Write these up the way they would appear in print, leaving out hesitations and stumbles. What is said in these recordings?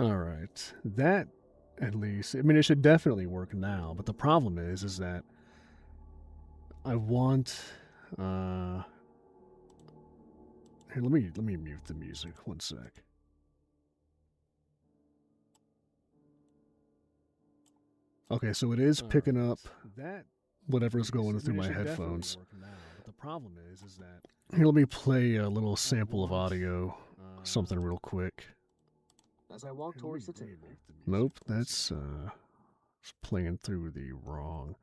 All right. That, at least, I mean, it should definitely work now. But the problem is that I want. Uh, Here, let me mute the music. One sec. Okay, so it is picking up That whatever's going through my headphones. but the problem is that Here, let me play a little sample of audio, something real quick. as I walk towards the table. Nope, that's it's playing through the wrong.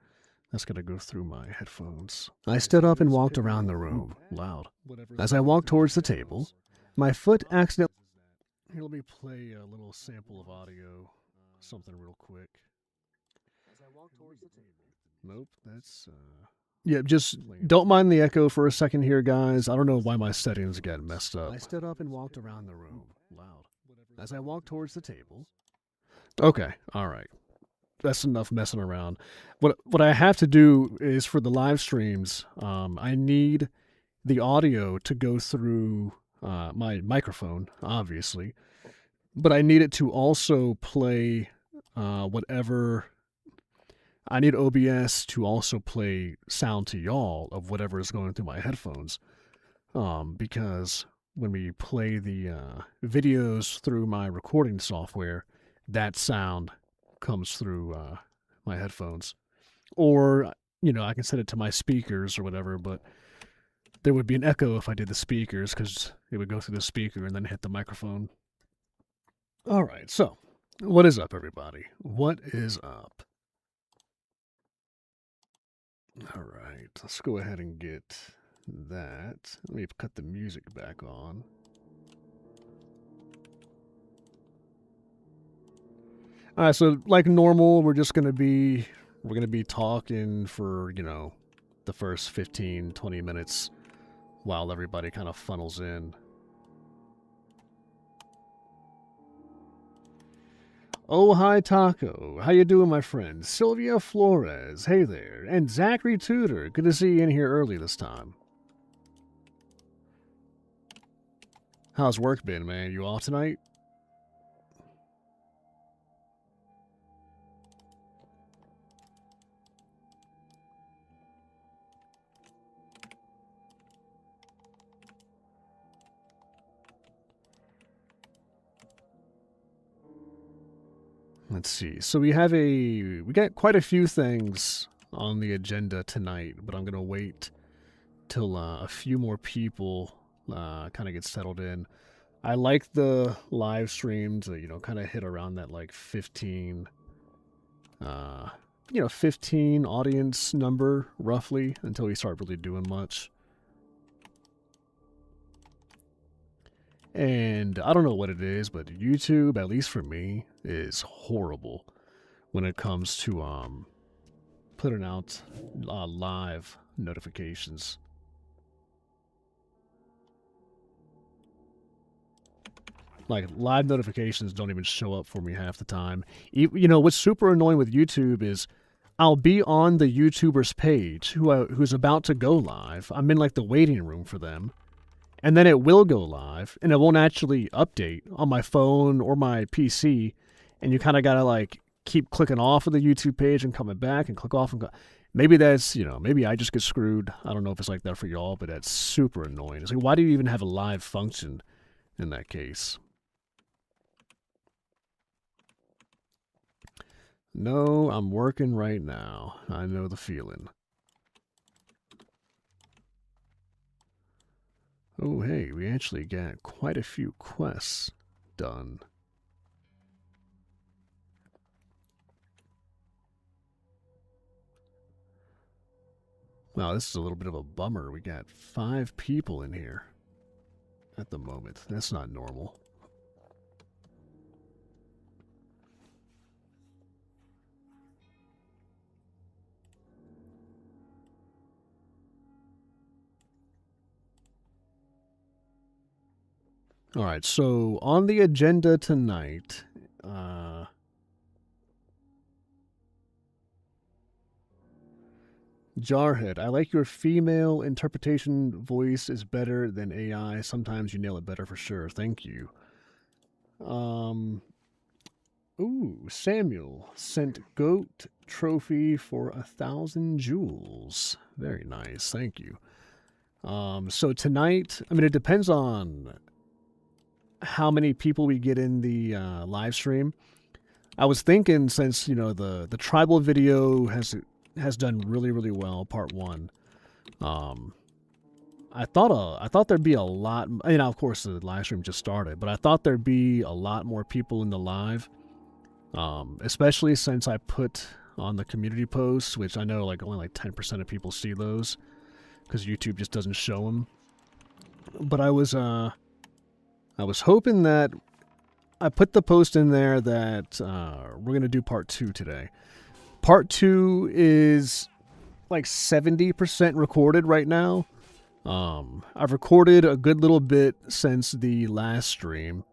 That's gonna go through my headphones. I stood up and walked around the room, loud. As I walked towards the table, my foot accidentally. Here, let me play a little sample of audio, something real quick. As I walk towards the table. Nope, that's yeah, just don't mind the echo for a second here, guys. I don't know why my settings get messed up. I stood up and walked around the room, loud. As I walked towards the table. Okay, all right. That's enough messing around. What I have to do is for the live streams, I need the audio to go through my microphone, obviously, but I need it to also play whatever. I need OBS to also play sound to y'all of whatever is going through my headphones, because when we play the videos through my recording software, that sound comes through my headphones. Or, I can set it to my speakers or whatever, but there would be an echo if I did the speakers because it would go through the speaker and then hit the microphone. All right, so what is up, everybody? What is up? All right, let's go ahead and get that. Let me cut the music back on. All right, so like normal, we're gonna be talking for the first 15, 20 minutes while everybody kind of funnels in. Oh, hi, Taco. How you doing, my friend? Sylvia Flores. Hey there. And Zachary Tudor. Good to see you in here early this time. How's work been, man? You off tonight? Let's see. So we got quite a few things on the agenda tonight, but I'm gonna wait till a few more people kind of get settled in. I like the live stream to kind of hit around that like 15, 15 audience number roughly until we start really doing much. And I don't know what it is, but YouTube, at least for me, is horrible when it comes to putting out live notifications. Like live notifications don't even show up for me half the time. What's super annoying with YouTube is I'll be on the YouTuber's page who's about to go live. I'm in like the waiting room for them. And then it will go live and it won't actually update on my phone or my PC. And you kind of got to like keep clicking off of the YouTube page and coming back and click off and go. Maybe that's, maybe I just get screwed. I don't know if it's like that for y'all, but that's super annoying. It's like, why do you even have a live function in that case? No, I'm working right now. I know the feeling. Oh, hey, we actually got quite a few quests done. Wow, this is a little bit of a bummer. We got 5 people in here at the moment. That's not normal. All right, so on the agenda tonight, Jarhead, I like your female interpretation voice is better than AI. Sometimes you nail it better for sure. Thank you. Samuel sent goat trophy for 1,000 jewels. Very nice. Thank you. So tonight, I mean, it depends on how many people we get in the live stream. I was thinking, since, you know, the tribal video has done really, really well, part 1. I thought there'd be a lot. You know, of course, the live stream just started, but I thought there'd be a lot more people in the live, especially since I put on the community posts, which I know like only like 10% of people see those because YouTube just doesn't show them. But I was hoping that I put the post in there that we're gonna do part 2 today. Part 2 is like 70% recorded right now. I've recorded a good little bit since the last stream.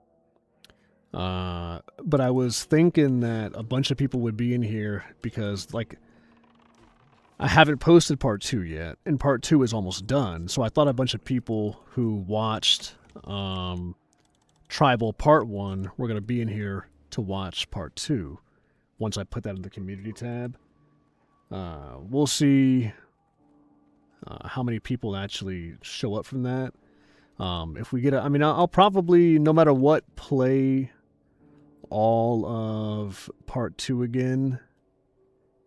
But I was thinking that a bunch of people would be in here because, like, I haven't posted part 2 yet, and part 2 is almost done. So I thought a bunch of people who watched Tribal part 1 were going to be in here to watch part 2 once I put that in the community tab. We'll see how many people actually show up from that. If we get I mean, I'll probably, no matter what, play all of part 2 again,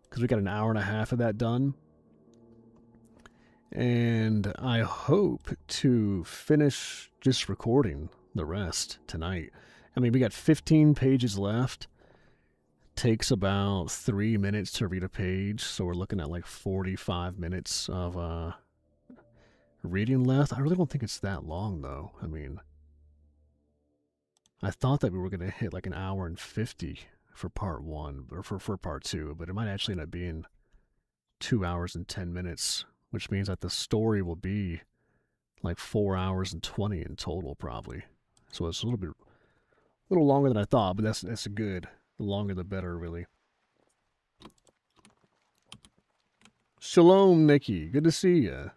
because we got an hour and a half of that done. And I hope to finish just recording the rest tonight. I mean, we got 15 pages left. Takes about 3 minutes to read a page, so we're looking at like 45 minutes of reading left. I really don't think it's that long, though. I mean, I thought that we were going to hit like an hour and 50 for part 1, or for part 2, but it might actually end up being 2 hours and 10 minutes, which means that the story will be like 4 hours and 20 in total, probably. So it's a little longer than I thought, but that's good. The longer the better, really. Shalom, Nikki. Good to see you.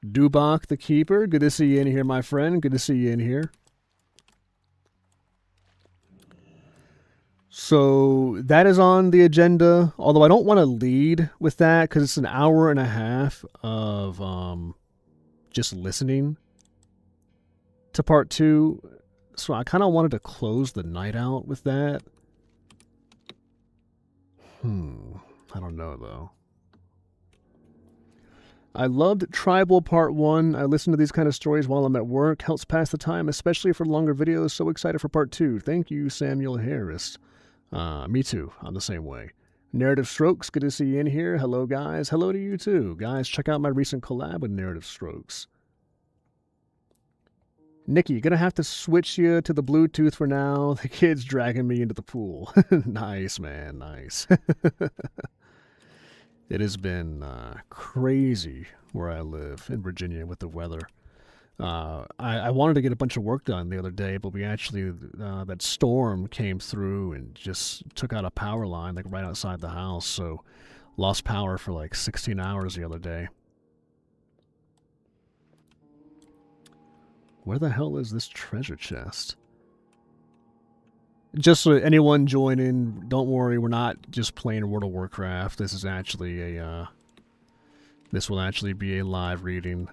Dubak the Keeper. Good to see you in here, my friend. Good to see you in here. So that is on the agenda, although I don't want to lead with that because it's an hour and a half of just listening to part 2. So I kind of wanted to close the night out with that. I don't know, though. I loved Tribal Part 1. I listen to these kind of stories while I'm at work. Helps pass the time, especially for longer videos. So excited for Part 2. Thank you, Samuel Harris. Me too. I'm the same way. Narrative Strokes, good to see you in here. Hello, guys. Hello to you, too. Guys, check out my recent collab with Narrative Strokes. Nikki, gonna have to switch you to the Bluetooth for now. The kid's dragging me into the pool. Nice, man. Nice. It has been crazy where I live in Virginia with the weather. I wanted to get a bunch of work done the other day, but we actually, that storm came through and just took out a power line like right outside the house. So lost power for like 16 hours the other day. Where the hell is this treasure chest? Just so anyone join in, don't worry, we're not just playing World of Warcraft. This is actually a, this will actually be a live reading.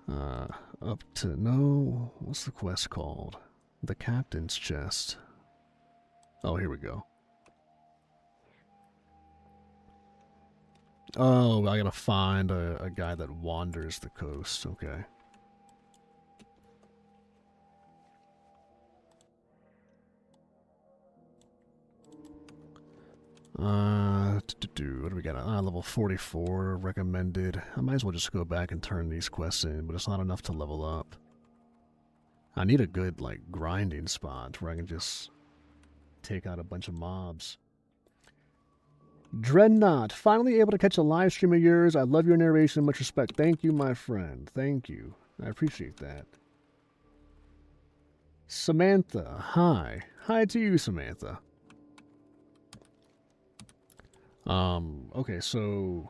Up to, no, what's the quest called? The Captain's Chest. Oh, here we go. Oh, I gotta find a guy that wanders the coast, okay. What do we got? Level 44 recommended. I might as well just go back and turn these quests in, but it's not enough to level up. I need a good, like, grinding spot where I can just take out a bunch of mobs. Dreadnought, finally able to catch a live stream of yours. I love your narration. Much respect. Thank you, my friend. Thank you. I appreciate that. Samantha, hi. Hi to you, Samantha. Okay, so,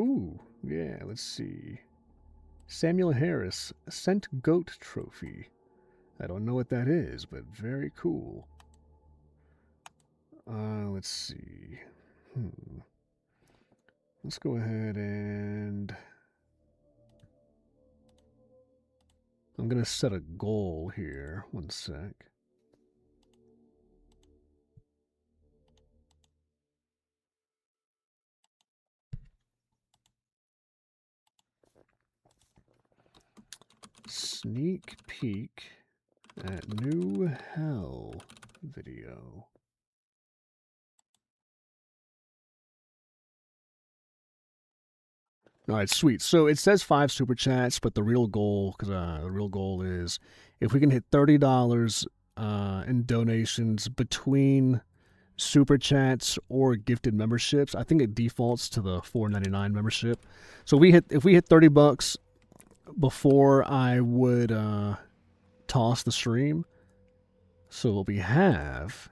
ooh, yeah, let's see. Samuel Harris, Sent Goat Trophy. I don't know what that is, but very cool. Let's see. Let's go ahead and I'm gonna set a goal here. One sec. Sneak peek at new hell video. All right, sweet. So it says 5 super chats, but the real goal, the real goal is if we can hit $30 in donations between super chats or gifted memberships. I think it defaults to the $4.99 membership. So if we hit $30 before I would toss the stream. So what we have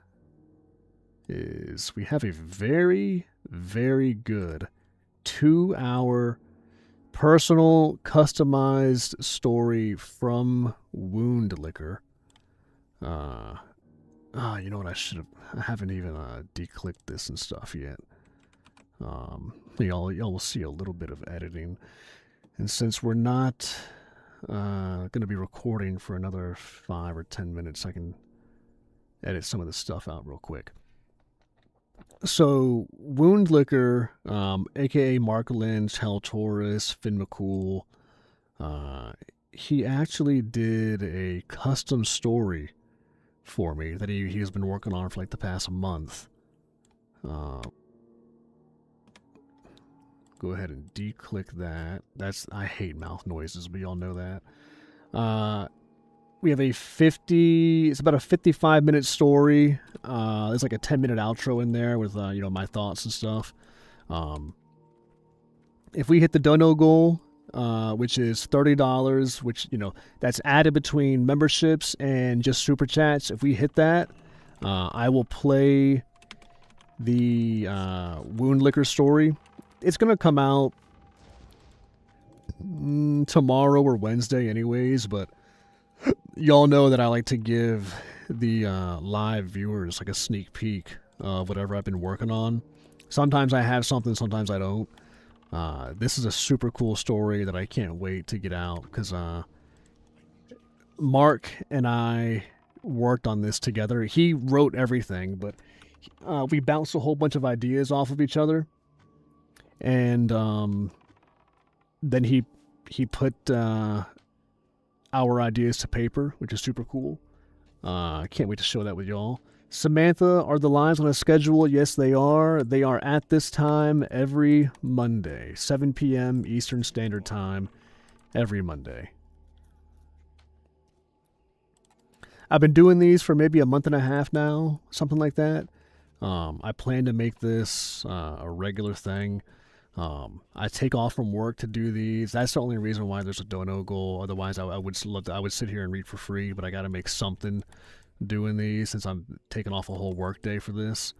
is we have a very, very good 2-hour personal customized story from Woundlicker. You know what? I haven't even declicked this and stuff yet. Y'all will see a little bit of editing, and since we're not going to be recording for another 5 or 10 minutes, I can edit some of this stuff out real quick. So Woundlicker, aka Mark Lynch, Hal Torres, Finn McCool, he actually did a custom story for me that he has been working on for like the past month. Go ahead and declick that. I hate mouth noises, but y'all know that. We have it's about a 55-minute story. There's like a 10-minute outro in there with my thoughts and stuff. If we hit the dono goal, which is $30, which that's added between memberships and just super chats. If we hit that, I will play the Woundlicker story. It's gonna come out tomorrow or Wednesday, anyways. But y'all know that I like to give the live viewers like a sneak peek of whatever I've been working on. Sometimes I have something, sometimes I don't. This is a super cool story that I can't wait to get out because Mark and I worked on this together. He wrote everything, but we bounced a whole bunch of ideas off of each other, and then he put our ideas to paper, which is super cool. I can't wait to show that with y'all. Samantha, are the lives on a schedule? Yes, they are. They are at this time every Monday, 7 p.m. Eastern Standard Time, every Monday. I've been doing these for maybe a month and a half now, something like that. I plan to make this a regular thing. I take off from work to do these. That's the only reason why there's a dono goal. Otherwise, I would sit here and read for free, but I got to make something doing these since I'm taking off a whole work day for this.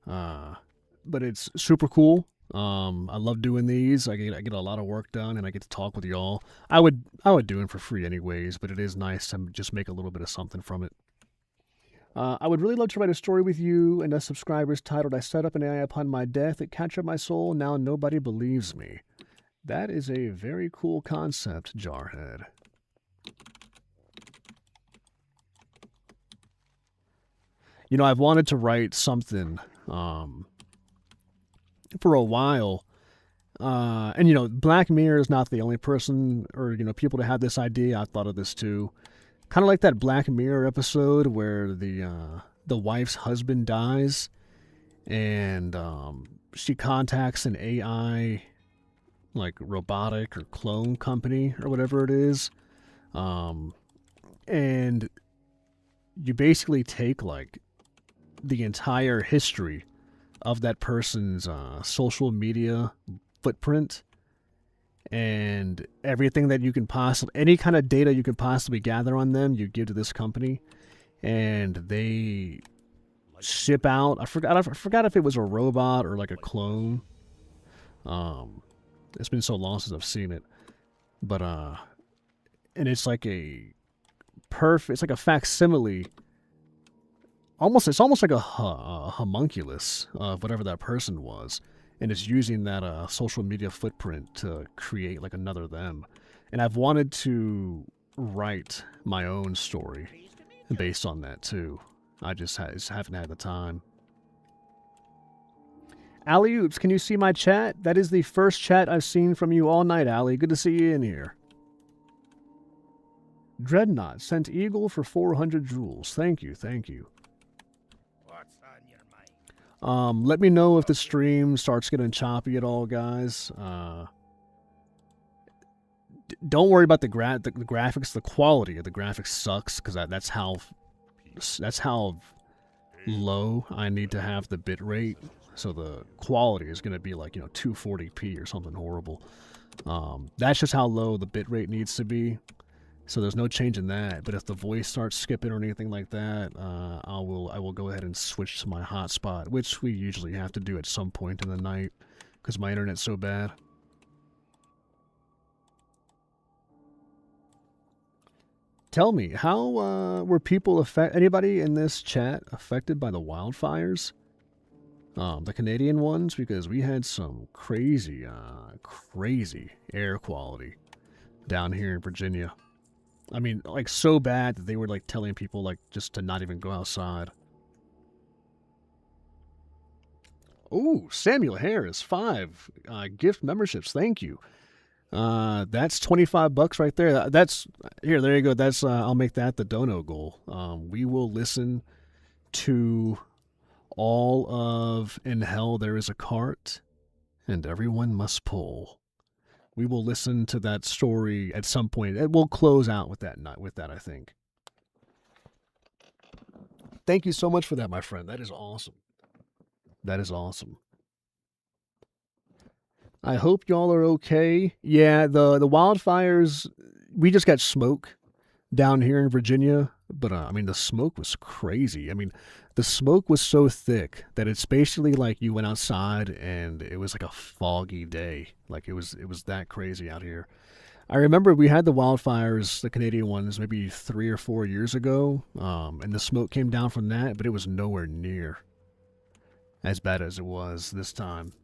But it's super cool. I love doing these. I get a lot of work done, and I get to talk with y'all. I would do it for free anyways, but it is nice to just make a little bit of something from it. I would really love to write a story with you and us subscribers titled "I Set Up an AI Upon My Death. It Captured My Soul. Now Nobody Believes Me." That is a very cool concept, Jarhead. I've wanted to write something for a while. And Black Mirror is not the only person or people to have this idea. I've thought of this too. Kind of like that Black Mirror episode where the wife's husband dies, and she contacts an AI, like robotic or clone company or whatever it is, and you basically take like the entire history of that person's social media footprint and everything that you can any kind of data you can possibly gather on them, you give to this company, and they ship out. I forgot if it was a robot or like a clone. It's been so long since I've seen it, but and it's like it's like a facsimile it's almost like a homunculus of whatever that person was, and it's using that social media footprint to create like another them. And I've wanted to write my own story based on that too. I just haven't had the time. Alley Oops, can you see my chat? That is the first chat I've seen from you all night, Allie. Good to see you in here. Dreadnought sent Eagle for 400 jewels. Thank you, thank you. What's on your mind? Let me know if the stream starts getting choppy at all, guys. Don't worry about the graphics. The quality of the graphics sucks because that's how low I need to have the bit rate. So the quality is going to be like, 240p or something horrible. That's just how low the bit rate needs to be. So there's no change in that. But if the voice starts skipping or anything like that, I will go ahead and switch to my hotspot, which we usually have to do at some point in the night because my internet's so bad. Tell me, how were people anybody in this chat affected by the wildfires? The Canadian ones, because we had some crazy air quality down here in Virginia. I mean, like so bad that they were like telling people like just to not even go outside. Ooh, Samuel Harris, 5 gift memberships. Thank you. That's $25 right there. There you go. That's I'll make that the dono goal. We will listen to all of In Hell There Is a Cart, and Everyone Must Pull. We will listen to that story at some point. We'll close out with that, I think. Thank you so much for that, my friend. That is awesome. That is awesome. I hope y'all are okay. Yeah, the wildfires, we just got smoke down here in Virginia, but I mean, the smoke was crazy. I mean, the smoke was so thick that it's basically like you went outside and it was like a foggy day. Like it was that crazy out here. I remember we had the wildfires, the Canadian ones, maybe 3 or 4 years ago, and the smoke came down from that, but it was nowhere near as bad as it was this time.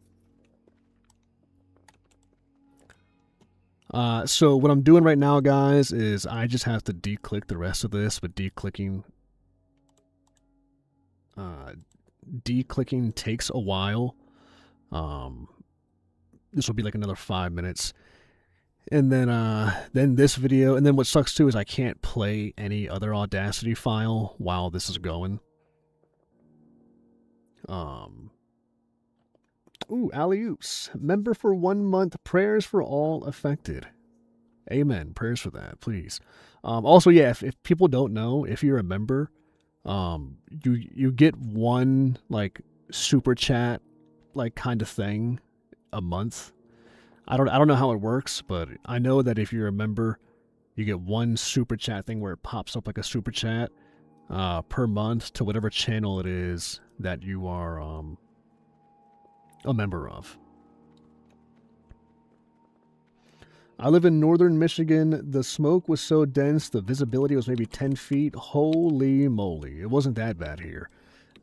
So what I'm doing right now, guys, is I just have to declick the rest of this, but declicking takes a while. This will be like another 5 minutes. And then this video, and then what sucks too is I can't play any other Audacity file while this is going. Ooh, alley-oops. Member for 1 month. Prayers for all affected. Amen. Prayers for that, please. Also, yeah, if people don't know, if you're a member, you get one like super chat like kind of thing a month. I don't know how it works, but I know that if you're a member, you get one super chat thing where it pops up like a super chat per month to whatever channel it is that you are a member of. I live in northern Michigan. The smoke was so dense, the visibility was maybe 10 feet. Holy moly. It wasn't that bad here.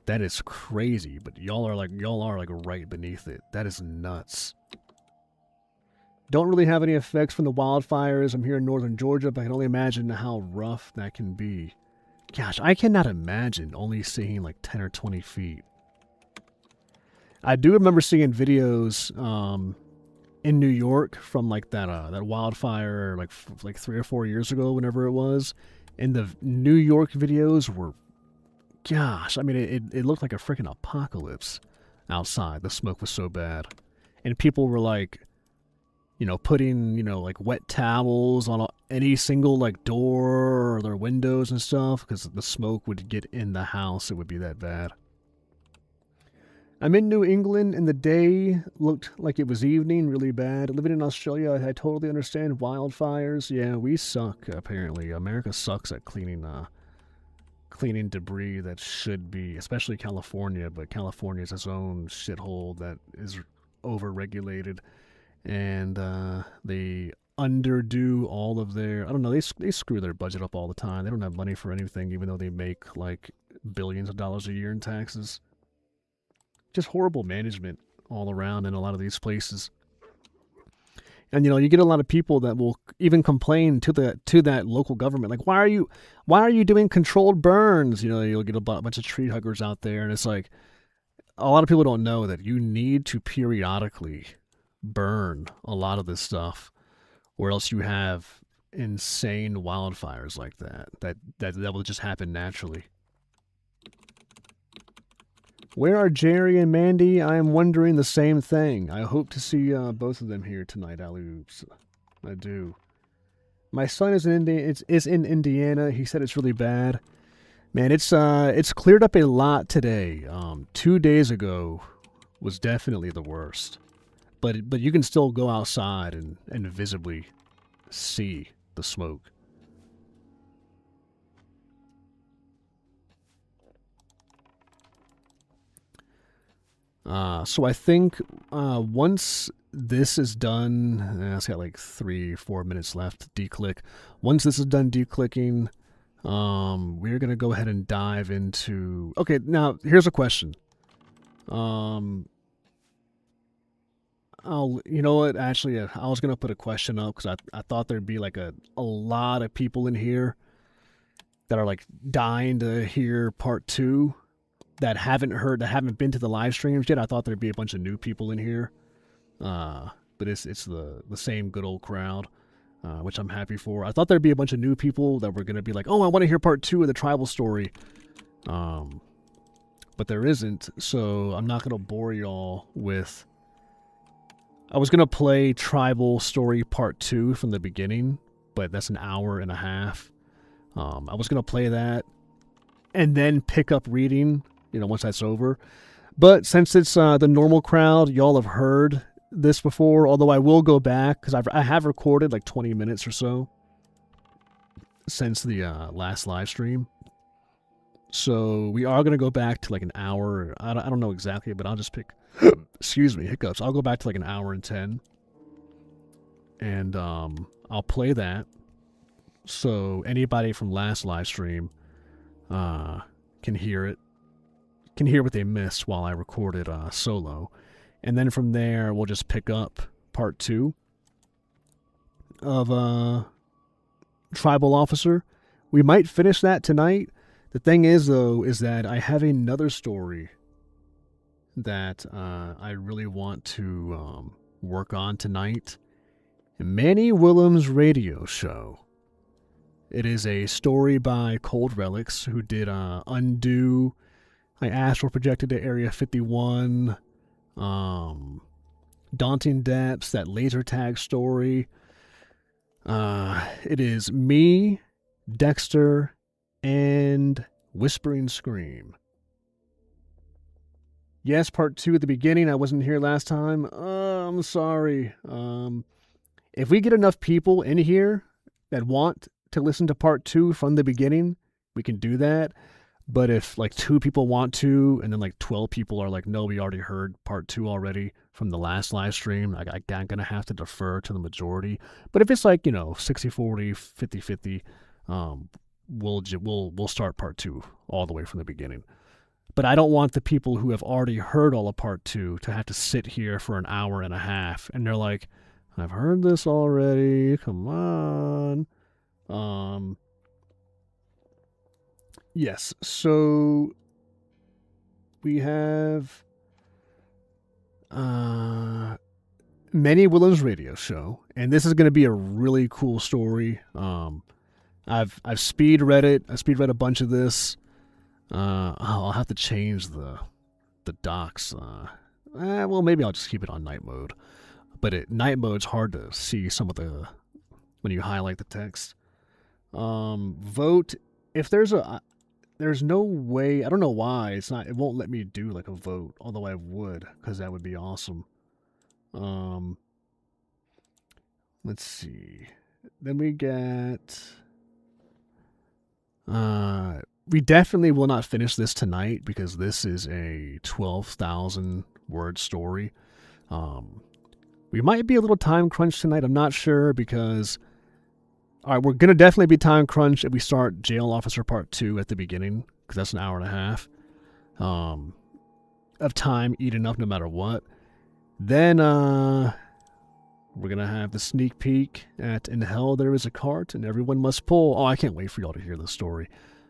That is crazy, but y'all are like right beneath it. That is nuts. Don't really have any effects from the wildfires. I'm here in northern Georgia, but I can only imagine how rough that can be. Gosh, I cannot imagine only seeing like 10 or 20 feet. I do remember seeing videos in New York from like that wildfire like 3 or 4 years ago, whenever it was. And the New York videos were, gosh, I mean, it looked like a freaking apocalypse outside. The smoke was so bad. And people were like, putting, like wet towels on any single like door or their windows and stuff because the smoke would get in the house. It would be that bad. I'm in New England, and the day looked like it was evening, really bad. Living in Australia, I totally understand wildfires. Yeah, we suck, apparently. America sucks at cleaning debris that should be, especially California, but California is its own shithole that is over-regulated. And they underdo all of their, I don't know, they screw their budget up all the time. They don't have money for anything, even though they make, like, billions of dollars a year in taxes. Just horrible management all around in a lot of these places. And you get a lot of people that will even complain to that local government, like, why are you doing controlled burns? You'll get a bunch of tree huggers out there, and it's like, a lot of people don't know that you need to periodically burn a lot of this stuff, or else you have insane wildfires like that will just happen naturally. Where are Jerry and Mandy? I am wondering the same thing. I hope to see both of them here tonight, Alley-oops. I do. My son is in Indiana. He said it's really bad. Man, it's cleared up a lot today. 2 days ago was definitely the worst. But you can still go outside and visibly see the smoke. So I think once this is done, it's got like 3-4 minutes left to declick. Once this is done declicking, we're going to go ahead and dive into... Okay, now here's a question. You know what? Actually, I was going to put a question up because I thought there'd be like a lot of people in here that are like dying to hear part 2. That haven't been to the live streams yet. I thought there'd be a bunch of new people in here, but it's the same good old crowd, which I'm happy for. I thought there'd be a bunch of new people that were gonna be like, oh, I want to hear part 2 of the tribal story, but there isn't. So I'm not gonna bore y'all with. I was gonna play tribal story part 2 from the beginning, but that's an hour and a half. I was gonna play that, and then pick up reading. Once that's over. But since it's the normal crowd, y'all have heard this before, although I will go back, because I have recorded like 20 minutes or so since the last live stream. So we are going to go back to like an hour. I don't know exactly, but I'll just pick, excuse me, hiccups. I'll go back to like an hour and 10. And I'll play that. So anybody from last live stream can hear it. Can hear what they missed while I recorded solo. And then from there, we'll just pick up part 2 of Tribal Officer. We might finish that tonight. The thing is, though, is that I have another story that I really want to work on tonight. Manny Williams' radio show. It is a story by Cold Relics, who did Undo. I astral projected to Area 51, Daunting Depths, that laser tag story. It is me, Dexter, and Whispering Scream. Yes, part 2 at the beginning. I wasn't here last time. I'm sorry. If we get enough people in here that want to listen to part 2 from the beginning, we can do that. But if like 2 people want to, and then like 12 people are like, no, we already heard part 2 already from the last live stream, I'm going to have to defer to the majority. But if it's like, 60-40, 50-50, we'll start part 2 all the way from the beginning. But I don't want the people who have already heard all of part 2 to have to sit here for an hour and a half. And they're like, I've heard this already. Come on. Yes, so we have Manny Williams' radio show, and this is going to be a really cool story. I've speed read it. I speed read a bunch of this. I'll have to change the docs. Well, maybe I'll just keep it on night mode. But night mode's hard to see some of the when you highlight the text. Vote if there's no way, I don't know why it won't let me do like a vote, although I would, because that would be awesome. Let's see. Then we get, we definitely will not finish this tonight because this is a 12,000 word story. We might be a little time crunch tonight. I'm not sure because, all right, we're going to definitely be time crunch if we start Jail Officer Part 2 at the beginning because that's an hour and a half of time eaten up no matter what. Then we're gonna have the sneak peek at In Hell There Is a Cart and Everyone Must Pull. Oh, I can't wait for y'all to hear this story.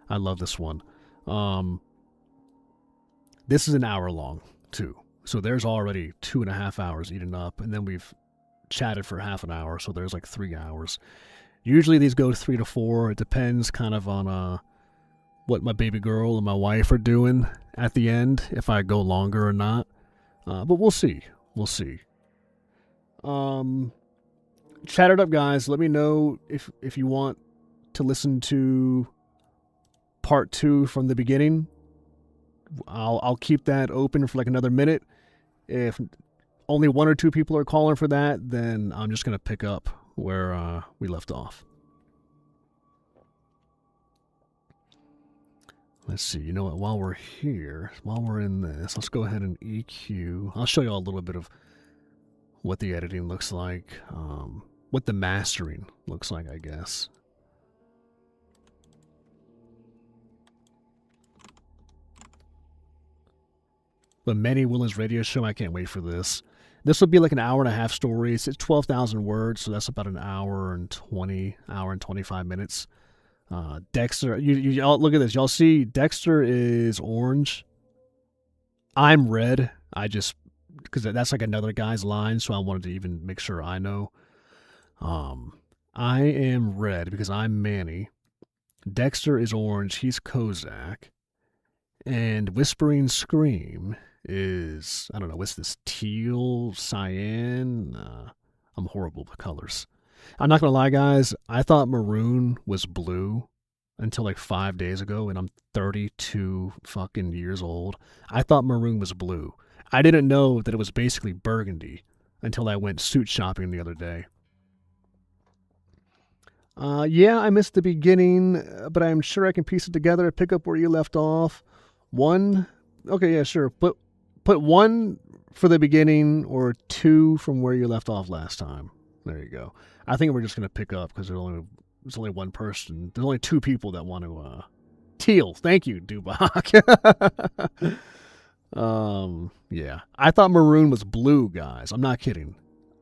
I love this one. This is an hour long too, so there's already 2.5 hours eaten up, and then we've chatted for half an hour, so there's like 3 hours. Usually these go 3 to 4. It depends kind of on what my baby girl and my wife are doing at the end, if I go longer or not. But we'll see. We'll see. Chat it up, guys. Let me know if you want to listen to part 2 from the beginning. I'll keep that open for like another minute. If only 1 or 2 people are calling for that, then I'm just gonna pick up where we left off. Let's see, you know what, while we're here, while we're in this, let's go ahead and EQ. I'll show you all a little bit of what the editing looks like, what the mastering looks like, I guess. The Manny Willis radio show, I can't wait for this. This will be like an hour and a half story. It's 12,000 words, so that's about an hour and 25 minutes. Dexter, y'all look at this. Y'all see Dexter is orange. I'm red. Because that's like another guy's line, so I wanted to even make sure I know. I am red because I'm Manny. Dexter is orange. He's Kozak. And Whispering Scream is, I don't know, what's this, teal, cyan? I'm horrible with colors. I'm not going to lie, guys. I thought maroon was blue until like 5 days ago, and I'm 32 fucking years old. I thought maroon was blue. I didn't know that it was basically burgundy until I went suit shopping the other day. Yeah, I missed the beginning, but I'm sure I can piece it together, pick up where you left off. 1, okay, yeah, sure. Put 1 for the beginning or 2 from where you left off last time. There you go. I think we're just going to pick up because there's only 1 person. There's only 2 people that want to, Teal. Thank you, Dubak. Yeah. I thought maroon was blue, guys. I'm not kidding.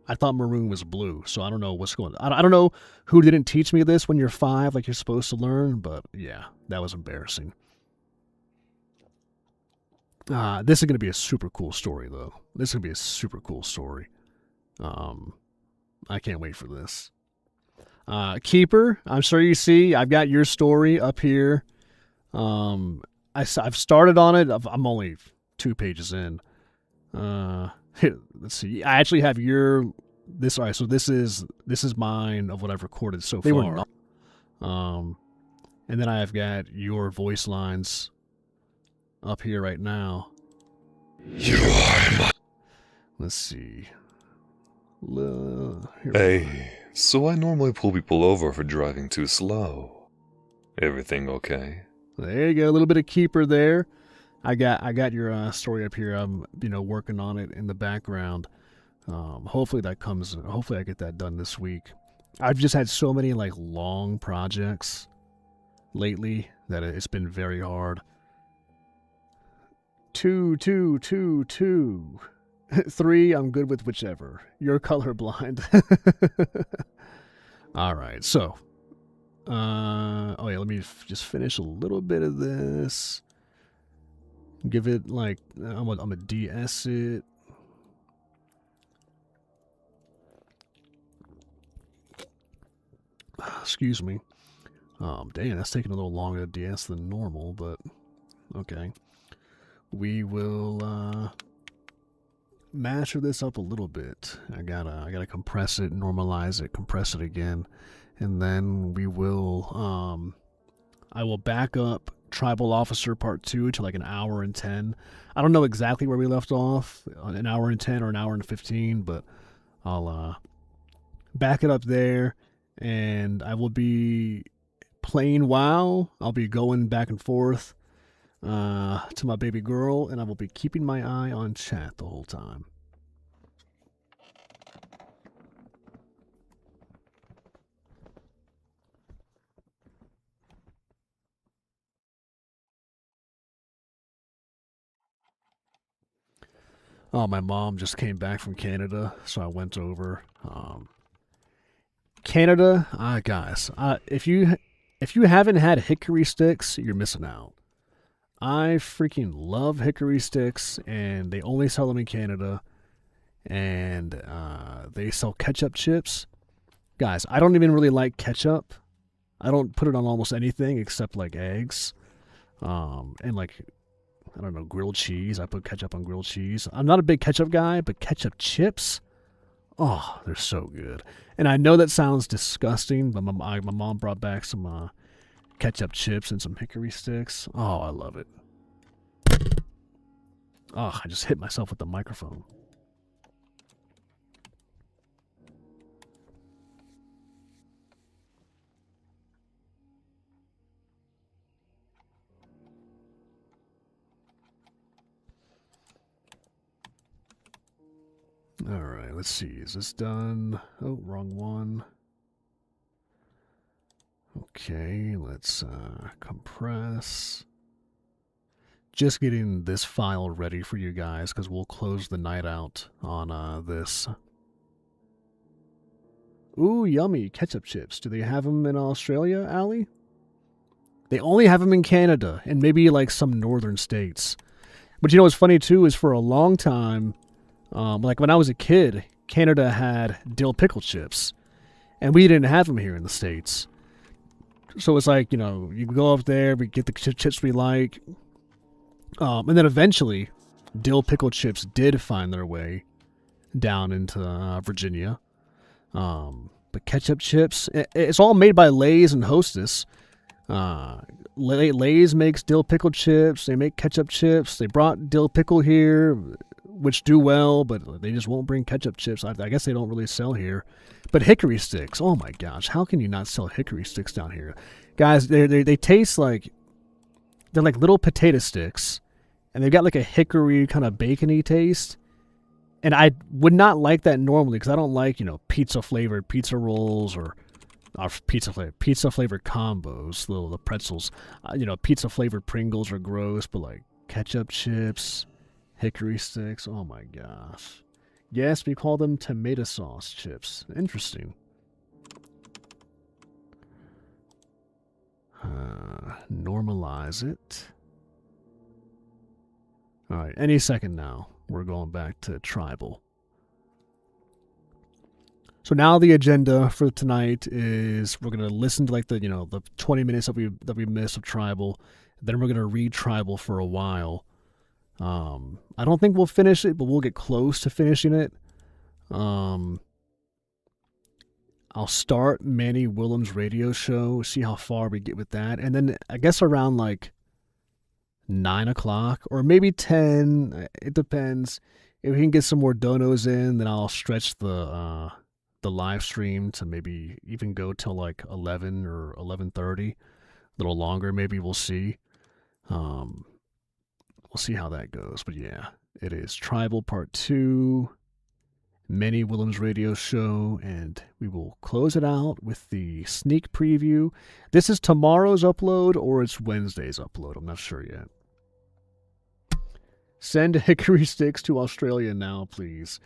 I thought maroon was blue, so I don't know what's going on. I don't know who didn't teach me this when you're 5 like you're supposed to learn, but yeah, that was embarrassing. This is going to be a super cool story, though. This is going to be a super cool story. I can't wait for this. Keeper, I'm sure you see, I've got your story up here. I've started on it. I'm only 2 pages in. Here, let's see. I actually have this. All right, so this is mine of what I've recorded so far. And then I've got your voice lines up here right now. You are my... Let's see. Hey, so I normally pull people over for driving too slow. Everything okay? There you go, a little bit of Keeper there. I got your story up here. I'm working on it in the background. Hopefully I get that done this week. I've just had so many like long projects lately that it's been very hard. 2, 2, 2, 2. 3, I'm good with whichever. You're colorblind. All right, so. Oh yeah, let me just finish a little bit of this. Give it like, I'm gonna DS it. Excuse me. Dang, that's taking a little longer to DS than normal, but okay. We will master this up a little bit. I gotta compress it, normalize it, compress it again, and then we will I will back up Tribal Officer Part 2 to like an hour and 10. I don't know exactly where we left off, an hour and 10 or an hour and 15, but I'll back it up there, and I will be playing WoW. I'll be going back and forth to my baby girl, and I will be keeping my eye on chat the whole time. Oh, my mom just came back from Canada, so I went over. Canada, guys, if you haven't had hickory sticks, you're missing out. I freaking love hickory sticks, and they only sell them in Canada. And they sell ketchup chips. Guys, I don't even really like ketchup. I don't put it on almost anything except like eggs. And like, I don't know, grilled cheese. I put ketchup on grilled cheese. I'm not a big ketchup guy, but ketchup chips, oh, they're so good. And I know that sounds disgusting, but my mom brought back some ketchup chips and some hickory sticks. Oh, I love it. Oh, I just hit myself with the microphone. Alright, let's see. Is this done? Oh, wrong one. Okay, let's compress. Just getting this file ready for you guys because we'll close the night out on this. Ooh, yummy ketchup chips. Do they have them in Australia, Allie? They only have them in Canada and maybe like some northern states. But you know what's funny too is for a long time, like when I was a kid, Canada had dill pickle chips, and we didn't have them here in the States. So it's like, you know, you go up there, we get the chips we like, and then eventually, dill pickle chips did find their way down into Virginia. But ketchup chips, it's all made by Lay's and Hostess. Lay's makes dill pickle chips. They make ketchup chips. They brought dill pickle here, which do well, but they just won't bring ketchup chips. I guess they don't really sell here. But hickory sticks, oh my gosh, how can you not sell hickory sticks down here? Guys, they taste like, they're like little potato sticks, and they've got like a hickory kind of bacony taste. And I would not like that normally because I don't like, you know, pizza-flavored pizza rolls or pizza-flavored combos, the pretzels. You know, pizza-flavored Pringles are gross, but like ketchup chips, hickory sticks, oh my gosh. Yes, we call them tomato sauce chips. Interesting. Normalize it. Alright, any second now. We're going back to tribal. So now the agenda for tonight is we're gonna listen to like the 20 minutes that we missed of tribal. Then we're gonna read tribal for a while. I don't think we'll finish it, but we'll get close to finishing it. I'll start Manny Willem's radio show, see how far we get with that, and then I guess around like 9 o'clock or maybe 10. It depends. If we can get some more donos in, then I'll stretch the live stream to maybe even go till like 11 or 11:30. A little longer, maybe. We'll see. We'll see how that goes. But yeah, it is Tribal Part 2, Manny Willem's radio show, and we will close it out with the sneak preview. This is tomorrow's upload or it's Wednesday's upload. I'm not sure yet. Send hickory sticks to Australia now, please.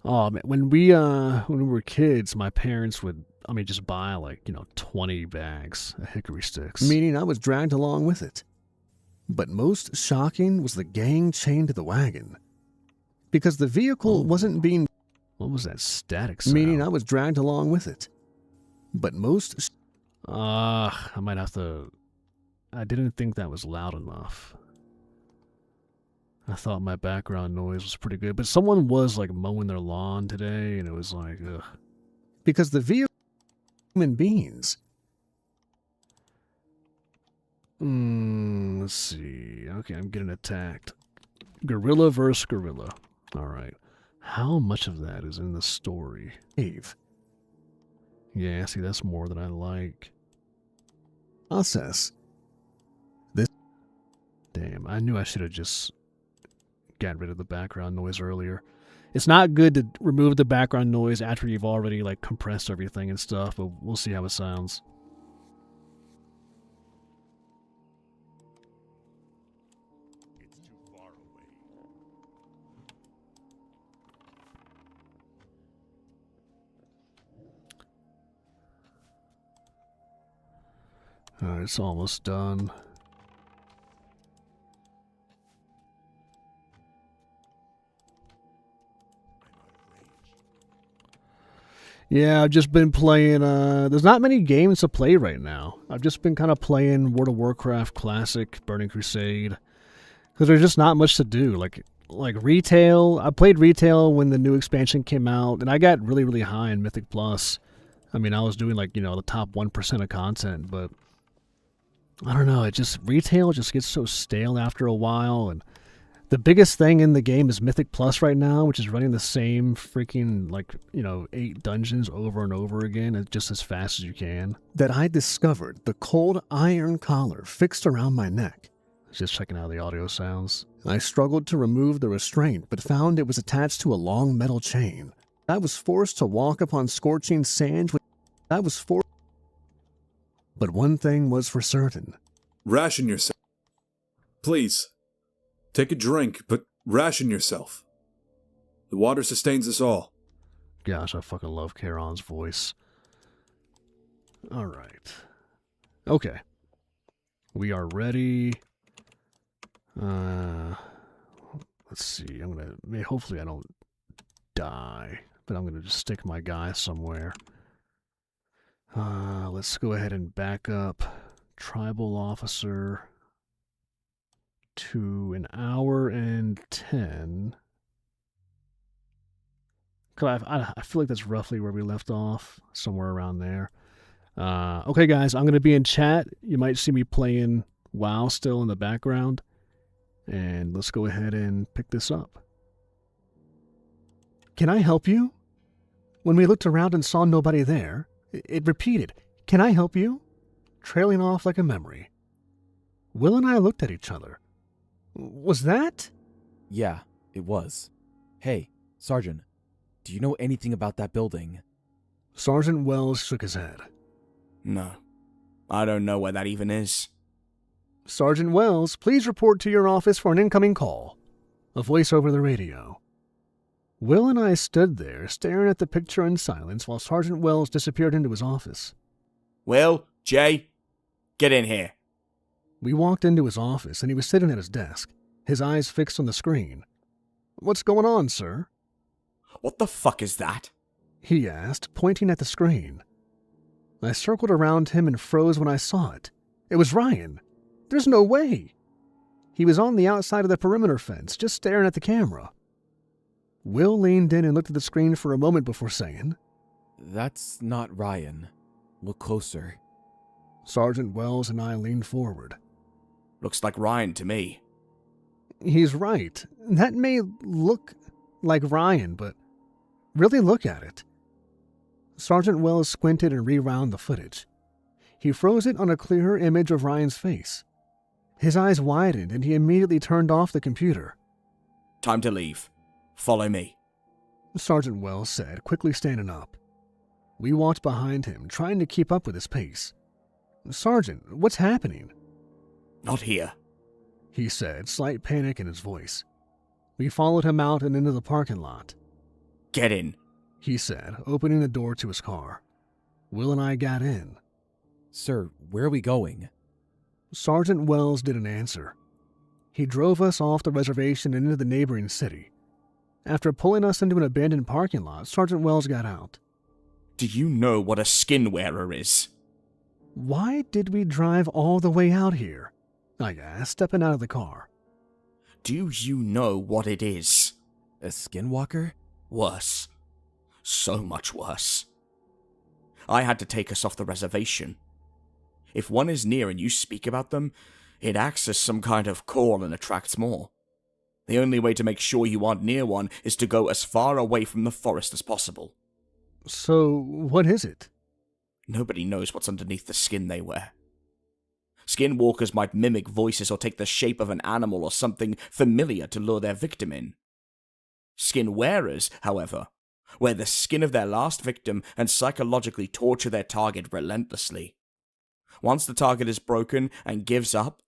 Oh man, when we were kids, my parents would, just buy 20 bags of hickory sticks. Meaning I was dragged along with it. But most shocking was the gang chained to the wagon. Because the vehicle wasn't being... What was that static sound? Meaning I was dragged along with it. But most... I might have to... I didn't think that was loud enough. I thought my background noise was pretty good. But someone was, mowing their lawn today, and it was like, ugh. Because the vehicle... Human beings... Let's see. Okay, I'm getting attacked. Gorilla versus gorilla. Alright. How much of that is in the story? Eve. Yeah, see, that's more than I like. Process. This. Damn, I knew I should have just got rid of the background noise earlier. It's not good to remove the background noise after you've already, compressed everything and stuff, but we'll see how it sounds. Alright, it's almost done. Yeah, I've just been playing, there's not many games to play right now. I've just been kind of playing World of Warcraft Classic, Burning Crusade, because there's just not much to do. Like retail, I played retail when the new expansion came out, and I got really, really high in Mythic Plus. I mean, I was doing like, the top 1% of content, but I don't know, retail just gets so stale after a while, and the biggest thing in the game is Mythic Plus right now, which is running the same freaking, 8 dungeons over and over again, just as fast as you can. That I discovered the cold iron collar fixed around my neck. Just checking out the audio sounds. I struggled to remove the restraint, but found it was attached to a long metal chain. I was forced to walk upon scorching sand. But one thing was for certain. Ration yourself. Please. Take a drink, but ration yourself. The water sustains us all. Gosh, I fucking love Charon's voice. Alright. Okay. We are ready. Let's see. Hopefully I don't die, but I'm gonna just stick my guy somewhere. Let's go ahead and back up tribal officer to 1 hour and 10. I feel like that's roughly where we left off, somewhere around there. Okay, guys, I'm going to be in chat. You might see me playing WoW still in the background. And let's go ahead and pick this up. Can I help you? When we looked around and saw nobody there, it repeated, "Can I help you?" trailing off like a memory. Will and I looked at each other. Was that? Yeah, it was. Hey, Sergeant, do you know anything about that building? Sergeant Wells shook his head. No, I don't know where that even is. Sergeant Wells, please report to your office for an incoming call. A voice over the radio. Will and I stood there, staring at the picture in silence while Sergeant Wells disappeared into his office. Will, Jay, get in here. We walked into his office, and he was sitting at his desk, his eyes fixed on the screen. What's going on, sir? What the fuck is that? He asked, pointing at the screen. I circled around him and froze when I saw it. It was Ryan. There's no way. He was on the outside of the perimeter fence, just staring at the camera. Will leaned in and looked at the screen for a moment before saying, That's not Ryan. Look closer. Sergeant Wells and I leaned forward. Looks like Ryan to me. He's right. That may look like Ryan, but really look at it. Sergeant Wells squinted and rewound the footage. He froze it on a clearer image of Ryan's face. His eyes widened and he immediately turned off the computer. Time to leave. Follow me. Sergeant Wells said, quickly standing up. We walked behind him, trying to keep up with his pace. Sergeant, what's happening? Not here. He said, slight panic in his voice. We followed him out and into the parking lot. Get in. He said, opening the door to his car. Will and I got in. Sir, where are we going? Sergeant Wells didn't answer. He drove us off the reservation and into the neighboring city. After pulling us into an abandoned parking lot, Sergeant Wells got out. Do you know what a skin wearer is? Why did we drive all the way out here? I asked, stepping out of the car. Do you know what it is? A skinwalker? Worse. So much worse. I had to take us off the reservation. If one is near and you speak about them, it acts as some kind of call and attracts more. The only way to make sure you aren't near one is to go as far away from the forest as possible. So, what is it? Nobody knows what's underneath the skin they wear. Skinwalkers might mimic voices or take the shape of an animal or something familiar to lure their victim in. Skin wearers, however, wear the skin of their last victim and psychologically torture their target relentlessly. Once the target is broken and gives up,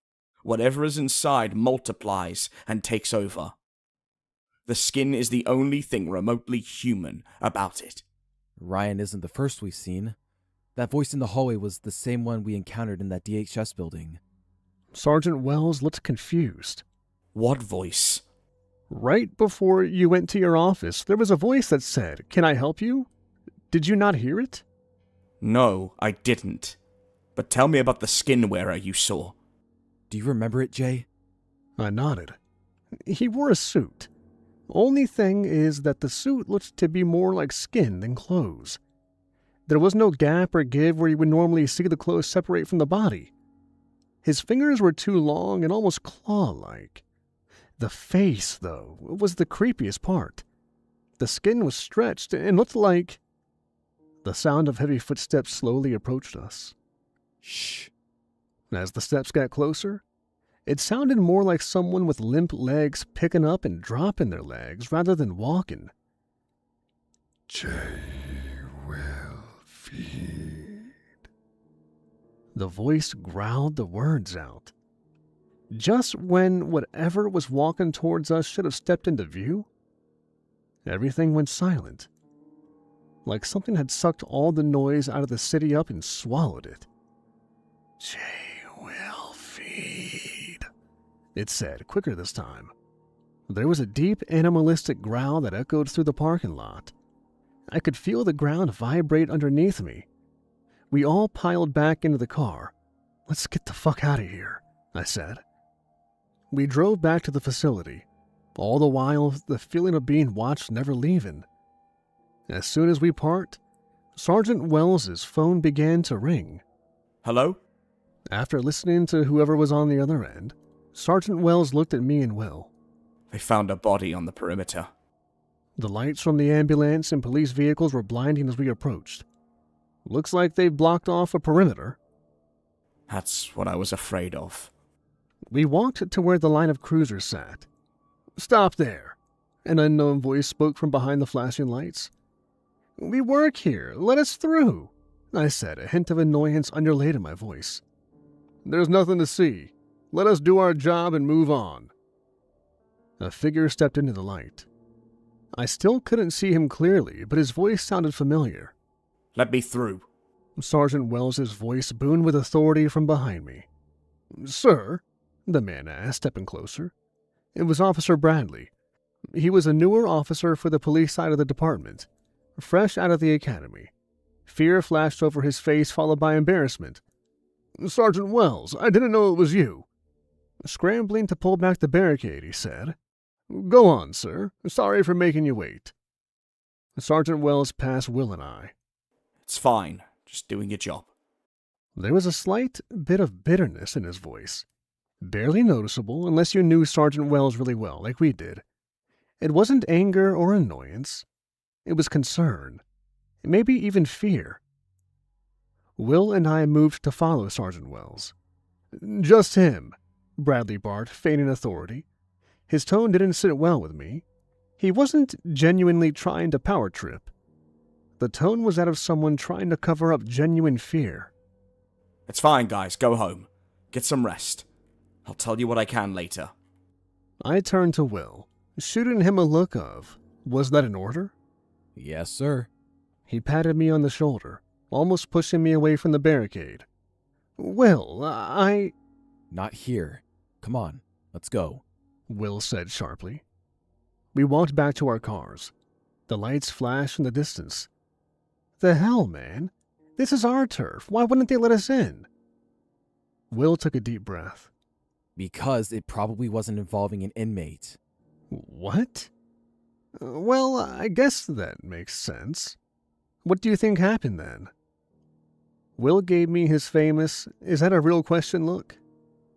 whatever is inside multiplies and takes over. The skin is the only thing remotely human about it. Ryan isn't the first we've seen. That voice in the hallway was the same one we encountered in that DHS building. Sergeant Wells looked confused. What voice? Right before you went to your office, there was a voice that said, "Can I help you?" Did you not hear it? No, I didn't. But tell me about the skin wearer you saw. Do you remember it, Jay? I nodded. He wore a suit. Only thing is that the suit looked to be more like skin than clothes. There was no gap or give where you would normally see the clothes separate from the body. His fingers were too long and almost claw-like. The face, though, was the creepiest part. The skin was stretched and looked like... The sound of heavy footsteps slowly approached us. Shh. As the steps got closer, it sounded more like someone with limp legs picking up and dropping their legs rather than walking. Jay will feed. The voice growled the words out. Just when whatever was walking towards us should have stepped into view, everything went silent. Like something had sucked all the noise out of the city up and swallowed it. Jay will feed, it said, quicker this time. There was a deep animalistic growl that echoed through the parking lot. I could feel the ground vibrate underneath me. We all piled back into the car. Let's get the fuck out of here, I said. We drove back to the facility, all the while the feeling of being watched never leaving. As soon as we parked, Sergeant Wells's phone began to ring. Hello? After listening to whoever was on the other end, Sergeant Wells looked at me and Will. They found a body on the perimeter. The lights from the ambulance and police vehicles were blinding as we approached. Looks like they've blocked off a perimeter. That's what I was afraid of. We walked to where the line of cruisers sat. "Stop there," an unknown voice spoke from behind the flashing lights. "We work here. Let us through," I said, a hint of annoyance underlaid in my voice. "There's nothing to see. Let us do our job and move on." A figure stepped into the light. I still couldn't see him clearly, but his voice sounded familiar. Let me through. Sergeant Wells's voice boomed with authority from behind me. "Sir?" the man asked, stepping closer. It was Officer Bradley. He was a newer officer for the police side of the department, fresh out of the academy. Fear flashed over his face, followed by embarrassment. "Sergeant Wells, I didn't know it was you." Scrambling to pull back the barricade, he said. "Go on, sir. Sorry for making you wait." Sergeant Wells passed Will and I. It's fine. Just doing your job. There was a slight bit of bitterness in his voice. Barely noticeable unless you knew Sergeant Wells really well, like we did. It wasn't anger or annoyance. It was concern. Maybe even fear. Will and I moved to follow Sergeant Wells. "Just him," Bradley barked, feigning authority. His tone didn't sit well with me. He wasn't genuinely trying to power trip. The tone was that of someone trying to cover up genuine fear. It's fine, guys. Go home. Get some rest. I'll tell you what I can later. I turned to Will, shooting him a look of, "Was that an order?" Yes, sir. He patted me on the shoulder, almost pushing me away from the barricade. "Will, I..." Not here. Come on, let's go. Will said sharply. We walked back to our cars. The lights flashed in the distance. "The hell, man? This is our turf. Why wouldn't they let us in?" Will took a deep breath. Because it probably wasn't involving an inmate. "What?" "Well, I guess that makes sense. What do you think happened then?" Will gave me his famous, "Is that a real question?" look.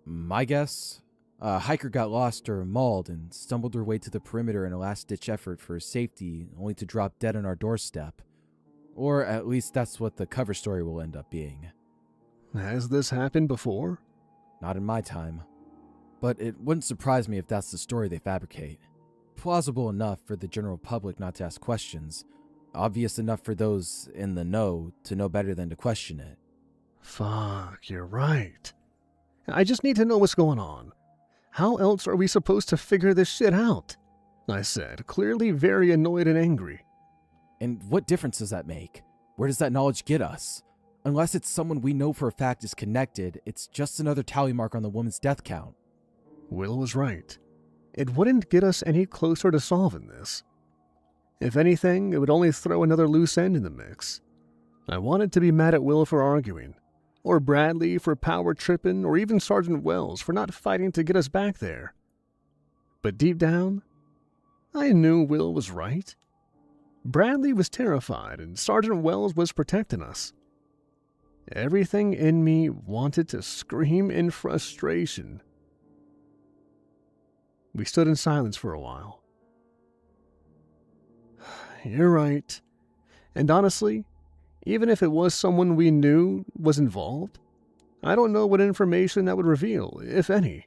My guess? A hiker got lost or mauled and stumbled her way to the perimeter in a last-ditch effort for safety, only to drop dead on our doorstep. Or at least that's what the cover story will end up being. Has this happened before? Not in my time. But it wouldn't surprise me if that's the story they fabricate. Plausible enough for the general public not to ask questions. Obvious enough for those in the know to know better than to question it. Fuck, you're right. I just need to know what's going on. How else are we supposed to figure this shit out? I said, clearly very annoyed and angry. And what difference does that make? Where does that knowledge get us? Unless it's someone we know for a fact is connected, it's just another tally mark on the woman's death count. Will was right. It wouldn't get us any closer to solving this. If anything, it would only throw another loose end in the mix. I wanted to be mad at Will for arguing, or Bradley for power tripping, or even Sergeant Wells for not fighting to get us back there. But deep down, I knew Will was right. Bradley was terrified, and Sergeant Wells was protecting us. Everything in me wanted to scream in frustration. We stood in silence for a while. You're right. And honestly, even if it was someone we knew was involved, I don't know what information that would reveal, if any.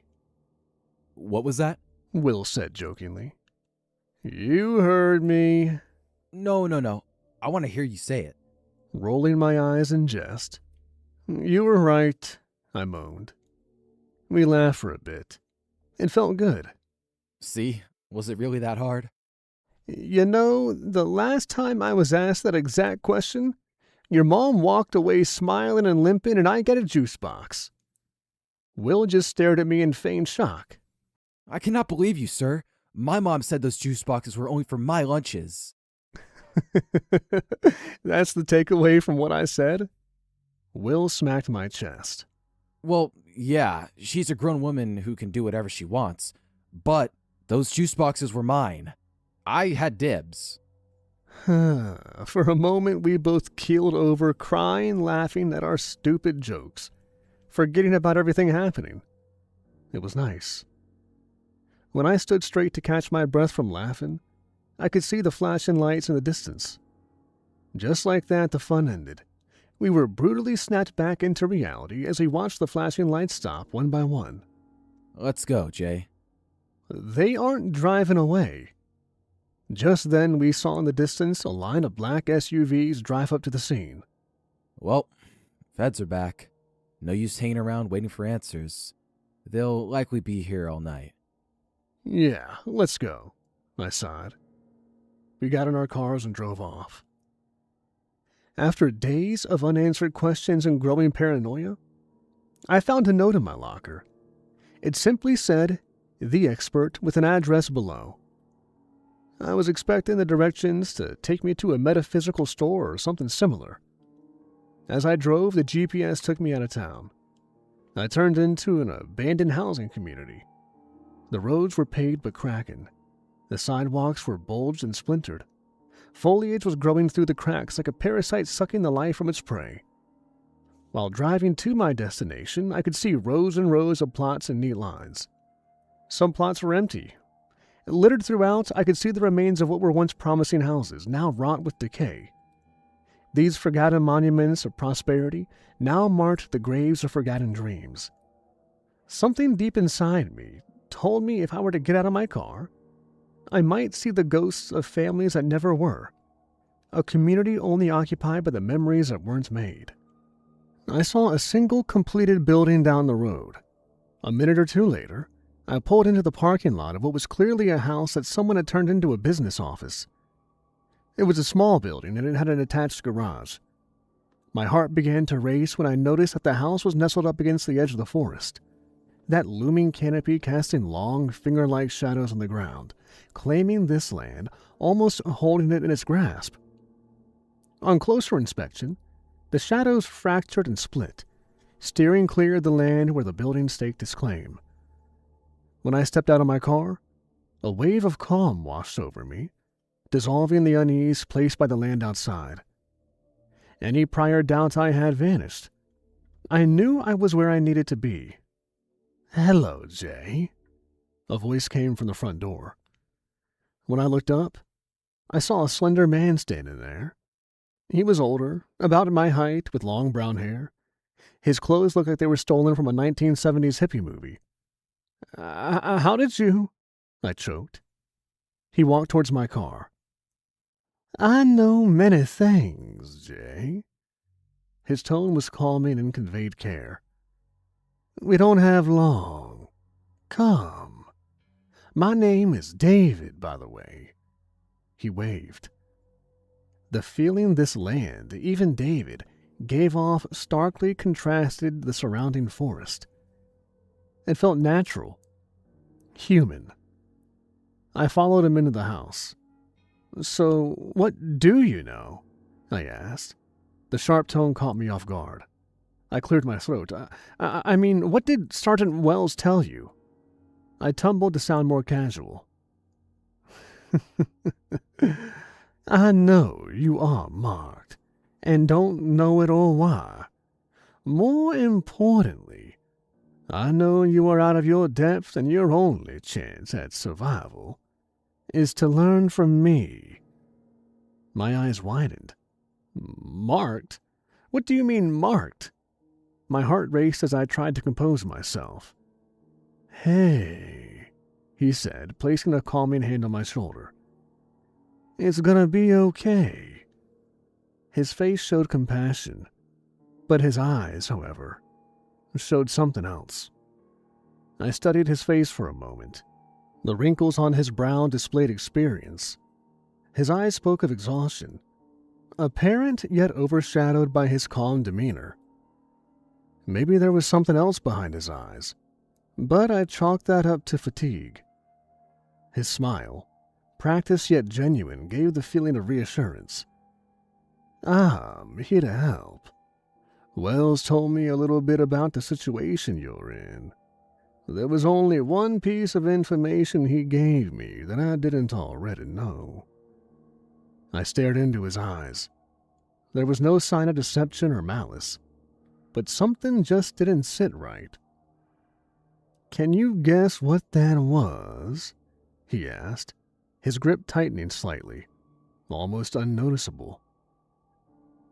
What was that? Will said jokingly. You heard me. No. I want to hear you say it. Rolling my eyes in jest. You were right, I moaned. We laughed for a bit. It felt good. See? Was it really that hard? You know, the last time I was asked that exact question, your mom walked away smiling and limping, and I got a juice box. Will just stared at me in feigned shock. I cannot believe you, sir. My mom said those juice boxes were only for my lunches. That's the takeaway from what I said? Will smacked my chest. Well, yeah, she's a grown woman who can do whatever she wants. But those juice boxes were mine. I had dibs. For a moment, we both keeled over, crying, laughing at our stupid jokes, forgetting about everything happening. It was nice. When I stood straight to catch my breath from laughing, I could see the flashing lights in the distance. Just like that, the fun ended. We were brutally snapped back into reality as we watched the flashing lights stop one by one. Let's go, Jay. They aren't driving away. Just then, we saw in the distance a line of black SUVs drive up to the scene. Well, feds are back. No use hanging around waiting for answers. They'll likely be here all night. Yeah, let's go, I sighed. We got in our cars and drove off. After days of unanswered questions and growing paranoia, I found a note in my locker. It simply said, "The Expert," with an address below. I was expecting the directions to take me to a metaphysical store or something similar. As I drove, the GPS took me out of town. I turned into an abandoned housing community. The roads were paved but cracking. The sidewalks were bulged and splintered. Foliage was growing through the cracks like a parasite sucking the life from its prey. While driving to my destination, I could see rows and rows of plots in neat lines. Some plots were empty. Littered throughout, I could see the remains of what were once promising houses, now rot with decay. These forgotten monuments of prosperity now marked the graves of forgotten dreams. Something deep inside me told me if I were to get out of my car, I might see the ghosts of families that never were, a community only occupied by the memories that weren't made. I saw a single completed building down the road. A minute or two later, I pulled into the parking lot of what was clearly a house that someone had turned into a business office. It was a small building and it had an attached garage. My heart began to race when I noticed that the house was nestled up against the edge of the forest, that looming canopy casting long, finger-like shadows on the ground, claiming this land, almost holding it in its grasp. On closer inspection, the shadows fractured and split, steering clear of the land where the building staked its claim. When I stepped out of my car, a wave of calm washed over me, dissolving the unease placed by the land outside. Any prior doubt I had vanished. I knew I was where I needed to be. "Hello, Jay," a voice came from the front door. When I looked up, I saw a slender man standing there. He was older, about my height, with long brown hair. His clothes looked like they were stolen from a 1970s hippie movie. How did you?" I choked. He walked towards my car. "I know many things, Jay." His tone was calming and conveyed care. "We don't have long. Come. My name is David, by the way." He waved. The feeling this land, even David, gave off starkly contrasted the surrounding forest. It felt natural, human. I followed him into the house. "So, what do you know?" I asked. The sharp tone caught me off guard. I cleared my throat. I mean, what did Sergeant Wells tell you?" I tumbled to sound more casual. "I know you are marked, and don't know it or why. More importantly, I know you are out of your depth, and your only chance at survival is to learn from me." My eyes widened. "Marked? What do you mean, marked?" My heart raced as I tried to compose myself. "Hey," he said, placing a calming hand on my shoulder. "It's gonna be okay." His face showed compassion, but his eyes, however, showed something else. I studied his face for a moment. The wrinkles on his brow displayed experience. His eyes spoke of exhaustion, apparent yet overshadowed by his calm demeanor. Maybe there was something else behind his eyes, but I chalked that up to fatigue. His smile, practiced yet genuine, gave the feeling of reassurance. "I'm here to help. Wells told me a little bit about the situation you're in. There was only one piece of information he gave me that I didn't already know." I stared into his eyes. There was no sign of deception or malice, but something just didn't sit right. "Can you guess what that was?" he asked, his grip tightening slightly, almost unnoticeable.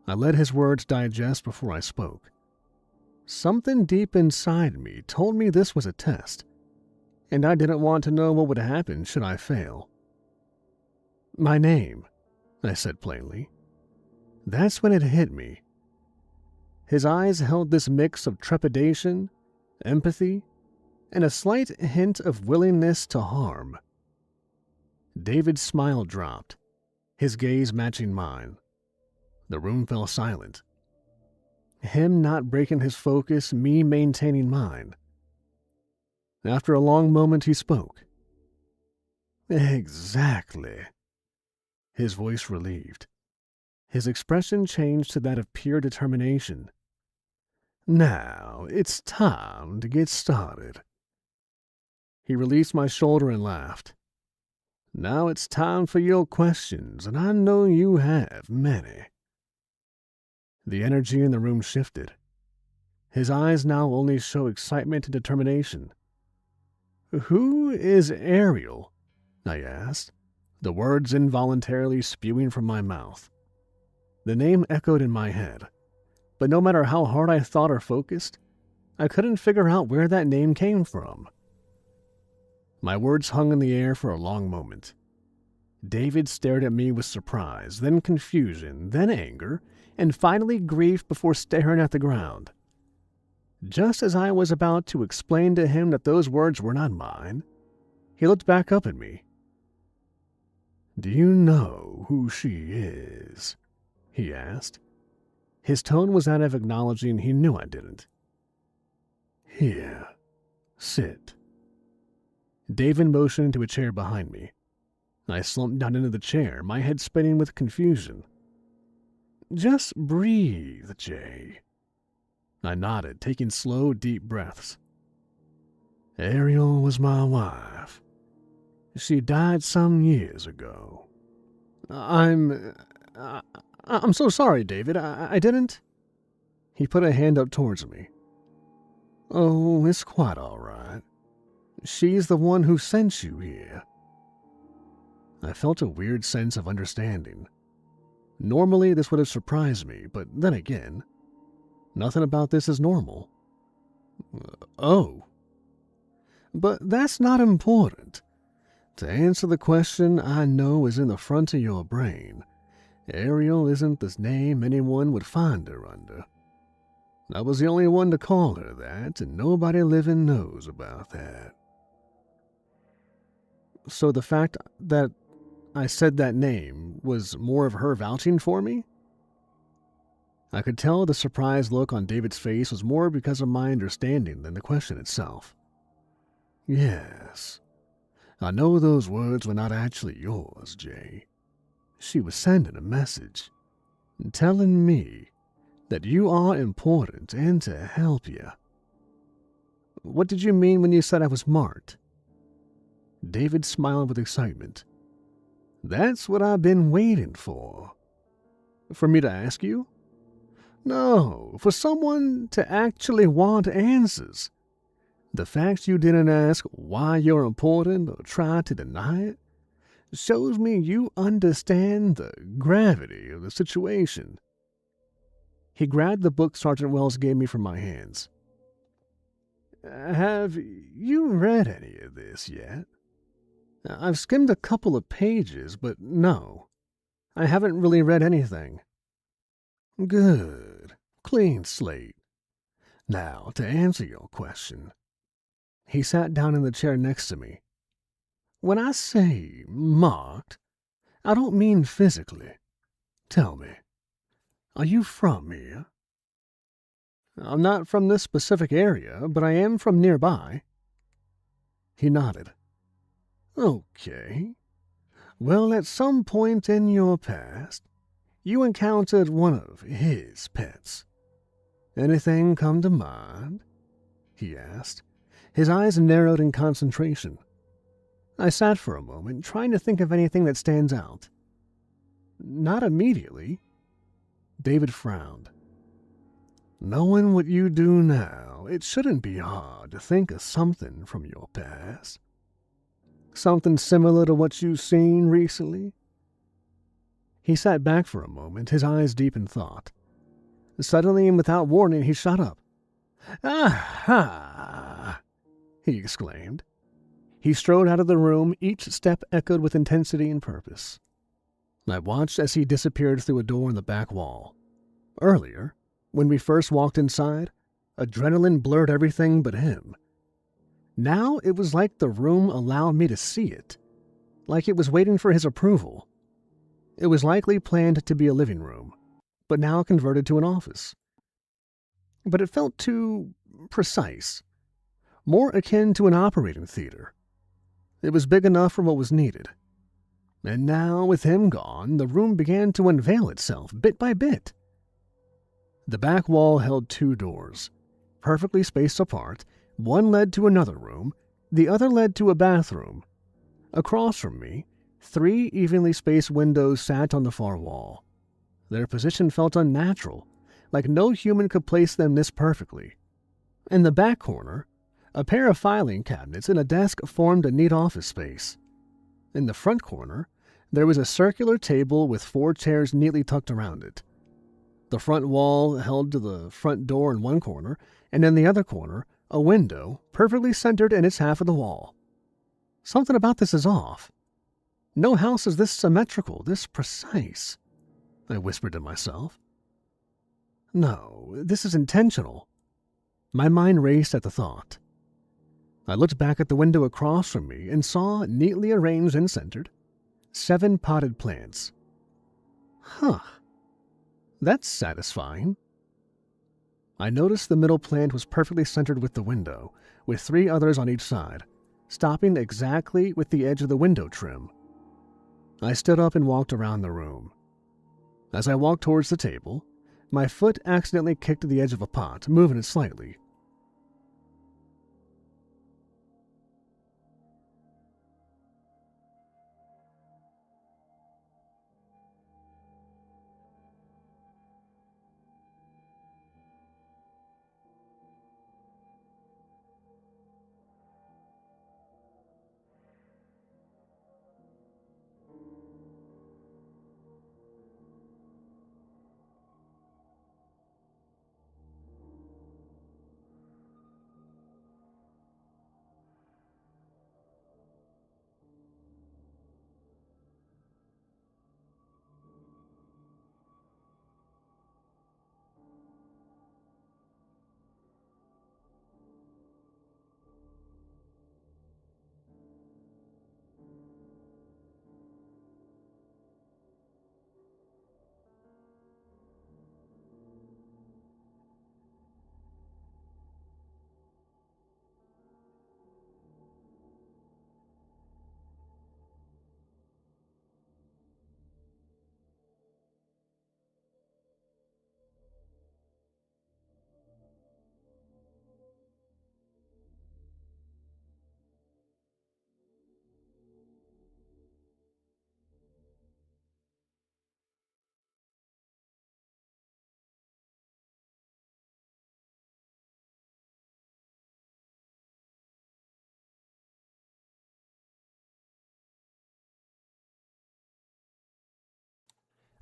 I let his words digest before I spoke. Something deep inside me told me this was a test, and I didn't want to know what would happen should I fail. "My name," I said plainly. That's when it hit me. His eyes held this mix of trepidation, empathy, and a slight hint of willingness to harm. David's smile dropped, his gaze matching mine. The room fell silent. Him not breaking his focus, me maintaining mine. After a long moment, he spoke. "Exactly." His voice relieved. His expression changed to that of pure determination. "Now, it's time to get started." He released my shoulder and laughed. "Now it's time for your questions, and I know you have many." The energy in the room shifted. His eyes now only show excitement and determination. "Who is Ariel?" I asked, the words involuntarily spewing from my mouth. The name echoed in my head, but no matter how hard I thought or focused, I couldn't figure out where that name came from. My words hung in the air for a long moment. David stared at me with surprise, then confusion, then anger, and finally grief before staring at the ground. Just as I was about to explain to him that those words were not mine, he looked back up at me. "Do you know who she is?" he asked. His tone was that of acknowledging he knew I didn't. "Here, sit." David motioned to a chair behind me. I slumped down into the chair, my head spinning with confusion. "Just breathe, Jay." I nodded, taking slow, deep breaths. "Ariel was my wife. She died some years ago." I'm so sorry, David. I didn't." He put a hand up towards me. "Oh, it's quite all right. She's the one who sent you here." I felt a weird sense of understanding. Normally, this would have surprised me, but then again, nothing about this is normal. "Oh." "But that's not important. To answer the question I know is in the front of your brain, Ariel isn't the name anyone would find her under. I was the only one to call her that, and nobody living knows about that." So the fact that I said that name was more of her vouching for me? I could tell the surprised look on David's face was more because of my understanding than the question itself. Yes, I know those words were not actually yours, Jay. She was sending a message, telling me that you are important and to help you. What did you mean when you said I was marked? David smiled with excitement. That's what I've been waiting for. For me to ask you? No, for someone to actually want answers. The fact you didn't ask why you're important or try to deny it shows me you understand the gravity of the situation. He grabbed the book Sergeant Wells gave me from my hands. Have you read any of this yet? I've skimmed a couple of pages, but no, I haven't really read anything. Good. Clean slate. Now, to answer your question. He sat down in the chair next to me. When I say marked, I don't mean physically. Tell me, are you from here? I'm not from this specific area, but I am from nearby. He nodded. Okay. Well, at some point in your past, you encountered one of his pets. Anything come to mind? He asked. His eyes narrowed in concentration. I sat for a moment, trying to think of anything that stands out. Not immediately. David frowned. Knowing what you do now, it shouldn't be hard to think of something from your past. Something similar to what you've seen recently? He sat back for a moment, his eyes deep in thought. Suddenly and without warning, he shut up. Aha! He exclaimed. He strode out of the room, each step echoed with intensity and purpose. I watched as he disappeared through a door in the back wall. Earlier, when we first walked inside, adrenaline blurred everything but him. Now it was like the room allowed me to see it, like it was waiting for his approval. It was likely planned to be a living room, but now converted to an office. But it felt too precise, more akin to an operating theater. It was big enough for what was needed. And now, with him gone, the room began to unveil itself bit by bit. The back wall held 2 doors, perfectly spaced apart. One led to another room, the other led to a bathroom. Across from me, 3 evenly spaced windows sat on the far wall. Their position felt unnatural, like no human could place them this perfectly. In the back corner, a pair of filing cabinets and a desk formed a neat office space. In the front corner, there was a circular table with 4 chairs neatly tucked around it. The front wall held to the front door in one corner, and in the other corner, a window perfectly centered in its half of the wall. Something about this is off. No house is this symmetrical, this precise, I whispered to myself. No, this is intentional. My mind raced at the thought. I looked back at the window across from me and saw, neatly arranged and centered, 7 potted plants. Huh. That's satisfying. I noticed the middle plant was perfectly centered with the window, with 3 others on each side, stopping exactly with the edge of the window trim. I stood up and walked around the room. As I walked towards the table, my foot accidentally kicked the edge of a pot, moving it slightly.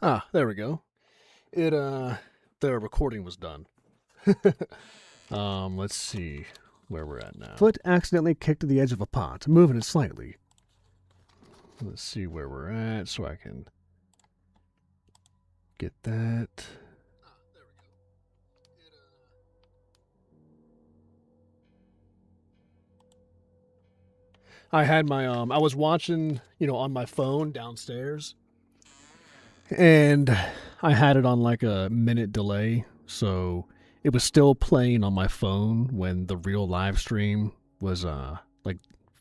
Ah, there we go. The recording was done. Let's see where we're at now. Foot accidentally kicked the edge of a pot, moving it slightly. Let's see where we're at so I can get that. I had my, I was watching, on my phone downstairs. And I had it on like a minute delay. So it was still playing on my phone when the real live stream was,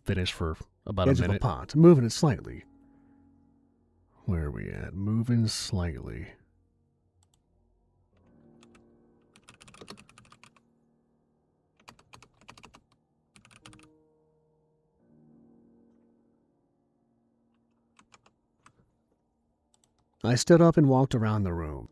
finished for about a minute. Edge of a pot, moving it slightly. Where are we at? Moving slightly. I stood up and walked around the room.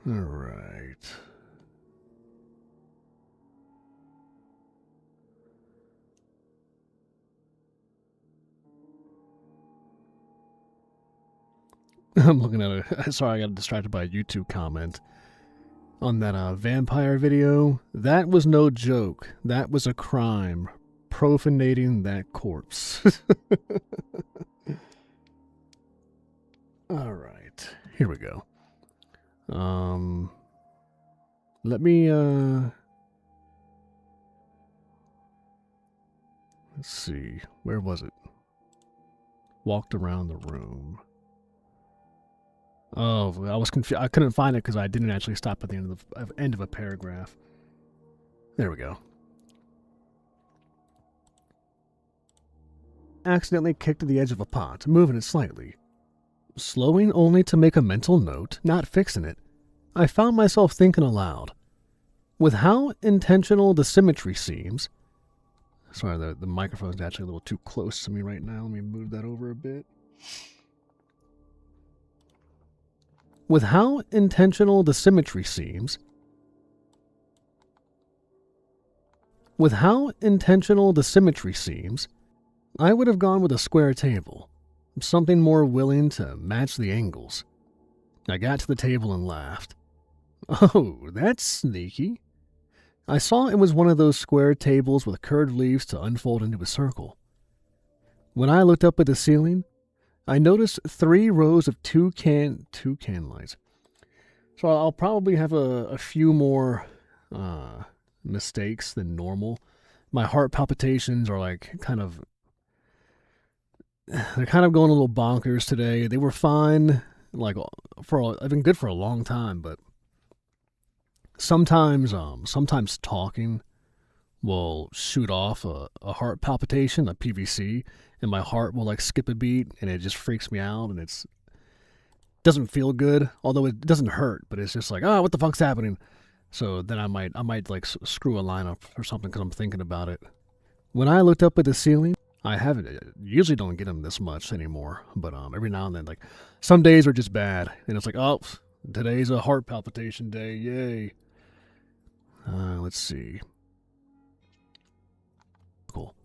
All right. I'm looking at it. Sorry, I got distracted by a YouTube comment. On that vampire video, that was no joke. That was a crime. Profanating that corpse. All right, here we go. Let me, let's see. Where was it? Walked around the room. Oh, I was confused. I couldn't find it because I didn't actually stop at the end of a paragraph. There we go. Accidentally kicked the edge of a pot, moving it slightly. Slowing only to make a mental note, not fixing it, I found myself thinking aloud. With how intentional the symmetry seems... Sorry, the microphone's actually a little too close to me right now. Let me move that over a bit. With how intentional the symmetry seems... With how intentional the symmetry seems, I would have gone with a square table. Something more willing to match the angles. I got to the table and laughed. Oh, that's sneaky. I saw it was one of those square tables with curved leaves to unfold into a circle. When I looked up at the ceiling, I noticed 3 rows of toucan lights. So I'll probably have a few more mistakes than normal. My heart palpitations are they're kind of going a little bonkers today. They were fine, I've been good for a long time, but sometimes talking will shoot off a heart palpitation, a PVC, and my heart will skip a beat, and it just freaks me out, and it doesn't feel good, although it doesn't hurt, but it's just what the fuck's happening? So then I might screw a line up or something because I'm thinking about it. When I looked up at the ceiling, I usually don't get them this much anymore, but every now and then, some days are just bad, and it's oh, today's a heart palpitation day, yay. Let's see. Cool.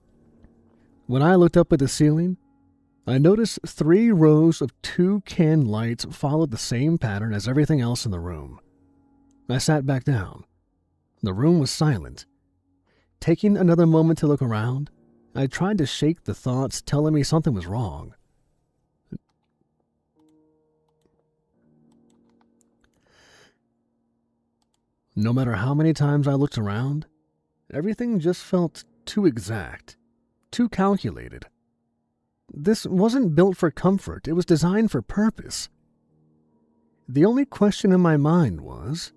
When I looked up at the ceiling, I noticed 3 rows of toucan lights followed the same pattern as everything else in the room. I sat back down. The room was silent. Taking another moment to look around, I tried to shake the thoughts telling me something was wrong. No matter how many times I looked around, everything just felt too exact, too calculated. This wasn't built for comfort, it was designed for purpose. The only question in my mind was,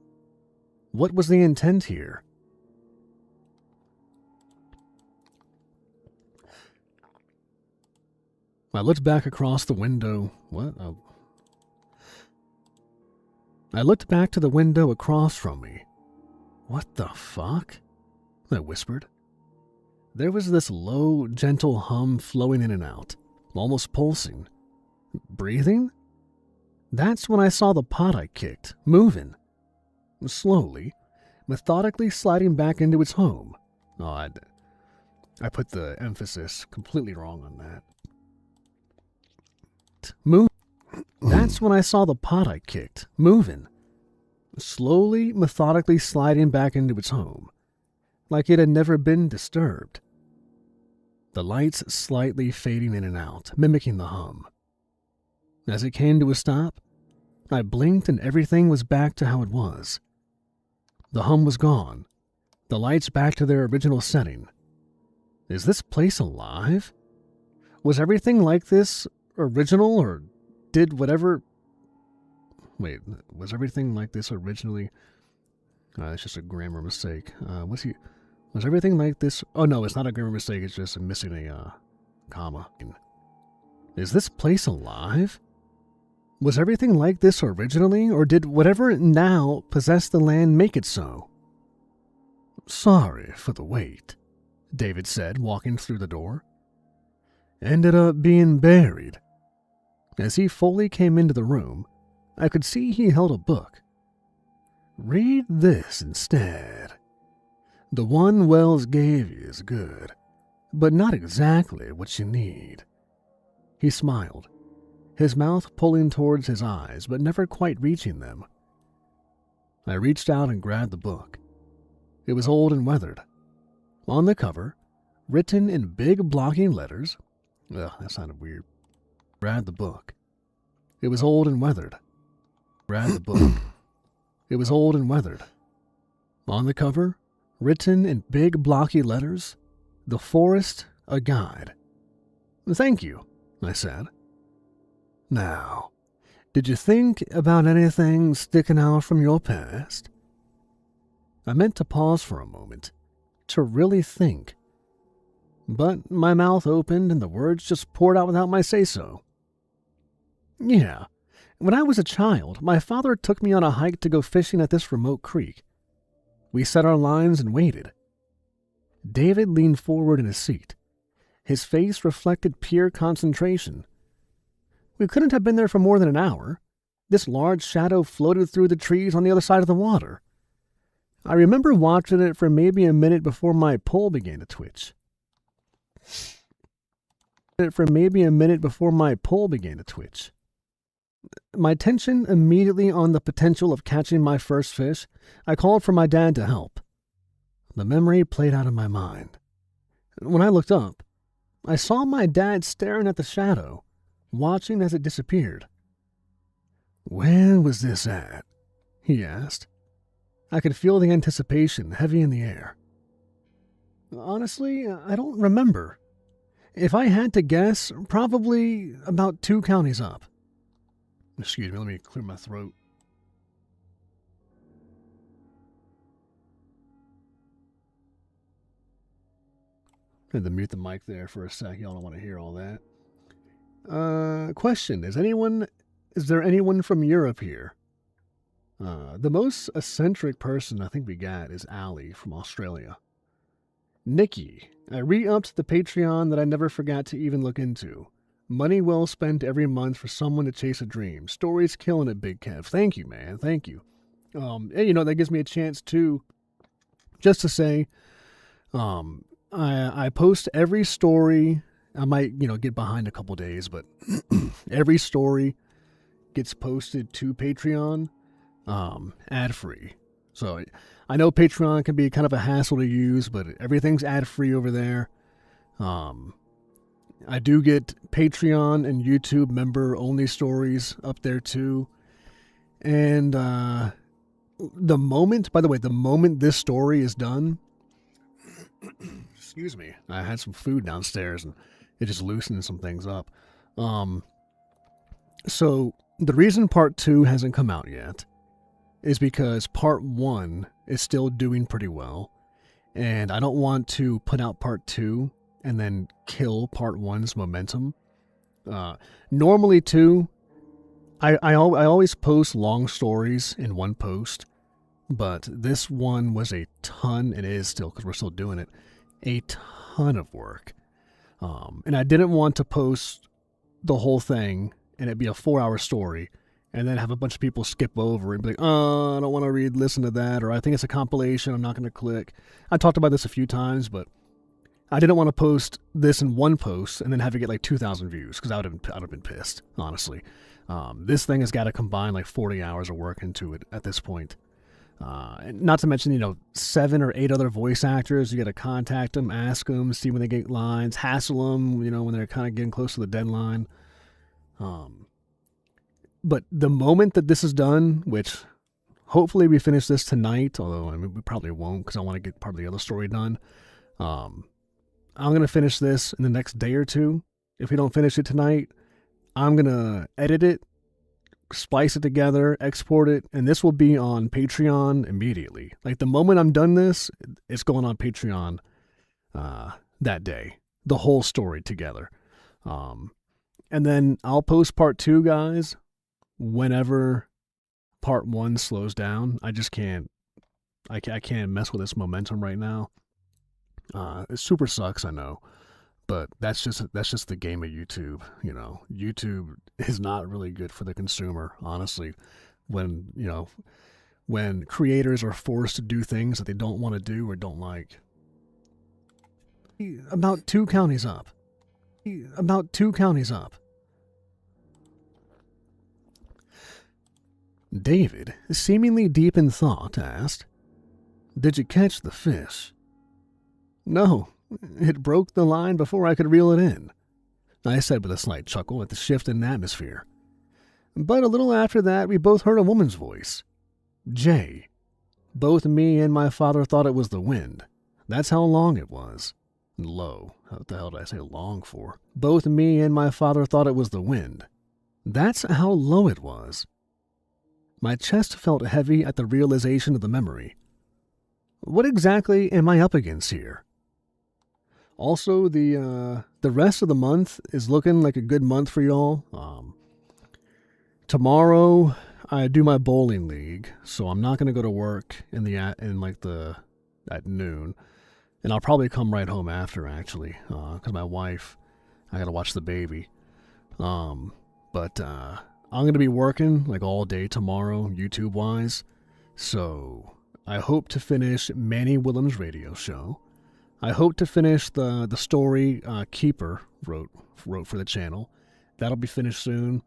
what was the intent here? I looked back across the window. What? Oh. I looked back to the window across from me. What the fuck? I whispered. There was this low, gentle hum flowing in and out, almost pulsing. Breathing? That's when I saw the pot I kicked, moving. Slowly, methodically sliding back into its home. Oh, I put the emphasis completely wrong on that. Move. That's when I saw the pot I kicked moving, slowly, methodically sliding back into its home, like it had never been disturbed. The lights slightly fading in and out, mimicking the hum. As it came to a stop, I blinked and everything was back to how it was. The hum was gone, the lights back to their original setting. Is this place alive? Was everything like this original, or did whatever... Wait, was everything like this originally... it's just a grammar mistake. Was everything like this... Oh no, it's not a grammar mistake, it's just missing a comma. Is this place alive? Was everything like this originally, or did whatever now possess the land make it so? Sorry for the wait, David said, walking through the door. Ended up being buried. As he fully came into the room, I could see he held a book. Read this instead. The one Wells gave you is good, but not exactly what you need. He smiled, his mouth pulling towards his eyes, but never quite reaching them. I reached out and grabbed the book. It was old and weathered. On the cover, written in big blocking letters... Ugh, that sounded weird. Grabbed the book. It was old and weathered. Grabbed the book. It was old and weathered. On the cover, written in big blocky letters, The Forest, a Guide. Thank you, I said. Now, did you think about anything sticking out from your past? I meant to pause for a moment, to really think. But my mouth opened and the words just poured out without my say-so. Yeah, when I was a child, my father took me on a hike to go fishing at this remote creek. We set our lines and waited. David leaned forward in his seat. His face reflected pure concentration. We couldn't have been there for more than an hour. This large shadow floated through the trees on the other side of the water. I remember watching it for maybe a minute before my pole began to twitch. My attention immediately on the potential of catching my first fish, I called for my dad to help. The memory played out in my mind. When I looked up, I saw my dad staring at the shadow, watching as it disappeared. Where was this at? He asked. I could feel the anticipation heavy in the air. Honestly, I don't remember. If I had to guess, probably about 2 counties up. Excuse me, let me clear my throat. I had to mute the mic there for a sec. Y'all don't want to hear all that. Question. Is there anyone from Europe here? The most eccentric person I think we got is Ali from Australia. Nikki. I re-upped the Patreon that I never forgot to even look into. Money well spent every month for someone to chase a dream. Stories killing it, Big Kev. Thank you, man. Thank you. And, that gives me a chance to, just to say, I post every story. I might, get behind a couple days, but every story gets posted to Patreon, ad-free. So I know Patreon can be kind of a hassle to use, but everything's ad-free over there. I do get Patreon and YouTube member-only stories up there too. And the moment this story is done, excuse me, I had some food downstairs and it just loosened some things up. So the reason part 2 hasn't come out yet is because part 1 is still doing pretty well, and I don't want to put out part 2 and then kill part 1's momentum. Normally, too, I always post long stories in one post, but this one was a ton, and it is still, because we're still doing it, a ton of work. And I didn't want to post the whole thing, and it'd be a 4-hour story, and then have a bunch of people skip over and be like, I don't want to listen to that, or I think it's a compilation, I'm not going to click. I talked about this a few times, but I didn't want to post this in one post and then have it get like 2,000 views, because I would have been pissed, honestly. This thing has got to combine like 40 hours of work into it at this point. And not to mention, 7 or 8 other voice actors. You got to contact them, ask them, see when they get lines, hassle them, when they're kind of getting close to the deadline. But the moment that this is done, which hopefully we finish this tonight, although we probably won't because I want to get part of the other story done. I'm going to finish this in the next day or two. If we don't finish it tonight, I'm going to edit it, splice it together, export it, and this will be on Patreon immediately. Like, the moment I'm done this, it's going on Patreon that day. The whole story together. And then I'll post part 2, guys, whenever part 1 slows down. I just can't. I can't mess with this momentum right now. It super sucks, I know. But that's just the game of YouTube. YouTube is not really good for the consumer, honestly. When creators are forced to do things that they don't want to do or don't like. About 2 counties up. David, seemingly deep in thought, asked, "Did you catch the fish?" "No. It broke the line before I could reel it in," I said with a slight chuckle at the shift in atmosphere. But a little after that, we both heard a woman's voice. Jay. Both me and my father thought it was the wind. That's how long it was. Low. What the hell did I say long for? Both me and my father thought it was the wind. That's how low it was. My chest felt heavy at the realization of the memory. What exactly am I up against here? Also, the rest of the month is looking like a good month for y'all. Tomorrow I do my bowling league, so I'm not gonna go to work at noon, and I'll probably come right home after, actually, because my wife, I gotta watch the baby. But I'm gonna be working like all day tomorrow, YouTube wise. So I hope to finish Manny Willem's radio show. I hope to finish the story Keeper wrote for the channel. That'll be finished soon.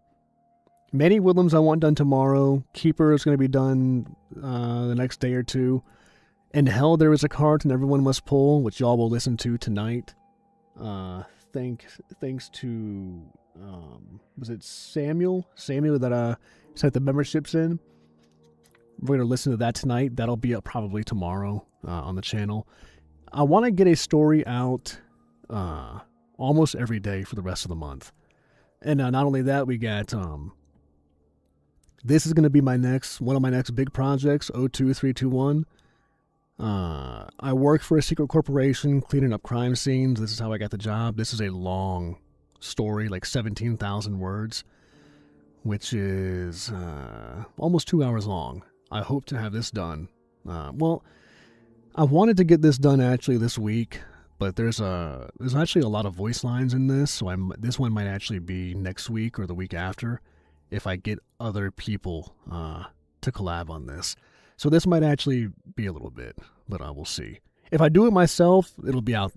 Manny Willem's I want done tomorrow. Keeper is going to be done the next day or two. In Hell There Is a Cart and Everyone Must Pull, which y'all will listen to tonight. Thanks to was it Samuel that sent the memberships in. We're going to listen to that tonight. That'll be up probably tomorrow on the channel. I want to get a story out almost every day for the rest of the month. And not only that, we got this is going to be one of my next big projects, 02321. I work for a secret corporation cleaning up crime scenes. This is how I got the job. This is a long story, like 17,000 words, which is almost 2 hours long. I hope to have this done. I wanted to get this done actually this week, but there's actually a lot of voice lines in this, so this one might actually be next week or the week after if I get other people to collab on this. So this might actually be a little bit, but we'll see. If I do it myself, it'll be out,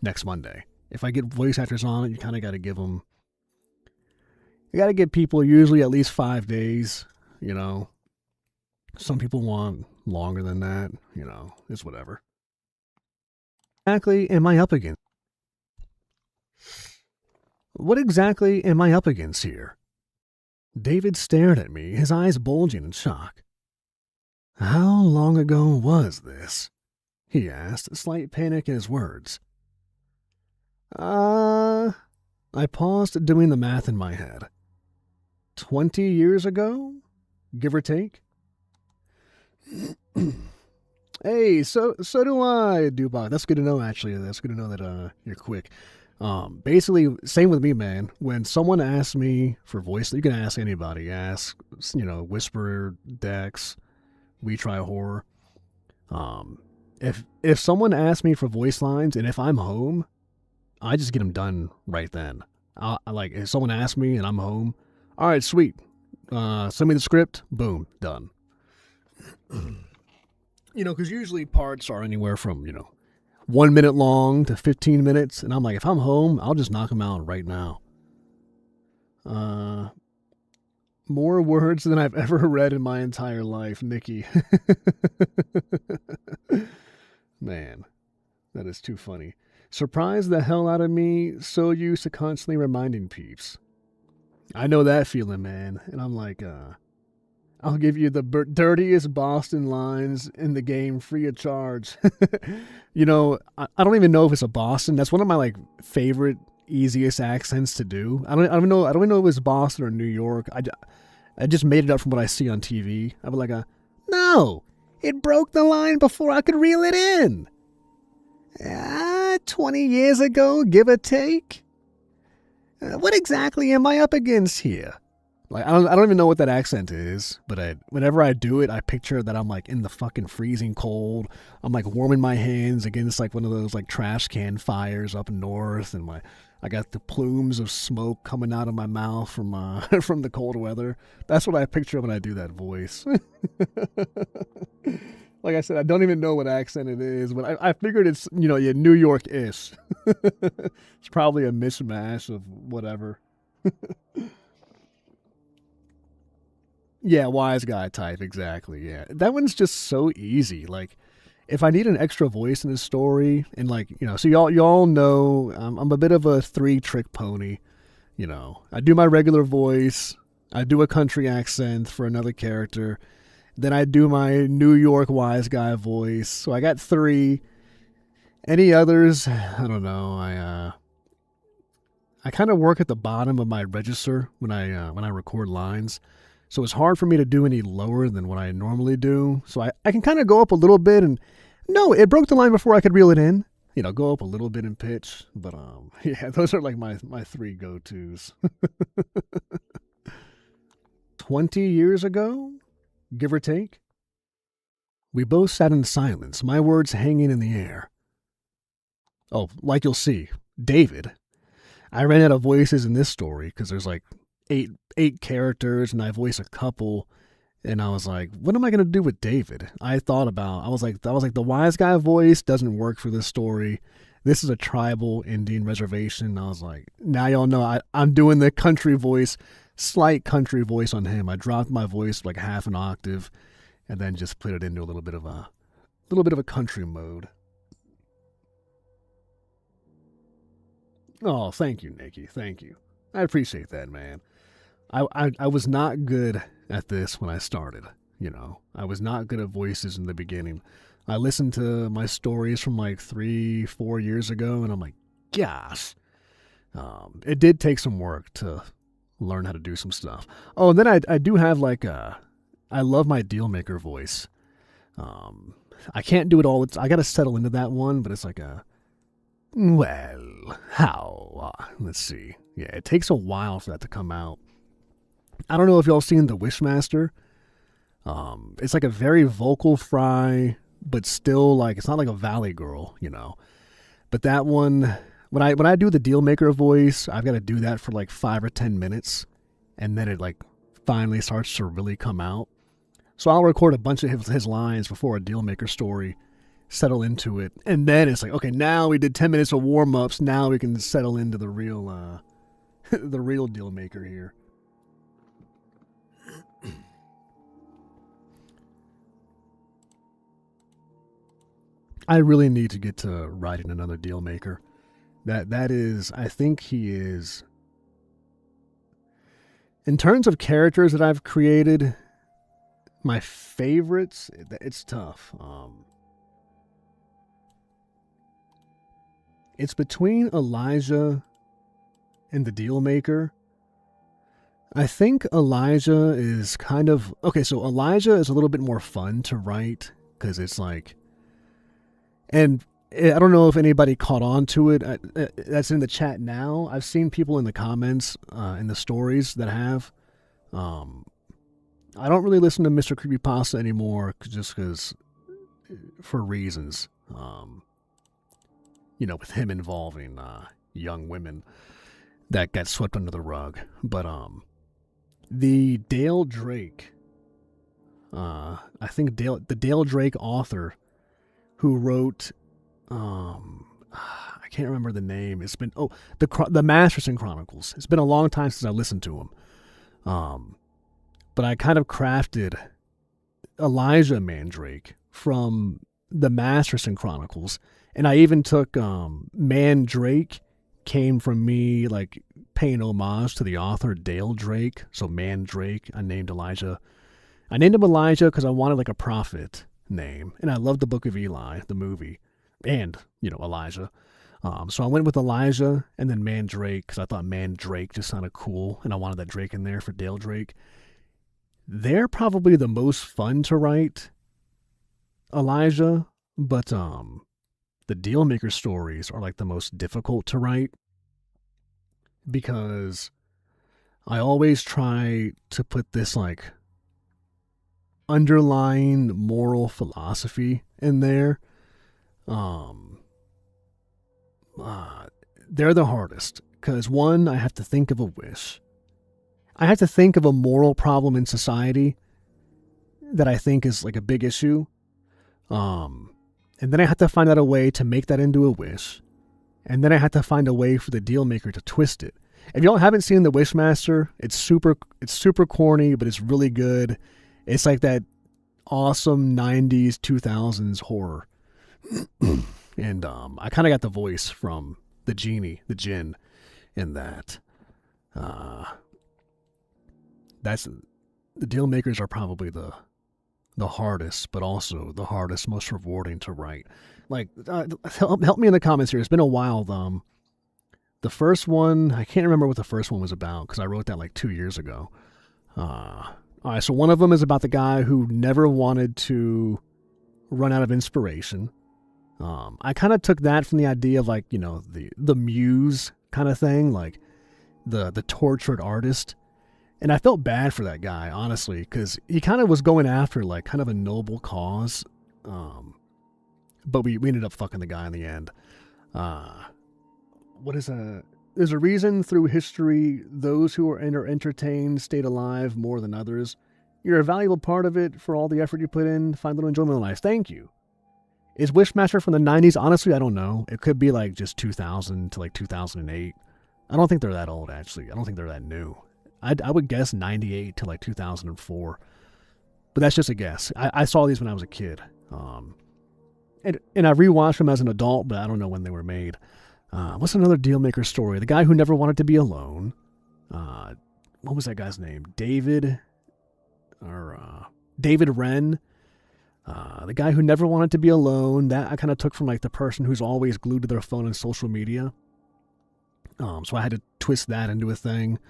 next Monday. If I get voice actors on it, you kind of got to give them. You got to give people usually at least 5 days. Some people want longer than that, it's whatever. Exactly am I up against? What exactly am I up against here? David stared at me, his eyes bulging in shock. How long ago was this? He asked, a slight panic in his words. I paused, doing the math in my head. 20 years ago? Give or take? Hey, so do I, Dubak. That's good to know, actually. That's good to know that you're quick. Basically, same with me, man. When someone asks me for voice, you can ask anybody. Ask, Whisperer, Dex, We Try Horror. If someone asks me for voice lines, and if I'm home, I just get them done right then. If someone asks me and I'm home, all right, sweet. Send me the script. Boom, done. Because usually parts are anywhere from 1 minute long to 15 minutes, and I'm like, if I'm home, I'll just knock them out right now. More words than I've ever read in my entire life, Nikki. Man, that is too funny. Surprised the hell out of me, so used to constantly reminding peeps. I know that feeling, man. And I'm like, I'll give you the dirtiest Boston lines in the game free of charge. I don't even know if it's a Boston. That's one of my favorite, easiest accents to do. I don't even know if it's Boston or New York. I just made it up from what I see on TV. I was like, no, it broke the line before I could reel it in. 20 years ago, give or take. What exactly am I up against here? I don't even know what that accent is, but whenever I do it, I picture that I'm in the fucking freezing cold. I'm warming my hands against one of those trash can fires up north, and I got the plumes of smoke coming out of my mouth from from the cold weather. That's what I picture when I do that voice. Like I said, I don't even know what accent it is, but I figured it's New York-ish. It's probably a mishmash of whatever. Yeah, wise guy type, exactly, yeah. That one's just so easy. If I need an extra voice in this story, and so y'all know I'm a bit of a 3-trick pony. I do my regular voice, I do a country accent for another character, then I do my New York wise guy voice. So I got 3. Any others? I don't know. I kind of work at the bottom of my register when I record lines. So it's hard for me to do any lower than what I normally do. So I can kind of go up a little bit, and no, it broke the line before I could reel it in. Go up a little bit in pitch. But yeah, those are my 3 go-tos. 20 years ago, give or take, we both sat in silence, my words hanging in the air. Oh, like you'll see, David. I ran out of voices in this story because there's 8 characters, and I voice a couple, and I was like, what am I going to do with David? I was like, the wise guy voice doesn't work for this story. This is a tribal Indian reservation. I was like, now y'all know I'm doing the country voice, slight country voice on him. I dropped my voice half an octave, and then just put it into a little bit of a country mode. Oh, thank you, Nikki. Thank you. I appreciate that, man. I was not good at this when I started. I was not good at voices in the beginning. I listened to my stories from 3-4 years ago, and I'm like, gosh. It did take some work to learn how to do some stuff. Oh, and then I do have I love my Dealmaker voice. I can't do it all. I got to settle into that one, but it's well, how? Let's see. Yeah, it takes a while for that to come out. I don't know if y'all seen The Wishmaster. It's a very vocal fry, but still it's not like a Valley Girl, But that one, when I do the Dealmaker voice, I've got to do that for 5 or 10 minutes, and then it finally starts to really come out. So I'll record a bunch of his lines before a Dealmaker story, settle into it, and then it's okay, now we did 10 minutes of warm-ups, now we can settle into the real the real Dealmaker here. I really need to get to writing another Dealmaker. That is, I think he is, in terms of characters that I've created, my favorites. It's tough. It's between Elijah and the Dealmaker. I think Elijah is kind of okay. So Elijah is a little bit more fun to write because it's and I don't know if anybody caught on to it. That's in the chat now. I've seen people in the comments in the stories that have. I don't really listen to Mr. Creepypasta anymore just because, for reasons, with him involving young women that got swept under the rug. But The Dale Drake, I think the Dale Drake author who wrote, I can't remember the name. It's been, the Masterson Chronicles. It's been a long time since I listened to him. But I kind of crafted Elijah Mandrake from the Masterson Chronicles. And I even took Mandrake came from me like paying homage to the author Dale Drake. So Mandrake, I named Elijah. I named him Elijah because I wanted like a prophet name. And I loved the Book of Eli, the movie. And, Elijah. So I went with Elijah and then Mandrake because I thought Mandrake just sounded cool. And I wanted that Drake in there for Dale Drake. They're probably the most fun to write, Elijah, but the Dealmaker stories are like the most difficult to write because I always try to put this like underlying moral philosophy in there. They're the hardest because one, I have to think of a wish. I have to think of a moral problem in society that I think is like a big issue. And then I have to find out a way to make that into a wish. And then I have to find a way for the Dealmaker to twist it. If y'all haven't seen The Wishmaster, it's super corny, but it's really good. It's like that awesome 90s, 2000s horror. And I kind of got the voice from the genie, the djinn, in that. That's the Dealmakers are probably the hardest, but also the hardest, most rewarding to write. Like, help me in the comments here. It's been a while. The first one, I can't remember what the first one was about because I wrote that like 2 years ago. All right, so one of them is about the guy who never wanted to run out of inspiration. I kind of took that from the idea of like, the muse kind of thing, like the tortured artist. And I felt bad for that guy, honestly, because he kind of was going after like kind of a noble cause. But we ended up fucking the guy in the end. There's a reason through history those who are entertained stayed alive more than others. You're a valuable part of it for all the effort you put in. Find little enjoyment in life. Thank you. Is Wishmaster from the 90s? Honestly, I don't know. It could be like just 2000 to like 2008. I don't think they're that old, actually. I don't think they're that new. I would guess 98 to like 2004. But that's just a guess. I saw these when I was a kid. And I rewatched them as an adult, but I don't know when they were made. What's another Dealmaker story? The guy who never wanted to be alone. What was that guy's name? David Wren. The guy who never wanted to be alone. That I kind of took from like the person who's always glued to their phone and social media. So I had to twist that into a thing.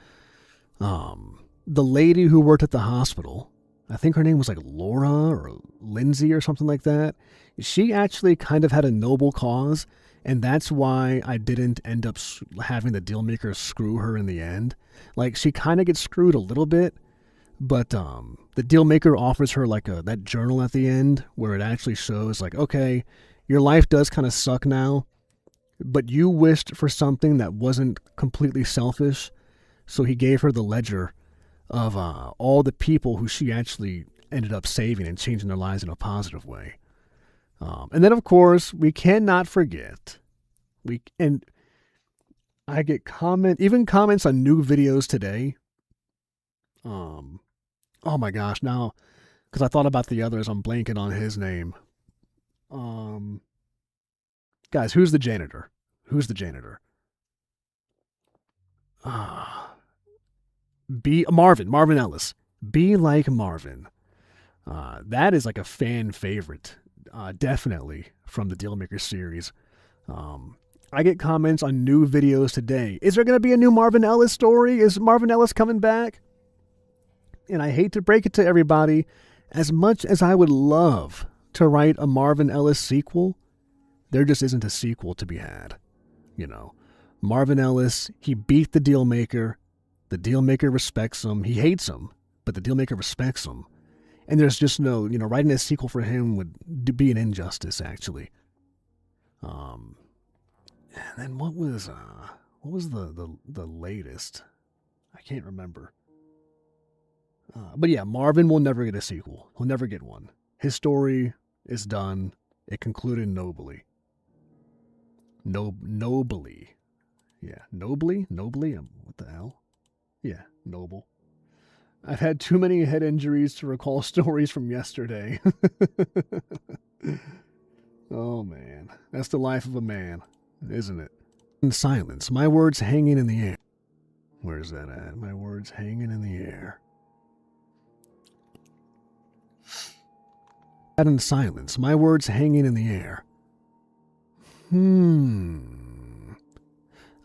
The lady who worked at the hospital, I think her name was like Laura or Lindsay or something like that. She actually kind of had a noble cause, and that's why I didn't end up having the Dealmaker screw her in the end. Like, she kind of gets screwed a little bit, but the Dealmaker offers her like that journal at the end where it actually shows like, okay, your life does kind of suck now, but you wished for something that wasn't completely selfish. So he gave her the ledger of all the people who she actually ended up saving and changing their lives in a positive way. And then, of course, we cannot forget. I get comments on new videos today. Oh my gosh, now, because I thought about the others, I'm blanking on his name. Guys, who's the janitor? Who's the janitor? Marvin Ellis. Be Like Marvin. That is like a fan favorite, definitely from the Dealmaker series. I get comments on new videos today. Is there going to be a new Marvin Ellis story? Is Marvin Ellis coming back? And I hate to break it to everybody, as much as I would love to write a Marvin Ellis sequel, there just isn't a sequel to be had. Marvin Ellis, he beat the Dealmaker. The Dealmaker respects him. He hates him, but the Dealmaker respects him. And there's just no, writing a sequel for him would be an injustice, actually. And then what was the latest? I can't remember. But yeah, Marvin will never get a sequel. He'll never get one. His story is done. It concluded nobly. Nobly. Yeah, nobly? What the hell? Yeah, noble. I've had too many head injuries to recall stories from yesterday. Oh man, that's the life of a man, isn't it? In silence, my words hanging in the air. Where's that at? My words hanging in the air. In silence, my words hanging in the air.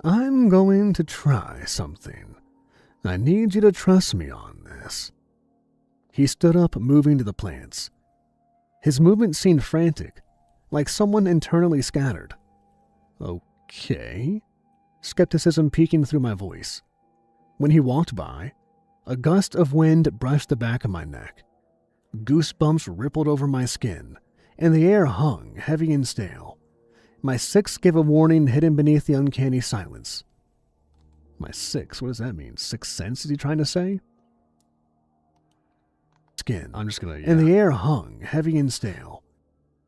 I'm going to try something. I need you to trust me on this. He stood up, moving to the plants. His movement seemed frantic, like someone internally scattered. Okay. Skepticism peeking through my voice. When he walked by, a gust of wind brushed the back of my neck. Goosebumps rippled over my skin, and the air hung heavy and stale. My sixth gave a warning hidden beneath the uncanny silence. My sixth? What does that mean? Sixth sense, is he trying to say? Skin. I'm just gonna, yeah. And the air hung heavy and stale.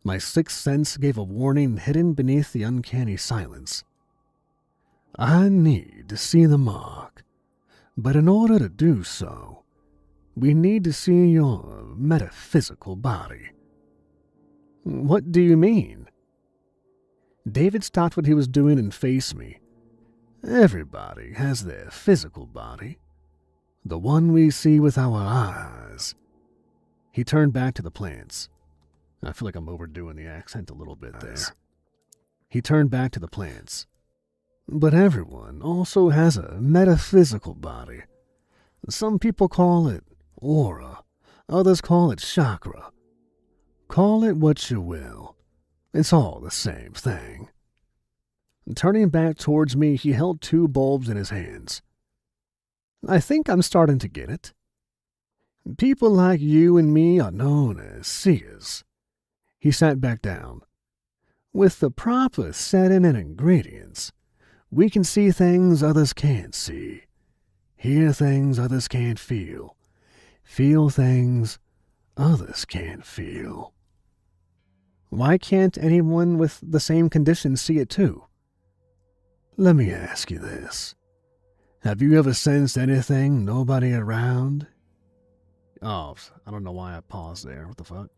My sixth sense gave a warning hidden beneath the uncanny silence. I need to see the mark, but in order to do so, we need to see your metaphysical body. What do you mean? David stopped what he was doing and faced me. Everybody has their physical body, the one we see with our eyes. He turned back to the plants. I feel like I'm overdoing the accent a little bit there. He turned back to the plants. But everyone also has a metaphysical body. Some people call it aura. Others call it chakra. Call it what you will. It's all the same thing. Turning back towards me, he held two bulbs in his hands. I think I'm starting to get it. People like you and me are known as seers. He sat back down. With the proper setting and ingredients, we can see things others can't see, hear things others can't feel things others can't feel. Why can't anyone with the same condition see it too? Let me ask you this. Have you ever sensed anything nobody around? Oh, I don't know why I paused there. What the fuck?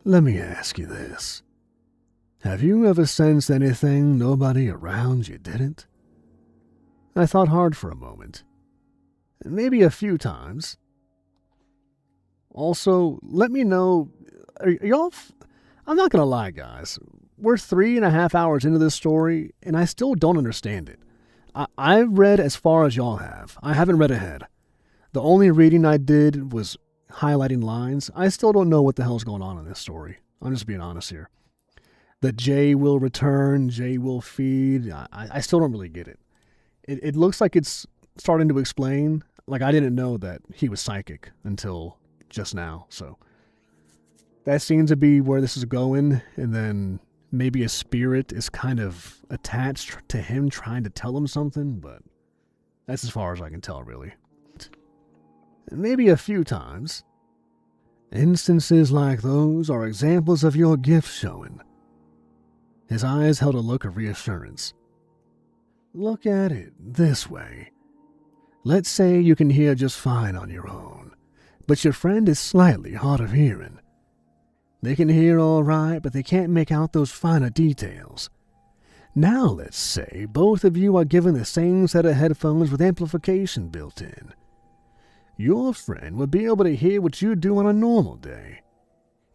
Let me ask you this. Have you ever sensed anything nobody around you didn't? I thought hard for a moment. Maybe a few times. Also, let me know, are y'all... I'm not gonna lie, guys. We're 3.5 hours into this story, and I still don't understand it. I've read as far as y'all have. I haven't read ahead. The only reading I did was highlighting lines. I still don't know what the hell's going on in this story. I'm just being honest here. The Jay will return, Jay will feed. I still don't really get it. It looks like it's starting to explain. Like, I didn't know that he was psychic until just now. So that seems to be where this is going. And then maybe a spirit is kind of attached to him, trying to tell him something. But that's as far as I can tell, really. Maybe a few times. Instances like those are examples of your gift showing. His eyes held a look of reassurance. Look at it this way. Let's say you can hear just fine on your own, but your friend is slightly hard of hearing. They can hear all right, but they can't make out those finer details. Now let's say both of you are given the same set of headphones with amplification built in. Your friend would be able to hear what you do on a normal day.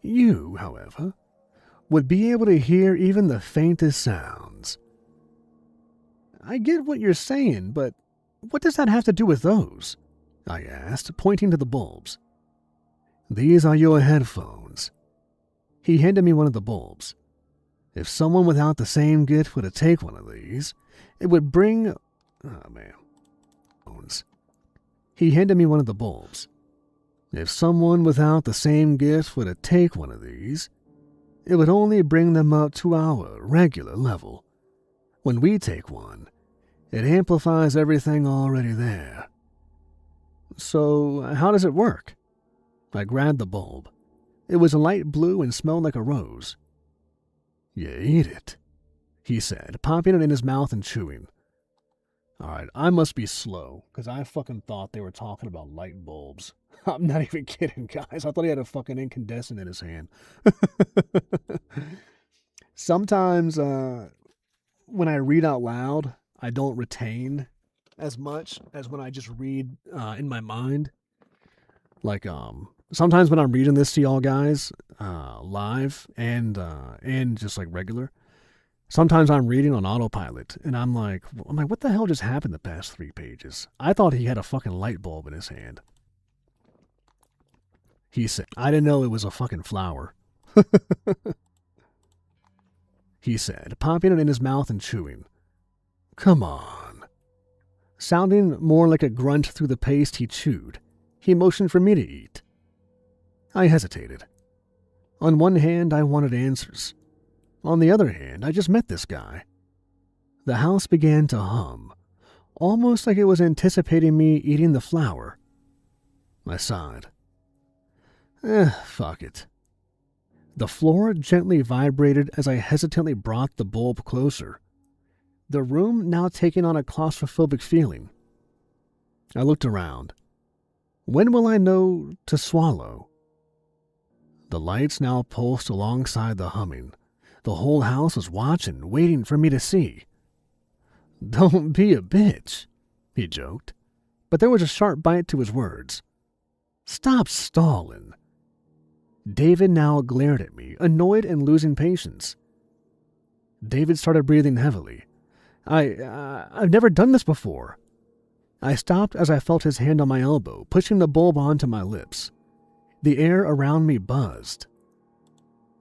You, however, would be able to hear even the faintest sounds. I get what you're saying, but what does that have to do with those? I asked, pointing to the bulbs. These are your headphones. He handed me one of the bulbs. If someone without the same gift were to take one of these, it would bring... Oh, man. He handed me one of the bulbs. If someone without the same gift were to take one of these, it would only bring them up to our regular level. When we take one, it amplifies everything already there. So, how does it work? I grabbed the bulb. It was a light blue and smelled like a rose. You eat it, he said, popping it in his mouth and chewing. Alright, I must be slow, because I fucking thought they were talking about light bulbs. I'm not even kidding, guys. I thought he had a fucking incandescent in his hand. Sometimes, when I read out loud, I don't retain as much as when I just read in my mind. Like, sometimes when I'm reading this to y'all guys, live and just like regular, sometimes I'm reading on autopilot and I'm like, what the hell just happened the past 3 pages? I thought he had a fucking light bulb in his hand. He said, I didn't know it was a fucking flower. He said, popping it in his mouth and chewing. Come on. Sounding more like a grunt through the paste he chewed, he motioned for me to eat. I hesitated. On one hand, I wanted answers. On the other hand, I just met this guy. The house began to hum, almost like it was anticipating me eating the flower. I sighed. Fuck it. The floor gently vibrated as I hesitantly brought the bulb closer, the room now taking on a claustrophobic feeling. I looked around. When will I know to swallow? The lights now pulsed alongside the humming. The whole house was watching, waiting for me to see. Don't be a bitch, he joked, but there was a sharp bite to his words. Stop stalling. David now glared at me, annoyed and losing patience. David started breathing heavily. I've never done this before. I stopped as I felt his hand on my elbow, pushing the bulb onto my lips. The air around me buzzed.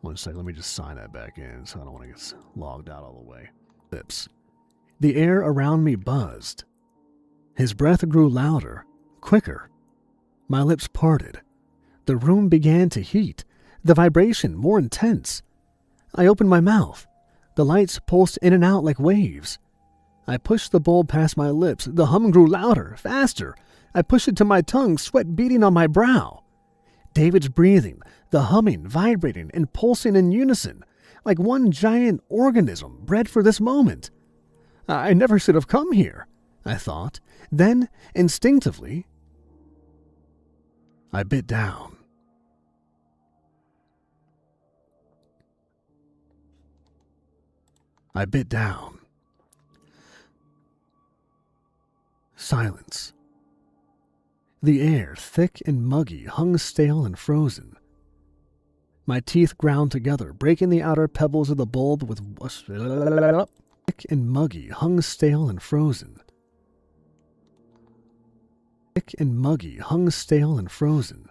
One second, let me just sign that back in so I don't want to get logged out all the way. Lips. The air around me buzzed. His breath grew louder, quicker. My lips parted. The room began to heat, the vibration more intense. I opened my mouth. The lights pulsed in and out like waves. I pushed the bulb past my lips. The hum grew louder, faster. I pushed it to my tongue, sweat beading on my brow. David's breathing, the humming, vibrating, and pulsing in unison, like one giant organism bred for this moment. I never should have come here, I thought. Then, instinctively, I bit down. I bit down. Silence. The air, thick and muggy, hung stale and frozen. My teeth ground together, breaking the outer pebbles of the bulb with thick and muggy, hung stale and frozen. Thick and muggy, hung stale and frozen.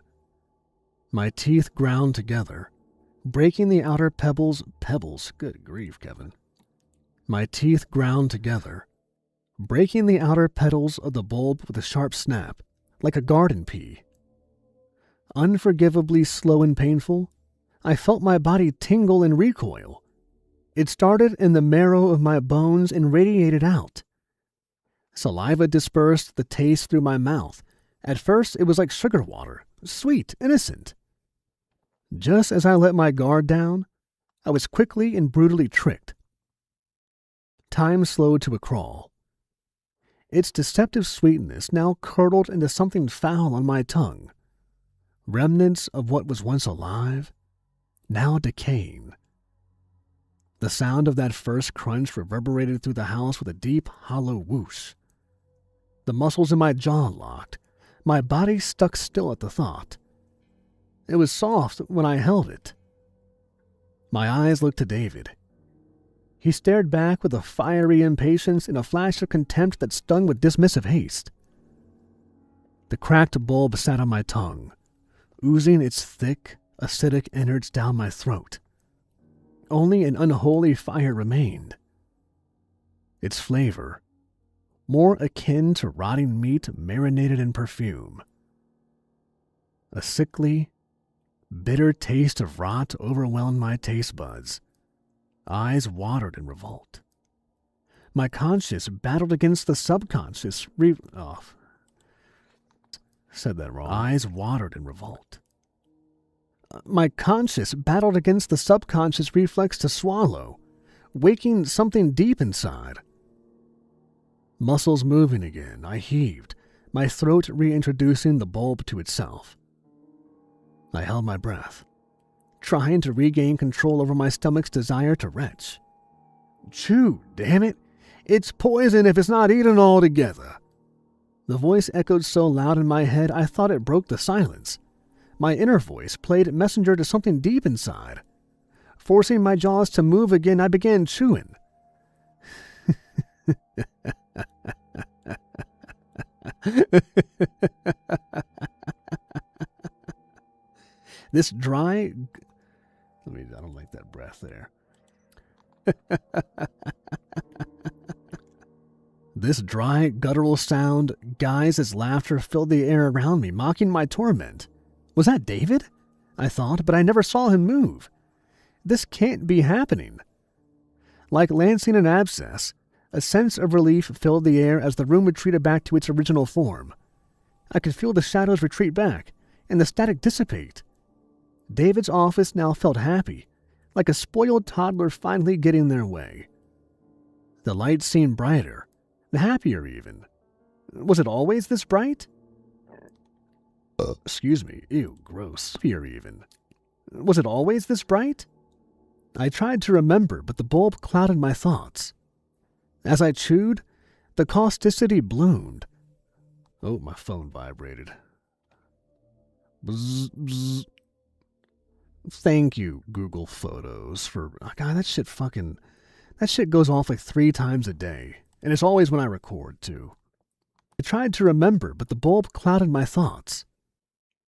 My teeth ground together, breaking the outer pebbles, good grief, Kevin. My teeth ground together, breaking the outer petals of the bulb with a sharp snap, like a garden pea. Unforgivably slow and painful, I felt my body tingle and recoil. It started in the marrow of my bones and radiated out. Saliva dispersed the taste through my mouth. At first, it was like sugar water, sweet, innocent. Just as I let my guard down, I was quickly and brutally tricked. Time slowed to a crawl. Its deceptive sweetness now curdled into something foul on my tongue. Remnants of what was once alive, now decaying. The sound of that first crunch reverberated through the house with a deep, hollow whoosh. The muscles in my jaw locked. My body stuck still at the thought. It was soft when I held it. My eyes looked to David. He stared back with a fiery impatience and a flash of contempt that stung with dismissive haste. The cracked bulb sat on my tongue, oozing its thick, acidic innards down my throat. Only an unholy fire remained. Its flavor, more akin to rotting meat marinated in perfume. A sickly, bitter taste of rot overwhelmed my taste buds. Eyes watered in revolt. My conscious battled against the subconscious Said that wrong. Eyes watered in revolt. My conscious battled against the subconscious reflex to swallow, waking something deep inside. Muscles moving again, I heaved, my throat reintroducing the bulb to itself. I held my breath, trying to regain control over my stomach's desire to retch. Chew, damn it! It's poison if it's not eaten altogether. The voice echoed so loud in my head I thought it broke the silence. My inner voice played messenger to something deep inside. Forcing my jaws to move again, I began chewing. This dry... I don't like that breath there. This dry, guttural sound, guised as laughter, filled the air around me, mocking my torment. Was that David? I thought, but I never saw him move. This can't be happening. Like lancing an abscess, a sense of relief filled the air as the room retreated back to its original form. I could feel the shadows retreat back, and the static dissipate. David's office now felt happy, like a spoiled toddler finally getting their way. The lights seemed brighter, happier even. Was it always this bright? Excuse me, ew, gross. Happier even. Was it always this bright? I tried to remember, but the bulb clouded my thoughts. As I chewed, the causticity bloomed. Oh, my phone vibrated. Bzz, bzz. Thank you, Google Photos, for... God, that shit goes off like 3 times a day. And it's always when I record, too. I tried to remember, but the bulb clouded my thoughts.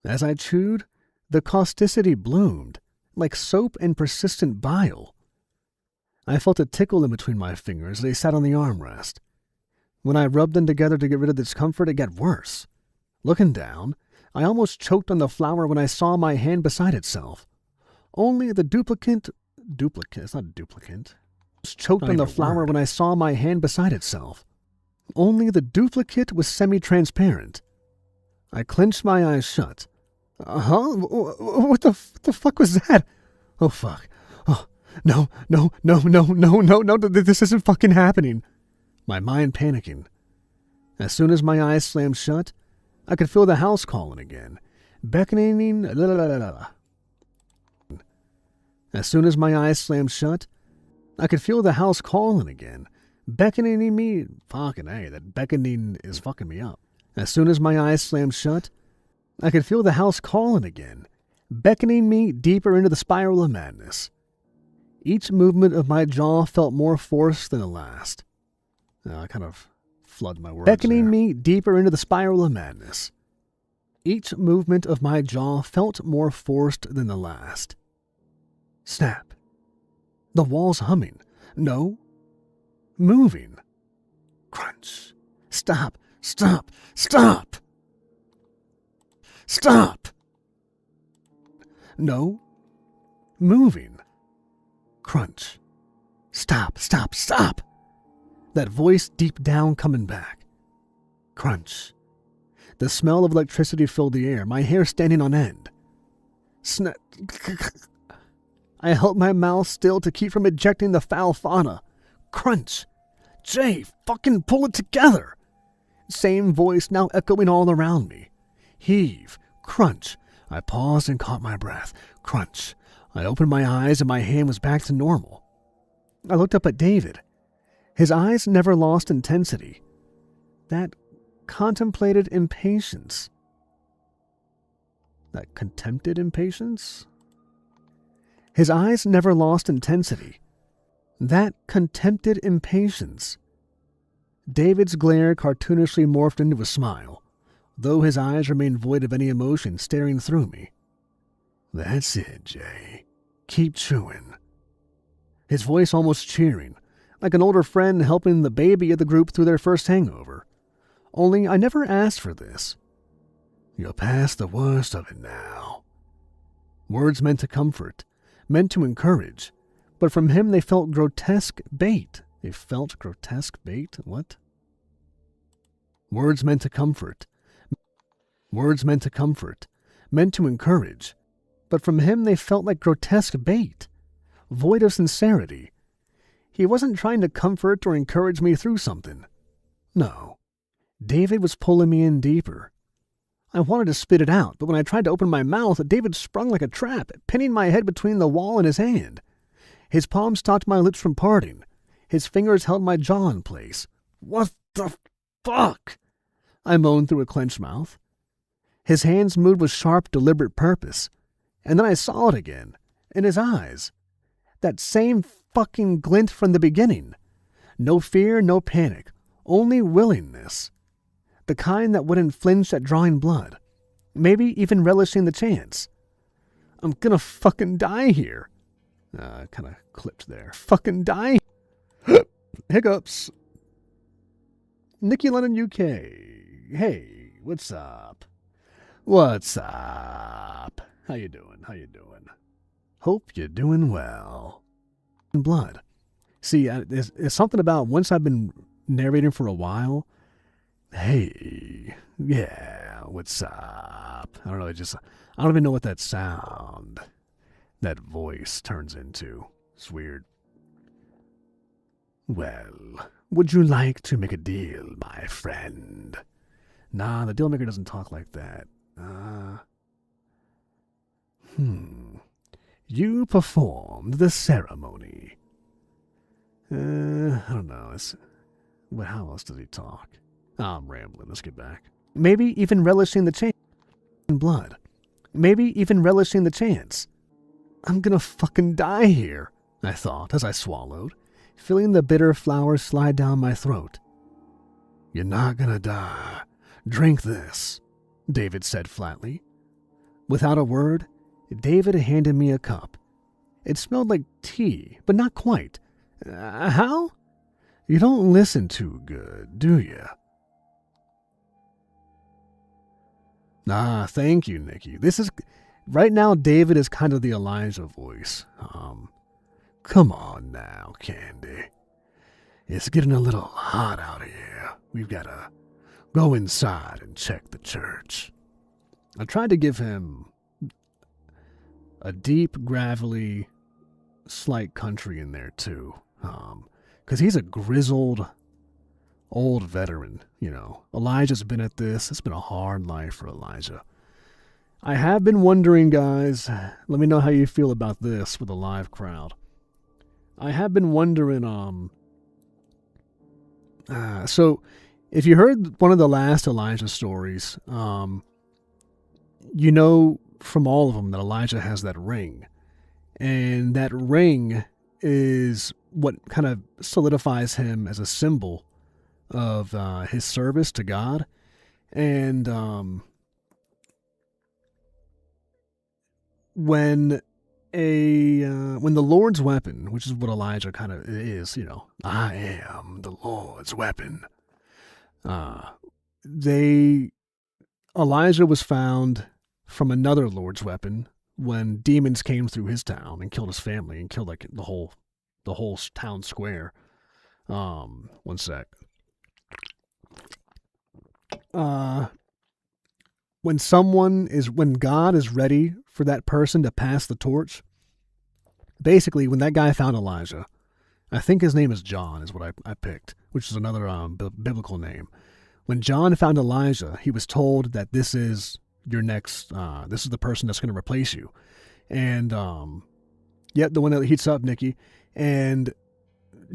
As I chewed, the causticity bloomed, like soap and persistent bile. I felt a tickle in between my fingers as they sat on the armrest. When I rubbed them together to get rid of the discomfort, it got worse. Looking down, I almost choked on the flower when I saw my hand beside itself. Only the duplicate, it's not a duplicate. Choked on the flower when I saw my hand beside itself. Only the duplicate was semi-transparent. I clenched my eyes shut. What the fuck was that? Oh, fuck. Oh, no, this isn't fucking happening. My mind panicking. As soon as my eyes slammed shut, I could feel the house calling again, beckoning. As soon as my eyes slammed shut, I could feel the house calling again, beckoning me. Fucking A, that beckoning is fucking me up. As soon as my eyes slammed shut, I could feel the house calling again, beckoning me deeper into the spiral of madness. Each movement of my jaw felt more forced than the last. I kind of flood my words beckoning there. Me deeper into the spiral of madness. Each movement of my jaw felt more forced than the last. Snap. The walls humming. No. Moving. Crunch. Stop. Stop. Stop. Stop. No. Moving. Crunch. Stop. Stop. Stop. That voice deep down coming back. Crunch. The smell of electricity filled the air, my hair standing on end. Snap. I held my mouth still to keep from ejecting the foul fauna. Crunch. Jay, fucking pull it together. Same voice now echoing all around me. Heave. Crunch. I paused and caught my breath. Crunch. I opened my eyes and my hand was back to normal. I looked up at David. His eyes never lost intensity. That contemplated impatience. That contempted impatience? His eyes never lost intensity. That contempted impatience. David's glare cartoonishly morphed into a smile, though his eyes remained void of any emotion staring through me. That's it, Jay. Keep chewing. His voice almost cheering, like an older friend helping the baby of the group through their first hangover. Only I never asked for this. You're past the worst of it now. Words meant to comfort, meant to encourage, but from him they felt grotesque bait. They felt grotesque bait? What? Words meant to comfort. Words meant to comfort, meant to encourage, but from him they felt like grotesque bait, void of sincerity. He wasn't trying to comfort or encourage me through something. No, David was pulling me in deeper. I wanted to spit it out, but when I tried to open my mouth, David sprung like a trap, pinning my head between the wall and his hand. His palm stopped my lips from parting. His fingers held my jaw in place. What the fuck? I moaned through a clenched mouth. His hands moved with sharp, deliberate purpose. And then I saw it again, in his eyes. That same fucking glint from the beginning. No fear, no panic, only willingness. The kind that wouldn't flinch at drawing blood. Maybe even relishing the chance. I'm gonna fucking die here. Kind of clipped there. Fucking die. Hiccups. Nikki London, UK. Hey, what's up? What's up? How you doing? How you doing? Hope you're doing well. Blood. See, there's something about once I've been narrating for a while. Hey, yeah, what's up? I don't know, I don't even know what that sound, that voice turns into. It's weird. Well, would you like to make a deal, my friend? Nah, the deal maker doesn't talk like that. You performed the ceremony. I don't know. How else does he talk? I'm rambling. Let's get back. Maybe even relishing the chance. Blood. Maybe even relishing the chance. I'm gonna fucking die here, I thought as I swallowed, feeling the bitter flower slide down my throat. You're not gonna die. Drink this, David said flatly. Without a word, David handed me a cup. It smelled like tea, but not quite. How? You don't listen too good, do you? Thank you, Nikki. Right now, David is kind of the Elijah voice. Come on now, Candy. It's getting a little hot out here. We've got to go inside and check the church. I tried to give him a deep, gravelly, slight country in there, too. Because he's a grizzled, old veteran, you know. Elijah's been at this. It's been a hard life for Elijah. I have been wondering, guys, let me know how you feel about this with a live crowd. I have been wondering, so if you heard one of the last Elijah stories, you know from all of them that Elijah has that ring. And that ring is what kind of solidifies him as a symbol of his service to God. And when the Lord's weapon, which is what Elijah kind of is, you know, I am the Lord's weapon. Elijah was found from another Lord's weapon when demons came through his town and killed his family and killed like the whole town square. One sec. When God is ready for that person to pass the torch, basically when that guy found Elijah, I think his name is John is what I picked, which is another biblical name. When John found Elijah, he was told that this is your next, this is the person that's going to replace you. And, the one that heats up, Nikki. And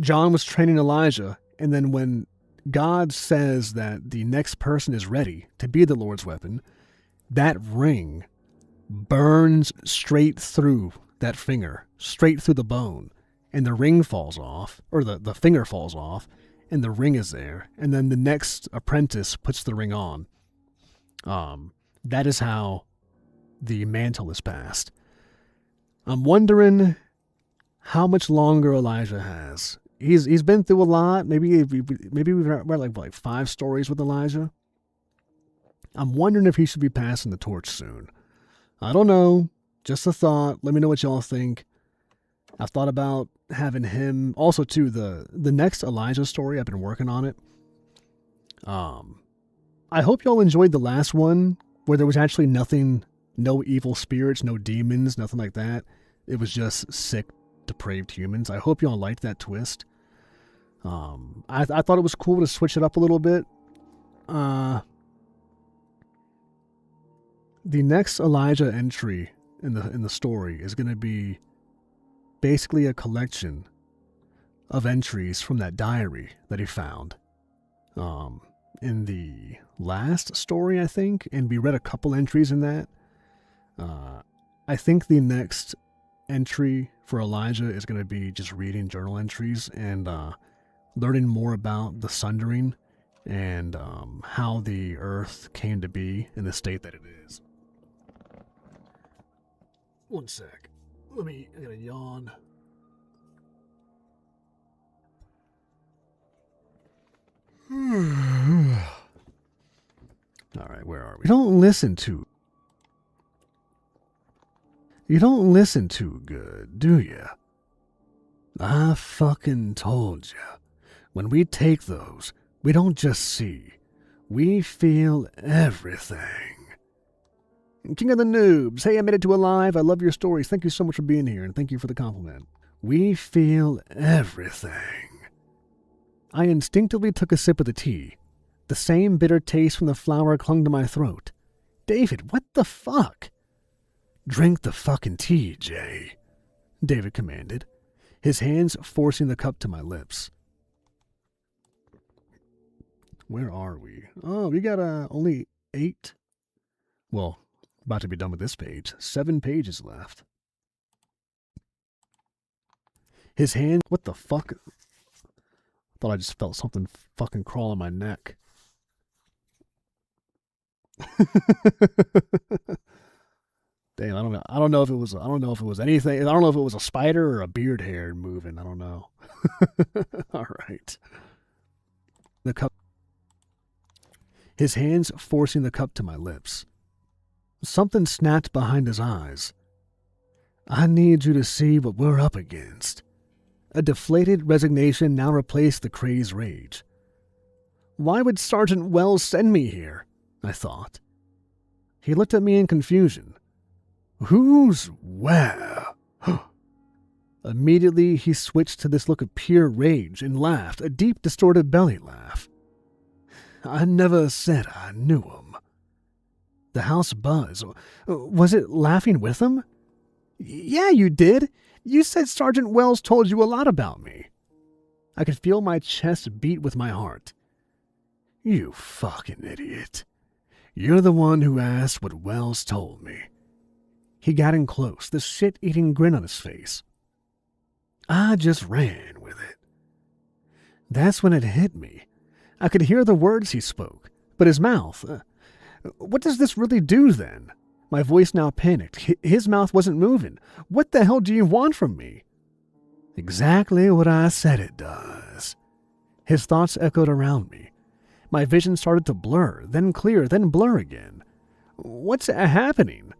John was training Elijah. And then when God says that the next person is ready to be the Lord's weapon, that ring burns straight through that finger, straight through the bone. And the ring falls off, or the finger falls off, and the ring is there. And then the next apprentice puts the ring on. That is how the mantle is passed. I'm wondering how much longer Elijah has. He's been through a lot. Maybe we've read like 5 stories with Elijah. I'm wondering if he should be passing the torch soon. I don't know. Just a thought. Let me know what y'all think. I've thought about having him also too. The next Elijah story, I've been working on it. I hope y'all enjoyed the last one where there was actually nothing, no evil spirits, no demons, nothing like that. It was just sick, depraved humans. I hope y'all liked that twist. I thought it was cool to switch it up a little bit. The next Elijah entry in the story is going to be basically a collection of entries from that diary that he found in the last story, I think, and we read a couple entries in that. I think the next entry for Elijah is going to be just reading journal entries and learning more about the Sundering and how the earth came to be in the state that it is. One sec. I gotta yawn. Alright, where are we? You don't listen too good, do ya? I fucking told ya. When we take those, we don't just see. We feel everything. King of the Noobs, hey, I made it to Alive. I love your stories. Thank you so much for being here, and thank you for the compliment. We feel everything. I instinctively took a sip of the tea. The same bitter taste from the flower clung to my throat. David, what the fuck? Drink the fucking tea, Jay, David commanded, his hands forcing the cup to my lips. Where are we? Oh, we got only 8. Well, about to be done with this page. 7 pages left. His hand... What the fuck? Thought I just felt something fucking crawl on my neck. Damn, I don't know if it was anything. I don't know if it was a spider or a beard hair moving. I don't know. All right. The cup. His hands forcing the cup to my lips. Something snapped behind his eyes. I need you to see what we're up against. A deflated resignation now replaced the crazed rage. Why would Sergeant Wells send me here? I thought. He looked at me in confusion. Who's where? Immediately, he switched to this look of pure rage and laughed, a deep, distorted belly laugh. I never said I knew him. The house buzzed. Was it laughing with him? Yeah, you did. You said Sergeant Wells told you a lot about me. I could feel my chest beat with my heart. You fucking idiot. You're the one who asked what Wells told me. He got in close, the shit-eating grin on his face. I just ran with it. That's when it hit me. I could hear the words he spoke, but his mouth... what does this really do, then? My voice now panicked. His mouth wasn't moving. What the hell do you want from me? Exactly what I said it does. His thoughts echoed around me. My vision started to blur, then clear, then blur again. What's happening?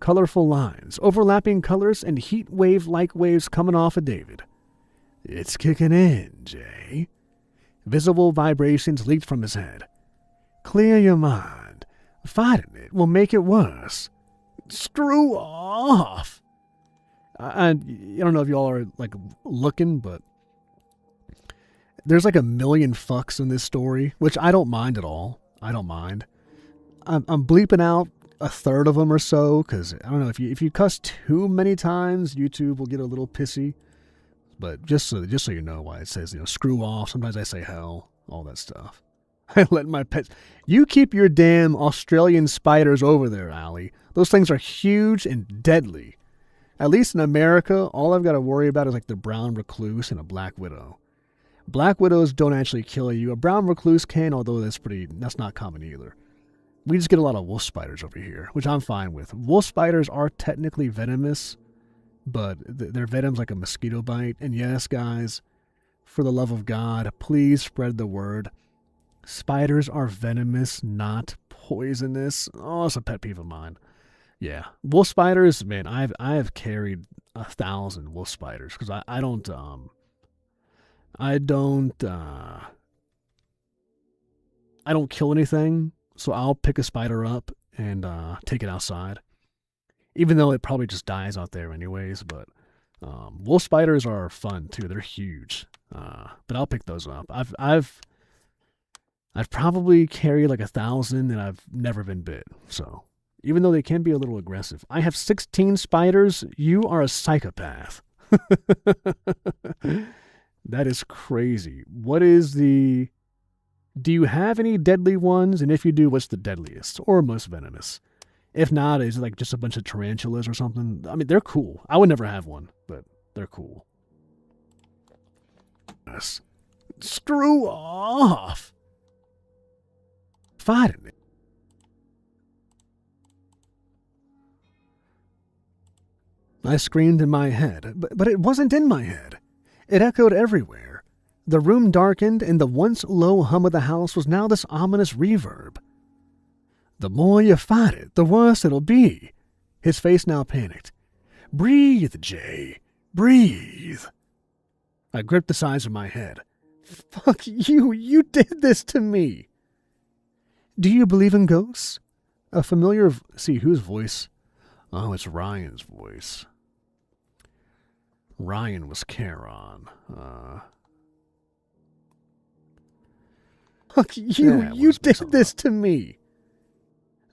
Colorful lines, overlapping colors, and heat wave-like waves coming off of David. It's kicking in, Jay. Visible vibrations leaked from his head. Clear your mind. Fighting it will make it worse. Screw off. I don't know if y'all are looking, but there's 1 million fucks in this story, which I don't mind at all. I don't mind. I'm bleeping out a third of them or so, because I don't know, if you cuss too many times, YouTube will get a little pissy. But just so you know why it says, screw off. Sometimes I say hell, all that stuff. I let my pets... You keep your damn Australian spiders over there, Allie. Those things are huge and deadly. At least in America, all I've got to worry about is the brown recluse and a black widow. Black widows don't actually kill you. A brown recluse can, although that's not common either. We just get a lot of wolf spiders over here, which I'm fine with. Wolf spiders are technically venomous, but their venom's like a mosquito bite. And yes, guys, for the love of God, please spread the word. Spiders are venomous, not poisonous. Oh, it's a pet peeve of mine. Yeah, wolf spiders, man. I have carried 1,000 wolf spiders because I don't kill anything. So I'll pick a spider up and take it outside. Even though it probably just dies out there anyways, but wolf spiders are fun too. They're huge. But I'll pick those up. I've probably carried like 1,000 and I've never been bit. So even though they can be a little aggressive, I have 16 spiders. You are a psychopath. That is crazy. What is the... Do you have any deadly ones? And if you do, what's the deadliest or most venomous? If not, is it like just a bunch of tarantulas or something? I mean, they're cool. I would never have one, but they're cool. Yes. Screw off! Fighting it. I screamed in my head, but it wasn't in my head. It echoed everywhere. The room darkened, and the once low hum of the house was now this ominous reverb. The more you fight it, the worse it'll be. His face now panicked. Breathe, Jay. Breathe. I gripped the sides of my head. Fuck you. You did this to me. Do you believe in ghosts? A familiar... See, whose voice? Oh, it's Ryan's voice. Ryan was Charon. Fuck you. You did this to me.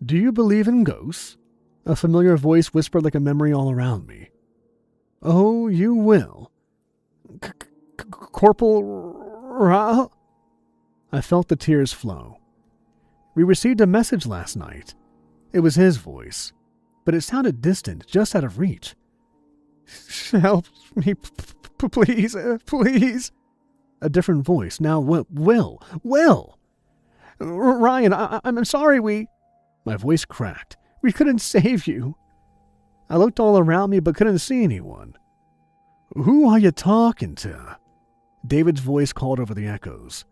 Do you believe in ghosts? A familiar voice whispered like a memory all around me. Oh, you will. Corporal Ra... I felt the tears flow. We received a message last night. It was his voice, but it sounded distant, just out of reach. Help me, please, please. A different voice, now Will. Ryan, I'm sorry we... My voice cracked. We couldn't save you. I looked all around me but couldn't see anyone. Who are you talking to? David's voice called over the echoes.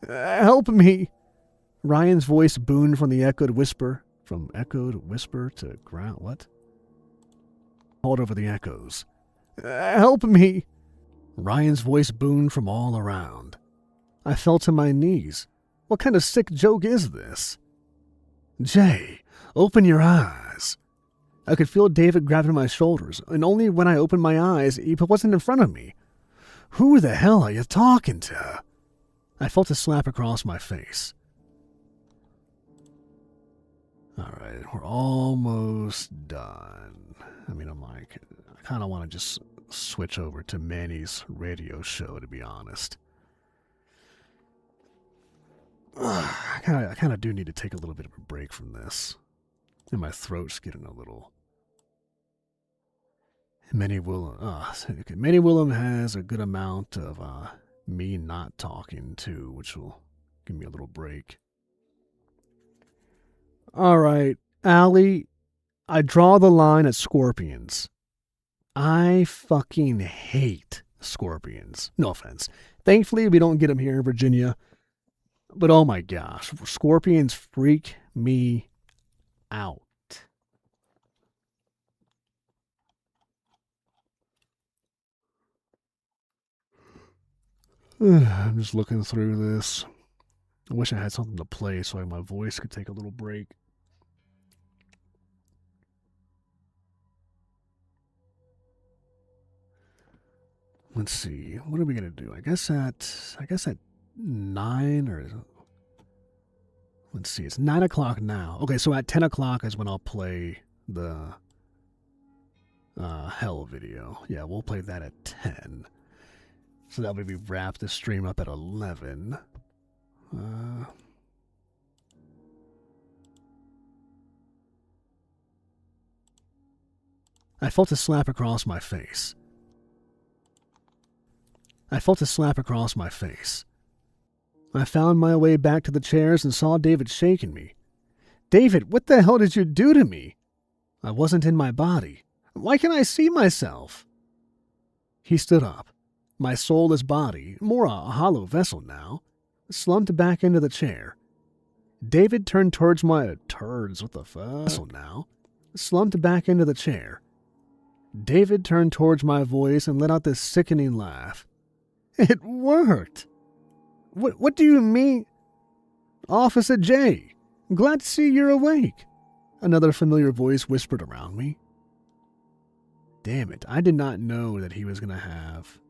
Help me. Ryan's voice boomed from the echoed whisper. From echoed whisper to ground. What? Called over the echoes. Help me. Ryan's voice boomed from all around. I fell to my knees. What kind of sick joke is this? Jay, open your eyes. I could feel David grabbing my shoulders, and only when I opened my eyes, he wasn't in front of me. Who the hell are you talking to? I felt a slap across my face. Alright, we're almost done. I mean, I kind of want to just switch over to Manny's radio show, to be honest. I kind of do need to take a little bit of a break from this. And my throat's getting a little... Manny Willem has a good amount of me not talking too, which will give me a little break. Alright, Allie, I draw the line at scorpions. I fucking hate scorpions. No offense. Thankfully, we don't get them here in Virginia. But oh my gosh, scorpions freak me out. I'm just looking through this. I wish I had something to play so my voice could take a little break. Let's see. What are we gonna do? I guess at 9 or... Let's see. It's 9 o'clock now. Okay, so at 10 o'clock is when I'll play the Hell video. Yeah, we'll play that at 10. So that way we wrap the stream up at 11. I felt a slap across my face. I found my way back to the chairs and saw David shaking me. David, what the hell did you do to me? I wasn't in my body. Why can't I see myself? He stood up. My soulless body, more a hollow vessel now, slumped back into the chair. David turned towards my... Vessel now. Slumped back into the chair. David turned towards my voice and let out this sickening laugh. It worked! What do you mean? Officer J, glad to see you're awake. Another familiar voice whispered around me. Damn it, I did not know that he was going to have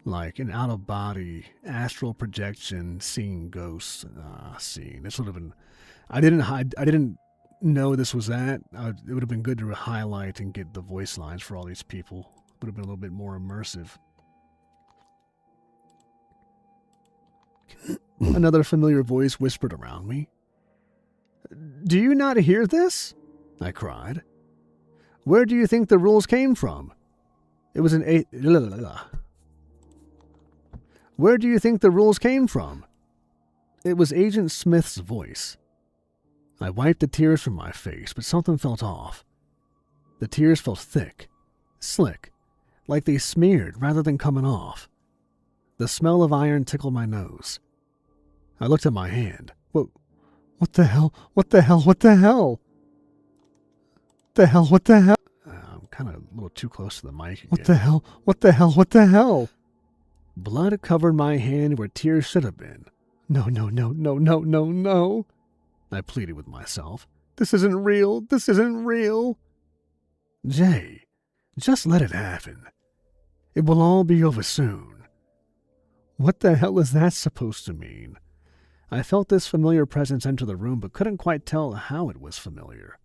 like an out-of-body astral projection seeing ghosts scene. This would have been... I didn't know this was that. It would have been good to highlight and get the voice lines for all these people. Would have been a little bit more immersive. Another familiar voice whispered around me. Do you not hear this? I cried. Where do you think the rules came from? It was an Where do you think the rules came from? It was Agent Smith's voice. I wiped the tears from my face, but something felt off. The tears felt thick, slick, like they smeared rather than coming off. The smell of iron tickled my nose. I looked at my hand. What the hell? What the hell? What the hell? The hell? What the hell? I'm kind of a little too close to the mic again. What the hell? What the hell? What the hell? Blood covered my hand where tears should have been. No. I pleaded with myself. This isn't real. This isn't real. Jay, just let it happen. It will all be over soon. What the hell is that supposed to mean? I felt this familiar presence enter the room, but couldn't quite tell how it was familiar.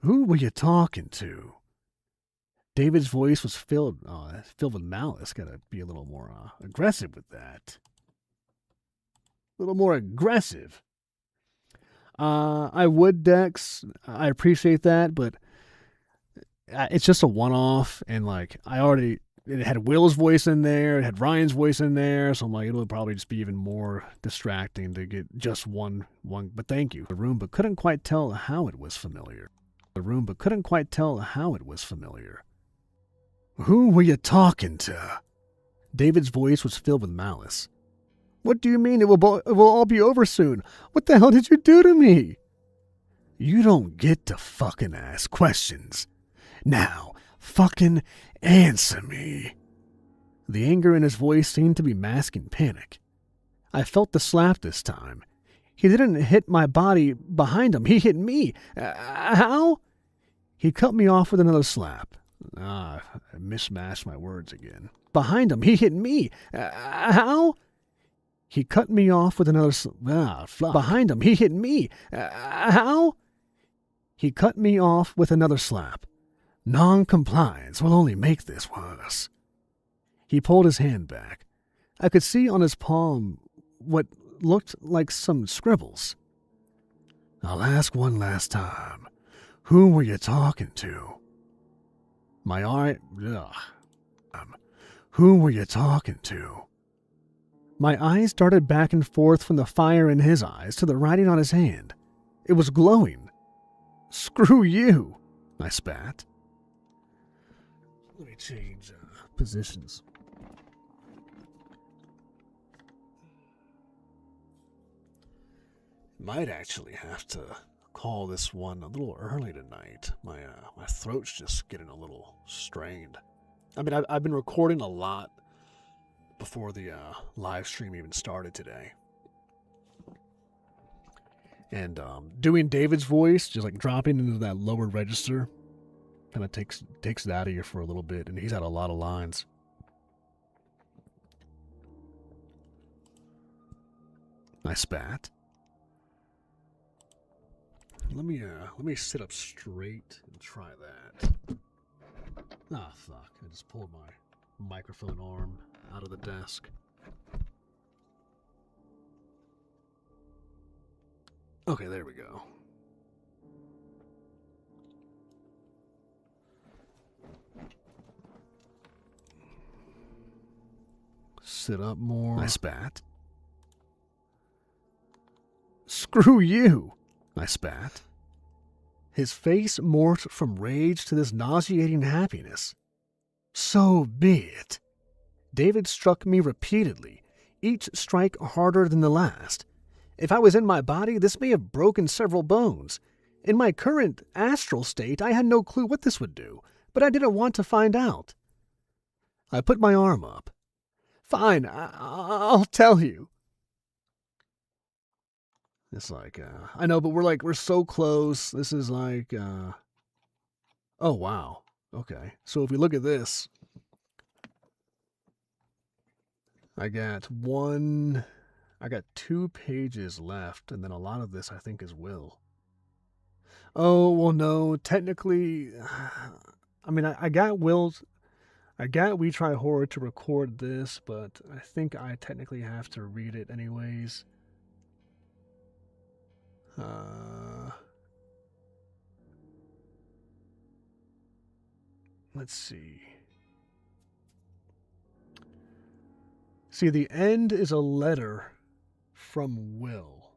Who were you talking to? David's voice was filled with malice. Gotta be a little more aggressive with that. A little more aggressive. I would, Dex. I appreciate that, but it's just a one-off, and like it had Will's voice in there, it had Ryan's voice in there, so I'm like, it'll probably just be even more distracting to get just one. But thank you. The room, but couldn't quite tell how it was familiar. Who were you talking to? David's voice was filled with malice. What do you mean it will all be over soon? What the hell did you do to me? You don't get to fucking ask questions. Now, fucking answer me. The anger in his voice seemed to be masking panic. I felt the slap this time. He didn't hit my body behind him. He hit me. How? He cut me off with another slap. I mismatched my words again. Behind him. He hit me. How? He cut me off with another behind him. He hit me. How? He cut me off with another slap. Non-compliance will only make this worse. He pulled his hand back. I could see on his palm what looked like some scribbles. I'll ask one last time. Who were you talking to? Who were you talking to? My eyes darted back and forth from the fire in his eyes to the writing on his hand. It was glowing. Screw you, I spat. Let me change positions. Might actually have to call this one a little early tonight. My throat's just getting a little strained. I mean, I've been recording a lot before the live stream even started today. And doing David's voice, just like dropping into that lower register, kind of takes it out of you for a little bit, and he's had a lot of lines. I spat. Let me sit up straight and try that. Ah, fuck. I just pulled my microphone arm out of the desk. Okay, there we go. Sit up more. I spat. Screw you, I spat. His face morphed from rage to this nauseating happiness. So be it. David struck me repeatedly, each strike harder than the last. If I was in my body, this may have broken several bones. In my current astral state, I had no clue what this would do, but I didn't want to find out. I put my arm up. Fine, I'll tell you. It's like, I know, but we're so close. This is like, oh, wow. Okay. So if we look at this, I got 2 pages left, and then a lot of this I think is Will. Oh, well, no, technically, I mean, I got We Try Horror to record this, but I think I technically have to read it anyways. Let's see. See, the end is a letter from Will.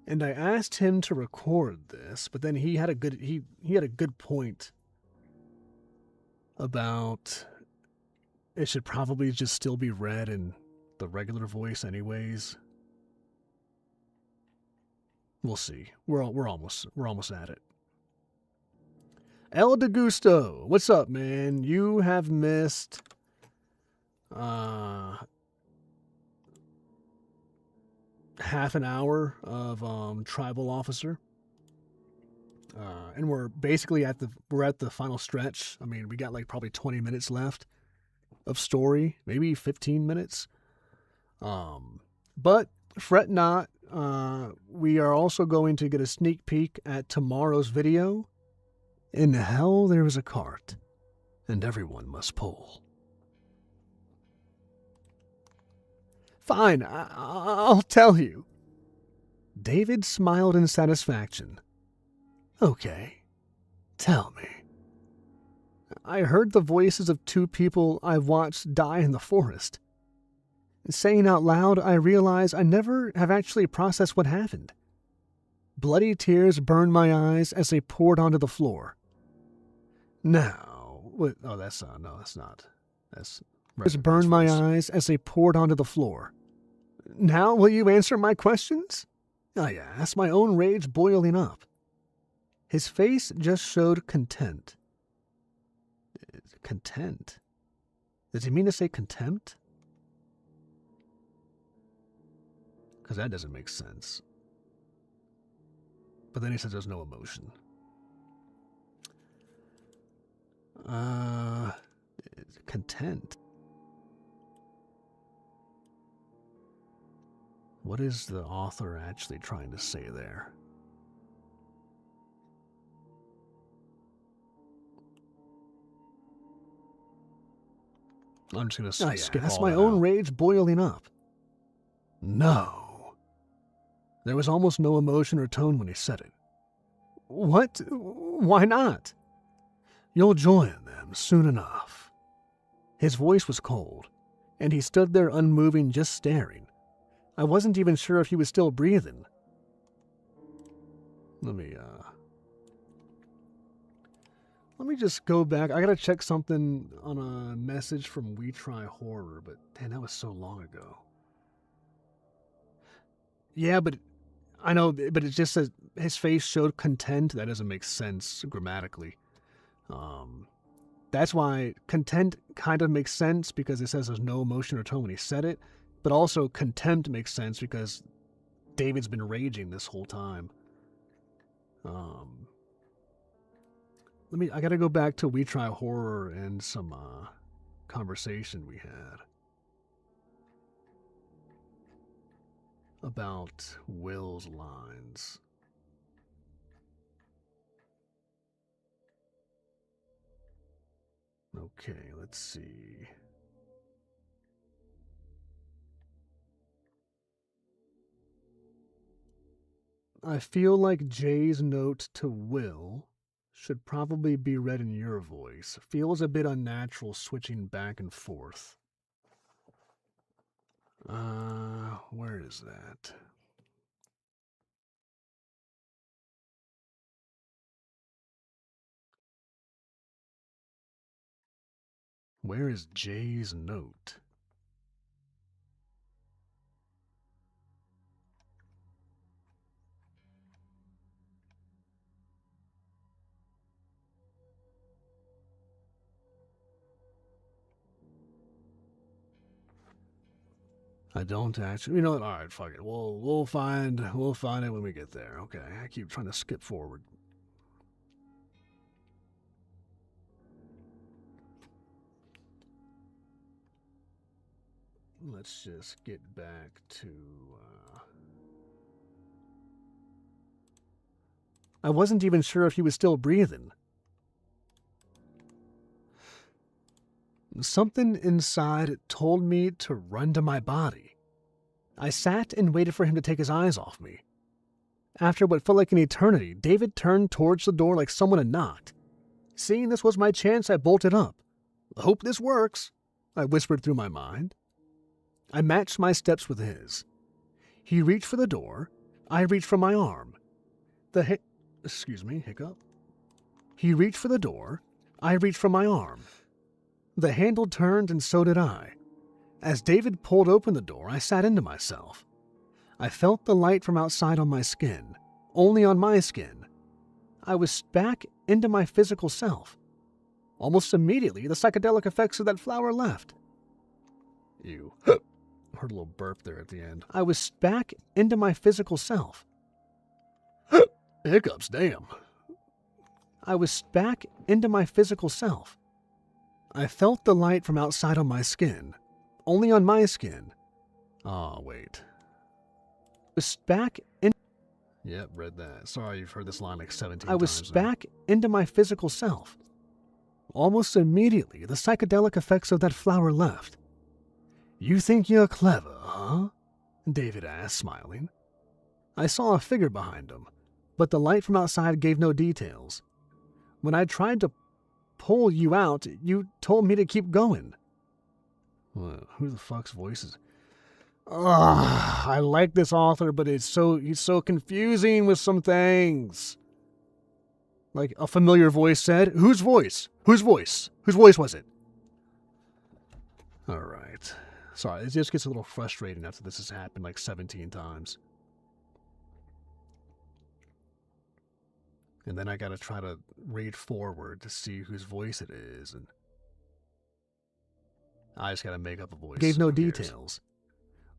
And I asked him to record this, but then he had a good point about it should probably just still be read in the regular voice anyways. We'll see. We're almost at it. El DeGusto, what's up, man? You have missed half an hour of Tribal Officer. And we're basically at the final stretch. I mean, we got like probably 20 minutes left of story, maybe 15 minutes. But fret not. We are also going to get a sneak peek at tomorrow's video. In hell there is a cart, and everyone must pull. Fine, I'll tell you. David smiled in satisfaction. Okay, tell me. I heard the voices of 2 people I've watched die in the forest. Saying out loud, I realize I never have actually processed what happened. Bloody tears burned my eyes as they poured onto the floor. Now, what? Oh, that's not. That's tears burned my eyes as they poured onto the floor. Now, will you answer my questions? I asked, my own rage boiling up. His face just showed content. Content? Does he mean to say contempt? Because that doesn't make sense. But then he says there's no emotion. Content. What is the author actually trying to say there? I'm just going to skip all my own rage boiling up. No. There was almost no emotion or tone when he said it. What? Why not? You'll join them soon enough. His voice was cold, and he stood there unmoving, just staring. I wasn't even sure if he was still breathing. Let me just go back. I gotta check something on a message from We Try Horror, but damn, that was so long ago. Yeah, but I know, but it just says his face showed content. That doesn't make sense grammatically. That's why content kind of makes sense because it says there's no emotion or tone when he said it, but also contempt makes sense because David's been raging this whole time. I gotta go back to We Try Horror and some conversation we had about Will's lines. Okay, let's see. I feel like Jay's note to Will should probably be read in your voice. Feels a bit unnatural switching back and forth. Where is that? Where is Jay's note? I don't actually. You know what? All right, fuck it. We'll find it when we get there. Okay. I keep trying to skip forward. Let's just get back to. I wasn't even sure if he was still breathing. Something inside told me to run to my body. I sat and waited for him to take his eyes off me. After what felt like an eternity, David turned towards the door like someone had knocked. Seeing this was my chance, I bolted up. Hope this works, I whispered through my mind. I matched my steps with his. He reached for the door. I reached for my arm. Hiccup. He reached for the door. I reached for my arm. The handle turned and so did I. As David pulled open the door, I sat into myself. I felt the light from outside on my skin, only on my skin. I was back into my physical self. Almost immediately, the psychedelic effects of that flower left. Ew. Heard a little burp there at the end. I was back into my physical self. Hiccups, damn. I was back into my physical self. I felt the light from outside on my skin, only on my skin. Oh, wait. Was back in. Yep, read that. Sorry, you've heard this line like 17 times. I was back into my physical self. Almost immediately, the psychedelic effects of that flower left. You think you're clever, huh? David asked, smiling. I saw a figure behind him, but the light from outside gave no details. When I tried to pull you out, you told me to keep going. Well, who the fuck's voice is? I like this author, but he's so confusing with some things. Like a familiar voice said, whose voice? Whose voice? Whose voice was it? All right. Sorry, it just gets a little frustrating after this has happened like 17 times. And then I gotta try to read forward to see whose voice it is, and I just gotta make up a voice. Gave no details.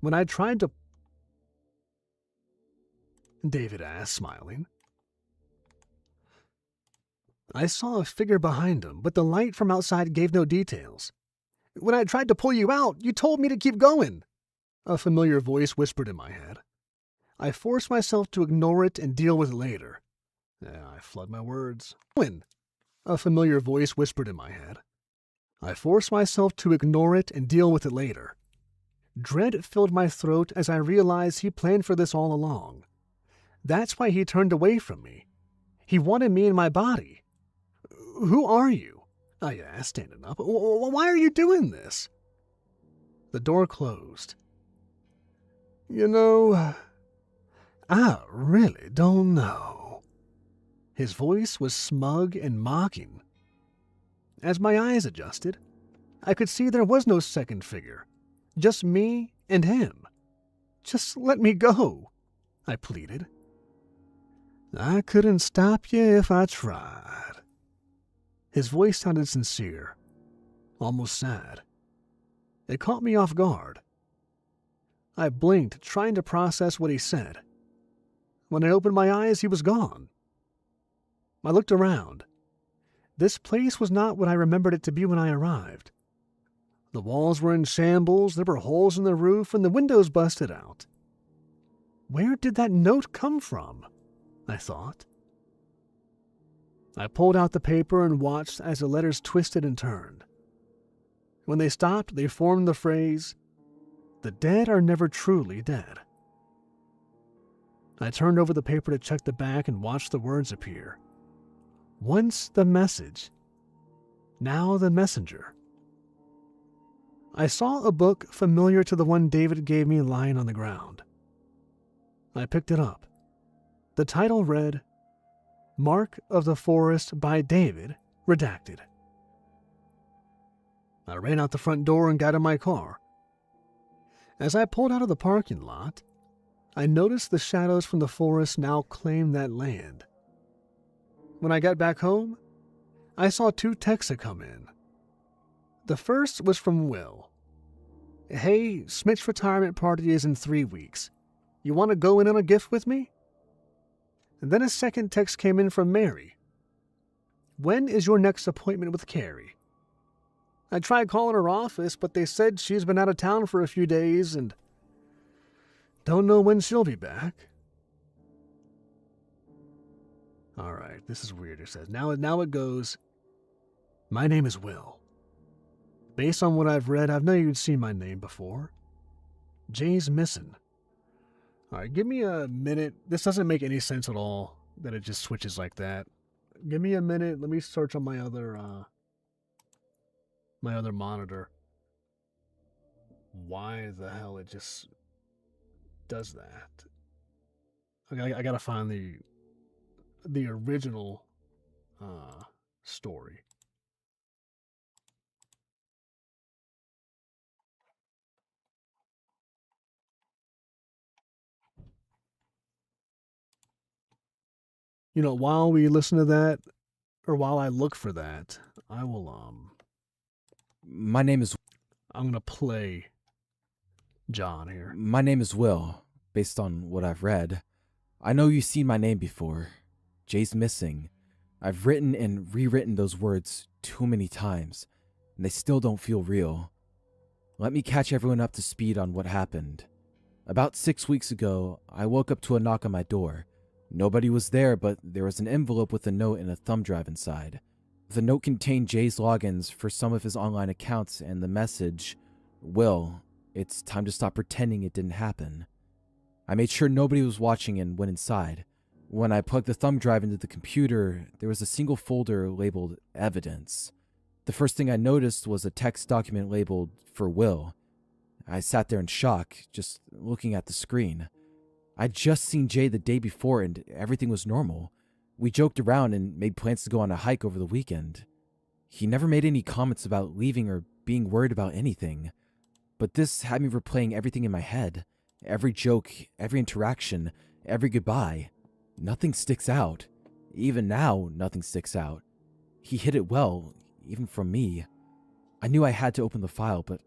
When I tried to... David asked, smiling. I saw a figure behind him, but the light from outside gave no details. When I tried to pull you out, you told me to keep going. A familiar voice whispered in my head. I forced myself to ignore it and deal with it later. I flood my words. When? A familiar voice whispered in my head. I forced myself to ignore it and deal with it later. Dread filled my throat as I realized he planned for this all along. That's why he turned away from me. He wanted me in my body. Who are you? I asked, standing up. Why are you doing this? The door closed. You know, I really don't know. His voice was smug and mocking. As my eyes adjusted, I could see there was no second figure. Just me and him. Just let me go, I pleaded. I couldn't stop you if I tried. His voice sounded sincere, almost sad. It caught me off guard. I blinked, trying to process what he said. When I opened my eyes, he was gone. I looked around. This place was not what I remembered it to be when I arrived. The walls were in shambles, there were holes in the roof, and the windows busted out. Where did that note come from? I thought. I pulled out the paper and watched as the letters twisted and turned. When they stopped, they formed the phrase, "The dead are never truly dead." I turned over the paper to check the back and watched the words appear. Once the message, now the messenger. I saw a book familiar to the one David gave me lying on the ground. I picked it up. The title read, Mark of the Forest by David, redacted. I ran out the front door and got in my car. As I pulled out of the parking lot, I noticed the shadows from the forest now claimed that land. When I got back home, I saw 2 texts come in. The first was from Will. Hey, Smith's retirement party is in 3 weeks. You want to go in on a gift with me? And then a second text came in from Mary. When is your next appointment with Carrie? I tried calling her office, but they said she's been out of town for a few days and don't know when she'll be back. Alright, this is weird, it says. Now it goes, my name is Will. Based on what I've read, I've known you'd seen my name before. Jay's missing. Alright, give me a minute. This doesn't make any sense at all, that it just switches like that. Give me a minute. Let me search on my other monitor. Why the hell it just does that? Okay, I gotta find the original story. You know, while we listen to that, or while I look for that, I will, My name is I'm gonna play John here. My name is Will, based on what I've read. I know you've seen my name before. Jay's missing. I've written and rewritten those words too many times, and they still don't feel real. Let me catch everyone up to speed on what happened. About 6 weeks ago, I woke up to a knock on my door. Nobody was there, but there was an envelope with a note and a thumb drive inside. The note contained Jay's logins for some of his online accounts and the message, Will, it's time to stop pretending it didn't happen. I made sure nobody was watching and went inside. When I plugged the thumb drive into the computer, there was a single folder labeled Evidence. The first thing I noticed was a text document labeled For Will. I sat there in shock, just looking at the screen. I'd just seen Jay the day before and everything was normal. We joked around and made plans to go on a hike over the weekend. He never made any comments about leaving or being worried about anything. But this had me replaying everything in my head. Every joke, every interaction, every goodbye. Nothing sticks out. Even now, nothing sticks out. He hid it well, even from me. I knew I had to open the file, but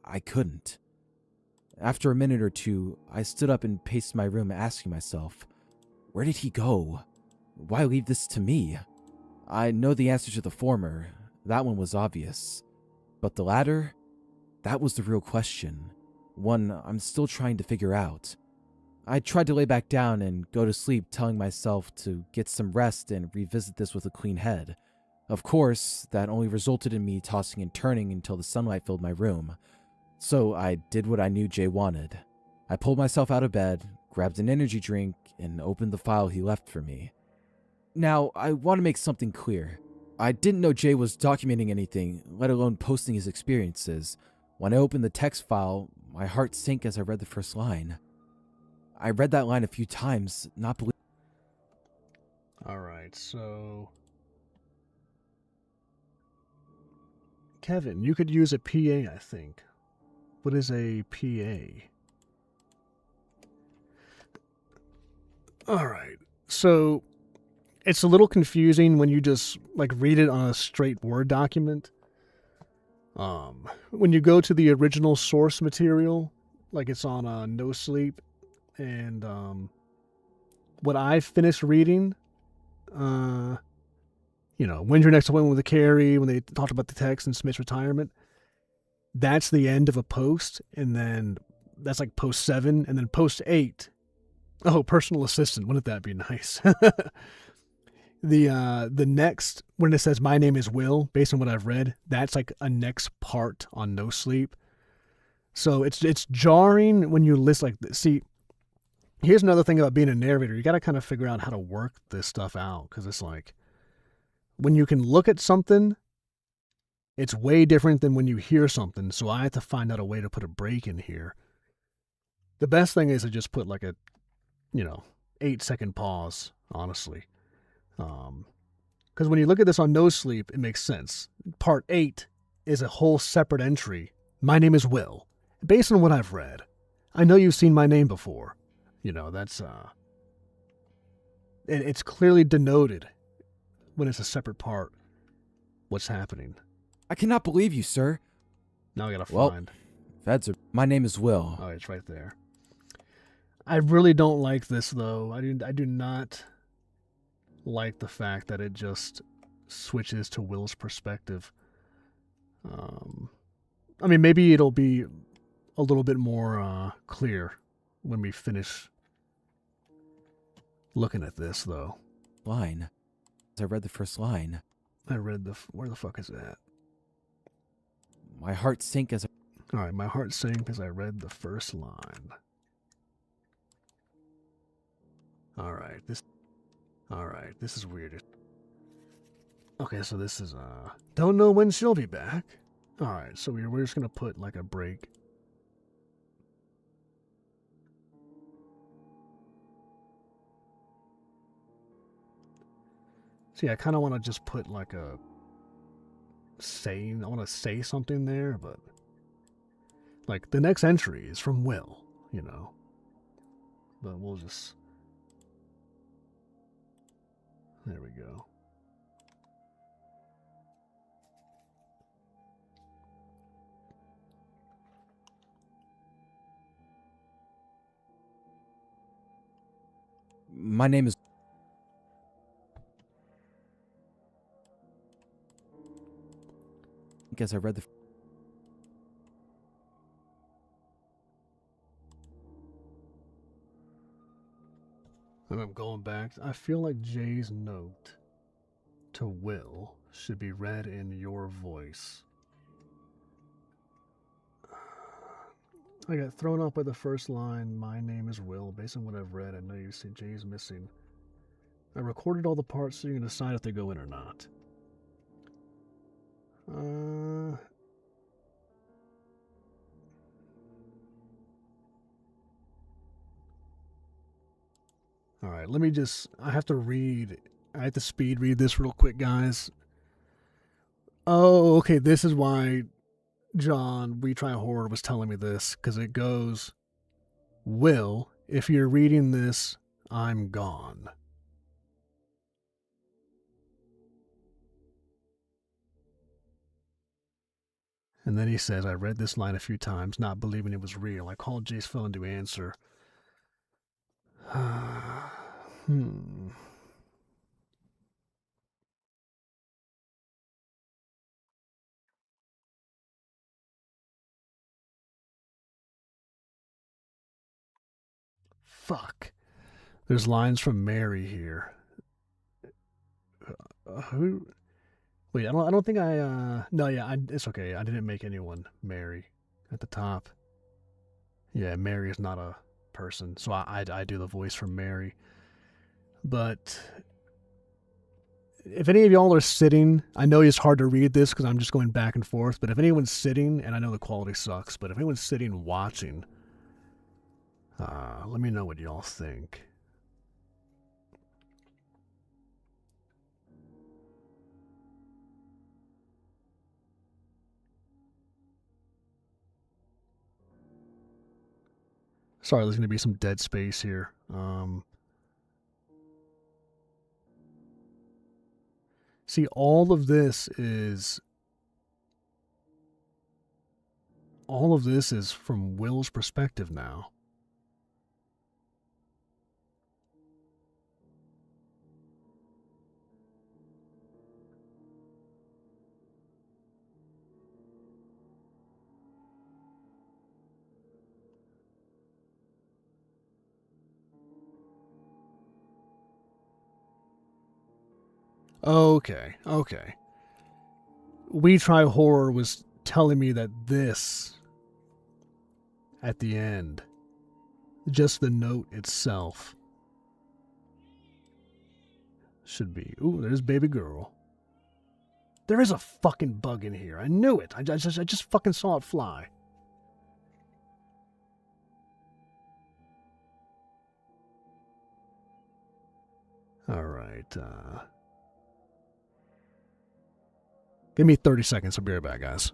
I couldn't. After a minute or two, I stood up and paced my room asking myself, where did he go? Why leave this to me? I know the answer to the former. That one was obvious. But the latter? That was the real question. One I'm still trying to figure out. I tried to lay back down and go to sleep, telling myself to get some rest and revisit this with a clean head. Of course, that only resulted in me tossing and turning until the sunlight filled my room. So I did what I knew Jay wanted. I pulled myself out of bed, grabbed an energy drink, and opened the file he left for me. Now, I want to make something clear. I didn't know Jay was documenting anything, let alone posting his experiences. When I opened the text file, my heart sank as I read the first line. I read that line a few times, not believing. Alright, so Kevin, you could use a PA, I think. What is a PA? Alright, so it's a little confusing when you just read it on a straight Word document. When you go to the original source material, it's on No Sleep, and what I finished reading, when's your next appointment with Carrie, when they talked about the text and Smith's retirement, that's the end of a post, and then that's post 7, and then post 8. Oh, personal assistant, wouldn't that be nice? The next, when it says my name is Will, based on what I've read, that's a next part on No Sleep. So it's jarring when you list see, here's another thing about being a narrator. You got to kind of figure out how to work this stuff out, because it's when you can look at something, it's way different than when you hear something. So I have to find out a way to put a break in here. The best thing is to just put 8-second pause, honestly. Because when you look at this on No Sleep, it makes sense. Part 8 is a whole separate entry. My name is Will. Based on what I've read, I know you've seen my name before. That's it's clearly denoted when it's a separate part what's happening. I cannot believe you, sir. Now I gotta Well, find. Feds are. My name is Will. Oh, it's right there. I really don't like this though. I do not like the fact that it just switches to Will's perspective. I mean, maybe it'll be a little bit more clear when we finish looking at this, though. Line. I read the first line. I read where the fuck is that? My heart sank as. All right, my heart sank as I read the first line. All right, this is weird. Okay, so this is don't know when she'll be back. All right, so we're just gonna put like a break. See, I kind of want to just put like a saying. I want to say something there, but like the next entry is from Will, you know. But we'll just. There we go. My name is. I guess I read the. I'm going back. I feel like Jay's note to Will should be read in your voice. I got thrown off by the first line, my name is Will. Based on what I've read, I know you see Jay's missing. I recorded all the parts so you can decide if they go in or not. Alright, let me just... I have to speed read this real quick, guys. Oh, okay, this is why John, We Try Horror, was telling me this, because it goes, Will, if you're reading this, I'm gone. And then he says, I read this line a few times, not believing it was real. I called Jay's phone to answer. Fuck. There's lines from Mary here. Who? Wait, I don't think I, no, yeah, it's okay. I didn't make anyone Mary at the top. Yeah, Mary is not a person, so I do the voice for Mary. But if any of y'all are sitting, I know it's hard to read this because I'm just going back and forth, but if anyone's sitting, and I know the quality sucks, but if anyone's sitting watching, let me know what y'all think. Sorry, there's going to be some dead space here. See, all of this is from Will's perspective now. Okay. We Try Horror was telling me that this, at the end, just the note itself, should be, ooh, there's baby girl. There is a fucking bug in here. I knew it. I just fucking saw it fly. All right. Give me 30 seconds. I'll be right back, guys.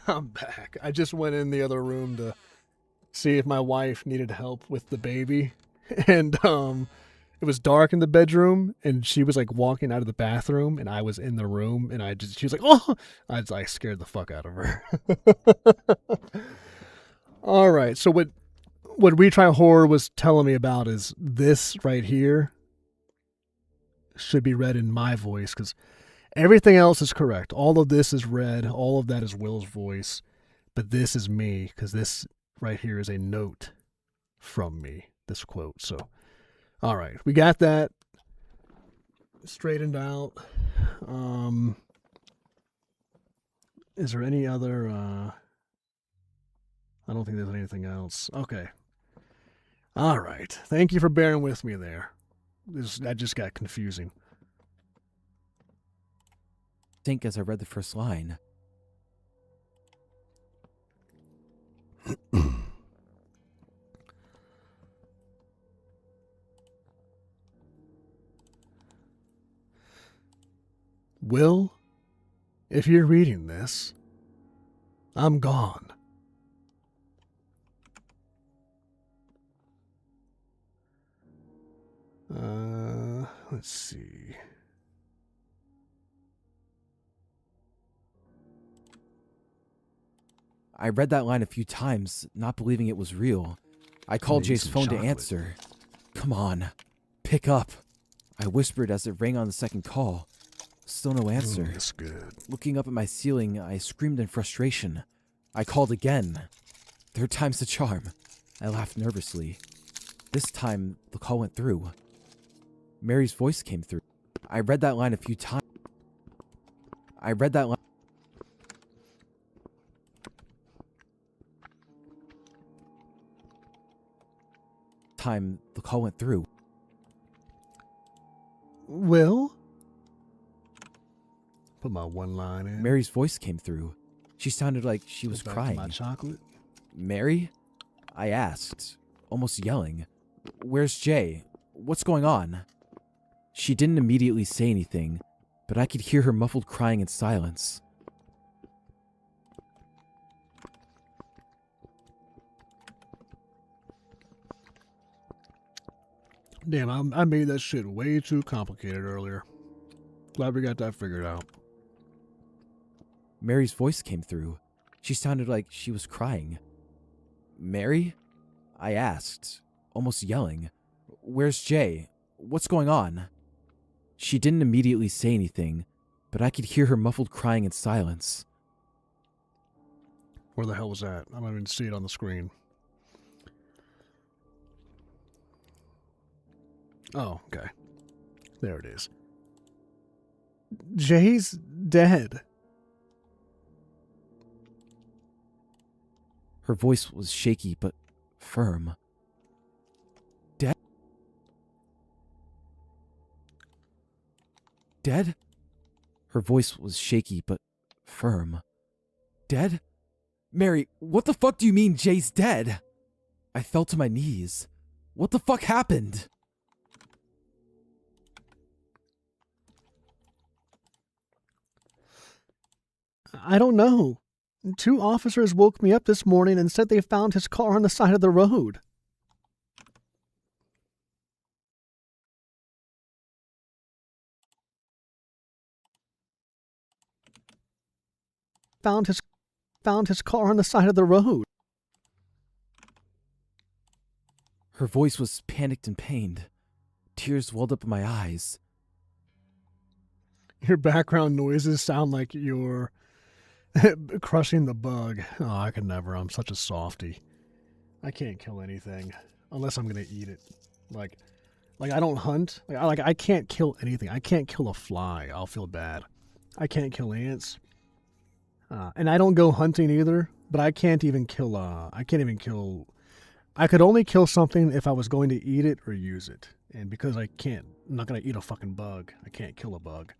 I'm back. I just went in the other room to see if my wife needed help with the baby. And it was dark in the bedroom, and she was like walking out of the bathroom, and I was in the room, and she was like, "Oh!" I scared the fuck out of her. All right, so what Retry Horror was telling me about is this right here should be read in my voice, because everything else is correct. All of this is read. All of that is Will's voice. But this is me, because this right here is a note from me, this quote. So, all right, we got that straightened out. Is there any other... I don't think there's anything else. Okay. All right. Thank you for bearing with me there. That just got confusing. Think as I read the first line. Will, if you're reading this, I'm gone. Let's see. I read that line a few times, not believing it was real. I called Need Jay's some phone to chocolate. answer. Come on, pick up. I whispered as it rang on the second call. Still no answer. That's good. Looking up at my ceiling, I screamed in frustration. I called again. Third time's the charm. I laughed nervously. This time, the call went through. Mary's voice came through. I read that line a few times. I read that line. Time the call went through. Will? Put my one line in. Mary's voice came through. She sounded like she was Go back to crying. my chocolate. Mary? I asked, almost yelling. Where's Jay? What's going on? She didn't immediately say anything, but I could hear her muffled crying in silence. Damn, I made that shit way too complicated earlier. Glad we got that figured out. Mary's voice came through. She sounded like she was crying. Mary? I asked, almost yelling. Where's Jay? What's going on? She didn't immediately say anything, but I could hear her muffled crying in silence. Where the hell was that? I don't even see it on the screen. Oh, okay. There it is. Jay's dead. Her voice was shaky but firm. Dead? Dead? Her voice was shaky but firm. Dead? Mary, what the fuck do you mean Jay's dead? I fell to my knees. What the fuck happened? I don't know. 2 officers woke me up this morning and said they found his car on the side of the road. Found his car on the side of the road. Her voice was panicked and pained. Tears welled up in my eyes. Your background noises sound like you're crushing the bug. Oh, I could never. I'm such a softie. I can't kill anything unless I'm gonna eat it. Like I don't hunt. I can't kill anything. I can't kill a fly. I'll feel bad. I can't kill ants. And I don't go hunting either. But I can't even kill. I could only kill something if I was going to eat it or use it. And because I can't, I'm not gonna eat a fucking bug. I can't kill a bug.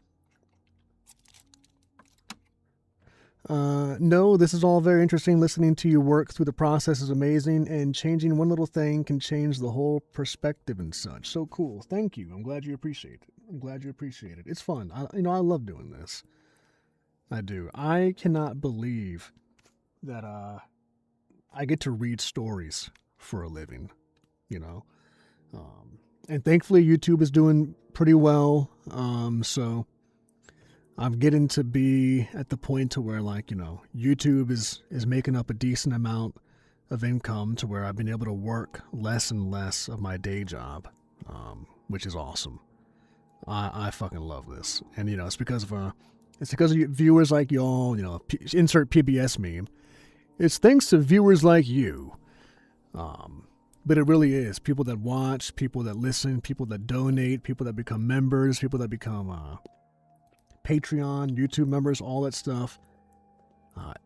No, this is all very interesting. Listening to you work through the process is amazing, and changing one little thing can change the whole perspective and such. So cool. Thank you. I'm glad you appreciate it. It's fun. I love doing this. I do. I cannot believe that I get to read stories for a living, you know. And thankfully YouTube is doing pretty well. So I'm getting to be at the point to where, like, you know, YouTube is making up a decent amount of income to where I've been able to work less and less of my day job, which is awesome. I fucking love this. And, you know, it's because of viewers like y'all, you know, insert PBS meme. It's thanks to viewers like you. But it really is. People that watch, people that listen, people that donate, people that become members, people that become Patreon, YouTube members, all that stuff.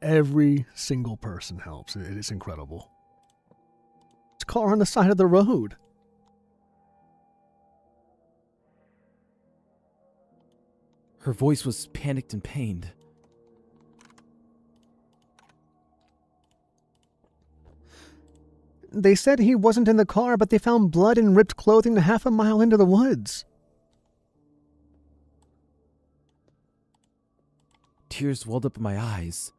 Every single person helps. It's incredible. It's a car on the side of the road. Her voice was panicked and pained. They said he wasn't in the car, but they found blood and ripped clothing half a mile into the woods. Tears welled up in my eyes.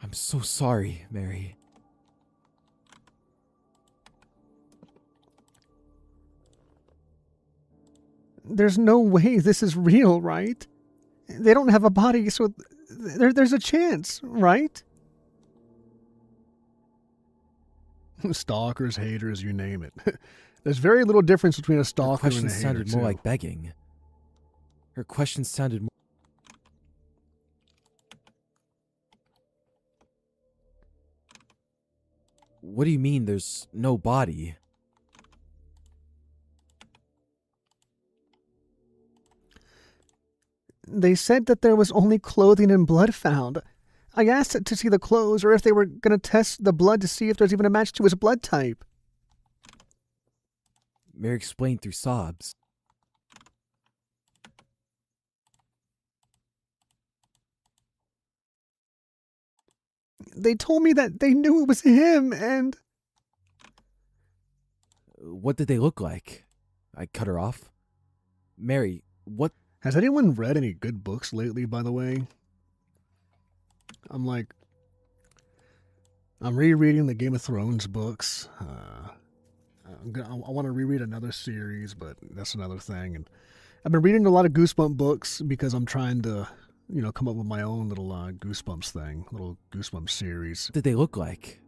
I'm so sorry, Mary. There's no way this is real, right? They don't have a body, so there's a chance, right? Stalkers, haters, you name it. There's very little difference between a Her stalker and a question hater, sounded more too. like begging. Her question sounded more... What do you mean there's no body? They said that there was only clothing and blood found. I asked to see the clothes or if they were going to test the blood to see if there's even a match to his blood type. Mary explained through sobs. They told me that they knew it was him and... What did they look like? I cut her off. Mary, what... Has anyone read any good books lately, by the way? I'm rereading the Game of Thrones books. I want to reread another series, but that's another thing. And I've been reading a lot of Goosebump books because I'm trying to, you know, come up with my own little Goosebumps thing, little Goosebumps series. did they look like?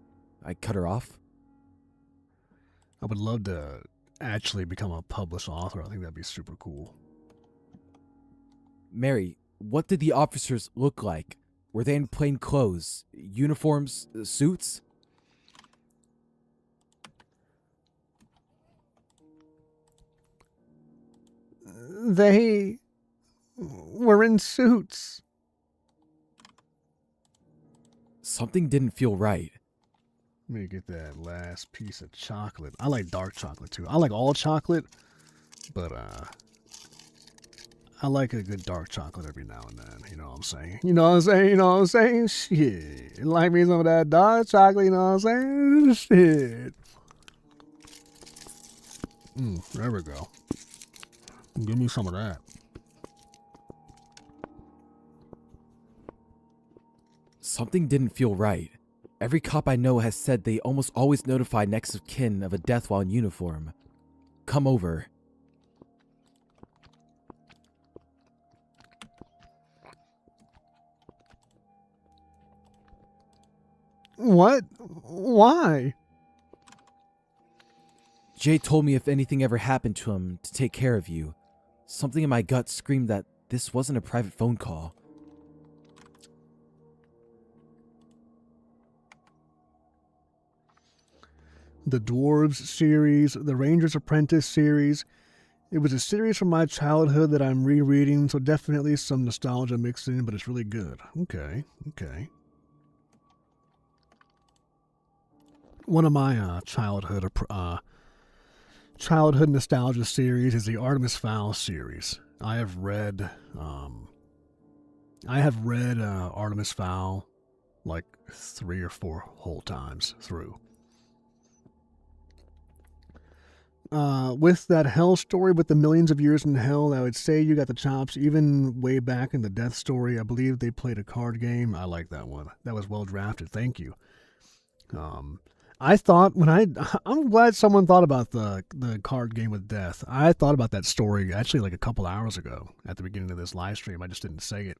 I cut her off. I would love to actually become a published author. I think that'd be super cool. Mary, what did the officers look like? Were they in plain clothes? Uniforms? Suits? They were in suits. Something didn't feel right. Let me get that last piece of chocolate. I like dark chocolate too. I like all chocolate, but I like a good dark chocolate every now and then. You know what I'm saying? You know what I'm saying? You know what I'm saying? Shit. Like me some of that dark chocolate, you know what I'm saying? Shit. There we go. Give me some of that. Something didn't feel right. Every cop I know has said they almost always notify next of kin of a death while in uniform. Come over. What? Why? Jay told me if anything ever happened to him, to take care of you. Something in my gut screamed that this wasn't a private phone call. The Dwarves series, the Ranger's Apprentice series. It was a series from my childhood that I'm rereading, so definitely some nostalgia mixed in, but it's really good. Okay. One of my childhood nostalgia series is the Artemis Fowl series. I have read Artemis Fowl like 3 or 4 whole times through. with that hell story, with the millions of years in hell, I would say you got the chops. Even way back in the death story, I believe they played a card game. I like that one. That was well drafted. Thank you. I thought I'm glad someone thought about the card game with death. I thought about that story actually like a couple hours ago at the beginning of this live stream. I just didn't say it.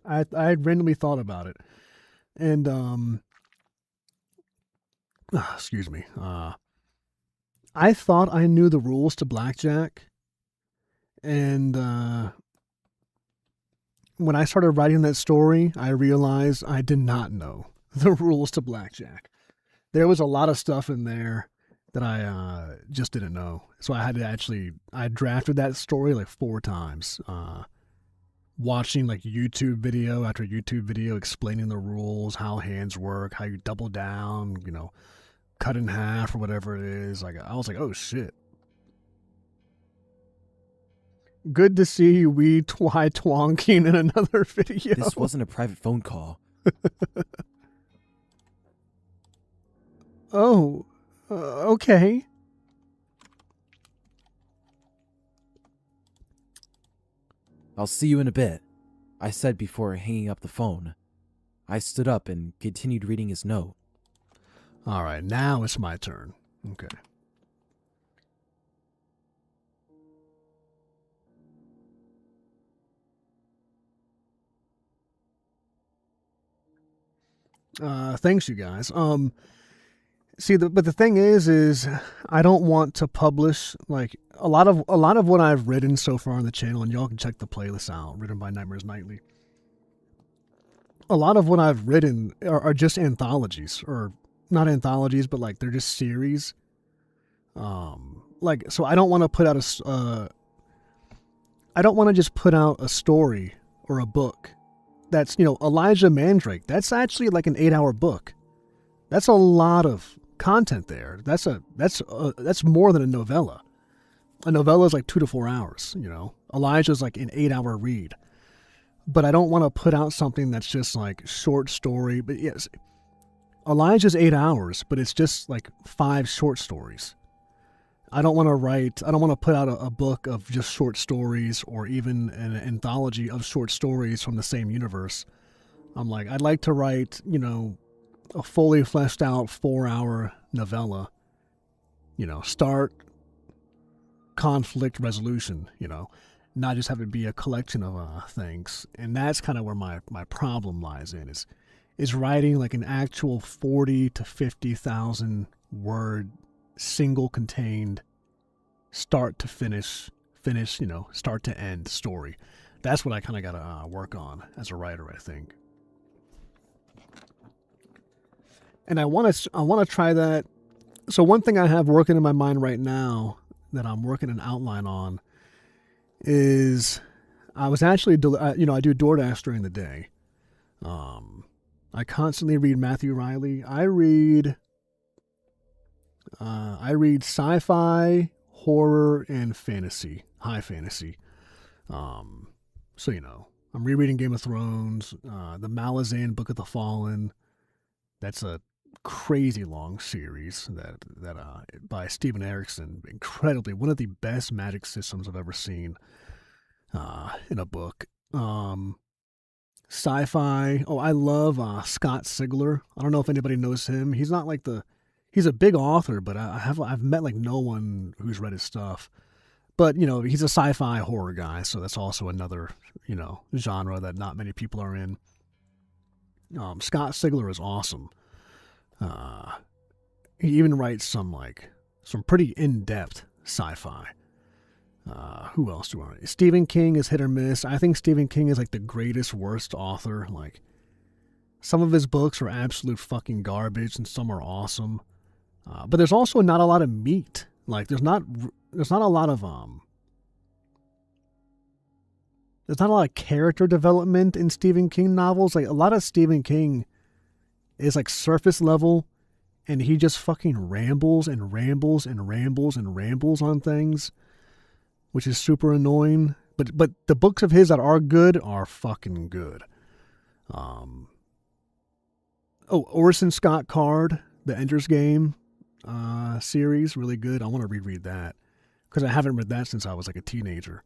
I randomly thought about it, and excuse me. I thought I knew the rules to blackjack, and when I started writing that story, I realized I did not know the rules to blackjack. There was a lot of stuff in there that I just didn't know. So I had to I drafted that story like 4 times, watching like YouTube video after YouTube video explaining the rules, how hands work, how you double down, cut in half or whatever it is. Like I was like, oh shit. Good to see you, we twonking in another video. This wasn't a private phone call. Oh, okay. I'll see you in a bit, I said before hanging up the phone. I stood up and continued reading his note. All right, now it's my turn. Okay. Thanks, you guys. See, but the thing is I don't want to publish like a lot of what I've written so far on the channel, and y'all can check the playlist out, written by Nightmares Nightly. A lot of what I've written are just anthologies, or not anthologies, but like they're just series. So I don't want to put out I don't want to just put out a story or a book. That's, Elijah Mandrake. That's actually like an 8-hour book. That's a lot of content there. That's more than a novella. A novella is like 2 to 4 hours, Elijah's like an 8-hour read. But I don't want to put out something that's just like short story. But yes, Elijah's 8 hours, but it's just like 5 short stories. I don't want to put out a book of just short stories, or even an anthology of short stories from the same universe. I'd like to write, a fully fleshed out 4-hour novella, start, conflict, resolution, not just have it be a collection of things. And that's kind of where my problem lies in, is writing like an actual 40 to 50,000 word, single contained, start to finish, start to end story. That's what I kind of got to work on as a writer, I think. And I want to try that. So one thing I have working in my mind right now that I'm working an outline on is I was actually, I do DoorDash during the day. I constantly read Matthew Riley. I read sci-fi, horror, and fantasy, high fantasy. I'm rereading Game of Thrones, the Malazan Book of the Fallen. That's a crazy long series that by Steven Erikson. Incredibly, one of the best magic systems I've ever seen in a book. Sci-fi. Oh, I love Scott Sigler. I don't know if anybody knows him. He's not like he's a big author, but I've met like no one who's read his stuff. But he's a sci-fi horror guy, so that's also another genre that not many people are in. Scott Sigler is awesome. He even writes some pretty in-depth sci-fi. Who else do I write? Stephen King is hit or miss. I think Stephen King is like the greatest worst author. Like, some of his books are absolute fucking garbage, and some are awesome. But there's also not a lot of meat. Like, there's not a lot of there's not a lot of character development in Stephen King novels. Like, a lot of Stephen King is like surface level, and he just fucking rambles and rambles and rambles and rambles on things, which is super annoying. But the books of his that are good are fucking good. Orson Scott Card, the Ender's Game series, really good. I want to reread that. because I haven't read that since I was like a teenager.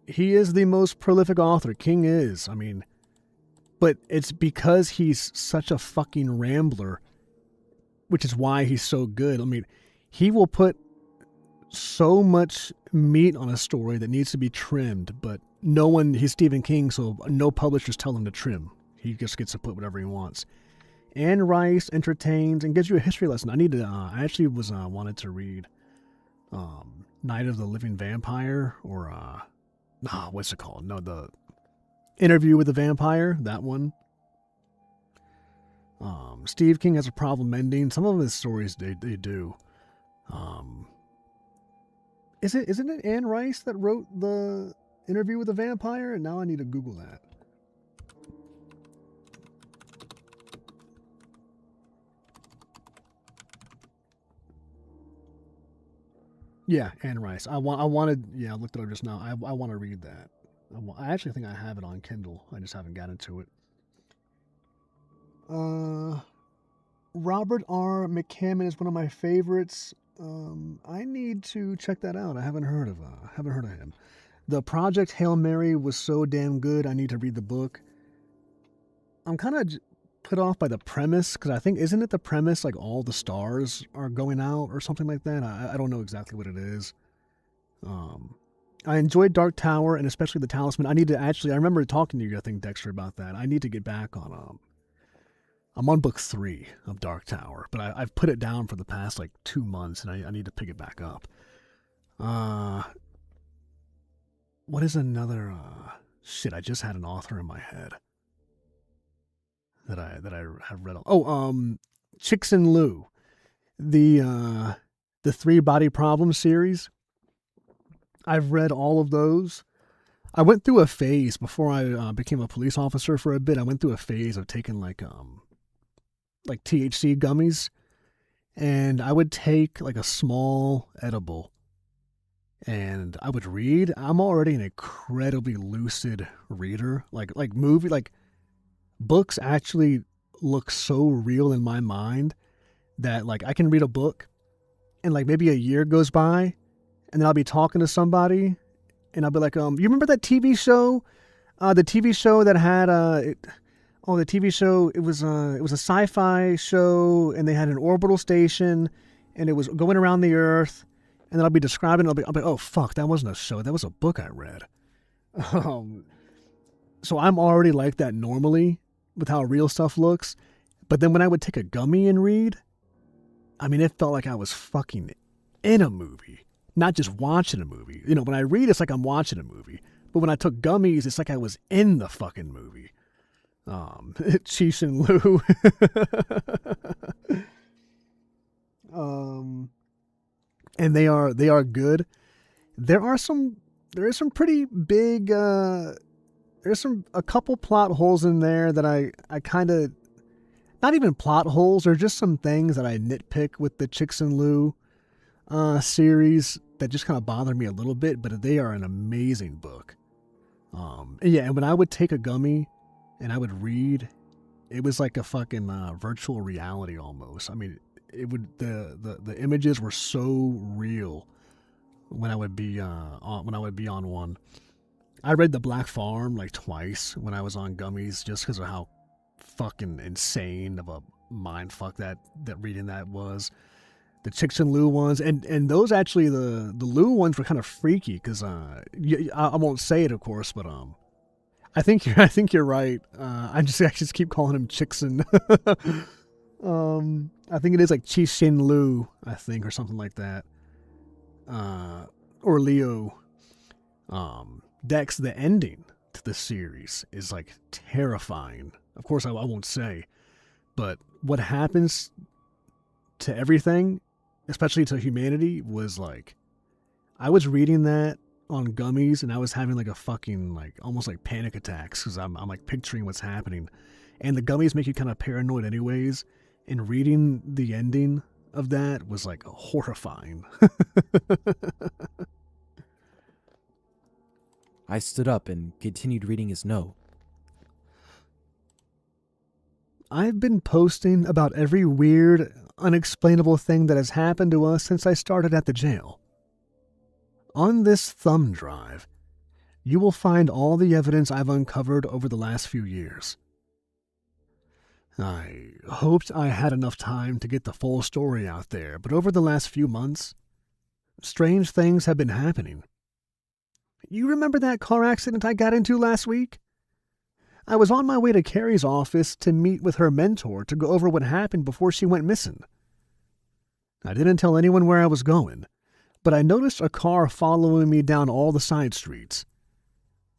He is the most prolific author. King is. I mean, but it's because he's such a fucking rambler, which is why he's so good. I mean, he will put so much meat on a story that needs to be trimmed, but no one, he's Stephen King, so no publishers tell him to trim. He just gets to put whatever he wants. Anne Rice entertains and gives you a history lesson. I actually wanted to read Night of the Living Vampire, or what's it called? No, the Interview with the Vampire, that one. Steve King has a problem ending. Some of his stories they do. Isn't it Anne Rice that wrote the Interview with the Vampire? And now I need to Google that. Yeah, Anne Rice. I wanted. Yeah, I looked it up just now. I want to read that. I actually think I have it on Kindle. I just haven't gotten to it. Robert R. McCammon is one of my favorites. I need to check that out. I haven't heard of him. The Project Hail Mary was so damn good. I need to read the book. I'm kind of put off by the premise, because I think, isn't it the premise like all the stars are going out or something like that? I don't know exactly what it is. I enjoyed Dark Tower, and especially The Talisman. I remember talking to you, I think, Dexter, about that. I need to get back on I'm on book 3 of Dark Tower, but I've put it down for the past like 2 months, and I need to pick it back up. What is another shit? I just had an author in my head that I have read. Cixin Liu, the 3 Body Problem series. I've read all of those. I went through a phase before I became a police officer for a bit. I went through a phase of taking like THC gummies, and I would take like a small edible and I would read. I'm already an incredibly lucid reader. Like books actually look so real in my mind that like I can read a book and like maybe a year goes by and then I'll be talking to somebody and I'll be like, you remember that TV show? The TV show that had the TV show, it was a sci-fi show, and they had an orbital station, and it was going around the Earth, and then I'll be describing it, I'll be, oh fuck, that wasn't a show, that was a book I read. So I'm already like that normally with how real stuff looks, but then when I would take a gummy and read, I mean, it felt like I was fucking in a movie, not just watching a movie. You know, when I read, it's like I'm watching a movie, but when I took gummies, it's like I was in the fucking movie. Cixin Liu. And they are good. There is some pretty big there's a couple plot holes in there that I kind of, not even plot holes, they're just some things that I nitpick with the Cixin Liu series that just kind of bother me a little bit, but they are an amazing book. And when I would take a gummy and I would read, it was like a fucking virtual reality almost. I mean, the images were so real when I would be on one. I read The Black Farm like twice when I was on gummies just because of how fucking insane of a mind fuck that reading that was. The Cixin Liu ones, and those actually, the Liu ones were kind of freaky because I won't say it, of course, but I think you're right. I just keep calling him Cixin. I think it is like Cixin Liu, I think, or something like that. Or Leo. Dex, the ending to the series is like terrifying. Of course, I won't say, but what happens to everything, especially to humanity, was like, I was reading that on gummies and I was having like a fucking like almost like panic attacks because I'm like picturing what's happening, and the gummies make you kind of paranoid anyways, and reading the ending of that was like horrifying. I stood up and continued reading his note. I've been posting about every weird unexplainable thing that has happened to us since I started at the jail. On this thumb drive, you will find all the evidence I've uncovered over the last few years. I hoped I had enough time to get the full story out there, but over the last few months, strange things have been happening. You remember that car accident I got into last week? I was on my way to Carrie's office to meet with her mentor to go over what happened before she went missing. I didn't tell anyone where I was going, but I noticed a car following me down all the side streets.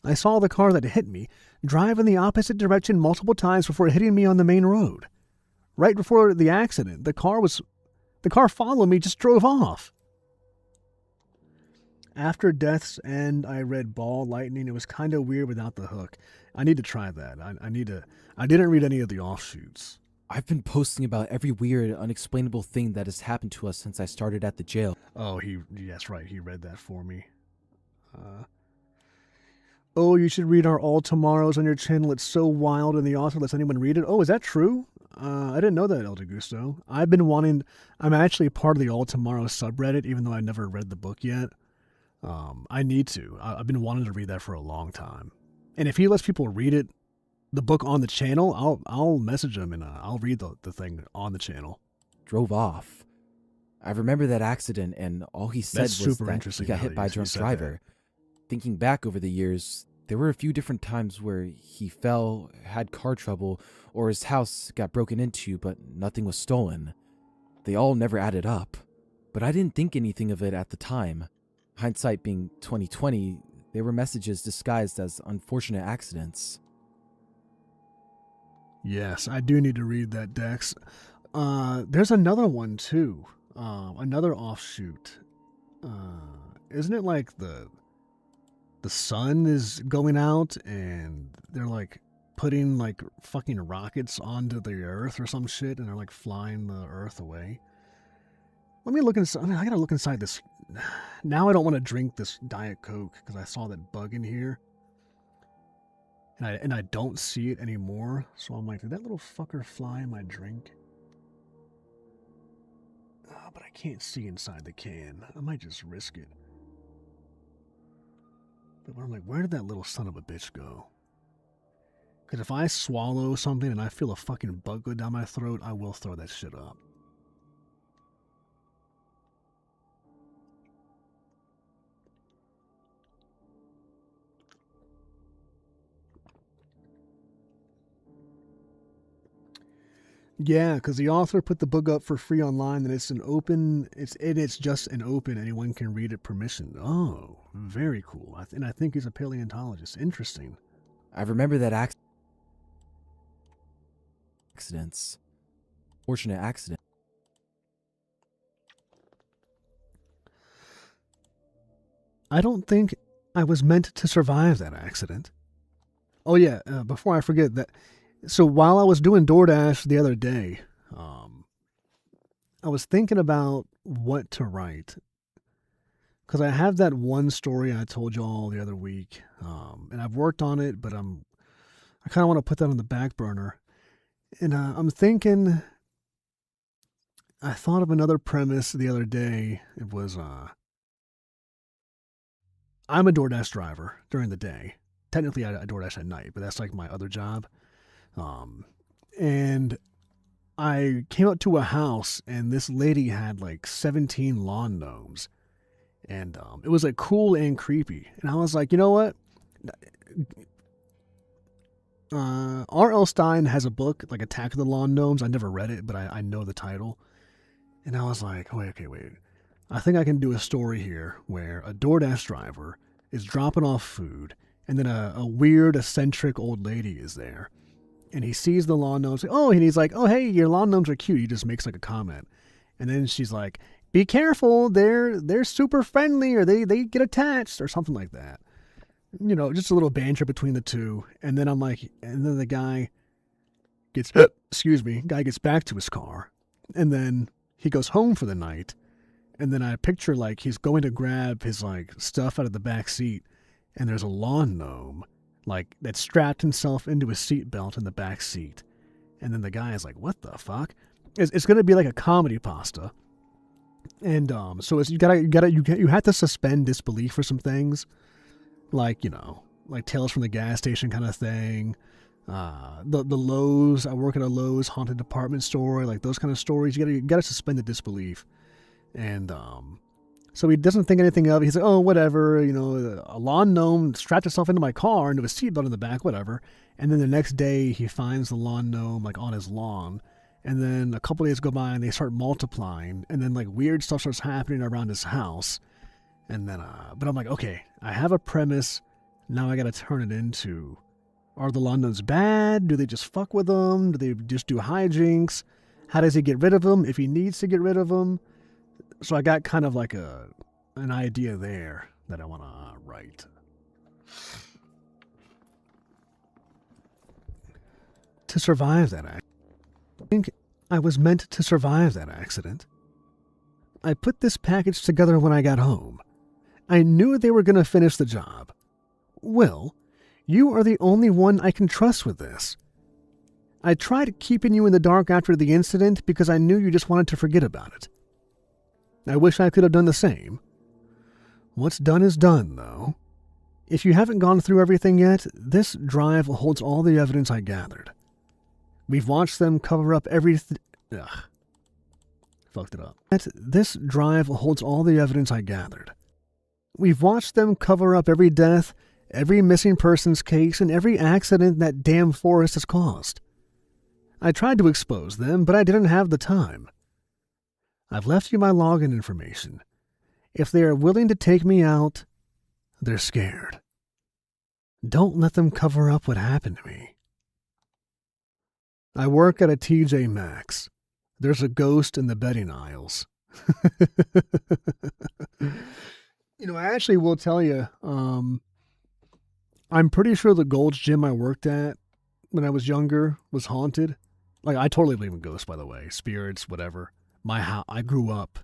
I saw the car that hit me drive in the opposite direction multiple times before hitting me on the main road. Right before the accident, the car followed me, just drove off. After Death's End, I read Ball Lightning. It was kind of weird without the hook. I need to try that. I didn't read any of the offshoots. I've been posting about every weird, unexplainable thing that has happened to us since I started at the jail. Oh, yes, right. He read that for me. Oh, you should read our All Tomorrows on your channel. It's so wild and the author lets anyone read it. Oh, is that true? I didn't know that, El Gusto. I'm actually part of the All Tomorrows subreddit, even though I never read the book yet. I need to. I've been wanting to read that for a long time. And if he lets people read it, the book on the channel, I'll message him and I'll read the thing on the channel. Drove off. I remember that accident, and all he said That's was super that interesting he got how hit by a you drunk said driver. Thinking back over the years, there were a few different times where he fell, had car trouble, or his house got broken into, but nothing was stolen. They all never added up. But I didn't think anything of it at the time. Hindsight being 2020, they were messages disguised as unfortunate accidents. Yes, I do need to read that, Dex. There's another one, too. Another offshoot. Isn't it like the sun is going out and they're like putting like fucking rockets onto the earth or some shit and they're like flying the earth away? Let me look inside. I gotta look inside this. Now I don't want to drink this Diet Coke because I saw that bug in here. And I don't see it anymore. So I'm like, did that little fucker fly in my drink? But I can't see inside the can. I might just risk it. But I'm like, where did that little son of a bitch go? Because if I swallow something and I feel a fucking bug go down my throat, I will throw that shit up. Yeah, because the author put the book up for free online, and it's just an open, anyone can read it permission. Oh, very cool. And I think he's a paleontologist. Interesting. I remember that accidents. Fortunate accident. I don't think I was meant to survive that accident. Oh yeah, before I forget that. So while I was doing DoorDash the other day, I was thinking about what to write. Because I have that one story I told y'all the other week, and I've worked on it, but I kind of want to put that on the back burner. And I'm thinking, I thought of another premise the other day. It was, I'm a DoorDash driver during the day. Technically, I DoorDash at night, but that's like my other job. And I came up to a house and this lady had like 17 lawn gnomes and, it was like cool and creepy. And I was like, you know what? R.L. Stein has a book like Attack of the Lawn Gnomes. I never read it, but I know the title. And I was like, wait. I think I can do a story here where a DoorDash driver is dropping off food and then a weird eccentric old lady is there. And he sees the lawn gnomes. And he's like, oh, hey, your lawn gnomes are cute. He just makes like a comment. And then she's like, be careful. They're super friendly or they get attached or something like that. You know, just a little banter between the two. And then the guy gets back to his car. And then he goes home for the night. And then I picture like he's going to grab his like stuff out of the back seat. And there's a lawn gnome like that strapped himself into his seatbelt in the back seat. And then the guy is like, what the fuck? it's going to be like a comedy pasta. And so it's, you have to suspend disbelief for some things, like, you know, like Tales from the Gas Station kind of thing. The Lowe's, I work at a Lowe's haunted department store, like those kind of stories. You gotta suspend the disbelief. And so he doesn't think anything of it. He's like, oh, whatever, you know, a lawn gnome strapped itself into my car into a seatbelt in the back, whatever. And then the next day he finds the lawn gnome like on his lawn. And then a couple days go by and they start multiplying. And then like weird stuff starts happening around his house. And then, but I'm like, okay, I have a premise. Now I got to turn it into, are the lawn gnomes bad? Do they just fuck with them? Do they just do hijinks? How does he get rid of them if he needs to get rid of them? So I got kind of like an idea there that I want to write. To survive that accident. I think I was meant to survive that accident. I put this package together when I got home. I knew they were going to finish the job. Will, you are the only one I can trust with this. I tried keeping you in the dark after the incident because I knew you just wanted to forget about it. I wish I could have done the same. What's done is done, though. If you haven't gone through everything yet, this drive holds all the evidence I gathered. We've watched them cover up everything. Fucked it up. This drive holds all the evidence I gathered. We've watched them cover up every death, every missing persons case, and every accident that damn forest has caused. I tried to expose them, but I didn't have the time. I've left you my login information. If they are willing to take me out, they're scared. Don't let them cover up what happened to me. I work at a TJ Maxx. There's a ghost in the bedding aisles. You know, I actually will tell you, I'm pretty sure the Gold's Gym I worked at when I was younger was haunted. Like, I totally believe in ghosts, by the way. Spirits, whatever. I grew up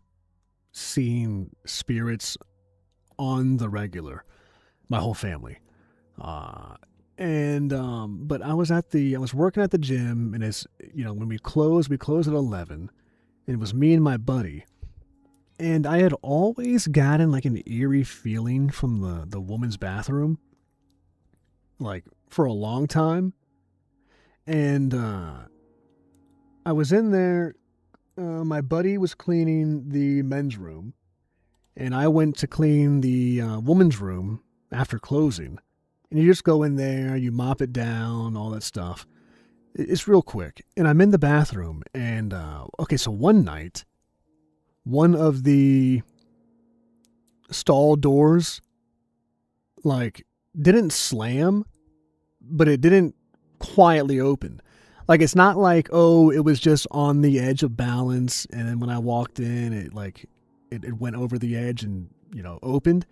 seeing spirits on the regular. My whole family. But I was working at the gym, and it's, you know, when we closed at 11, and it was me and my buddy. And I had always gotten like an eerie feeling from the woman's bathroom, like for a long time. And I was in there, my buddy was cleaning the men's room, and I went to clean the woman's room after closing. And you just go in there, you mop it down, all that stuff. It's real quick. And I'm in the bathroom, and so one night, one of the stall doors, like, didn't slam, but it didn't quietly open. Like, it's not like, oh, it was just on the edge of balance, and then when I walked in, it went over the edge and, you know, opened.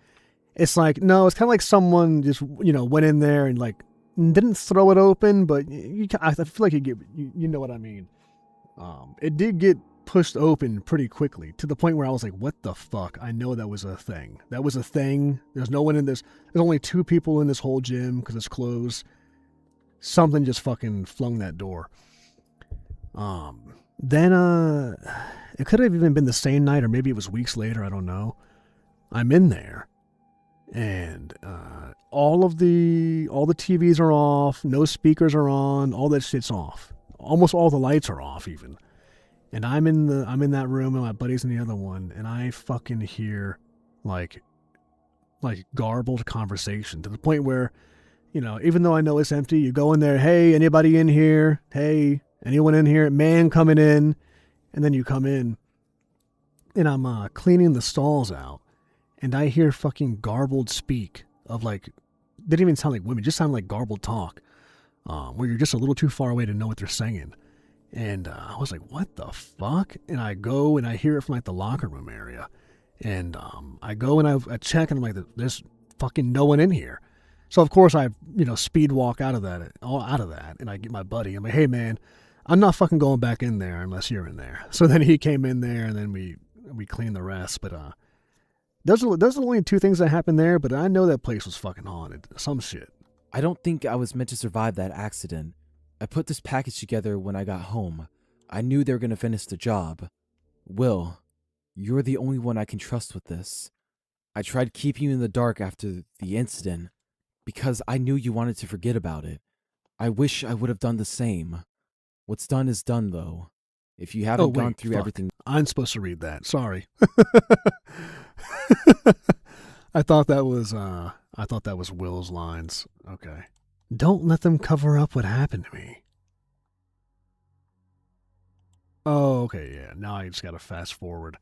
It's like, no, it's kind of like someone just, you know, went in there and, like, didn't throw it open, but I feel like you know what I mean. It did get pushed open pretty quickly to the point where I was like, what the fuck? I know that was a thing. That was a thing. There's no one in this. There's only 2 people in this whole gym because it's closed. Something just fucking flung that door. Then it could have even been the same night, or maybe it was weeks later. I don't know. I'm in there, and all the TVs are off. No speakers are on. All that shit's off. Almost all the lights are off, even. And I'm in that room, and my buddy's in the other one, and I fucking hear like garbled conversation to the point where, you know, even though I know it's empty, you go in there, hey, anybody in here? Hey, anyone in here? Man coming in. And then you come in, and I'm cleaning the stalls out, and I hear fucking garbled speak of, like, didn't even sound like women, just sounded like garbled talk, where you're just a little too far away to know what they're saying. And I was like, what the fuck? And I go and I hear it from, like, the locker room area. And I go and I check, and I'm like, there's fucking no one in here. So, of course, I, you know, speed walk out of that, and I get my buddy. I'm like, hey, man, I'm not fucking going back in there unless you're in there. So then he came in there, and then we cleaned the rest. But those are only 2 things that happened there, but I know that place was fucking haunted. Some shit. I don't think I was meant to survive that accident. I put this package together when I got home. I knew they were going to finish the job. Will, you're the only one I can trust with this. I tried keeping you in the dark after the incident because I knew you wanted to forget about it. I wish I would have done the same. What's done is done, though. If you haven't gone through everything... I'm supposed to read that. Sorry. I thought that was Will's lines. Okay. Don't let them cover up what happened to me. Oh, okay, yeah. Now I just gotta fast forward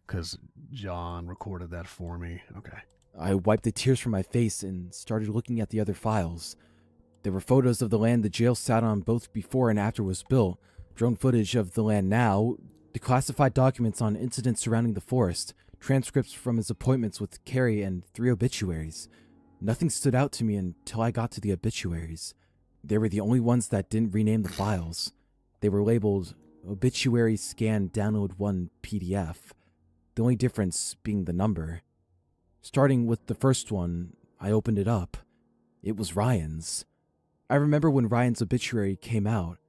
because John recorded that for me. Okay. I wiped the tears from my face and started looking at the other files. There were photos of the land the jail sat on both before and after it was built, drone footage of the land now, declassified documents on incidents surrounding the forest, transcripts from his appointments with Carrie, and 3 obituaries. Nothing stood out to me until I got to the obituaries. They were the only ones that didn't rename the files. They were labeled Obituary Scan Download 1 PDF, the only difference being the number. Starting with the first one, I opened it up. It was Ryan's. I remember when Ryan's obituary came out.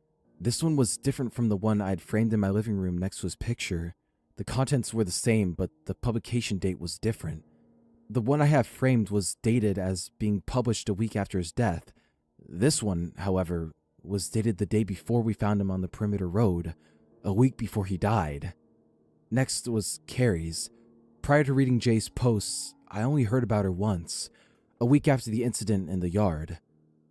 This one was different from the one I'd framed in my living room next to his picture. The contents were the same, but the publication date was different. The one I have framed was dated as being published a week after his death. This one, however, was dated the day before we found him on the perimeter road, a week before he died. Next was Carrie's. Prior to reading Jay's posts, I only heard about her once, a week after the incident in the yard.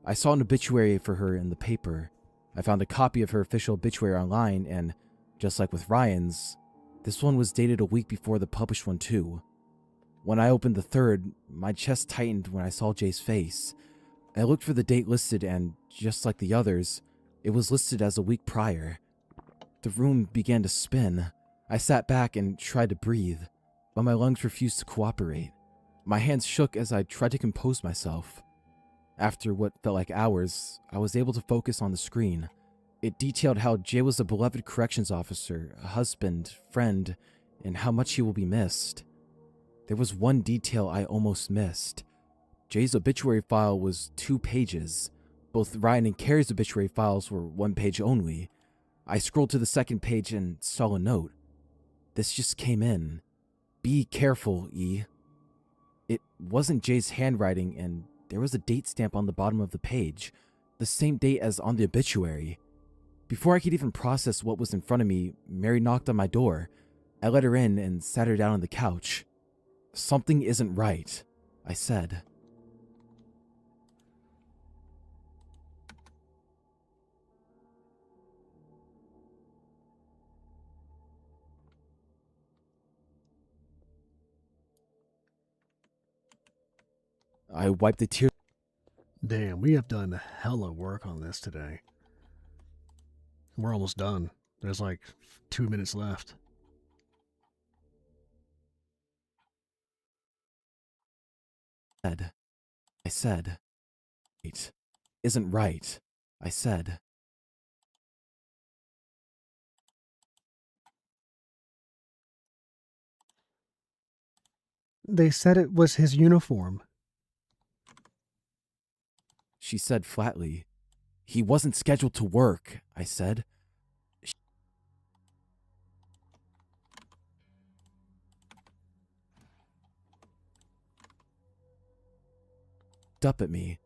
I saw an obituary for her in the paper. I found a copy of her official obituary online, and just like with Ryan's, this one was dated a week before the published one too. When I opened the third, my chest tightened when I saw Jay's face. I looked for the date listed, and just like the others, it was listed as a week prior. The room began to spin. I sat back and tried to breathe, but my lungs refused to cooperate. My hands shook as I tried to compose myself. After what felt like hours, I was able to focus on the screen. It detailed how Jay was a beloved corrections officer, a husband, friend, and how much he will be missed. There was one detail I almost missed. Jay's obituary file was 2 pages. Both Ryan and Carrie's obituary files were 1 page only. I scrolled to the second page and saw a note. This just came in. Be careful, E. It wasn't Jay's handwriting, and there was a date stamp on the bottom of the page, the same date as on the obituary. Before I could even process what was in front of me, Mary knocked on my door. I let her in and sat her down on the couch. Something isn't right, I said. I wiped the tears. Damn, we have done hella work on this today. We're almost done. There's like 2 minutes left. I said. It isn't right, I said. They said it was his uniform. She said flatly. He wasn't scheduled to work, I said. She looked up at me.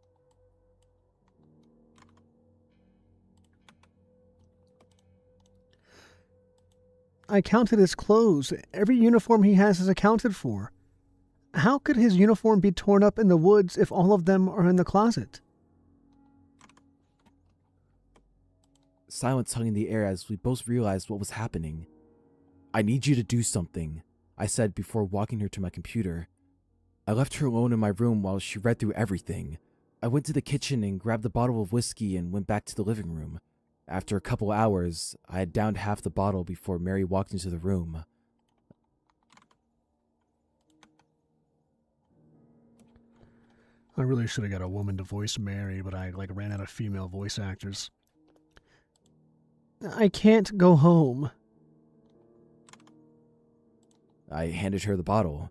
I counted his clothes. Every uniform he has is accounted for. How could his uniform be torn up in the woods if all of them are in the closet? Silence hung in the air as we both realized what was happening. I need you to do something, I said before walking her to my computer. I left her alone in my room while she read through everything. I went to the kitchen and grabbed a bottle of whiskey and went back to the living room. After a couple hours, I had downed half the bottle before Mary walked into the room. I really should have got a woman to voice Mary, but I ran out of female voice actors. I can't go home. I handed her the bottle.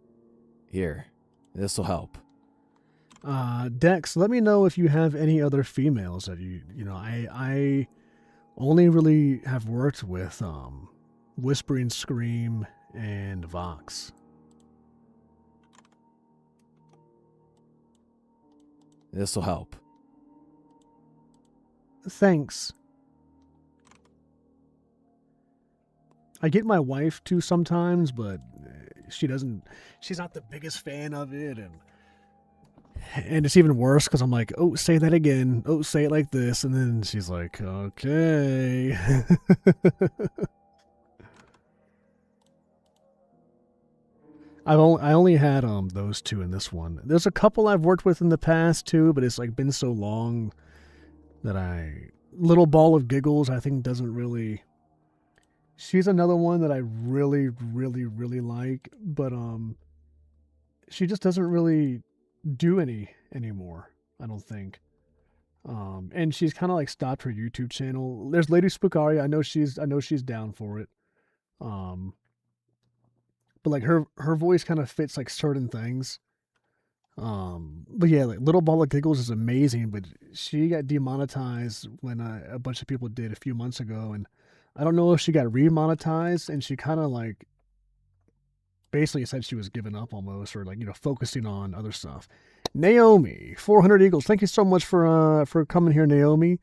Here, this'll help. Dex, let me know if you have any other females that I only really have worked with Whispering Scream and Vox. This'll help. Thanks. I get my wife to sometimes, but she's not the biggest fan of it, and it's even worse because I'm like, oh, say that again. Oh, say it like this. And then she's like, okay. I only had those two in this one. There's a couple I've worked with in the past too, but it's like been so long that Little Ball of Giggles, I think, doesn't really. She's another one that I really, really, really like, but she just doesn't really do anymore, I don't think. And she's kind of like stopped her YouTube channel. There's Lady Spookaria. I know she's down for it. But like her voice kind of fits like certain things. But yeah, like Little Ball of Giggles is amazing, but she got demonetized when a bunch of people did a few months ago, and I don't know if she got remonetized, and she kind of like basically said she was giving up almost, or like, you know, focusing on other stuff. Naomi, 400 Eagles. Thank you so much for coming here, Naomi.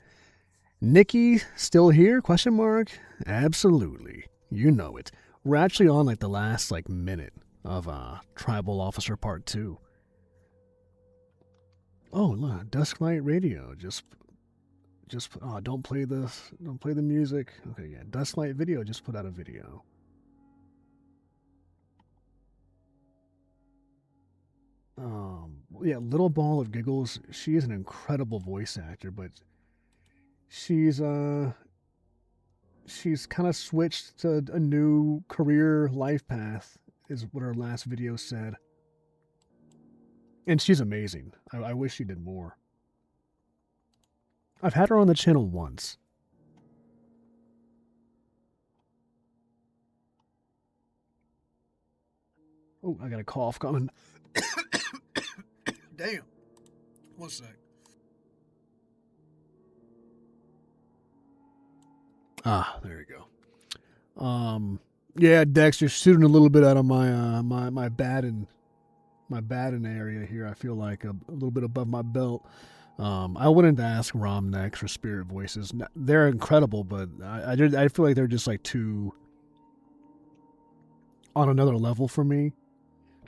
Nikki, still here? Question mark? Absolutely. You know it. We're actually on like the last like minute of Tribal Officer Part 2. Oh, look, Dusklight Radio. Just don't play the music. Okay, yeah. Dusklight Video just put out a video. Yeah, Little Ball of Giggles. She is an incredible voice actor, but she's kind of switched to a new career life path, is what her last video said. And she's amazing. I wish she did more. I've had her on the channel once. Oh, I got a cough coming. Damn. 1 sec. Ah, there you go. Yeah, Dex, you're shooting a little bit out of my my Baden area here. I feel like a little bit above my belt. I wanted to ask Rom next for Spirit Voices. They're incredible, but I feel like they're just like too on another level for me.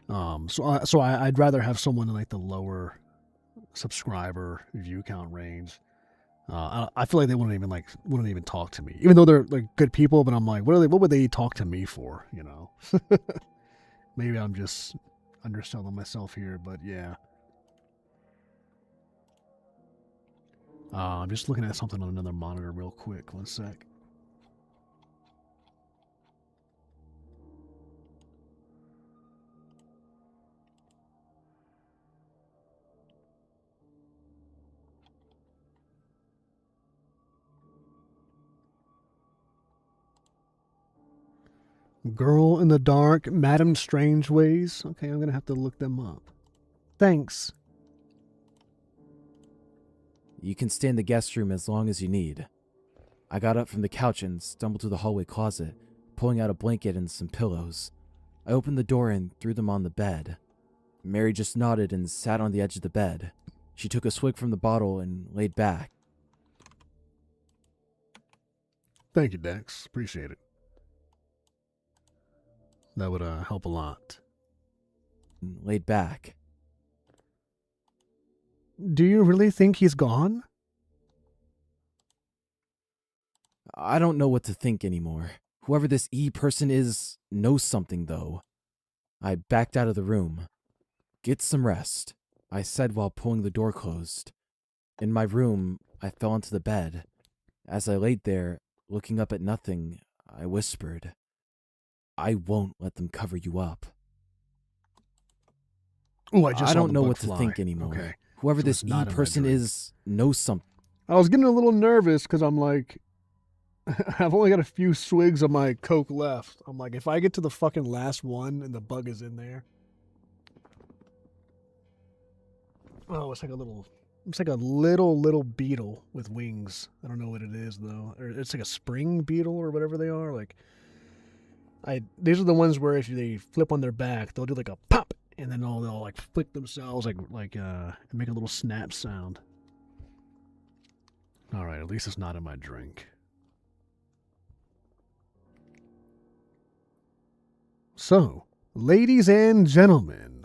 So I'd rather have someone in like the lower subscriber view count range. I feel like they wouldn't even talk to me, even though they're like good people. But I'm like, what would they talk to me for? You know, maybe I'm just underselling myself here, but yeah. I'm just looking at something on another monitor real quick. 1 sec. Girl in the Dark, Madam Strangeways. Okay, I'm going to have to look them up. Thanks. You can stay in the guest room as long as you need. I got up from the couch and stumbled to the hallway closet, pulling out a blanket and some pillows. I opened the door and threw them on the bed. Mary just nodded and sat on the edge of the bed. She took a swig from the bottle and laid back. Thank you, Dex. Appreciate it. That would help a lot. Laid back. Do you really think he's gone? I don't know what to think anymore. Whoever this E person is knows something, though. I backed out of the room. Get some rest, I said while pulling the door closed. In my room, I fell onto the bed. As I laid there, looking up at nothing, I whispered, I won't let them cover you up. Oh, I don't know what to think anymore. Okay. Whoever So this it's not E in my person dream. is knows something. I was getting a little nervous because I'm like, I've only got a few swigs of my Coke left. I'm like, if I get to the fucking last one and the bug is in there. Oh, it's like a little It's like a little beetle with wings. I don't know what it is though. Or it's like a spring beetle or whatever they are. Like these are the ones where if they flip on their back, they'll do like a pop, and then they'll like flick themselves and make a little snap sound. All right, at least it's not in my drink. So, ladies and gentlemen,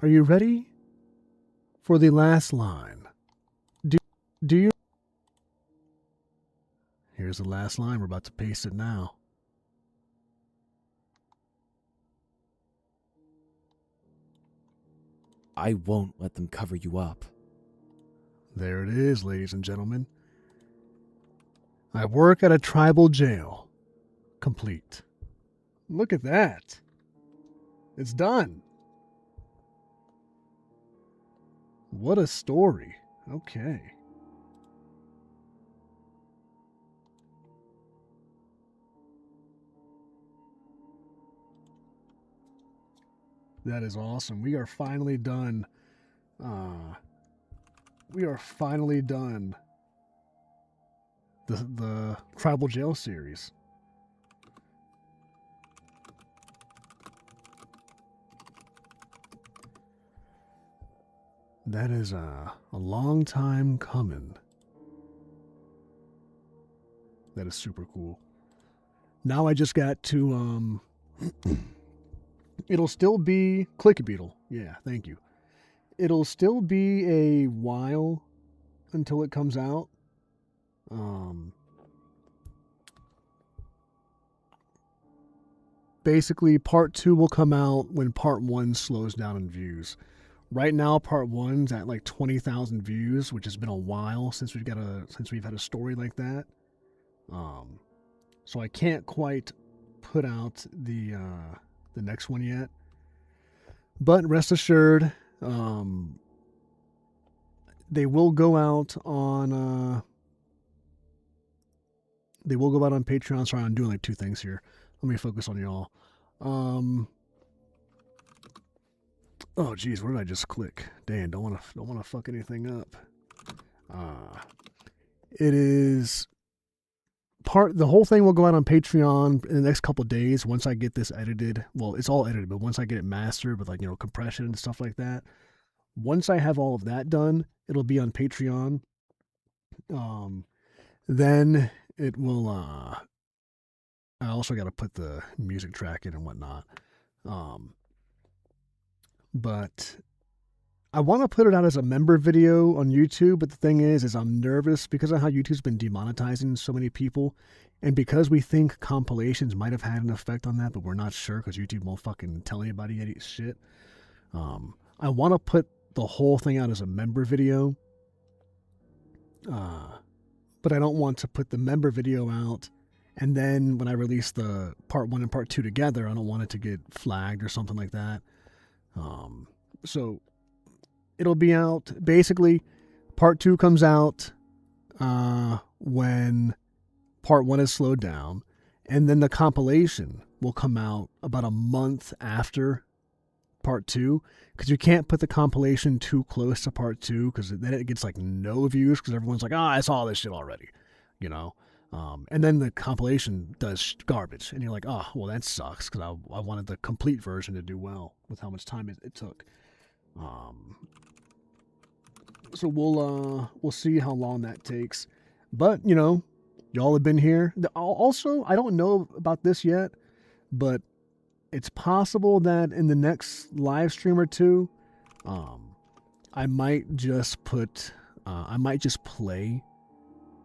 are you ready for the last line? Do you? Here's the last line. We're about to paste it now. I won't let them cover you up. There it is, ladies and gentlemen. I work at a tribal jail. Complete. Look at that. It's done. What a story. Okay. That is awesome. We are finally done. The Tribal Jail series. That is a long time coming. That is super cool. Now I just got to it'll still be Click Beetle. Yeah, thank you. It'll still be a while until it comes out. Basically, part 2 will come out when part 1 slows down in views. Right now, part 1's at like 20,000 views, which has been a while since we've had a story like that. So I can't quite put out the next one yet. But rest assured, they will go out on Patreon. Sorry, I'm doing like 2 things here. Let me focus on y'all. Oh geez, where did I just click? Damn, don't wanna fuck anything up. It is the whole thing will go out on Patreon in the next couple of days once I get this edited. Well, it's all edited, but once I get it mastered with compression and stuff like that. Once I have all of that done, it'll be on Patreon. Then it will I also got to put the music track in and whatnot. But I want to put it out as a member video on YouTube, but the thing is I'm nervous because of how YouTube's been demonetizing so many people, and because we think compilations might have had an effect on that, but we're not sure because YouTube won't fucking tell anybody any shit. I want to put the whole thing out as a member video, but I don't want to put the member video out and then when I release the part 1 and part 2 together, I don't want it to get flagged or something like that. So it'll be out. Basically, part 2 comes out when part 1 is slowed down, and then the compilation will come out about a month after part 2, because you can't put the compilation too close to part 2, because then it gets like no views, because everyone's like, I saw this shit already, and then the compilation does garbage, and you're like, oh, well, that sucks, because I wanted the complete version to do well with how much time it took. So we'll see how long that takes. But, y'all have been here. Also, I don't know about this yet, but it's possible that in the next live stream or 2, I might just play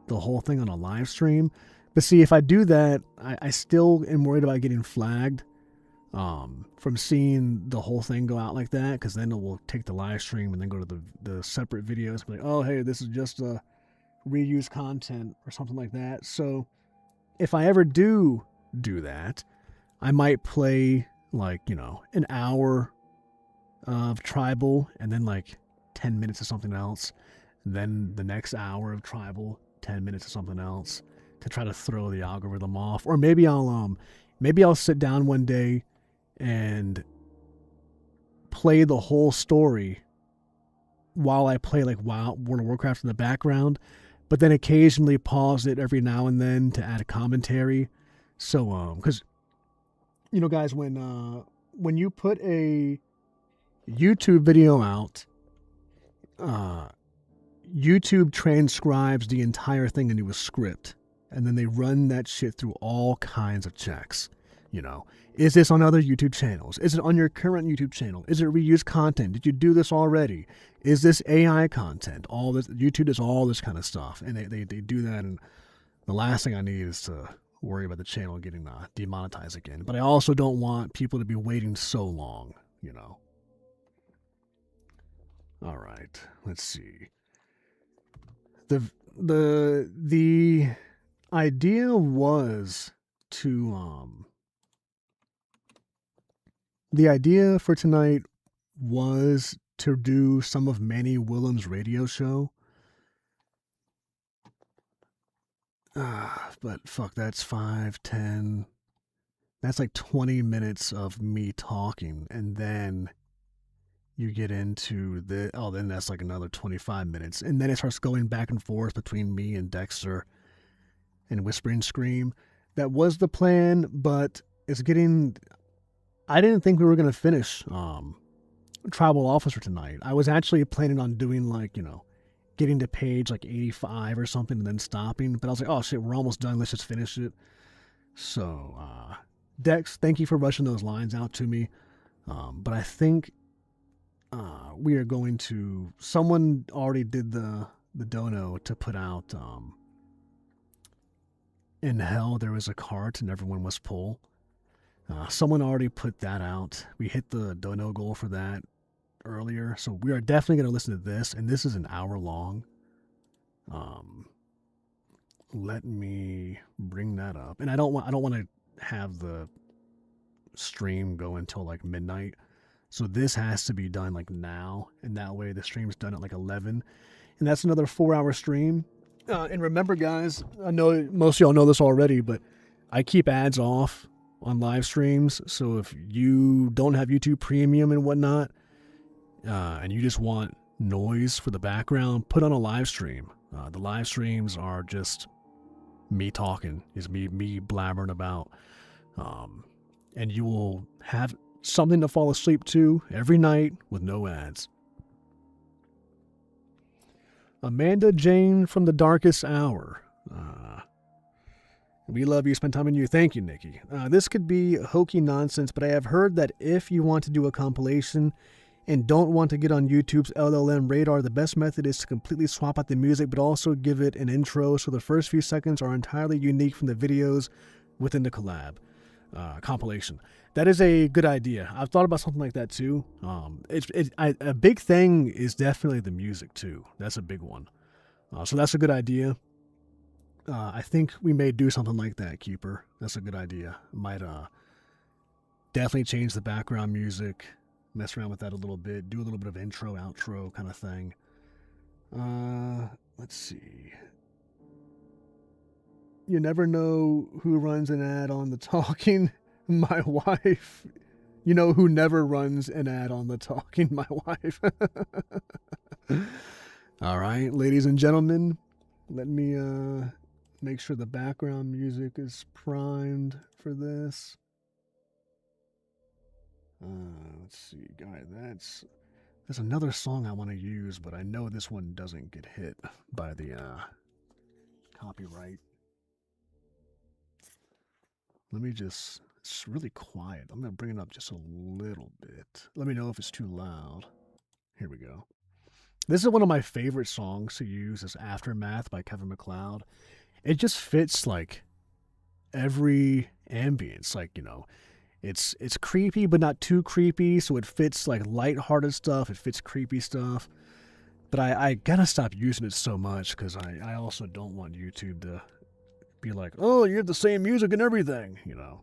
the whole thing on a live stream. But see, if I do that, I still am worried about getting flagged from seeing the whole thing go out like that, because then it will take the live stream and then go to the separate videos, like, oh, hey, this is just a reused content or something like that. So if I ever do that, I might play like, an hour of Tribal and then like 10 minutes of something else. Then the next hour of Tribal, 10 minutes of something else, to try to throw the algorithm off. Or maybe I'll sit down one day and play the whole story while I play like World of Warcraft in the background, but then occasionally pause it every now and then to add a commentary. So, because, guys, when you put a YouTube video out, YouTube transcribes the entire thing into a script, and then they run that shit through all kinds of checks. Is this on other YouTube channels? Is it on your current YouTube channel? Is it reused content? Did you do this already? Is this AI content? All this, YouTube does all this kind of stuff, and they do that. And the last thing I need is to worry about the channel getting demonetized again. But I also don't want people to be waiting so long. All right, let's see. The idea was to the idea for tonight was to do some of Manny Willem's radio show. But fuck, that's 5, 10. That's like 20 minutes of me talking, and then you get into then that's like another 25 minutes, and then it starts going back and forth between me and Dexter and Whispering Scream. That was the plan, but I didn't think we were going to finish Tribal Officer tonight. I was actually planning on doing getting to page like 85 or something and then stopping, but I was like, oh shit, we're almost done, let's just finish it. So Dex, thank you for rushing those lines out to me, but I think we are going to, someone already did the dono to put out In Hell There Was a Cart and Everyone Must Pull. Someone already put that out. We hit the dono goal for that earlier, so we are definitely going to listen to this, and this is an hour long. Let me bring that up, and I don't want to have the stream go until like midnight, so this has to be done like now, and that way the stream's done at like 11, and that's another 4-hour stream. And remember, guys, I know most of y'all know this already, but I keep ads off on live streams, so if you don't have YouTube Premium and whatnot, and you just want noise for the background, put on a live stream. The live streams are just me talking, is me blabbering about, and you will have something to fall asleep to every night with no ads. Amanda Jane from the Darkest Hour. We love you, spend time with you. Thank you, Nikki. This could be hokey nonsense, but I have heard that if you want to do a compilation and don't want to get on YouTube's LLM radar, the best method is to completely swap out the music, but also give it an intro so the first few seconds are entirely unique from the videos within the compilation. That is a good idea. I've thought about something like that too. A big thing is definitely the music too. That's a big one. So that's a good idea. I think we may do something like that, Keeper. That's a good idea. Might definitely change the background music, mess around with that a little bit, do a little bit of intro, outro kind of thing. Let's see. You never know who runs an ad on the talking. My wife. You know who never runs an ad on the talking? My wife. All right, ladies and gentlemen, let me make sure the background music is primed for this. Let's see, guy, that's another song I want to use, but I know this one doesn't get hit by the copyright. Let me just, it's really quiet. I'm going to bring it up just a little bit. Let me know if it's too loud. Here we go. This is one of my favorite songs to use, is Aftermath by Kevin MacLeod. It just fits like every ambience, like, you know, it's creepy but not too creepy, so it fits like lighthearted stuff, it fits creepy stuff. But I gotta stop using it so much because I also don't want YouTube to be like, oh, you have the same music and everything, you know.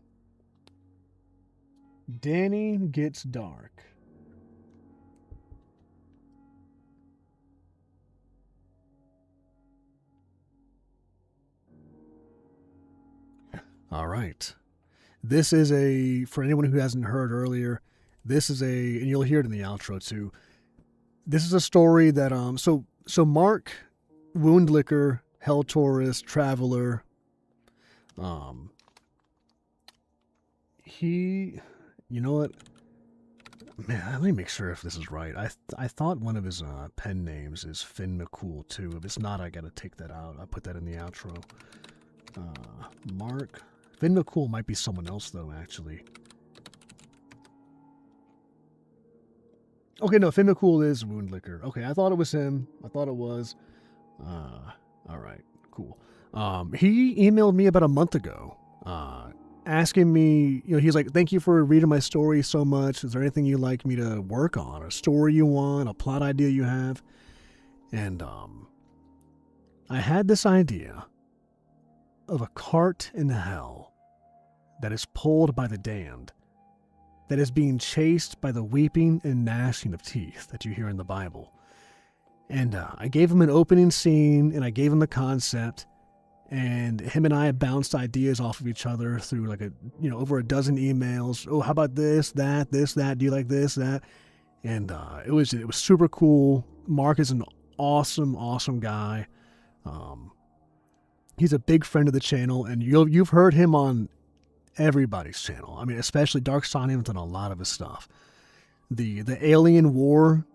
Danny Gets Dark. All right. This is for anyone who hasn't heard earlier, this is and you'll hear it in the outro too, this is a story that so Mark, Woundlicker, Hell Taurus, Traveler, he, you know what? Man, let me make sure if this is right. I thought one of his pen names is Finn McCool too. If it's not, I gotta take that out. I'll put that in the outro. Mark Finn McCool might be someone else though, actually. Okay, no, Finn McCool is Woundlicker. Okay, I thought it was him. I thought it was. All right, cool. He emailed me about a month ago, asking me, he's like, thank you for reading my story so much. Is there anything you'd like me to work on? A story you want? A plot idea you have? And, I had this idea of a cart in hell that is pulled by the damned, that is being chased by the weeping and gnashing of teeth that you hear in the Bible. And I gave him an opening scene, and I gave him the concept, and him and I bounced ideas off of each other through like over a dozen emails. Oh, how about this, that, do you like this, that? And it was super cool. Mark is an awesome guy. He's a big friend of the channel, and you've heard him on everybody's channel. I mean, especially Dark Sonium's done a lot of his stuff. The Alien War,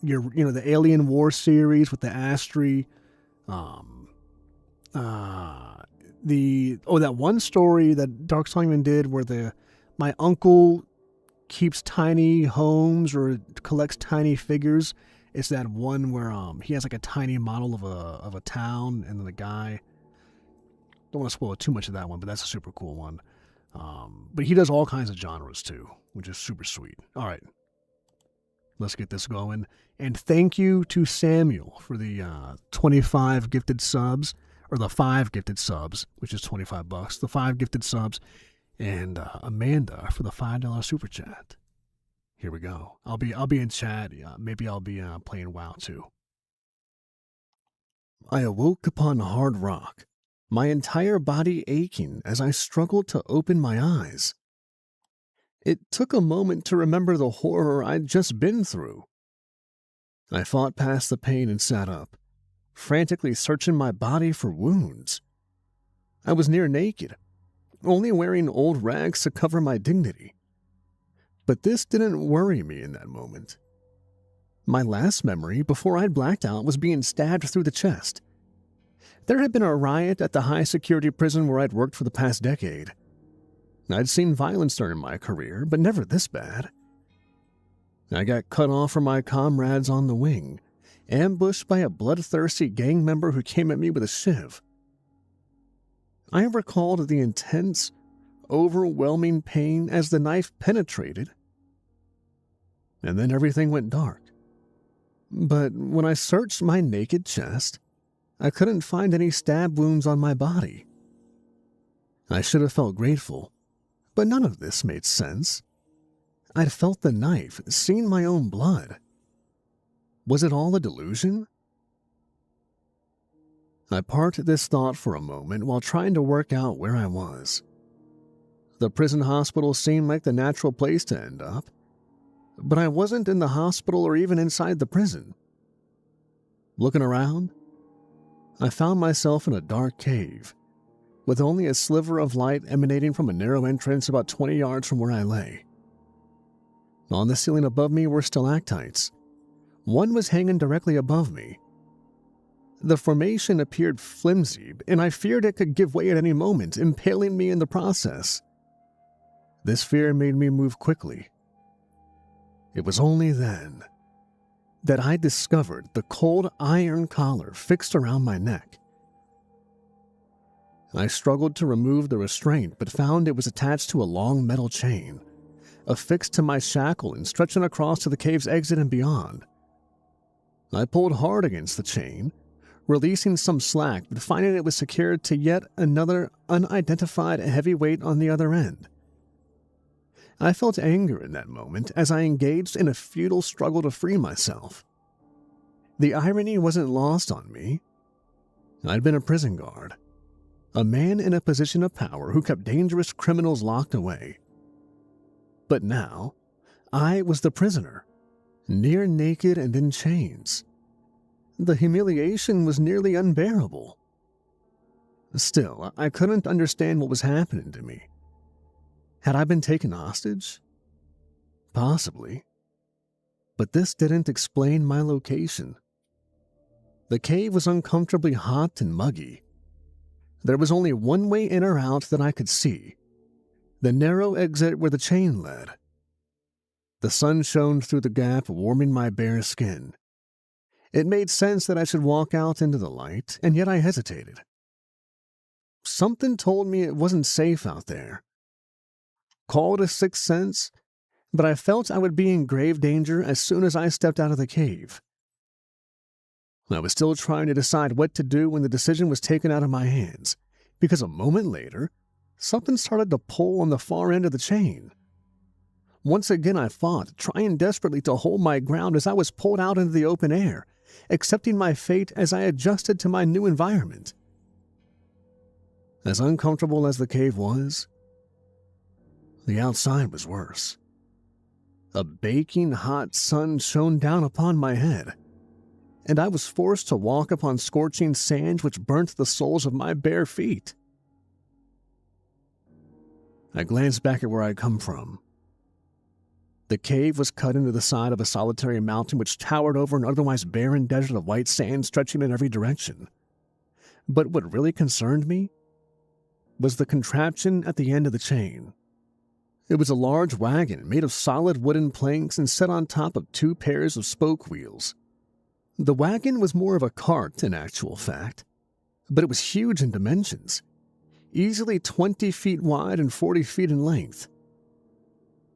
the Alien War series with the Astri, that one story that Dark Sonium did where my uncle keeps tiny homes or collects tiny figures. It's that one where he has like a tiny model of a town, and then the guy, don't want to spoil too much of that one, but that's a super cool one. But he does all kinds of genres too, which is super sweet. All right, let's get this going. And thank you to Samuel for the 25 gifted subs, or the 5 gifted subs, which is $25. The 5 gifted subs, and Amanda for the $5 super chat. Here we go. I'll be in chat. Maybe I'll be playing WoW too. I awoke upon hard rock, my entire body aching as I struggled to open my eyes. It took a moment to remember the horror I'd just been through. I fought past the pain and sat up, frantically searching my body for wounds. I was near naked, only wearing old rags to cover my dignity. But this didn't worry me in that moment. My last memory before I'd blacked out was being stabbed through the chest. There had been a riot at the high-security prison where I'd worked for the past decade. I'd seen violence during my career, but never this bad. I got cut off from my comrades on the wing, ambushed by a bloodthirsty gang member who came at me with a shiv. I recalled the intense, overwhelming pain as the knife penetrated. And then everything went dark. But when I searched my naked chest, I couldn't find any stab wounds on my body. I should have felt grateful, but none of this made sense. I'd felt the knife, seen my own blood. Was it all a delusion? I parked this thought for a moment while trying to work out where I was. The prison hospital seemed like the natural place to end up, but I wasn't in the hospital or even inside the prison. Looking around, I found myself in a dark cave, with only a sliver of light emanating from a narrow entrance about 20 yards from where I lay. On the ceiling above me were stalactites. One was hanging directly above me. The formation appeared flimsy, and I feared it could give way at any moment, impaling me in the process. This fear made me move quickly. It was only then that I discovered the cold iron collar fixed around my neck. I struggled to remove the restraint, but found it was attached to a long metal chain, affixed to my shackle and stretching across to the cave's exit and beyond. I pulled hard against the chain, releasing some slack, but finding it was secured to yet another unidentified heavy weight on the other end. I felt anger in that moment as I engaged in a futile struggle to free myself. The irony wasn't lost on me. I'd been a prison guard, a man in a position of power who kept dangerous criminals locked away. But now, I was the prisoner, near naked and in chains. The humiliation was nearly unbearable. Still, I couldn't understand what was happening to me. Had I been taken hostage? Possibly. But this didn't explain my location. The cave was uncomfortably hot and muggy. There was only one way in or out that I could see, the narrow exit where the chain led. The sun shone through the gap, warming my bare skin. It made sense that I should walk out into the light, and yet I hesitated. Something told me it wasn't safe out there. Call it a sixth sense, but I felt I would be in grave danger as soon as I stepped out of the cave. I was still trying to decide what to do when the decision was taken out of my hands, because a moment later, something started to pull on the far end of the chain. Once again I fought, trying desperately to hold my ground as I was pulled out into the open air, accepting my fate as I adjusted to my new environment. As uncomfortable as the cave was, the outside was worse. A baking hot sun shone down upon my head, and I was forced to walk upon scorching sand which burnt the soles of my bare feet. I glanced back at where I'd come from. The cave was cut into the side of a solitary mountain which towered over an otherwise barren desert of white sand stretching in every direction. But what really concerned me was the contraption at the end of the chain. It was a large wagon made of solid wooden planks and set on top of 2 pairs of spoke wheels. The wagon was more of a cart in actual fact, but it was huge in dimensions, easily 20 feet wide and 40 feet in length.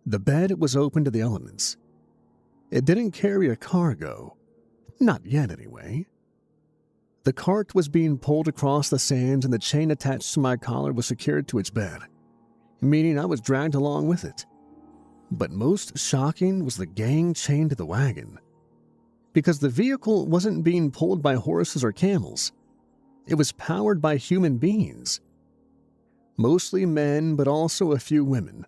The bed was open to the elements. It didn't carry a cargo, not yet anyway. The cart was being pulled across the sands and the chain attached to my collar was secured to its bed, meaning I was dragged along with it. But most shocking was the gang chained to the wagon, because the vehicle wasn't being pulled by horses or camels. It was powered by human beings. Mostly men, but also a few women,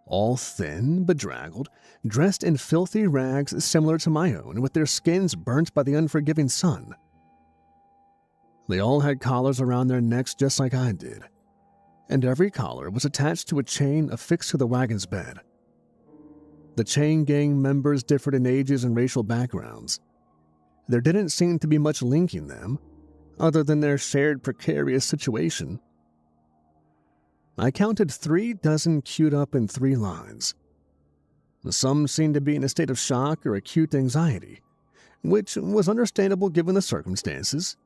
all thin, bedraggled, dressed in filthy rags similar to my own, with their skins burnt by the unforgiving sun. They all had collars around their necks just like I did, and every collar was attached to a chain affixed to the wagon's bed. The chain gang members differed in ages and racial backgrounds. There didn't seem to be much linking them, other than their shared precarious situation. I counted 3 dozen queued up in 3 lines. Some seemed to be in a state of shock or acute anxiety, which was understandable given the circumstances.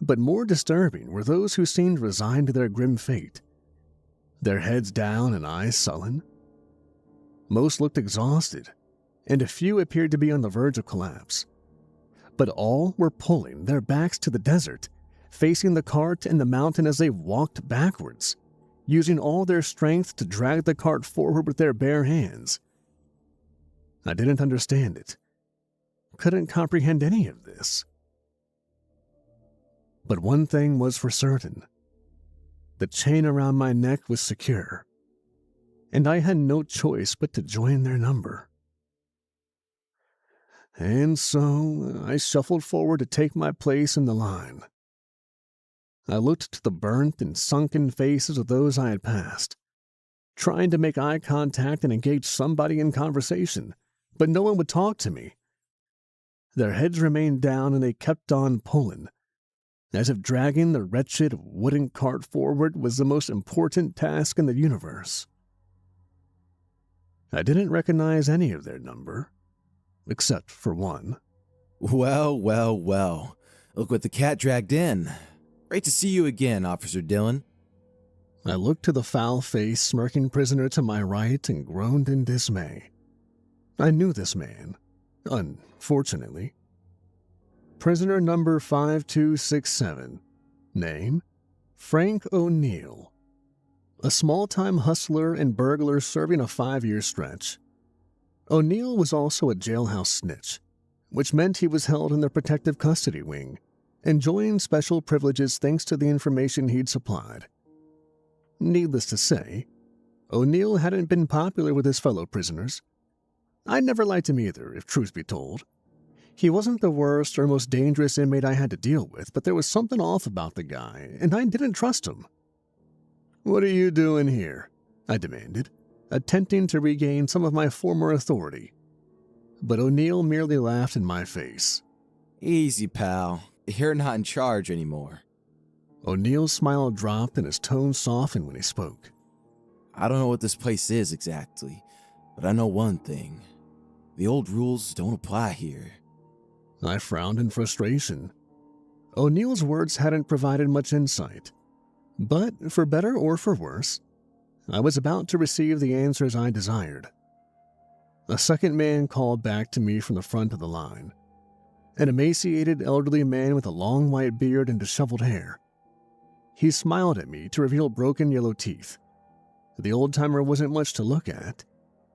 But more disturbing were those who seemed resigned to their grim fate, their heads down and eyes sullen. Most looked exhausted, and a few appeared to be on the verge of collapse. But all were pulling their backs to the desert, facing the cart and the mountain as they walked backwards, using all their strength to drag the cart forward with their bare hands. I didn't understand it, couldn't comprehend any of this. But one thing was for certain. The chain around my neck was secure, and I had no choice but to join their number. And so I shuffled forward to take my place in the line. I looked to the burnt and sunken faces of those I had passed, trying to make eye contact and engage somebody in conversation, but no one would talk to me. Their heads remained down and they kept on pulling, as if dragging the wretched wooden cart forward was the most important task in the universe. I didn't recognize any of their number, except for one. Well, well, well. Look what the cat dragged in. Great to see you again, Officer Dillon. I looked to the foul-faced, smirking prisoner to my right and groaned in dismay. I knew this man, unfortunately. Prisoner number 5267. Name: Frank O'Neill. A small-time hustler and burglar serving a 5-year stretch. O'Neill was also a jailhouse snitch, which meant he was held in the protective custody wing, enjoying special privileges thanks to the information he'd supplied. Needless to say, O'Neill hadn't been popular with his fellow prisoners. I never liked him either, if truth be told. He wasn't the worst or most dangerous inmate I had to deal with, but there was something off about the guy, and I didn't trust him. "What are you doing here?" I demanded, attempting to regain some of my former authority. But O'Neill merely laughed in my face. Easy, pal. You're not in charge anymore. O'Neill's smile dropped and his tone softened when he spoke. I don't know what this place is exactly, but I know one thing. The old rules don't apply here. I frowned in frustration. O'Neill's words hadn't provided much insight. But, for better or for worse, I was about to receive the answers I desired. A second man called back to me from the front of the line. An emaciated elderly man with a long white beard and disheveled hair. He smiled at me to reveal broken yellow teeth. The old-timer wasn't much to look at.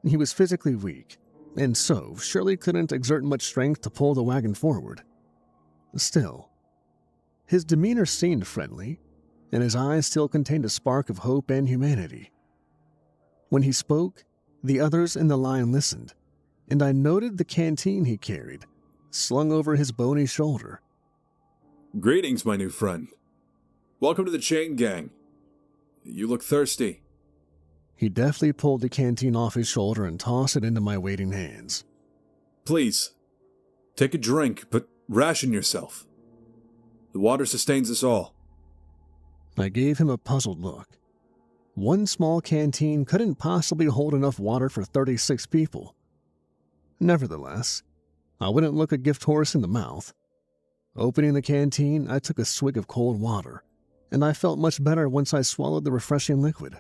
He was physically weak, and so surely couldn't exert much strength to pull the wagon forward. Still, his demeanor seemed friendly, and his eyes still contained a spark of hope and humanity. When he spoke, the others in the line listened, and I noted the canteen he carried, slung over his bony shoulder. Greetings, my new friend. Welcome to the Chain Gang. You look thirsty. He deftly pulled the canteen off his shoulder and tossed it into my waiting hands. Please, take a drink, but ration yourself. The water sustains us all. I gave him a puzzled look. One small canteen couldn't possibly hold enough water for 36 people. Nevertheless, I wouldn't look a gift horse in the mouth. Opening the canteen, I took a swig of cold water, and I felt much better once I swallowed the refreshing liquid.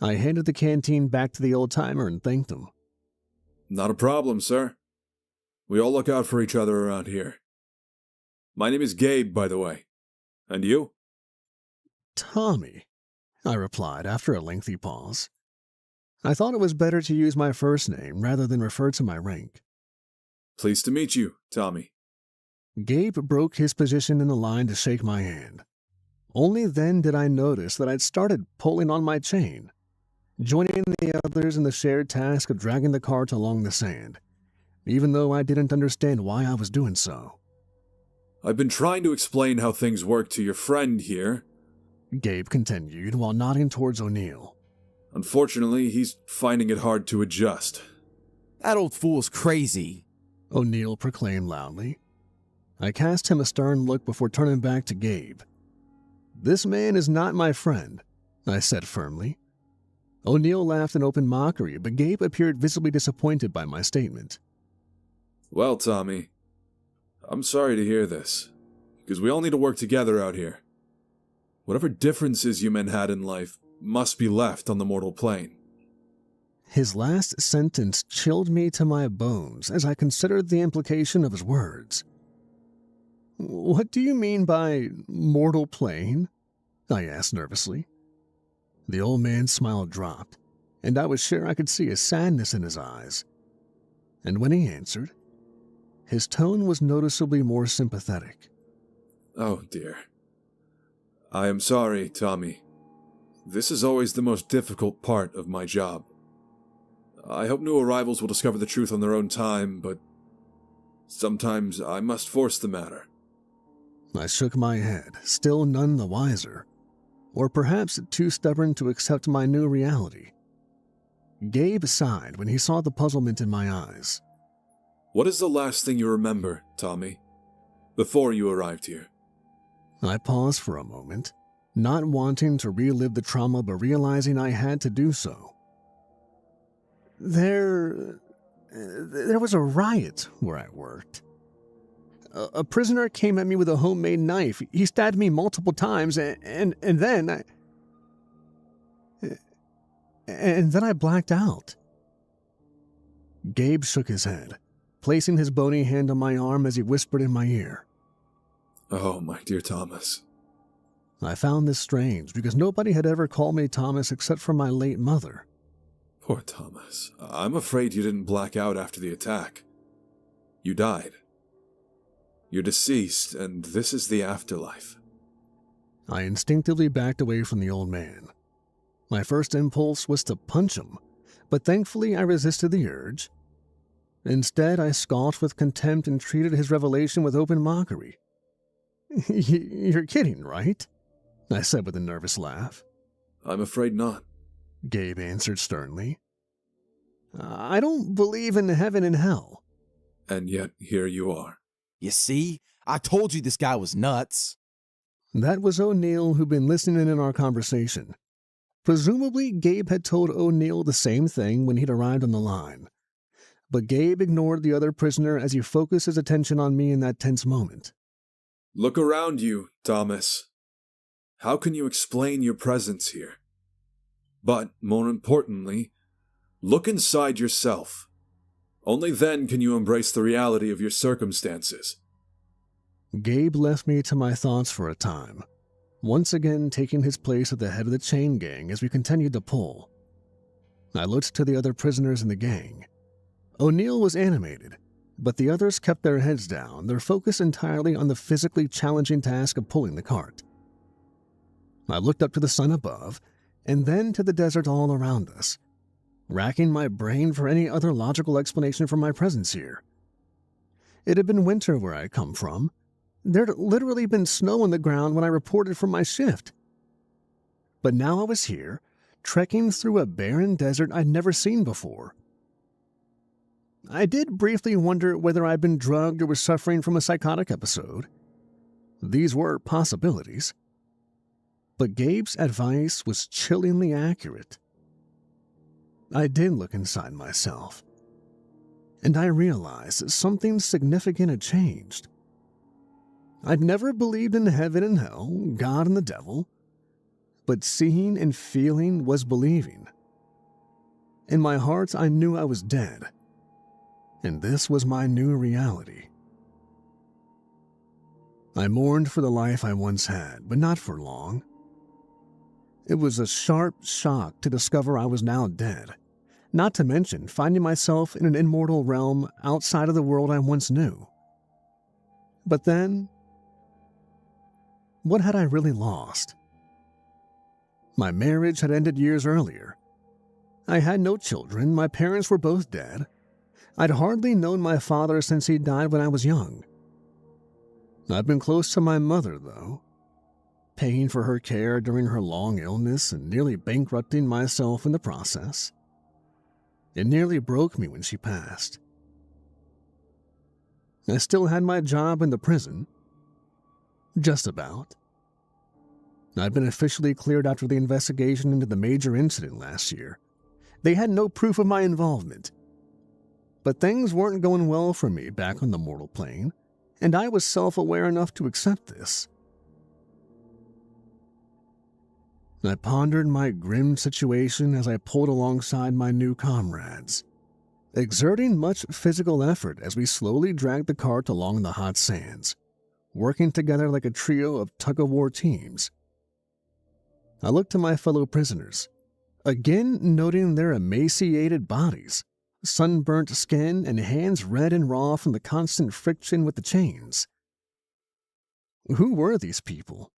I handed the canteen back to the old-timer and thanked him. Not a problem, sir. We all look out for each other around here. My name is Gabe, by the way. And you? Tommy, I replied after a lengthy pause. I thought it was better to use my first name rather than refer to my rank. Pleased to meet you, Tommy. Gabe broke his position in the line to shake my hand. Only then did I notice that I'd started pulling on my chain, joining the others in the shared task of dragging the cart along the sand, even though I didn't understand why I was doing so. I've been trying to explain how things work to your friend here. Gabe continued while nodding towards O'Neill. Unfortunately, he's finding it hard to adjust. That old fool's crazy. O'Neill proclaimed loudly. I cast him a stern look before turning back to Gabe. This man is not my friend, I said firmly. O'Neill laughed in open mockery, but Gabe appeared visibly disappointed by my statement. Well, Tommy, I'm sorry to hear this, because we all need to work together out here. Whatever differences you men had in life must be left on the mortal plane. His last sentence chilled me to my bones as I considered the implication of his words. What do you mean by mortal plane? I asked nervously. The old man's smile dropped, and I was sure I could see a sadness in his eyes. And when he answered, his tone was noticeably more sympathetic. Oh, dear. I am sorry, Tommy. This is always the most difficult part of my job. I hope new arrivals will discover the truth on their own time, but sometimes I must force the matter. I shook my head, still none the wiser, or perhaps too stubborn to accept my new reality. Gabe sighed when he saw the puzzlement in my eyes. What is the last thing you remember, Tommy, before you arrived here? I paused for a moment, not wanting to relive the trauma but realizing I had to do so. There was a riot where I worked. A prisoner came at me with a homemade knife. He stabbed me multiple times, and then I blacked out. Gabe shook his head, placing his bony hand on my arm as he whispered in my ear. Oh, my dear Thomas. I found this strange because nobody had ever called me Thomas except for my late mother. Poor Thomas. I'm afraid you didn't black out after the attack. You died. You're deceased, and this is the afterlife. I instinctively backed away from the old man. My first impulse was to punch him, But thankfully I resisted the urge. Instead, I scoffed with contempt and treated his revelation with open mockery. You're kidding, right? I said with a nervous laugh. I'm afraid not. Gabe answered sternly. I don't believe in heaven and hell. And yet, here you are. You see? I told you this guy was nuts. That was O'Neill, who'd been listening in on our conversation. Presumably, Gabe had told O'Neill the same thing when he'd arrived on the line. But Gabe ignored the other prisoner as he focused his attention on me in that tense moment. Look around you, Thomas. How can you explain your presence here? But, more importantly, look inside yourself. Only then can you embrace the reality of your circumstances. Gabe left me to my thoughts for a time, once again taking his place at the head of the chain gang as we continued to pull. I looked to the other prisoners in the gang. O'Neill was animated, but the others kept their heads down, their focus entirely on the physically challenging task of pulling the cart. I looked up to the sun above, and then to the desert all around us, racking my brain for any other logical explanation for my presence here. It had been winter where I come from. There'd literally been snow on the ground when I reported from my shift. But now I was here, trekking through a barren desert I'd never seen before. I did briefly wonder whether I'd been drugged or was suffering from a psychotic episode. These were possibilities. But Gabe's advice was chillingly accurate. I did look inside myself, and I realized that something significant had changed. I'd never believed in heaven and hell, God and the devil, but seeing and feeling was believing. In my heart, I knew I was dead, and this was my new reality. I mourned for the life I once had, but not for long. It was a sharp shock to discover I was now dead, not to mention finding myself in an immortal realm outside of the world I once knew. But then, what had I really lost? My marriage had ended years earlier. I had no children, my parents were both dead. I'd hardly known my father since he died when I was young. I'd been close to my mother, though, paying for her care during her long illness and nearly bankrupting myself in the process. It nearly broke me when she passed. I still had my job in the prison. Just about. I'd been officially cleared after the investigation into the major incident last year. They had no proof of my involvement. But things weren't going well for me back on the mortal plane, and I was self-aware enough to accept this. I pondered my grim situation as I pulled alongside my new comrades, exerting much physical effort as we slowly dragged the cart along the hot sands, working together like a trio of tug-of-war teams. I looked to my fellow prisoners, again noting their emaciated bodies, sunburnt skin, and hands red and raw from the constant friction with the chains. Who were these people?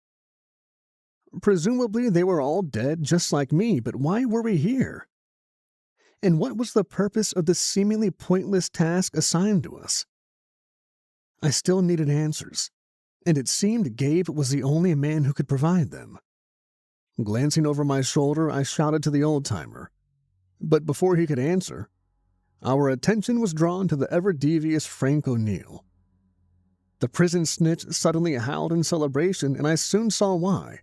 Presumably they were all dead just like me, but why were we here? And what was the purpose of this seemingly pointless task assigned to us? I still needed answers, and it seemed Gabe was the only man who could provide them. Glancing over my shoulder, I shouted to the old-timer, but before he could answer, our attention was drawn to the ever-devious Frank O'Neill. The prison snitch suddenly howled in celebration, and I soon saw why.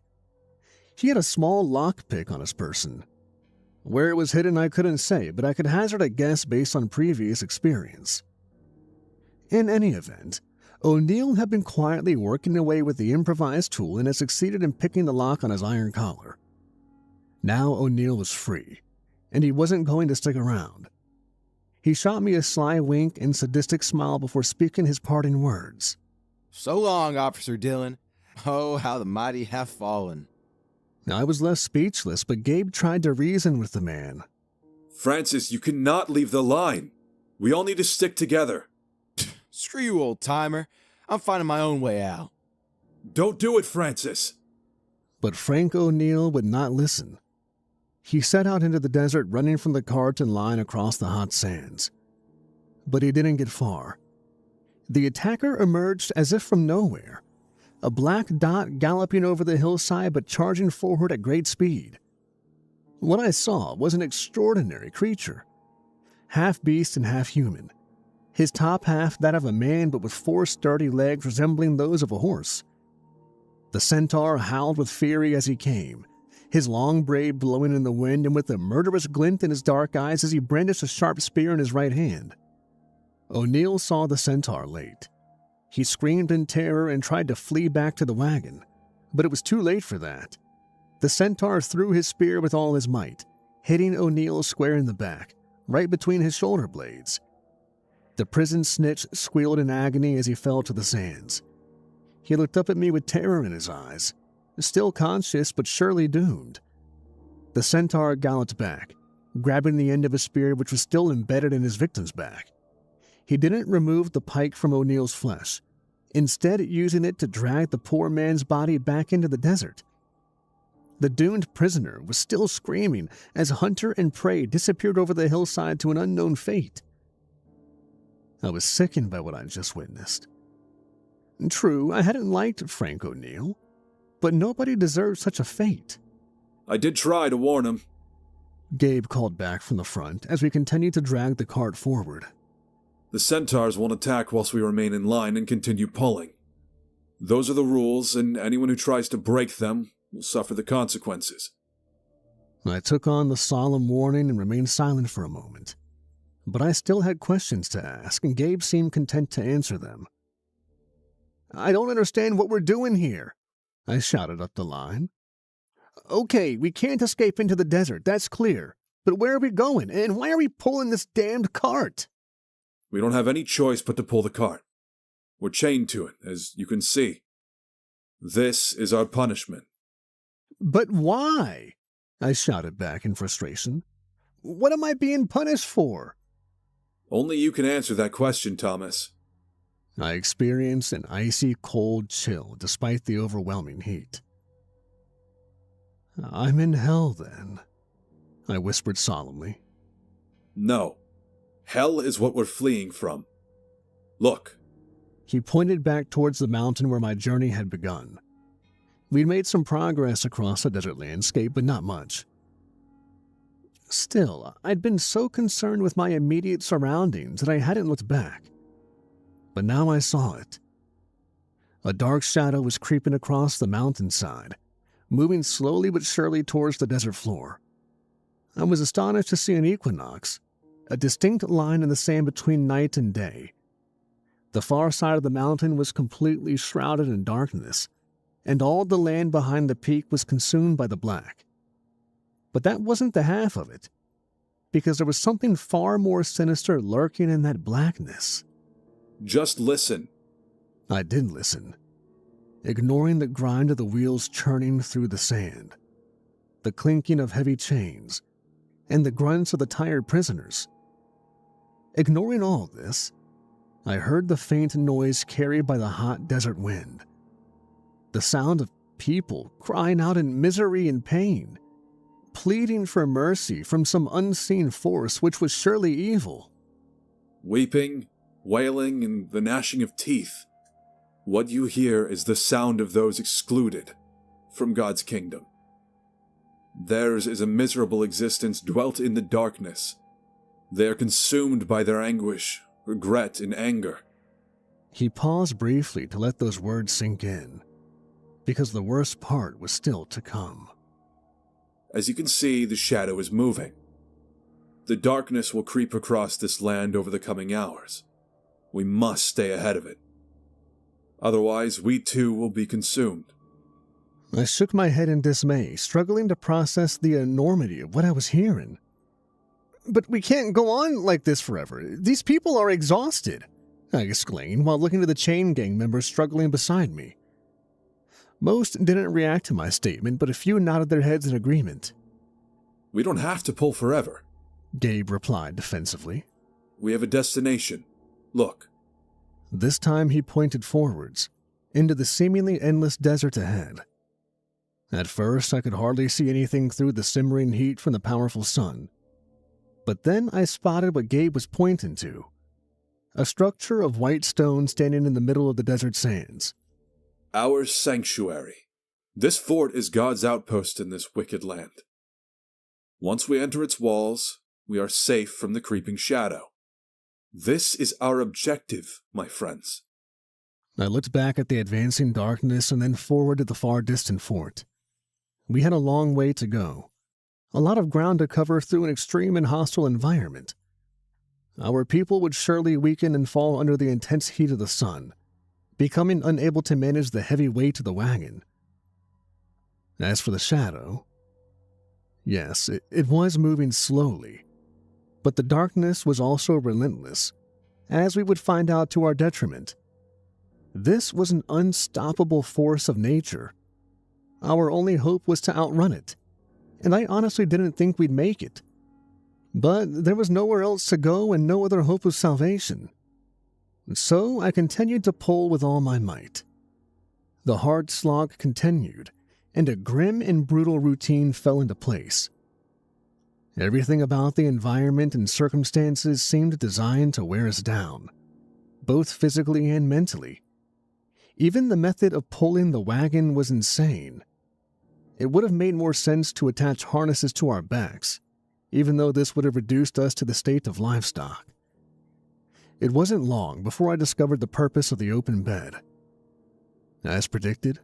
He had a small lockpick on his person. Where it was hidden I couldn't say, but I could hazard a guess based on previous experience. In any event, O'Neill had been quietly working away with the improvised tool and had succeeded in picking the lock on his iron collar. Now O'Neill was free, and he wasn't going to stick around. He shot me a sly wink and sadistic smile before speaking his parting words. So long, Officer Dillon. Oh, how the mighty have fallen. I was left speechless, but Gabe tried to reason with the man. Francis, you cannot leave the line. We all need to stick together. Screw you, old-timer. I'm finding my own way out. Don't do it, Francis. But Frank O'Neill would not listen. He set out into the desert, running from the cart and line across the hot sands. But he didn't get far. The attacker emerged as if from nowhere, a black dot galloping over the hillside but charging forward at great speed. What I saw was an extraordinary creature, half beast and half human, his top half that of a man but with 4 sturdy legs resembling those of a horse. The centaur howled with fury as he came, his long braid blowing in the wind and with a murderous glint in his dark eyes as he brandished a sharp spear in his right hand. O'Neill saw the centaur late. He screamed in terror and tried to flee back to the wagon, but it was too late for that. The centaur threw his spear with all his might, hitting O'Neill square in the back, right between his shoulder blades. The prison snitch squealed in agony as he fell to the sands. He looked up at me with terror in his eyes, still conscious but surely doomed. The centaur galloped back, grabbing the end of a spear which was still embedded in his victim's back. He didn't remove the pike from O'Neill's flesh, instead using it to drag the poor man's body back into the desert. The doomed prisoner was still screaming as hunter and prey disappeared over the hillside to an unknown fate. I was sickened by what I'd just witnessed. True, I hadn't liked Frank O'Neill, but nobody deserved such a fate. I did try to warn him. Gabe called back from the front as we continued to drag the cart forward. The centaurs won't attack whilst we remain in line and continue pulling. Those are the rules, and anyone who tries to break them will suffer the consequences. I took on the solemn warning and remained silent for a moment. But I still had questions to ask, and Gabe seemed content to answer them. I don't understand what we're doing here, I shouted up the line. Okay, we can't escape into the desert, that's clear. But where are we going, and why are we pulling this damned cart? We don't have any choice but to pull the cart. We're chained to it, as you can see. This is our punishment. But why? I shouted back in frustration. What am I being punished for? Only you can answer that question, Thomas. I experienced an icy cold chill despite the overwhelming heat. I'm in hell, then, I whispered solemnly. No. Hell is what we're fleeing from. Look. He pointed back towards the mountain where my journey had begun. We'd made some progress across the desert landscape, but not much. Still, I'd been so concerned with my immediate surroundings that I hadn't looked back. But now I saw it. A dark shadow was creeping across the mountainside, moving slowly but surely towards the desert floor. I was astonished to see an equinox, a distinct line in the sand between night and day. The far side of the mountain was completely shrouded in darkness, and all the land behind the peak was consumed by the black. But that wasn't the half of it, because there was something far more sinister lurking in that blackness. Just listen. I did listen, ignoring the grind of the wheels churning through the sand, the clinking of heavy chains, and the grunts of the tired prisoners. Ignoring all this, I heard the faint noise carried by the hot desert wind, the sound of people crying out in misery and pain, pleading for mercy from some unseen force which was surely evil. Weeping, wailing, and the gnashing of teeth. What you hear is the sound of those excluded from God's kingdom. Theirs is a miserable existence dwelt in the darkness. They are consumed by their anguish, regret, and anger. He paused briefly to let those words sink in, because the worst part was still to come. As you can see, the shadow is moving. The darkness will creep across this land over the coming hours. We must stay ahead of it. Otherwise, we too will be consumed. I shook my head in dismay, struggling to process the enormity of what I was hearing. But we can't go on like this forever. These people are exhausted, I exclaimed while looking at the chain gang members struggling beside me. Most didn't react to my statement, but a few nodded their heads in agreement. We don't have to pull forever, Gabe replied defensively. We have a destination. Look. This time he pointed forwards, into the seemingly endless desert ahead. At first, I could hardly see anything through the simmering heat from the powerful sun. But then I spotted what Gabe was pointing to. A structure of white stone standing in the middle of the desert sands. Our sanctuary. This fort is God's outpost in this wicked land. Once we enter its walls, we are safe from the creeping shadow. This is our objective, my friends. I looked back at the advancing darkness and then forward to the far distant fort. We had a long way to go. A lot of ground to cover through an extreme and hostile environment. Our people would surely weaken and fall under the intense heat of the sun, becoming unable to manage the heavy weight of the wagon. As for the shadow, yes, it was moving slowly, but the darkness was also relentless, as we would find out to our detriment. This was an unstoppable force of nature. Our only hope was to outrun it, and I honestly didn't think we'd make it. But there was nowhere else to go and no other hope of salvation. So I continued to pull with all my might. The hard slog continued, and a grim and brutal routine fell into place. Everything about the environment and circumstances seemed designed to wear us down, both physically and mentally. Even the method of pulling the wagon was insane. It would have made more sense to attach harnesses to our backs, even though this would have reduced us to the state of livestock. It wasn't long before I discovered the purpose of the open bed. As predicted,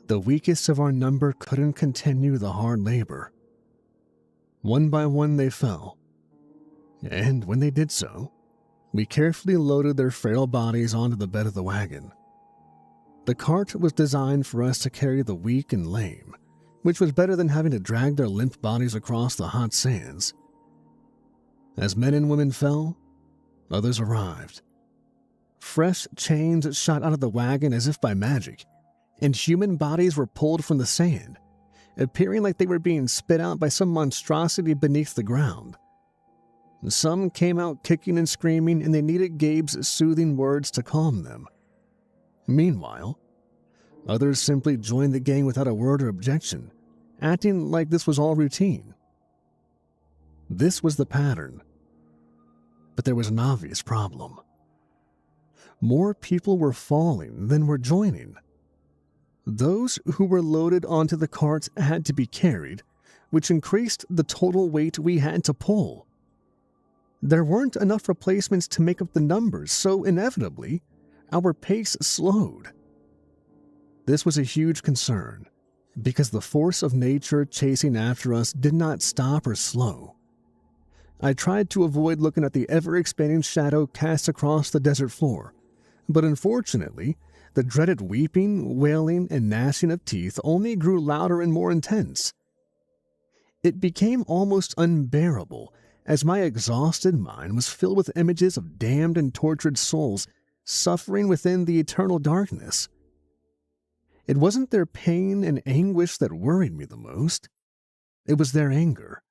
the weakest of our number couldn't continue the hard labor. One by one they fell, and when they did so, we carefully loaded their frail bodies onto the bed of the wagon. The cart was designed for us to carry the weak and lame, which was better than having to drag their limp bodies across the hot sands. As men and women fell, others arrived. Fresh chains shot out of the wagon as if by magic, and human bodies were pulled from the sand, appearing like they were being spit out by some monstrosity beneath the ground. Some came out kicking and screaming, and they needed Gabe's soothing words to calm them. Meanwhile, others simply joined the gang without a word or objection, acting like this was all routine. This was the pattern. But there was an obvious problem. More people were falling than were joining. Those who were loaded onto the carts had to be carried, which increased the total weight we had to pull. There weren't enough replacements to make up the numbers, so inevitably, our pace slowed. This was a huge concern, because the force of nature chasing after us did not stop or slow. I tried to avoid looking at the ever-expanding shadow cast across the desert floor, but unfortunately, the dreaded weeping, wailing, and gnashing of teeth only grew louder and more intense. It became almost unbearable, as my exhausted mind was filled with images of damned and tortured souls suffering within the eternal darkness. It wasn't their pain and anguish that worried me the most. It was their anger.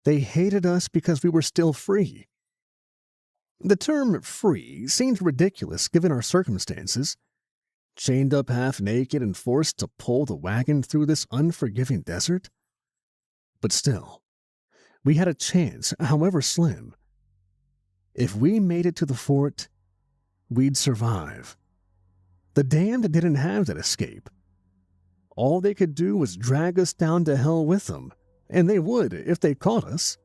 They hated us because we were still free. The term free seemed ridiculous given our circumstances. Chained up half naked and forced to pull the wagon through this unforgiving desert. But still, we had a chance, however slim. If we made it to the fort, we'd survive. The damned didn't have that escape. All they could do was drag us down to hell with them, and they would if they caught us.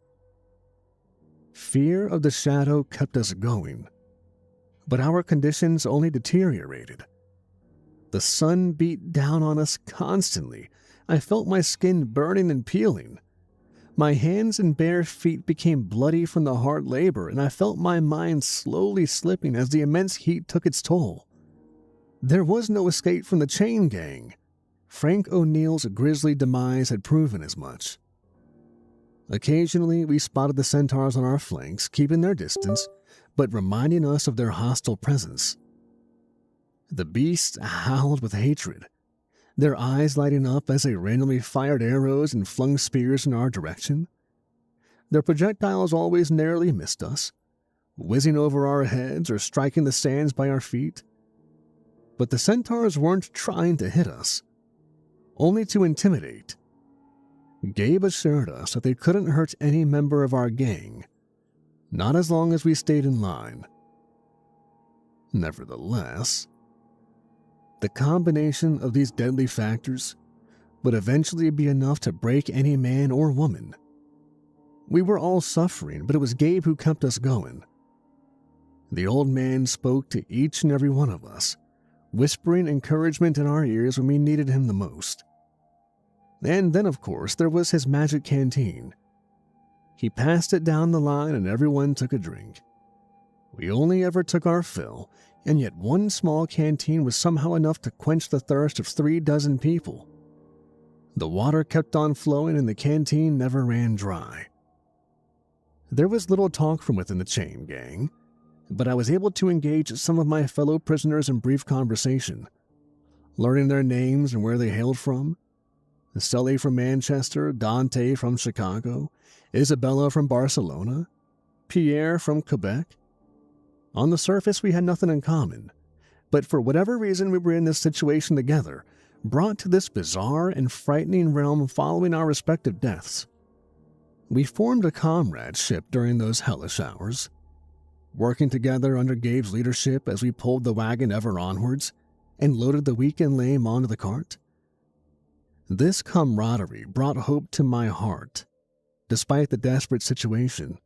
Fear of the shadow kept us going, but our conditions only deteriorated. The sun beat down on us constantly. I felt my skin burning and peeling. My hands and bare feet became bloody from the hard labor, and I felt my mind slowly slipping as the immense heat took its toll. There was no escape from the chain gang. Frank O'Neill's grisly demise had proven as much. Occasionally, we spotted the centaurs on our flanks, keeping their distance, but reminding us of their hostile presence. The beasts howled with hatred, their eyes lighting up as they randomly fired arrows and flung spears in our direction. Their projectiles always narrowly missed us, whizzing over our heads or striking the sands by our feet. But the centaurs weren't trying to hit us. only to intimidate. Gabe assured us that they couldn't hurt any member of our gang, not as long as we stayed in line. Nevertheless, the combination of these deadly factors would eventually be enough to break any man or woman. We were all suffering, but it was Gabe who kept us going. The old man spoke to each and every one of us, whispering encouragement in our ears when we needed him the most. And then, of course, there was his magic canteen. He passed it down the line and everyone took a drink. We only ever took our fill, and yet one small canteen was somehow enough to quench the thirst of 3 dozen people. The water kept on flowing and the canteen never ran dry. There was little talk from within the chain gang, but I was able to engage some of my fellow prisoners in brief conversation, learning their names and where they hailed from. Sully from Manchester, Dante from Chicago, Isabella from Barcelona, Pierre from Quebec. On the surface, we had nothing in common, but for whatever reason we were in this situation together, brought to this bizarre and frightening realm following our respective deaths. We formed a comradeship during those hellish hours, working together under Gabe's leadership as we pulled the wagon ever onwards and loaded the weekend lame onto the cart. This camaraderie brought hope to my heart, despite the desperate situation.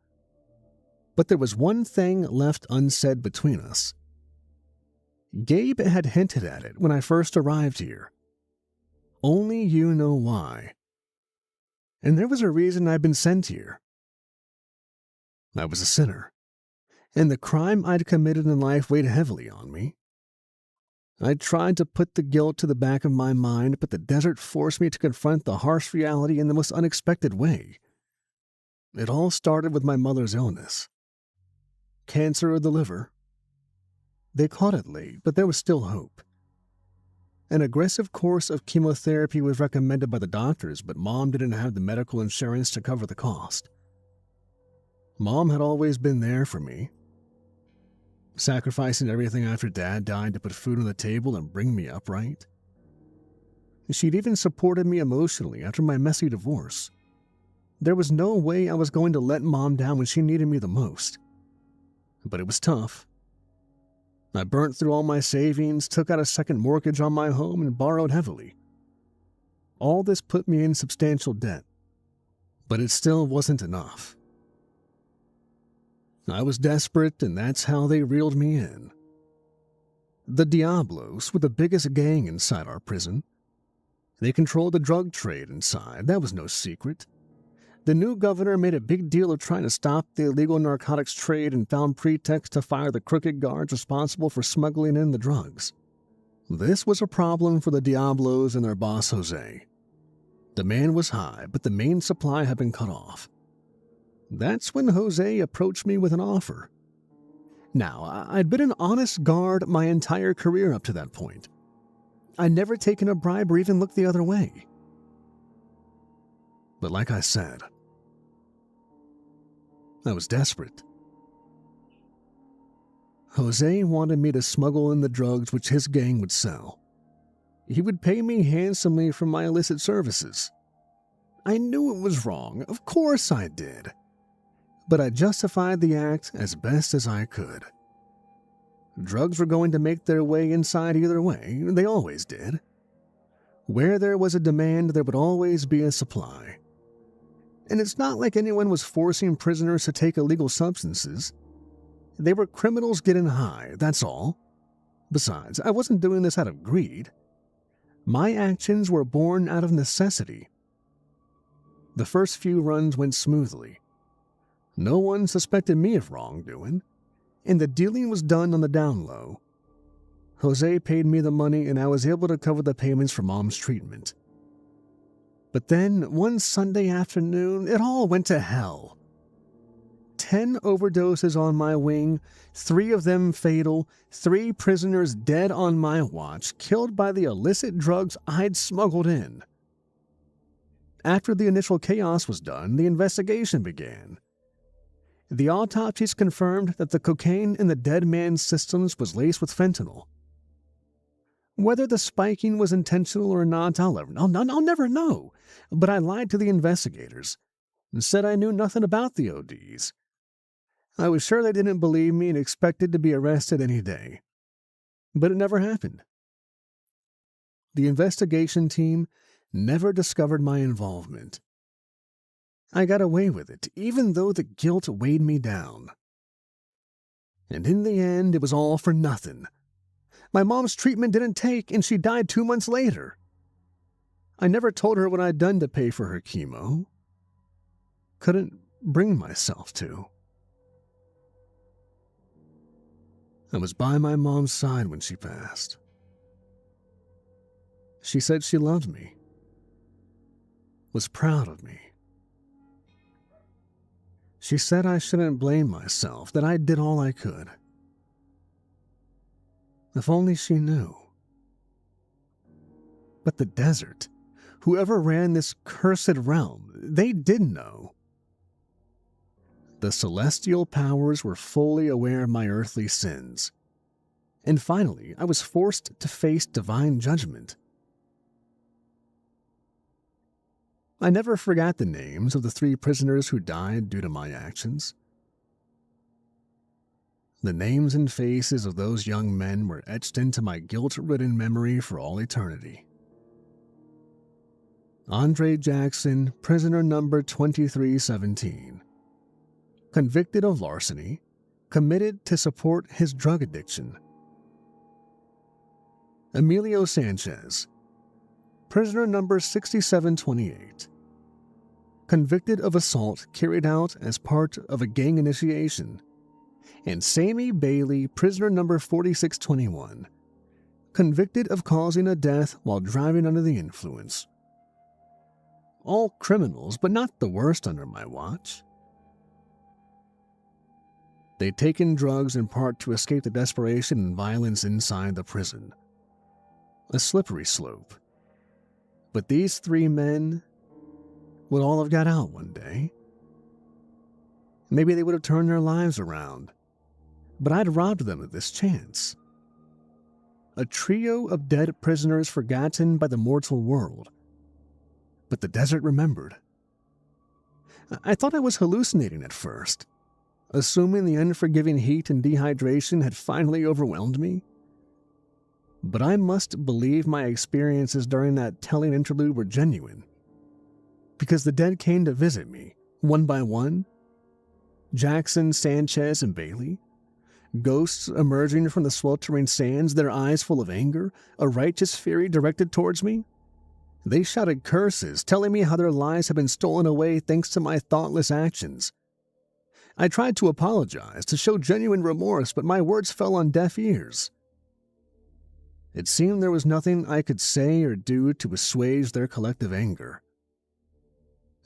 But there was one thing left unsaid between us. Gabe had hinted at it when I first arrived here. Only you know why. And there was a reason I'd been sent here. I was a sinner, and the crime I'd committed in life weighed heavily on me. I tried to put the guilt to the back of my mind, but the desert forced me to confront the harsh reality in the most unexpected way. It all started with my mother's illness. Cancer of the liver. They caught it late, but there was still hope. An aggressive course of chemotherapy was recommended by the doctors, but Mom didn't have the medical insurance to cover the cost. Mom had always been there for me, sacrificing everything after Dad died to put food on the table and bring me up right. She'd even supported me emotionally after my messy divorce. There was no way I was going to let Mom down when she needed me the most. But it was tough. I burnt through all my savings, took out a second mortgage on my home, and borrowed heavily. All this put me in substantial debt, but it still wasn't enough. I was desperate, and that's how they reeled me in. The Diablos were the biggest gang inside our prison. They controlled the drug trade inside, that was no secret. The new governor made a big deal of trying to stop the illegal narcotics trade and found pretext to fire the crooked guards responsible for smuggling in the drugs. This was a problem for the Diablos and their boss Jose. Demand was high, but the main supply had been cut off. That's when Jose approached me with an offer. Now, I'd been an honest guard my entire career up to that point. I'd never taken a bribe or even looked the other way. But like I said, I was desperate. Jose wanted me to smuggle in the drugs which his gang would sell. He would pay me handsomely for my illicit services. I knew it was wrong, of course I did. But I justified the act as best as I could. Drugs were going to make their way inside either way, they always did. Where there was a demand, there would always be a supply. And it's not like anyone was forcing prisoners to take illegal substances. They were criminals getting high, that's all. Besides, I wasn't doing this out of greed. My actions were born out of necessity. The first few runs went smoothly. No one suspected me of wrongdoing, and the dealing was done on the down low. Jose paid me the money and I was able to cover the payments for Mom's treatment. But then, one Sunday afternoon, it all went to hell. 10 overdoses on my wing, 3 of them fatal, 3 prisoners dead on my watch, killed by the illicit drugs I'd smuggled in. After the initial chaos was done, the investigation began. The autopsies confirmed that the cocaine in the dead man's systems was laced with fentanyl. Whether the spiking was intentional or not, I'll never know. But I lied to the investigators and said I knew nothing about the ODs. I was sure they didn't believe me and expected to be arrested any day. But it never happened. The investigation team never discovered my involvement. I got away with it, even though the guilt weighed me down. And in the end, it was all for nothing. My mom's treatment didn't take, and she died 2 months later. I never told her what I'd done to pay for her chemo. Couldn't bring myself to. I was by my mom's side when she passed. She said she loved me, was proud of me. She said I shouldn't blame myself, that I did all I could. If only she knew. But the desert, whoever ran this cursed realm, they did know. The celestial powers were fully aware of my earthly sins. And finally, I was forced to face divine judgment. I never forgot the names of the 3 prisoners who died due to my actions. The names and faces of those young men were etched into my guilt-ridden memory for all eternity. Andre Jackson, prisoner number 2317. Convicted of larceny, committed to support his drug addiction. Emilio Sanchez, prisoner number 6728. Convicted of assault carried out as part of a gang initiation. And Sammy Bailey, prisoner number 4621. Convicted of causing a death while driving under the influence. All criminals, but not the worst under my watch. They'd taken drugs in part to escape the desperation and violence inside the prison. A slippery slope. But these 3 men would all have got out one day. Maybe they would have turned their lives around. But I'd robbed them of this chance. A trio of dead prisoners forgotten by the mortal world. But the desert remembered. I thought I was hallucinating at first, assuming the unforgiving heat and dehydration had finally overwhelmed me. But I must believe my experiences during that telling interlude were genuine. Because the dead came to visit me, one by one. Jackson, Sanchez, and Bailey. Ghosts emerging from the sweltering sands, their eyes full of anger, a righteous fury directed towards me. They shouted curses, telling me how their lives had been stolen away thanks to my thoughtless actions. I tried to apologize, to show genuine remorse, but my words fell on deaf ears. It seemed there was nothing I could say or do to assuage their collective anger.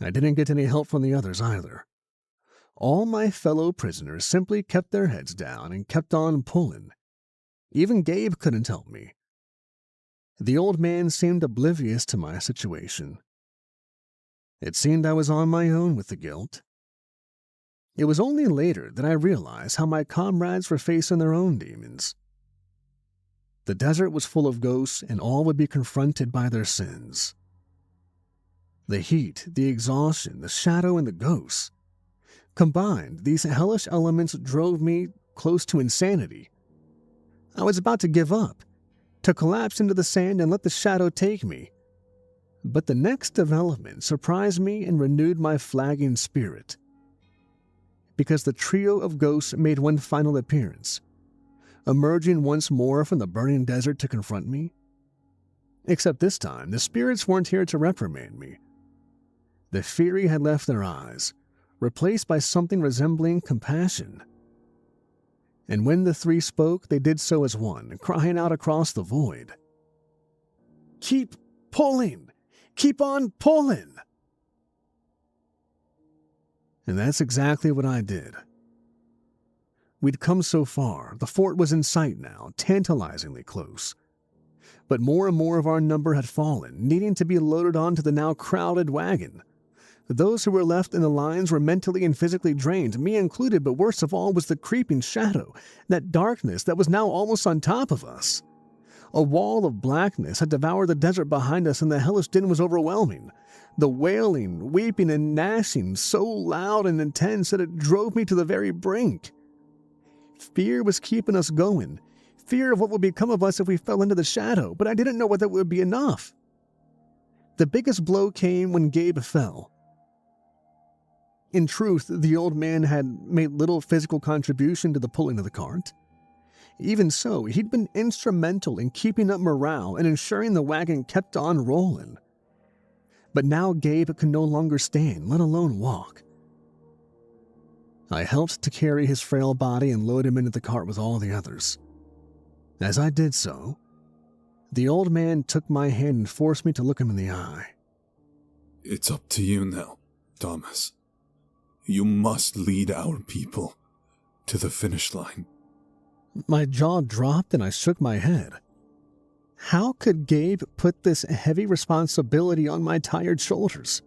I didn't get any help from the others either. All my fellow prisoners simply kept their heads down and kept on pulling. Even Gabe couldn't help me. The old man seemed oblivious to my situation. It seemed I was on my own with the guilt. It was only later that I realized how my comrades were facing their own demons. The desert was full of ghosts, and all would be confronted by their sins. The heat, the exhaustion, the shadow, and the ghosts. Combined, these hellish elements drove me close to insanity. I was about to give up, to collapse into the sand and let the shadow take me. But the next development surprised me and renewed my flagging spirit. Because the trio of ghosts made one final appearance, emerging once more from the burning desert to confront me. Except this time, the spirits weren't here to reprimand me. The fury had left their eyes, replaced by something resembling compassion. And when the 3 spoke, they did so as one, crying out across the void. "Keep pulling! Keep on pulling!" And that's exactly what I did. We'd come so far, the fort was in sight now, tantalizingly close. But more and more of our number had fallen, needing to be loaded onto the now crowded wagon. Those who were left in the lines were mentally and physically drained, me included, but worst of all was the creeping shadow, that darkness that was now almost on top of us. A wall of blackness had devoured the desert behind us, and the hellish din was overwhelming. The wailing, weeping, and gnashing so loud and intense that it drove me to the very brink. Fear was keeping us going. Fear of what would become of us if we fell into the shadow, but I didn't know whether it would be enough. The biggest blow came when Gabe fell. In truth, the old man had made little physical contribution to the pulling of the cart. Even so, he'd been instrumental in keeping up morale and ensuring the wagon kept on rolling. But now Gabe could no longer stand, let alone walk. I helped to carry his frail body and load him into the cart with all the others. As I did so, the old man took my hand and forced me to look him in the eye. It's up to you now, Thomas. You must lead our people to the finish line. My jaw dropped and I shook my head. How could Gabe put this heavy responsibility on my tired shoulders?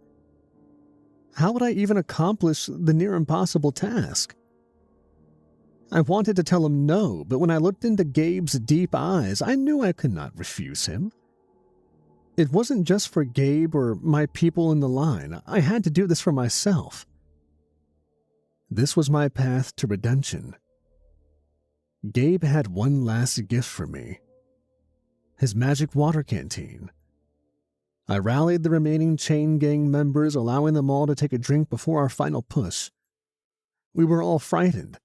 How would I even accomplish the near impossible task? I wanted to tell him no, but when I looked into Gabe's deep eyes, I knew I could not refuse him. It wasn't just for Gabe or my people in the line. I had to do this for myself. This was my path to redemption. Gabe had one last gift for me. His magic water canteen. I rallied the remaining chain gang members, allowing them all to take a drink before our final push. We were all frightened,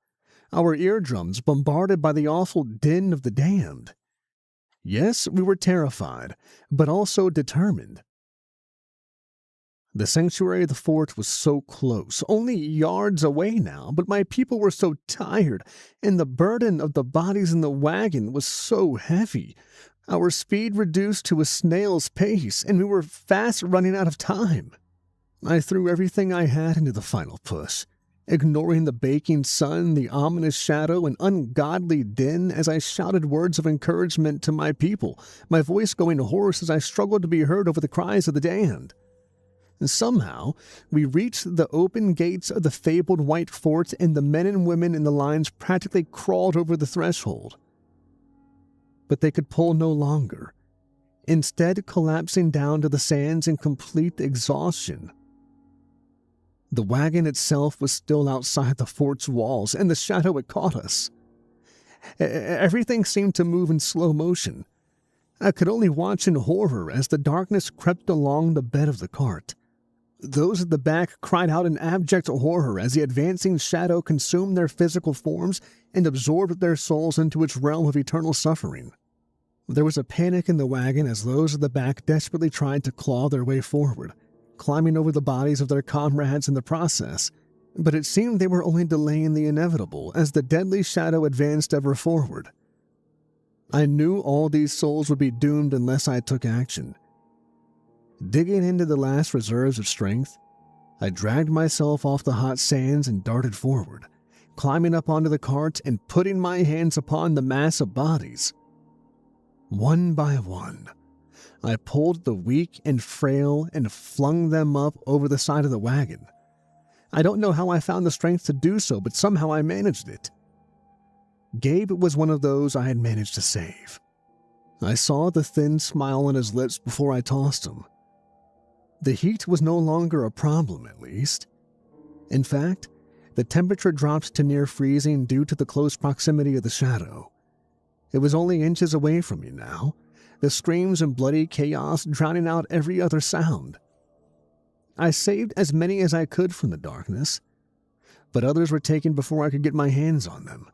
our eardrums bombarded by the awful din of the damned. Yes, we were terrified, but also determined. The sanctuary of the fort was so close, only yards away now, but my people were so tired, and the burden of the bodies in the wagon was so heavy. Our speed reduced to a snail's pace, and we were fast running out of time. I threw everything I had into the final push, ignoring the baking sun, the ominous shadow, and ungodly din as I shouted words of encouragement to my people, my voice going hoarse as I struggled to be heard over the cries of the damned. And somehow, we reached the open gates of the fabled White Fort, and the men and women in the lines practically crawled over the threshold. But they could pull no longer, instead collapsing down to the sands in complete exhaustion. The wagon itself was still outside the fort's walls, and the shadow had caught us. Everything seemed to move in slow motion. I could only watch in horror as the darkness crept along the bed of the cart. Those at the back cried out in abject horror as the advancing shadow consumed their physical forms and absorbed their souls into its realm of eternal suffering. There was a panic in the wagon as those at the back desperately tried to claw their way forward, climbing over the bodies of their comrades in the process, but it seemed they were only delaying the inevitable as the deadly shadow advanced ever forward. I knew all these souls would be doomed unless I took action. Digging into the last reserves of strength, I dragged myself off the hot sands and darted forward, climbing up onto the cart and putting my hands upon the mass of bodies. One by one, I pulled the weak and frail and flung them up over the side of the wagon. I don't know how I found the strength to do so, but somehow I managed it. Gabe was one of those I had managed to save. I saw the thin smile on his lips before I tossed him. The heat was no longer a problem, at least. In fact, the temperature dropped to near freezing due to the close proximity of the shadow. It was only inches away from me now, the screams and bloody chaos drowning out every other sound. I saved as many as I could from the darkness, but others were taken before I could get my hands on them.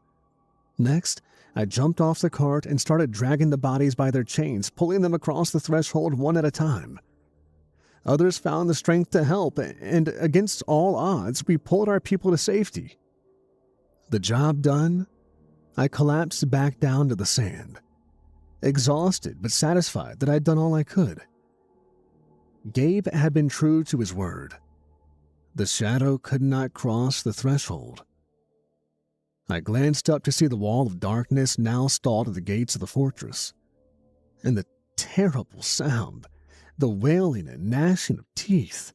Next, I jumped off the cart and started dragging the bodies by their chains, pulling them across the threshold one at a time. Others found the strength to help, and against all odds, we pulled our people to safety. The job done, I collapsed back down to the sand, exhausted but satisfied that I'd done all I could. Gabe had been true to his word. The shadow could not cross the threshold. I glanced up to see the wall of darkness now stalled at the gates of the fortress, and the terrible sound, the wailing and gnashing of teeth.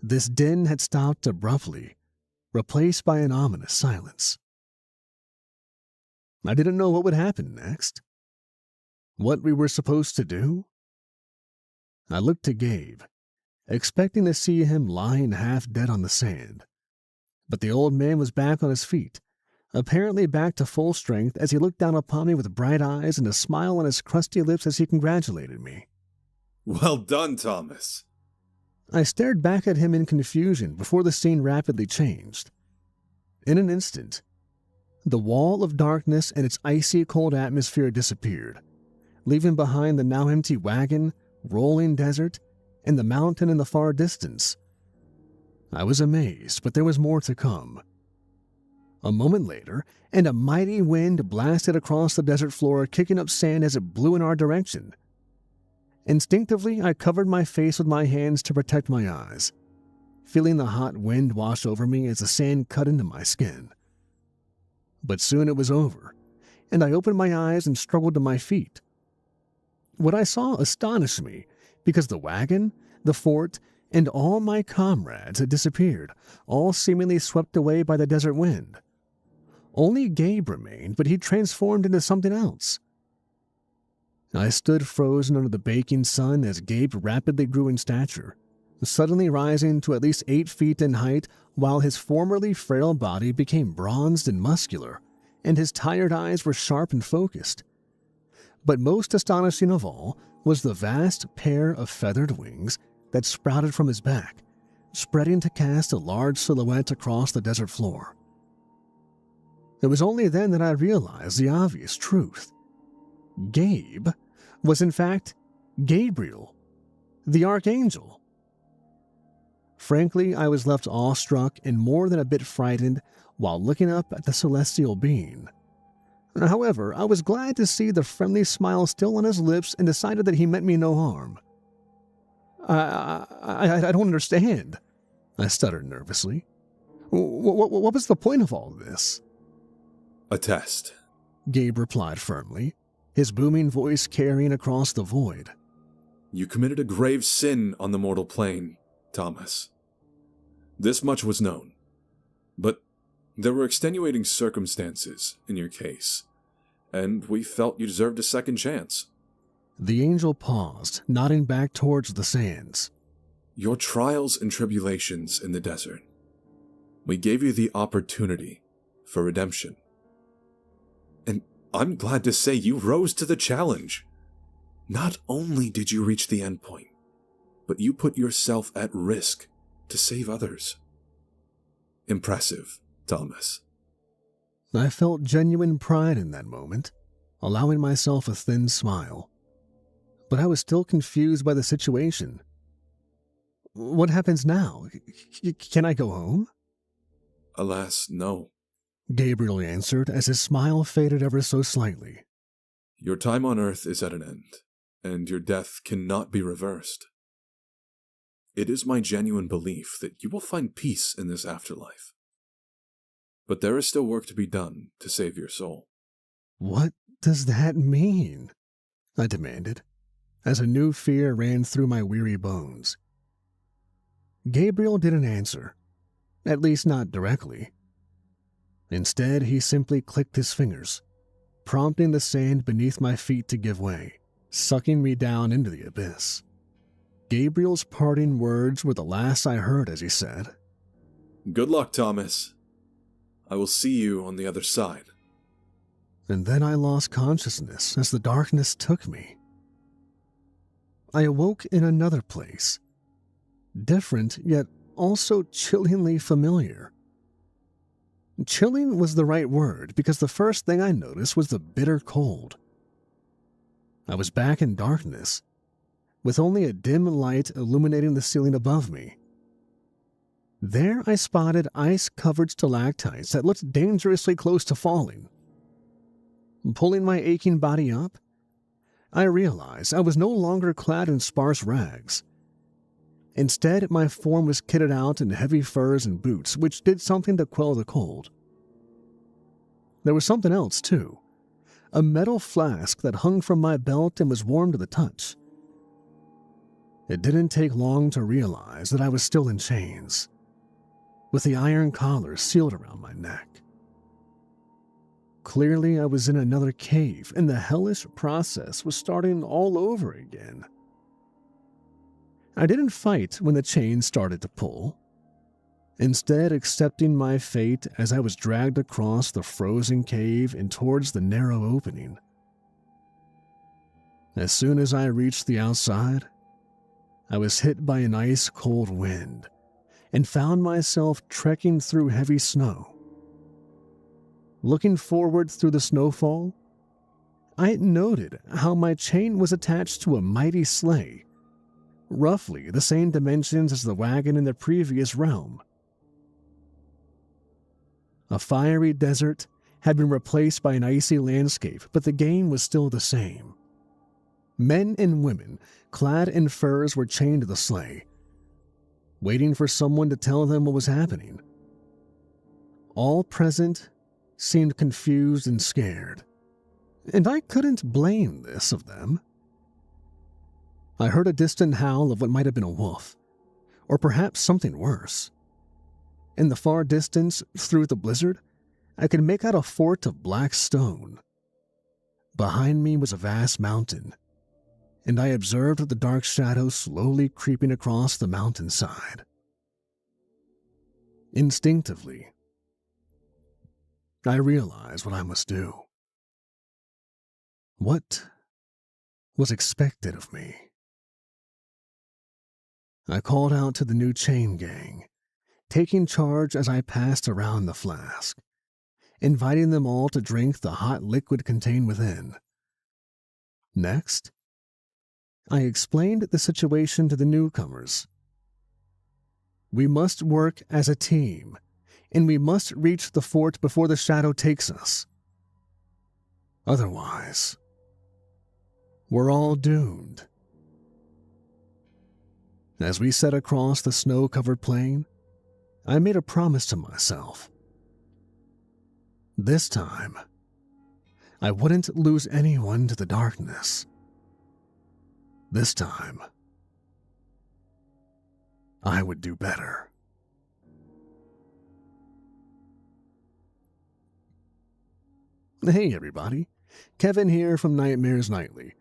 This din had stopped abruptly, replaced by an ominous silence. I didn't know what would happen next. What we were supposed to do? I looked to Gabe, expecting to see him lying half dead on the sand. But the old man was back on his feet, apparently back to full strength as he looked down upon me with bright eyes and a smile on his crusty lips as he congratulated me. Well done, Thomas. I stared back at him in confusion before the scene rapidly changed. In an instant, the wall of darkness and its icy cold atmosphere disappeared, leaving behind the now empty wagon, rolling desert, and the mountain in the far distance. I was amazed, but there was more to come. A moment later, and a mighty wind blasted across the desert floor, kicking up sand as it blew in our direction. Instinctively, I covered my face with my hands to protect my eyes, feeling the hot wind wash over me as the sand cut into my skin. But soon it was over, and I opened my eyes and struggled to my feet. What I saw astonished me, because the wagon, the fort, and all my comrades had disappeared, all seemingly swept away by the desert wind. Only Gabe remained, but he transformed into something else. I stood frozen under the baking sun as Gabe rapidly grew in stature, suddenly rising to at least 8 feet in height, while his formerly frail body became bronzed and muscular, and his tired eyes were sharp and focused. But most astonishing of all was the vast pair of feathered wings that sprouted from his back, spreading to cast a large silhouette across the desert floor. It was only then that I realized the obvious truth. Gabe was in fact Gabriel, the Archangel. Frankly, I was left awestruck and more than a bit frightened while looking up at the celestial being. However, I was glad to see the friendly smile still on his lips and decided that he meant me no harm. I don't understand, I stuttered nervously. What was the point of all this? A test, Gabe replied firmly, his booming voice carrying across the void. You committed a grave sin on the mortal plane, Thomas. This much was known. But there were extenuating circumstances in your case, and we felt you deserved a second chance. The angel paused, nodding back towards the sands. Your trials and tribulations in the desert. We gave you the opportunity for redemption. And I'm glad to say you rose to the challenge. Not only did you reach the end point, but you put yourself at risk to save others. Impressive, Thomas. I felt genuine pride in that moment, allowing myself a thin smile. But I was still confused by the situation. What happens now? Can I go home? Alas, no. Gabriel answered as his smile faded ever so slightly. Your time on Earth is at an end, and your death cannot be reversed. It is my genuine belief that you will find peace in this afterlife. But there is still work to be done to save your soul. What does that mean? I demanded, as a new fear ran through my weary bones. Gabriel didn't answer, at least not directly. Instead, he simply clicked his fingers, prompting the sand beneath my feet to give way, sucking me down into the abyss. Gabriel's parting words were the last I heard as he said, Good luck, Thomas. I will see you on the other side. And then I lost consciousness as the darkness took me. I awoke in another place, different yet also chillingly familiar. Chilling was the right word because the first thing I noticed was the bitter cold. I was back in darkness, with only a dim light illuminating the ceiling above me. There I spotted ice-covered stalactites that looked dangerously close to falling. Pulling my aching body up, I realized I was no longer clad in sparse rags. Instead, my form was kitted out in heavy furs and boots, which did something to quell the cold. There was something else, too. A metal flask that hung from my belt and was warm to the touch. It didn't take long to realize that I was still in chains, with the iron collar sealed around my neck. Clearly, I was in another cave, and the hellish process was starting all over again. I didn't fight when the chain started to pull, instead accepting my fate as I was dragged across the frozen cave and towards the narrow opening. As soon as I reached the outside, I was hit by an ice-cold wind and found myself trekking through heavy snow. Looking forward through the snowfall, I noted how my chain was attached to a mighty sleigh, roughly the same dimensions as the wagon in the previous realm. A fiery desert had been replaced by an icy landscape, but the game was still the same. Men and women, clad in furs, were chained to the sleigh, waiting for someone to tell them what was happening. All present seemed confused and scared, and I couldn't blame this of them. I heard a distant howl of what might have been a wolf, or perhaps something worse. In the far distance, through the blizzard, I could make out a fort of black stone. Behind me was a vast mountain, and I observed the dark shadow slowly creeping across the mountainside. Instinctively, I realized what I must do. What was expected of me? I called out to the new chain gang, taking charge as I passed around the flask, inviting them all to drink the hot liquid contained within. Next, I explained the situation to the newcomers. We must work as a team, and we must reach the fort before the shadow takes us. Otherwise, we're all doomed. As we set across the snow-covered plain, I made a promise to myself. This time, I wouldn't lose anyone to the darkness. This time, I would do better. Hey everybody, Kevin here from Nightmares Nightly.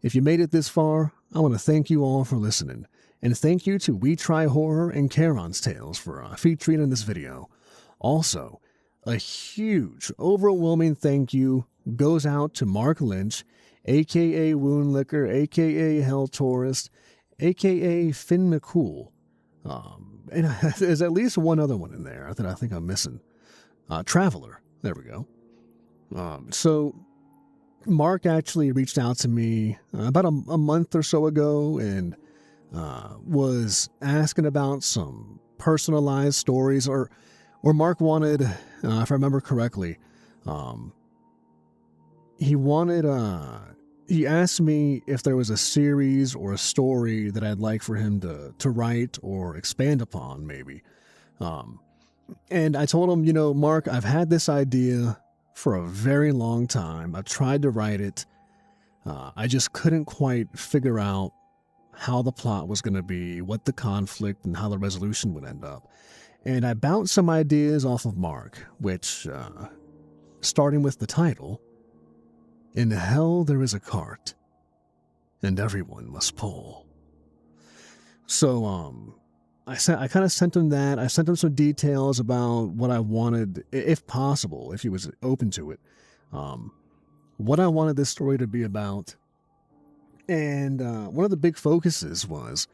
If you made it this far, I want to thank you all for listening, and thank you to We Try Horror and Charon's Tales for featuring in this video. Also, a huge, overwhelming thank you goes out to Mark Lynch, aka Woundlicker, aka Hell Tourist, aka Finn McCool. And there's at least one other one in there that I think I'm missing. Traveler. There we go. So Mark actually reached out to me about a month or so ago and was asking about some personalized stories, or Mark wanted, if I remember correctly, he asked me if there was a series or a story that I'd like for him to write or expand upon, maybe. And I told him, Mark, I've had this idea for a very long time. I've tried to write it. I just couldn't quite figure out how the plot was going to be, what the conflict and how the resolution would end up. And I bounced some ideas off of Mark, which, starting with the title, In Hell There Is a Cart, and Everyone Must Pull. So, I kind of sent him that. I sent him some details about what I wanted, if possible, if he was open to it, what I wanted this story to be about. And one of the big focuses was,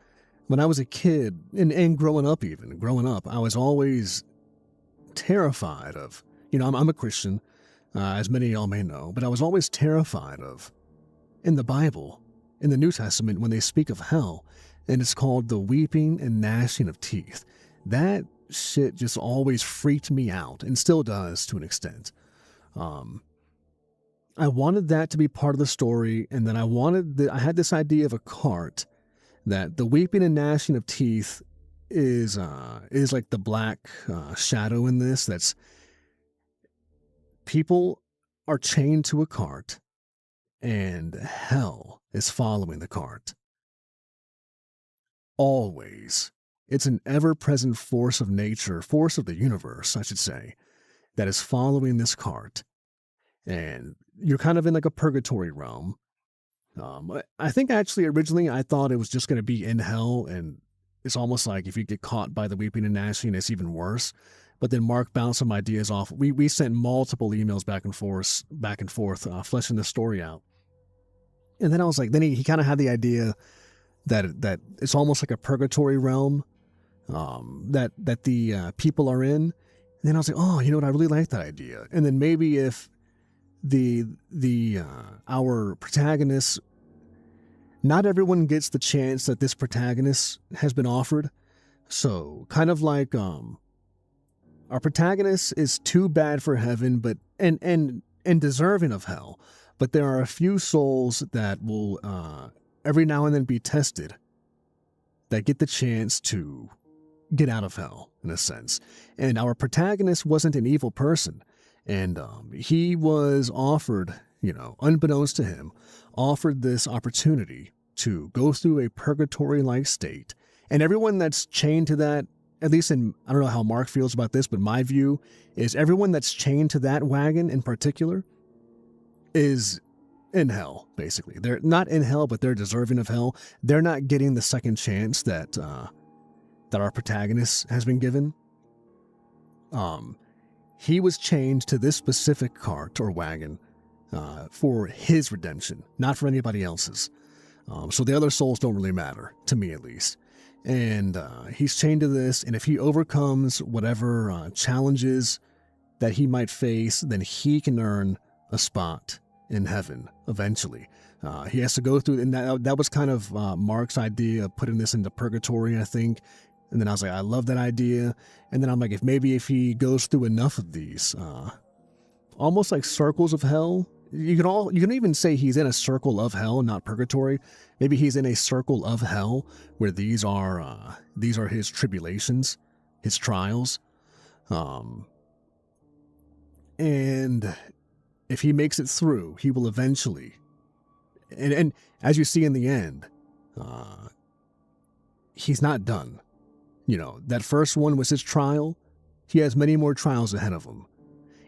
when I was a kid, and growing up, I was always terrified of, I'm a Christian, as many of y'all may know, but I was always terrified of, in the Bible, in the New Testament, when they speak of hell, and it's called the weeping and gnashing of teeth. That shit just always freaked me out, and still does to an extent. I wanted that to be part of the story, and then I had this idea of a cart, that the weeping and gnashing of teeth is like the black shadow in this. That's people are chained to a cart, and hell is following the cart. Always. It's an ever-present force of nature, force of the universe, I should say, that is following this cart. and you're kind of in like a purgatory realm. I think actually originally I thought it was just going to be in hell, and it's almost like if you get caught by the weeping and gnashing, it's even worse. But then Mark bounced some ideas off. We sent multiple emails back and forth, fleshing the story out. And then I was like, then he kind of had the idea that it's almost like a purgatory realm, that the people are in. And then I was like, oh, you know what? I really like that idea. And then maybe if our protagonist, not everyone gets the chance that this protagonist has been offered. So kind of like our protagonist is too bad for heaven, but and deserving of hell. But there are a few souls that will every now and then be tested, that get the chance to get out of hell, in a sense. And our protagonist wasn't an evil person. And he was offered, unbeknownst to him, offered this opportunity to go through a purgatory-like state. And everyone that's chained to that, at least I don't know how Mark feels about this, but my view is everyone that's chained to that wagon in particular is in hell, basically. They're not in hell, but they're deserving of hell. They're not getting the second chance that our protagonist has been given. He was chained to this specific cart or wagon for his redemption, not for anybody else's. So the other souls don't really matter, to me at least. And he's chained to this, and if he overcomes whatever challenges that he might face, then he can earn a spot in heaven eventually. He has to go through, and that was kind of Mark's idea of putting this into purgatory, I think. And then I was like, I love that idea. And then I'm like, if he goes through enough of these, almost like circles of hell. You can even say he's in a circle of hell, not purgatory. Maybe he's in a circle of hell where these are his tribulations, his trials. And if he makes it through, he will eventually, and as you see in the end, he's not done. That first one was his trial. He has many more trials ahead of him.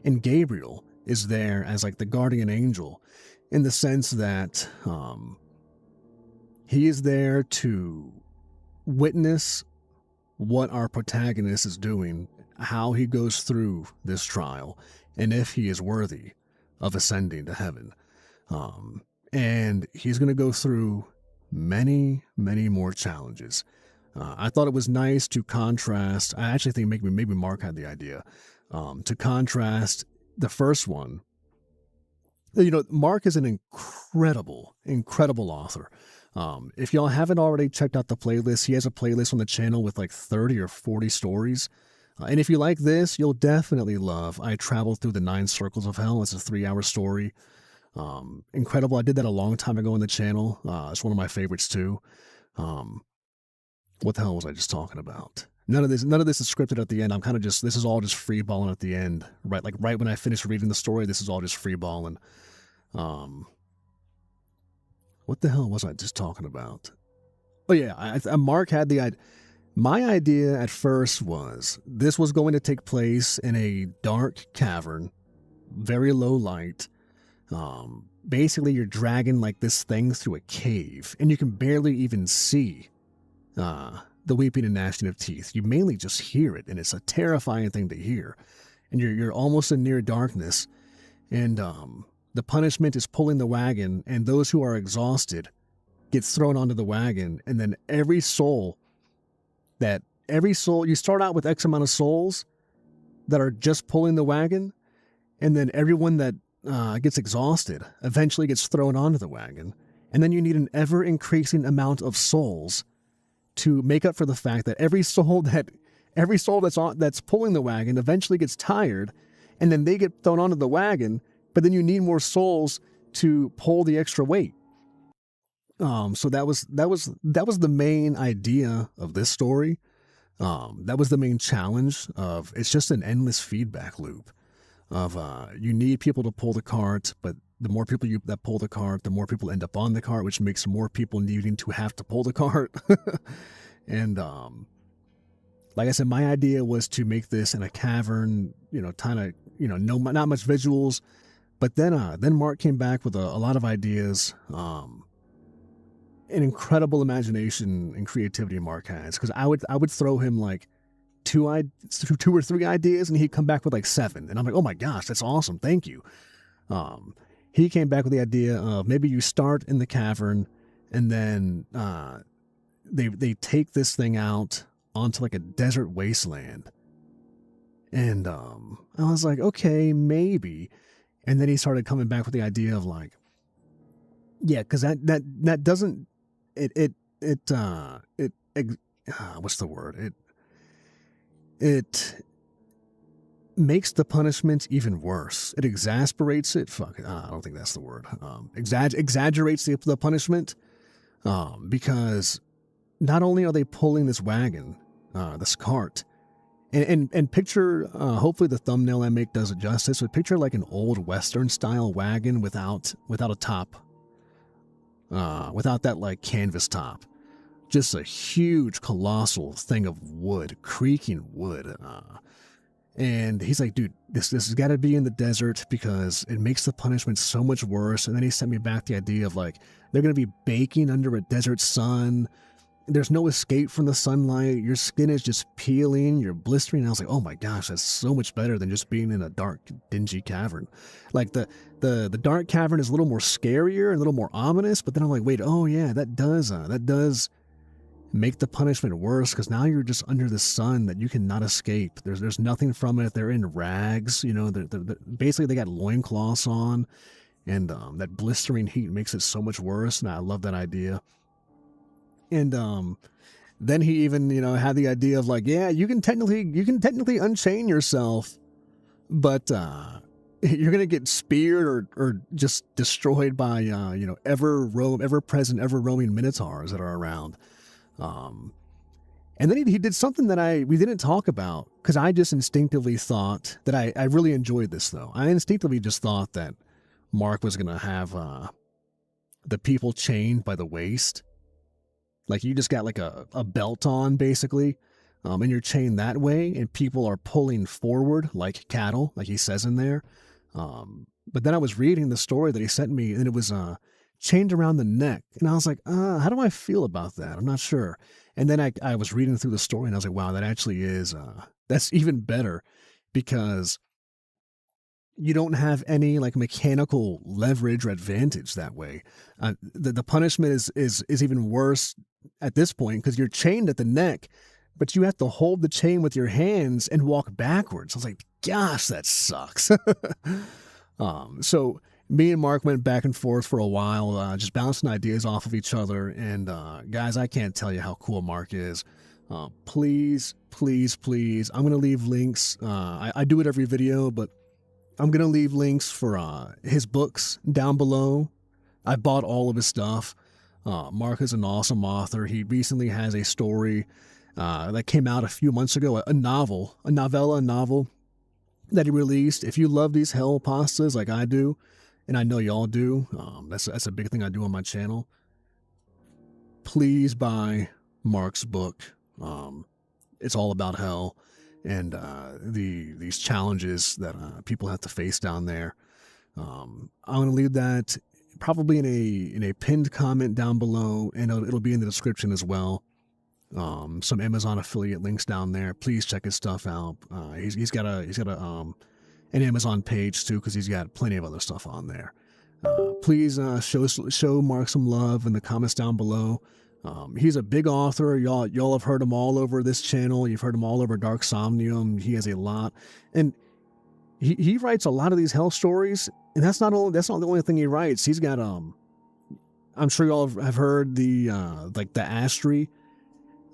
And Gabriel is there as like the guardian angel, in the sense that he is there to witness what our protagonist is doing, how he goes through this trial, and if he is worthy of ascending to heaven. And he's going to go through many, many more challenges. I thought it was nice to contrast. I actually think maybe Mark had the idea to contrast the first one. Mark is an incredible author. If y'all haven't already checked out the playlist, he has a playlist on the channel with like 30 or 40 stories. And if you like this, you'll definitely love I Traveled Through the 9 Circles of Hell. It's a 3-hour story. Incredible. I did that a long time ago on the channel. It's one of my favorites too. What the hell was I just talking about? None of this is scripted at the end. I'm kind of this is all just free balling at the end. Right when I finish reading the story, this is all just free balling. What the hell was I just talking about? Oh yeah, Mark had my idea at first was this was going to take place in a dark cavern, very low light. Basically you're dragging like this thing through a cave, and you can barely even see the weeping and gnashing of teeth. You mainly just hear it, and it's a terrifying thing to hear. And you're almost in near darkness, and the punishment is pulling the wagon, and those who are exhausted get thrown onto the wagon, and then every soul, you start out with X amount of souls that are just pulling the wagon, and then everyone that gets exhausted eventually gets thrown onto the wagon, and then you need an ever-increasing amount of souls to make up for the fact that every soul that's pulling the wagon eventually gets tired, and then they get thrown onto the wagon, but then you need more souls to pull the extra weight. So that was the main idea of this story. That was the main challenge of it's just an endless feedback loop of you need people to pull the cart, but the more people that pull the cart, the more people end up on the cart, which makes more people needing to have to pull the cart. And like I said, my idea was to make this in a cavern, not much visuals, But then Mark came back with a lot of ideas, an incredible imagination and creativity Mark has. Because I would throw him like two or three ideas, and he'd come back with like 7, and I'm like, oh my gosh, that's awesome, thank you. He came back with the idea of maybe you start in the cavern, and then they take this thing out onto like a desert wasteland. And I was like, okay, maybe. And then he started coming back with the idea of like, yeah, because that doesn't what's the word? It makes the punishment even worse. It exasperates it. I don't think that's the word. Exaggerates the punishment, because not only are they pulling this wagon, this cart, and picture, hopefully the thumbnail I make does it justice, but picture like an old Western style wagon without a top, without that like canvas top. Just a huge, colossal thing of wood, creaking wood. And he's like, dude, this has got to be in the desert because it makes the punishment so much worse. And then he sent me back the idea of like, they're going to be baking under a desert sun. There's no escape from the sunlight. Your skin is just peeling, you're blistering. And I was like, oh my gosh, that's so much better than just being in a dark, dingy cavern. Like the dark cavern is a little more scarier and a little more ominous. But then I'm like, wait, oh yeah, that does make the punishment worse because now you're just under the sun that you cannot escape. There's nothing from it. They're in rags, you know. They're basically they got loincloths on, and that blistering heat makes it so much worse. And I love that idea. And then he even had the idea of like, yeah, you can technically unchain yourself, but you're gonna get speared or just destroyed by ever present, ever roaming minotaurs that are around. And then he did something that we didn't talk about because I just instinctively thought that I really enjoyed this though. I instinctively just thought that Mark was going to have, the people chained by the waist. Like you just got like a belt on basically, and you're chained that way and people are pulling forward like cattle, like he says in there. But then I was reading the story that he sent me and it was, chained around the neck. And I was like, how do I feel about that? I'm not sure. And then I was reading through the story and I was like, wow, that actually is, that's even better because you don't have any like mechanical leverage or advantage that way. The punishment is even worse at this point because you're chained at the neck, but you have to hold the chain with your hands and walk backwards. I was like, gosh, that sucks. So me and Mark went back and forth for a while, just bouncing ideas off of each other. And guys, I can't tell you how cool Mark is. Please, please, please. I'm going to leave links. I do it every video, but I'm going to leave links for his books down below. I bought all of his stuff. Mark is an awesome author. He recently has a story that came out a few months ago, a novel that he released. If you love these hell pastas like I do, and I know y'all do, that's a big thing I do on my channel, please buy Mark's book. It's all about hell and these challenges that people have to face down there. I'm going to leave that probably in a pinned comment down below, and it'll be in the description as well. Some Amazon affiliate links down there. Please check his stuff out. He's got an Amazon page too, because he's got plenty of other stuff on there. Please show Mark some love in the comments down below. He's a big author. Y'all have heard him all over this channel. You've heard him all over Dark Somnium. He has a lot, and he writes a lot of these hell stories. And that's not the only thing he writes. He's got I'm sure y'all have heard the Astri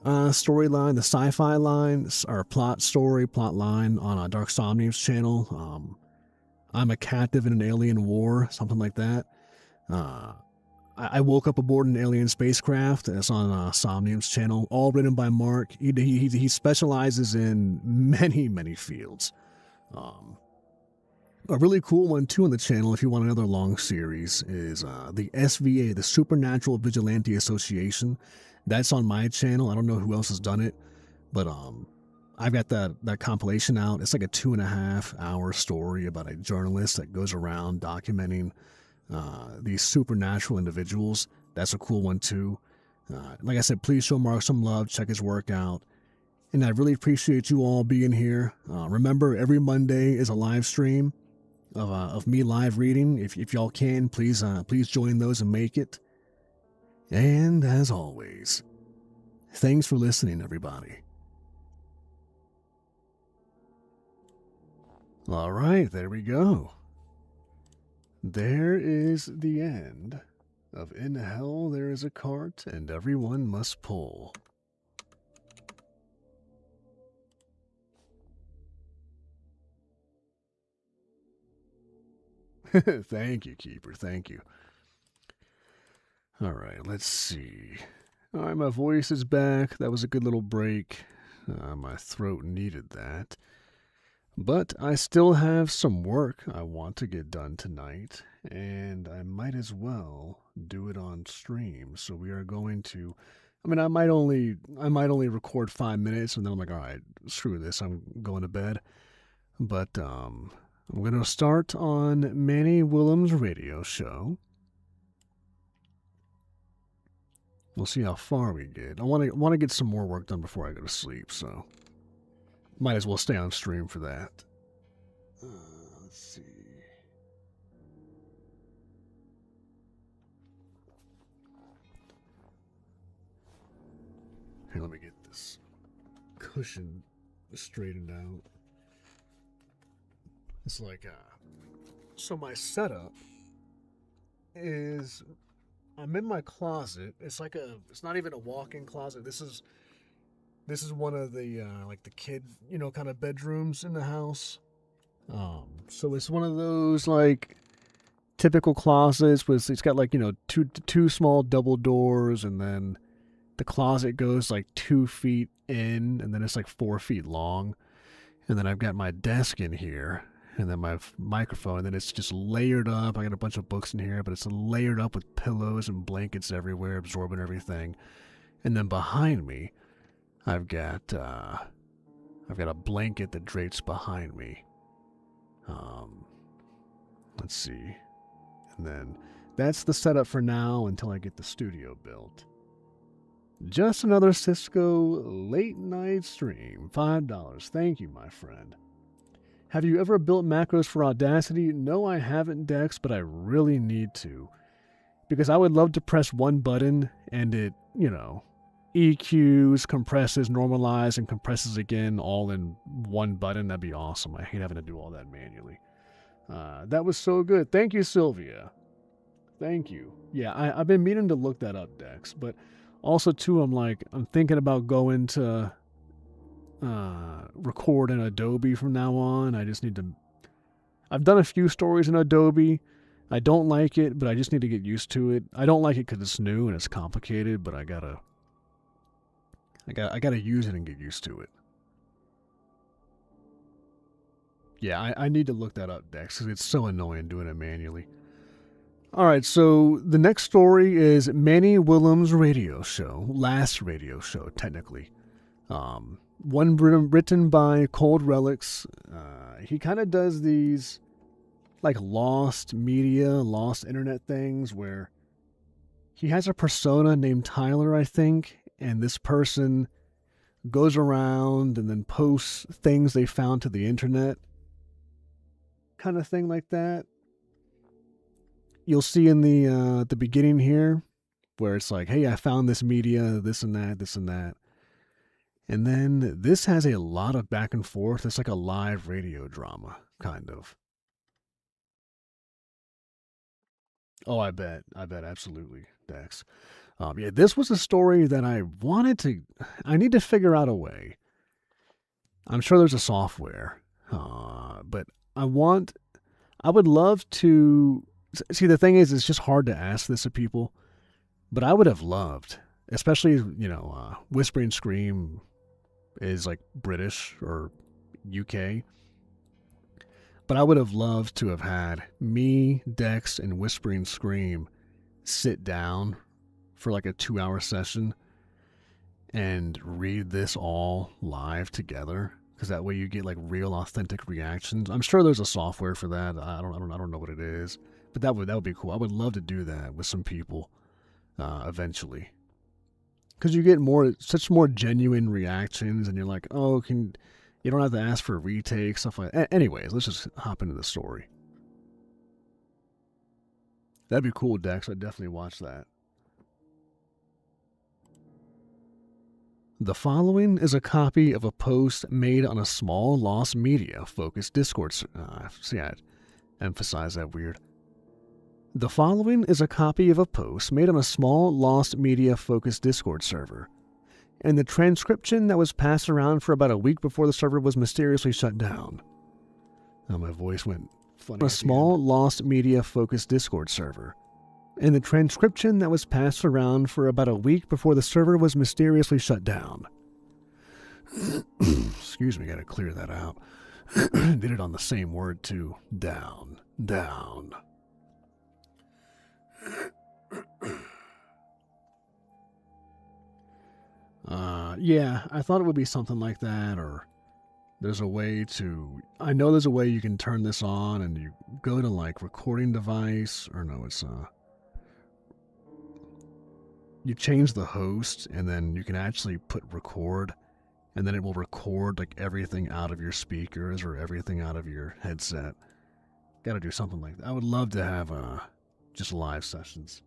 storyline, the sci-fi line, or plot line on Dark Somnium's channel. I'm a captive in an alien war, something like that. I woke up aboard an alien spacecraft. That's on Somnium's channel, all written by Mark. He specializes in many fields. A really cool one too on the channel, if you want another long series, is the SVA, the Supernatural Vigilante Association. That's on my channel. I don't know who else has done it, but I've got that compilation out. It's like a 2.5-hour story about a journalist that goes around documenting these supernatural individuals. That's a cool one too. Like I said, please show Mark some love. Check his work out. And I really appreciate you all being here. Remember, every Monday is a live stream of me live reading. If y'all can, please join those and make it. And as always, thanks for listening, everybody. All right, there we go. There is the end of In Hell There Is a Cart and Everyone Must Pull. Thank you, Keeper. Thank you. All right, let's see. All right, my voice is back. That was a good little break. My throat needed that. But I still have some work I want to get done tonight, and I might as well do it on stream. So we are going to, I might only record 5 minutes, and then I'm like, all right, screw this, I'm going to bed. But I'm going to start on Manny Willem's radio show. We'll see how far we get. I want to get some more work done before I go to sleep, so might as well stay on stream for that. Let's see. Here, let me get this cushion straightened out. It's like, so my setup is, I'm in my closet. It's not even a walk-in closet. This is one of the, like the kid, kind of bedrooms in the house. So it's one of those, like, typical closets with, it's got, like, two small double doors, and then the closet goes, like, 2 feet in, and then it's, like, 4 feet long. And then I've got my desk in here, and then my microphone, and then it's just layered up. I got a bunch of books in here, but it's layered up with pillows and blankets everywhere, absorbing everything. And then behind me, I've got a blanket that drapes behind me. Let's see. And then that's the setup for now until I get the studio built. Just another Cisco late night stream. $5. Thank you, my friend. Have you ever built macros for Audacity? No, I haven't, Dex, but I really need to. Because I would love to press one button and it, EQs, compresses, normalizes, and compresses again all in one button. That'd be awesome. I hate having to do all that manually. That was so good. Thank you, Sylvia. Thank you. Yeah, I've been meaning to look that up, Dex. But also, too, I'm thinking about going to record in Adobe from now on. I just need to... I've done a few stories in Adobe. I don't like it, but I just need to get used to it. I don't like it because it's new and it's complicated, but I gotta use it and get used to it. Yeah, I need to look that up, Dex, because it's so annoying doing it manually. Alright, so the next story is Manny Willem's radio show. Last radio show, technically. One written by Cold Relics. He kind of does these, like, lost media, lost internet things where he has a persona named Tyler, I think, and this person goes around and then posts things they found to the internet. Kind of thing like that. You'll see in the beginning here where it's like, hey, I found this media, this and that, this and that. And then this has a lot of back and forth. It's like a live radio drama, kind of. Oh, I bet, absolutely, Dex. Yeah, this was a story that I need to figure out a way. I'm sure there's a software, but I would love to, see, the thing is, it's just hard to ask this of people, but I would have loved, especially, Whispering Scream is like British or UK, but I would have loved to have had me, Dex, and Whispering Scream sit down for like a 2-hour session and read this all live together, because that way you get like real authentic reactions. I'm sure there's a software for that. I don't know what it is, but that would be cool. I would love to do that with some people eventually, because you get such more genuine reactions, and you're like, oh, you don't have to ask for a retake, stuff like that. Anyways, let's just hop into the story. That'd be cool, Dex. I'd definitely watch that. The following is a copy of a post made on a small Lost Media focused Discord. See, I emphasize that weird. The following is a copy of a post made on a small Lost Media focused Discord server, and the transcription that was passed around for about a week before the server was mysteriously shut down. Now my voice went funny. A small Lost Media focused Discord server, and the transcription that was passed around for about a week before the server was mysteriously shut down. Excuse me, gotta clear that out. Did it on the same word too. Down, down. Yeah, I thought it would be something like that, or there's a way to... I know there's a way you can turn this on and you go to like recording device, or no, it's you change the host and then you can actually put record, and then it will record like everything out of your speakers or everything out of your headset. Gotta do something like that. I would love to have just live sessions.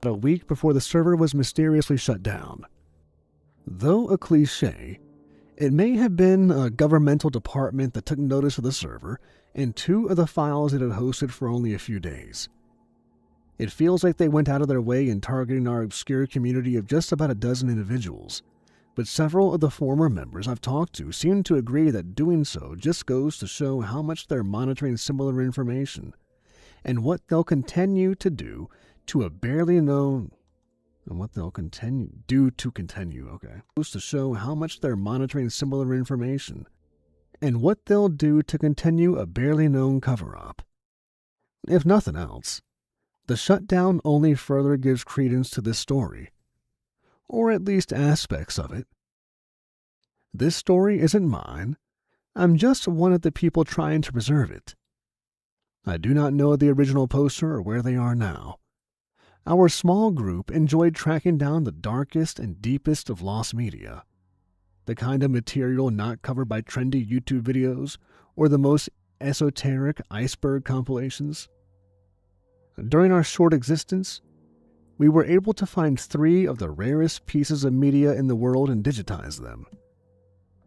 A week before the server was mysteriously shut down. Though a cliche, it may have been a governmental department that took notice of the server and 2 of the files it had hosted for only a few days. It feels like they went out of their way in targeting our obscure community of just about a dozen individuals, but several of the former members I've talked to seem to agree that doing so just goes to show how much they're monitoring similar information, and what they'll continue to do to a barely known... And what they'll continue okay. Goes to show how much they're monitoring similar information, and what they'll do to continue a barely known cover-up. If nothing else, the shutdown only further gives credence to this story, or at least aspects of it. This story isn't mine. I'm just one of the people trying to preserve it. I do not know the original poster or where they are now. Our small group enjoyed tracking down the darkest and deepest of lost media, the kind of material not covered by trendy YouTube videos or the most esoteric iceberg compilations. During our short existence, we were able to find 3 of the rarest pieces of media in the world and digitize them.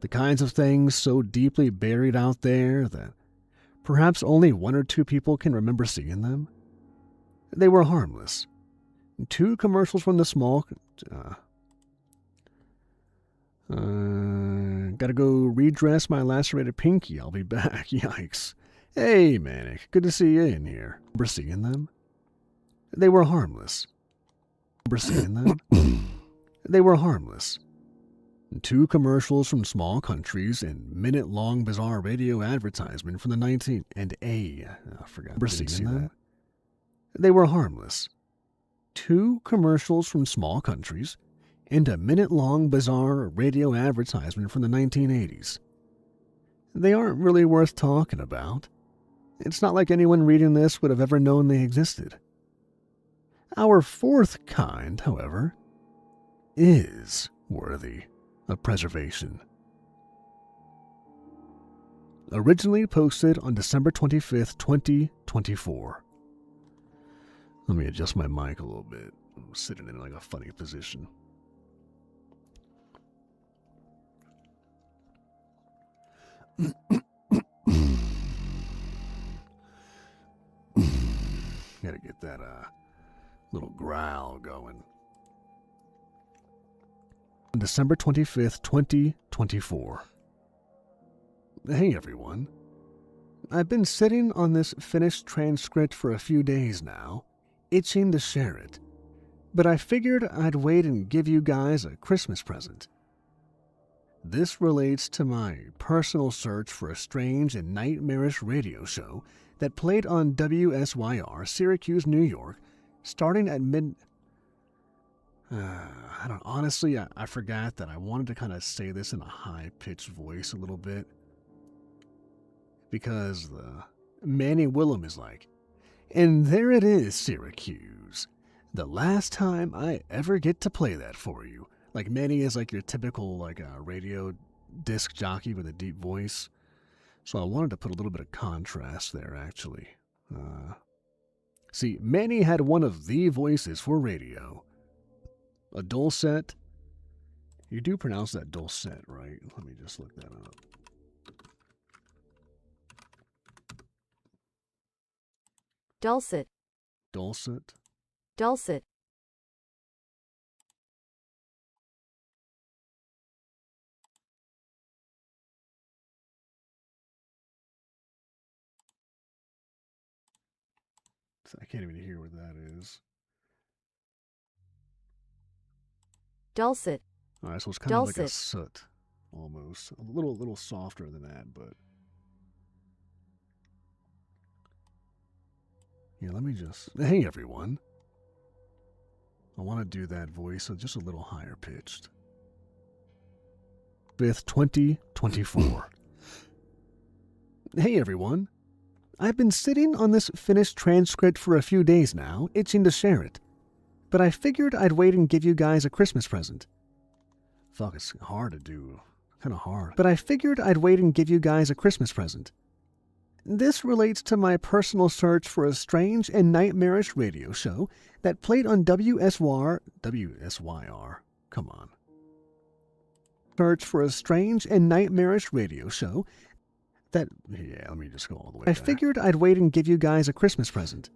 The kinds of things so deeply buried out there that perhaps only 1 or 2 people can remember seeing them. They were harmless. 2 commercials from the small... gotta go redress my lacerated pinky. I'll be back. Yikes. Hey, Manic. Good to see you in here. Remember seeing them? They were harmless. Remember seeing them? They were harmless. 2 commercials from small countries and minute-long bizarre radio advertisement from the I forgot. Remember seeing that? They were harmless. 2 commercials from small countries and a minute-long bizarre radio advertisement from the 1980s. They aren't really worth talking about. It's not like anyone reading this would have ever known they existed. Our 4th kind, however, is worthy of preservation. Originally posted on December 25th, 2024. Let me adjust my mic a little bit. I'm sitting in like a funny position. Gotta get that little growl going. December 25th, 2024. Hey everyone. I've been sitting on this finished transcript for a few days now, itching to share it, but I figured I'd wait and give you guys a Christmas present. This relates to my personal search for a strange and nightmarish radio show that played on WSYR, Syracuse, New York, starting at honestly, I forgot that I wanted to kind of say this in a high-pitched voice a little bit. Because Manny Willem is like, and there it is, Syracuse. The last time I ever get to play that for you. Like, Manny is like your typical, radio disc jockey with a deep voice. So I wanted to put a little bit of contrast there, actually. See, Manny had one of the voices for radio. A dulcet. You do pronounce that dulcet, right? Let me just look that up. Dulcet. Dulcet. Dulcet. I can't even hear what that is. Dulcet. All right, so it's kind of like a Dulcet. soot, almost. A little softer than that, but... Yeah, let me just... Hey, everyone. I want to do that voice just a little higher pitched. 5th, 2024. Hey, everyone. I've been sitting on this finished transcript for a few days now, itching to share it. But I figured I'd wait and give you guys a Christmas present. Fuck, it's hard to do. Kind of hard. But I figured I'd wait and give you guys a Christmas present. This relates to my personal search for a strange and nightmarish radio show that played on WSYR. Come on. Search for a strange and nightmarish radio show that... Yeah, let me just go all the way back. I figured I'd wait and give you guys a Christmas present.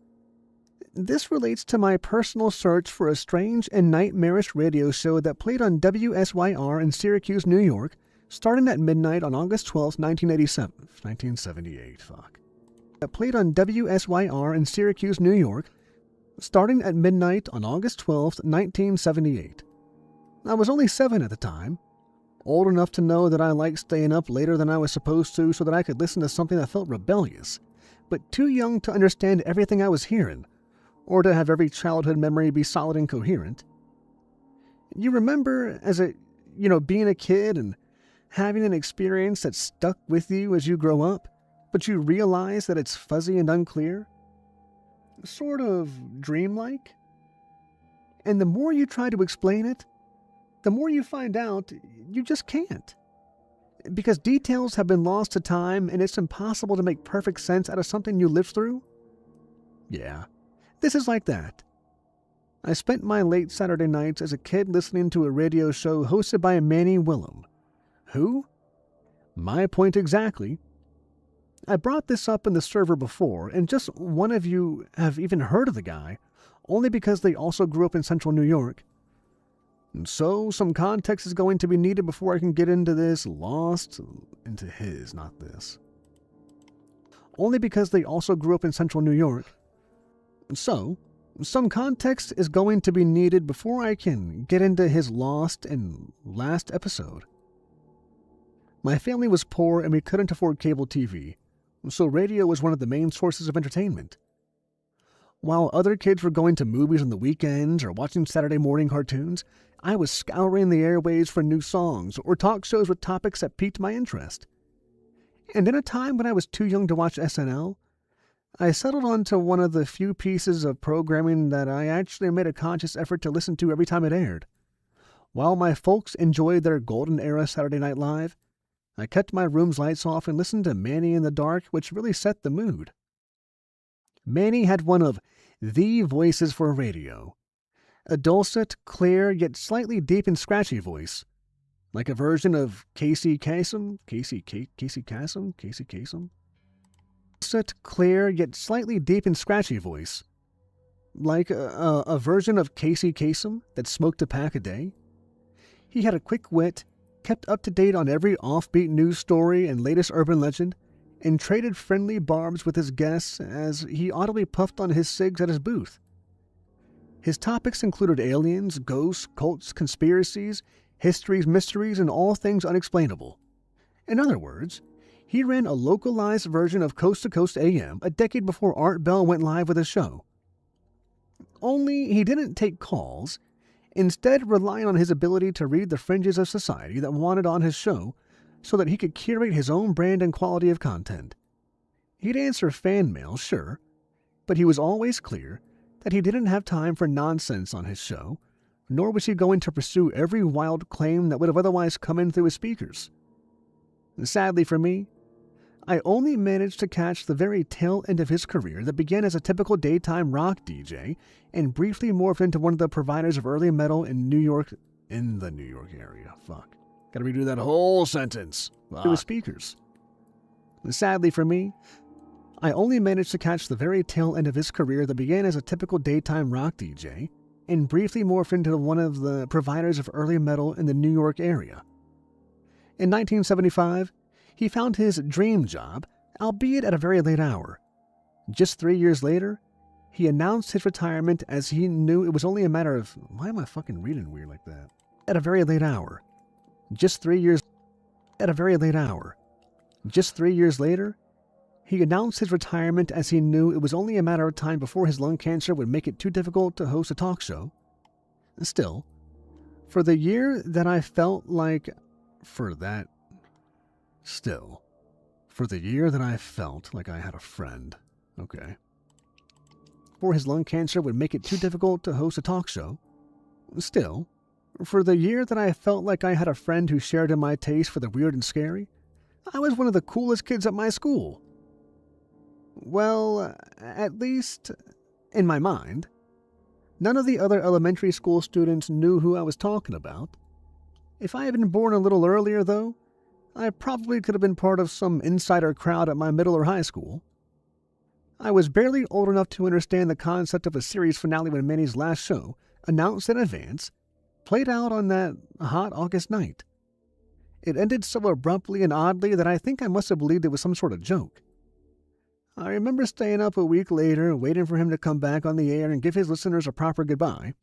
This relates to my personal search for a strange and nightmarish radio show that played on WSYR in Syracuse, New York, starting at midnight on August 12, 1978, fuck. That played on WSYR in Syracuse, New York, starting at midnight on August 12, 1978. I was only 7 at the time, old enough to know that I liked staying up later than I was supposed to so that I could listen to something that felt rebellious, but too young to understand everything I was hearing, or to have every childhood memory be solid and coherent. You remember being a kid and having an experience that stuck with you as you grow up, but you realize that it's fuzzy and unclear? Sort of dreamlike? And the more you try to explain it, the more you find out you just can't. Because details have been lost to time and it's impossible to make perfect sense out of something you lived through? Yeah, this is like that. I spent my late Saturday nights as a kid listening to a radio show hosted by Manny Willem. Who? My point exactly. I brought this up in the server before, and just one of you have even heard of the guy, only because they also grew up in central New York. And so, some context is going to be needed before I can get into this into his, not this. Only because they also grew up in central New York. So, some context is going to be needed before I can get into his lost and last episode. My family was poor and we couldn't afford cable TV, so radio was one of the main sources of entertainment. While other kids were going to movies on the weekends or watching Saturday morning cartoons, I was scouring the airwaves for new songs or talk shows with topics that piqued my interest. And in a time when I was too young to watch SNL, I settled onto one of the few pieces of programming that I actually made a conscious effort to listen to every time it aired. While my folks enjoyed their golden era Saturday Night Live, I kept my room's lights off and listened to Manny in the Dark, which really set the mood. Manny had one of the voices for radio. A dulcet, clear, yet slightly deep and scratchy voice. Like a version of Casey Kasem? Casey Kasem? Dulcet, clear, yet slightly deep and scratchy voice. Like a version of Casey Kasem that smoked a pack a day. He had a quick wit, kept up to date on every offbeat news story and latest urban legend, and traded friendly barbs with his guests as he audibly puffed on his cigs at his booth. His topics included aliens, ghosts, cults, conspiracies, histories, mysteries, and all things unexplainable. In other words, he ran a localized version of Coast to Coast AM a decade before Art Bell went live with his show. Only he didn't take calls, instead relying on his ability to read the fringes of society that wanted on his show so that he could curate his own brand and quality of content. He'd answer fan mail, sure, but he was always clear that he didn't have time for nonsense on his show, nor was he going to pursue every wild claim that would have otherwise come in through his speakers. Sadly for me, I only managed to catch the very tail end of his career that began as a typical daytime rock DJ and briefly morphed into one of the providers of early metal in the New York area. Fuck. Gotta redo that whole sentence. Through his speakers. Sadly for me, I only managed to catch the very tail end of his career that began as a typical daytime rock DJ and briefly morphed into one of the providers of early metal in the New York area. In 1975, he found his dream job, albeit at a very late hour. Just 3 years later, he announced his retirement as he knew it was only a matter of... Why am I fucking reading weird like that? At a very late hour. Just 3 years later, he announced his retirement as he knew it was only a matter of time before his lung cancer would make it too difficult to host a talk show. Still, for the year that I felt like I had a friend. Okay. For his lung cancer would make it too difficult to host a talk show. Still, for the year that I felt like I had a friend who shared in my taste for the weird and scary, I was one of the coolest kids at my school. Well, at least in my mind. None of the other elementary school students knew who I was talking about. If I had been born a little earlier, though, I probably could have been part of some insider crowd at my middle or high school. I was barely old enough to understand the concept of a series finale when Manny's last show, announced in advance, played out on that hot August night. It ended so abruptly and oddly that I think I must have believed it was some sort of joke. I remember staying up a week later, waiting for him to come back on the air and give his listeners a proper goodbye,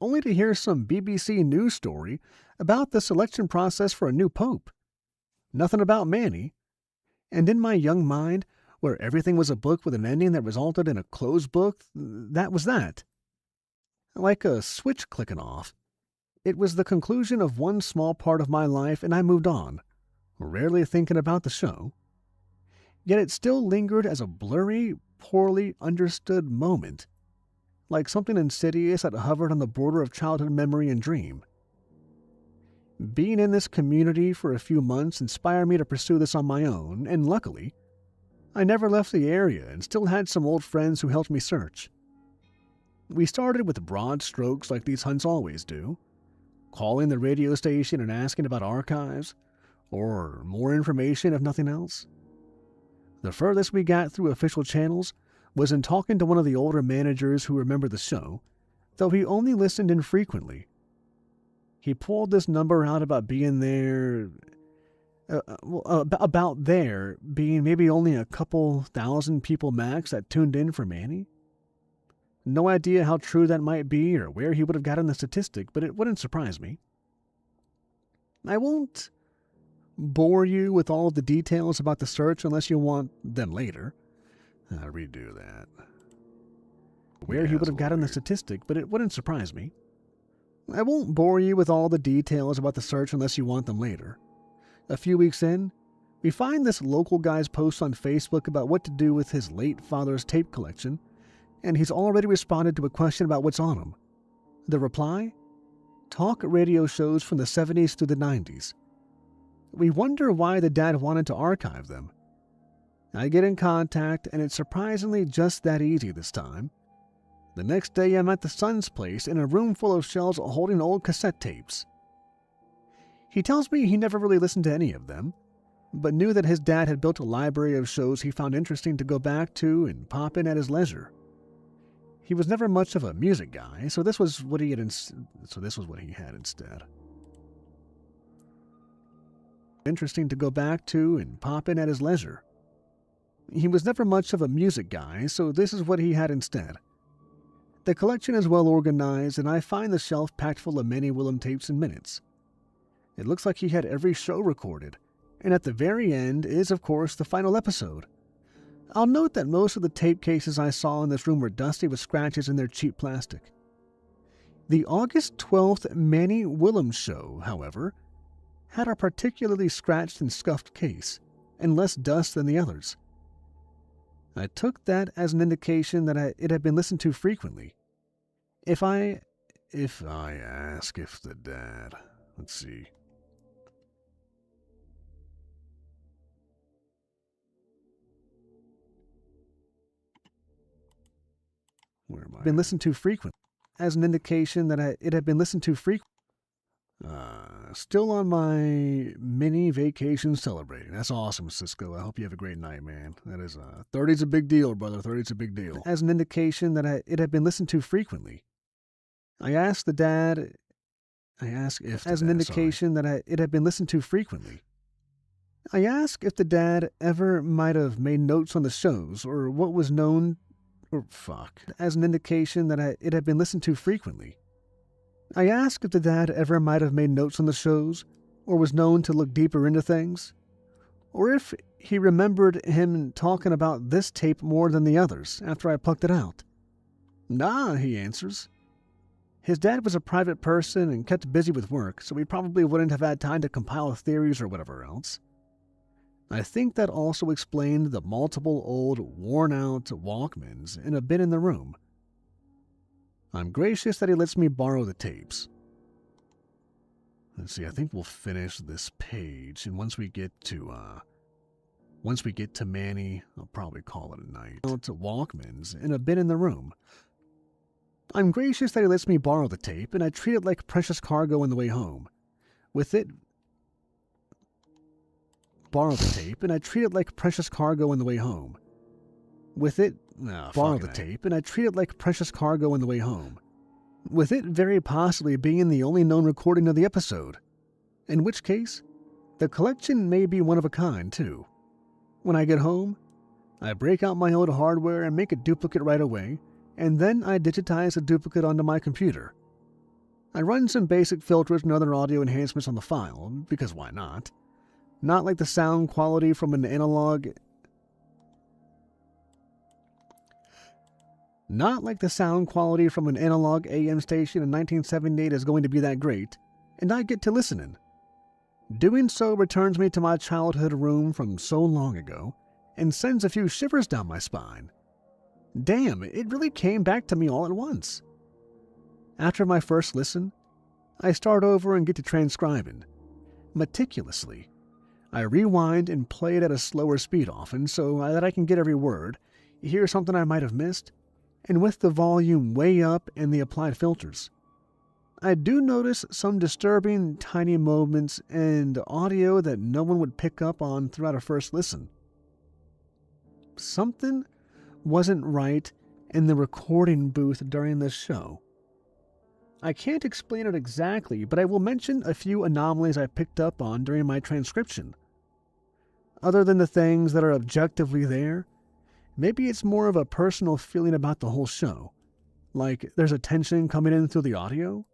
only to hear some BBC News story about the selection process for a new pope. Nothing about Manny. And in my young mind, where everything was a book with an ending that resulted in a closed book, that was that. Like a switch clicking off. It was the conclusion of one small part of my life, and I moved on, rarely thinking about the show. Yet it still lingered as a blurry, poorly understood moment, like something insidious that hovered on the border of childhood memory and dream. Being in this community for a few months inspired me to pursue this on my own, and luckily, I never left the area and still had some old friends who helped me search. We started with broad strokes like these hunts always do, calling the radio station and asking about archives, or more information if nothing else. The furthest we got through official channels was in talking to one of the older managers who remembered the show, though he only listened infrequently. He pulled this number out about being there, about there being maybe only a couple thousand people max that tuned in for Manny. No idea how true that might be or where he would have gotten the statistic, but it wouldn't surprise me. I won't bore you with all of the details about the search unless you want them later. I'll redo that. Where he would have gotten the statistic, but it wouldn't surprise me. I won't bore you with all the details about the search unless you want them later. A few weeks in, we find this local guy's post on Facebook about what to do with his late father's tape collection, and he's already responded to a question about what's on them. The reply? Talk radio shows from the 70s through the 90s. We wonder why the dad wanted to archive them. I get in contact, and it's surprisingly just that easy this time. The next day, I'm at the son's place in a room full of shelves holding old cassette tapes. He tells me he never really listened to any of them, but knew that his dad had built a library of shows he found interesting to go back to and pop in at his leisure. He was never much of a music guy, so this was what he had instead. Interesting to go back to and pop in at his leisure. He was never much of a music guy, so this is what he had instead. The collection is well organized, and I find the shelf packed full of Manny Willem tapes in minutes. It looks like he had every show recorded, and at the very end is, of course, the final episode. I'll note that most of the tape cases I saw in this room were dusty with scratches in their cheap plastic. The August 12th Manny Willems show, however, had a particularly scratched and scuffed case, and less dust than the others. I took that as an indication that it had been listened to frequently. If I ask if the dad... Let's see. Where am I? Been listened to frequently, as an indication that it had been listened to frequently. Still on my mini vacation celebrating. That's awesome, Cisco. I hope you have a great night, man. That is 30's a big deal, brother. 30's a big deal. As an indication that it had been listened to frequently. I asked if it had been listened to frequently. I asked if the dad ever might have made notes on the shows, or what was known, as an indication that it had been listened to frequently. I asked if the dad ever might have made notes on the shows, or was known to look deeper into things, or if he remembered him talking about this tape more than the others after I plucked it out. Nah, he answers. His dad was a private person and kept busy with work, so he probably wouldn't have had time to compile theories or whatever else. I think that also explained the multiple old, worn-out Walkmans in a bin in the room. I'm gracious that he lets me borrow the tapes. Let's see, I think we'll finish this page, and once we get to Manny, I'll probably call it a night. To Walkmans in a bin in the room. I'm gracious that he lets me borrow the tape, and I treat it like precious cargo on the way home. With it, borrow the tape, and I treat it like precious cargo on the way home. With it, borrow the tape, and I treat it like precious cargo on the way home. With it very possibly being the only known recording of the episode. In which case, the collection may be one of a kind, too. When I get home, I break out my old hardware and make a duplicate right away, and then I digitize the duplicate onto my computer. I run some basic filters and other audio enhancements on the file, because why not? Not like the sound quality from an analog AM station in 1978 is going to be that great, and I get to listening. Doing so returns me to my childhood room from so long ago, and sends a few shivers down my spine. Damn, it really came back to me all at once. After my first listen, I start over and get to transcribing. Meticulously. I rewind and play it at a slower speed often so that I can get every word, hear something I might have missed, and with the volume way up and the applied filters. I do notice some disturbing tiny moments and audio that no one would pick up on throughout a first listen. Something wasn't right in the recording booth during this show. I can't explain it exactly, but I will mention a few anomalies I picked up on during my transcription. Other than the things that are objectively there, maybe it's more of a personal feeling about the whole show. Like there's a tension coming in through the audio?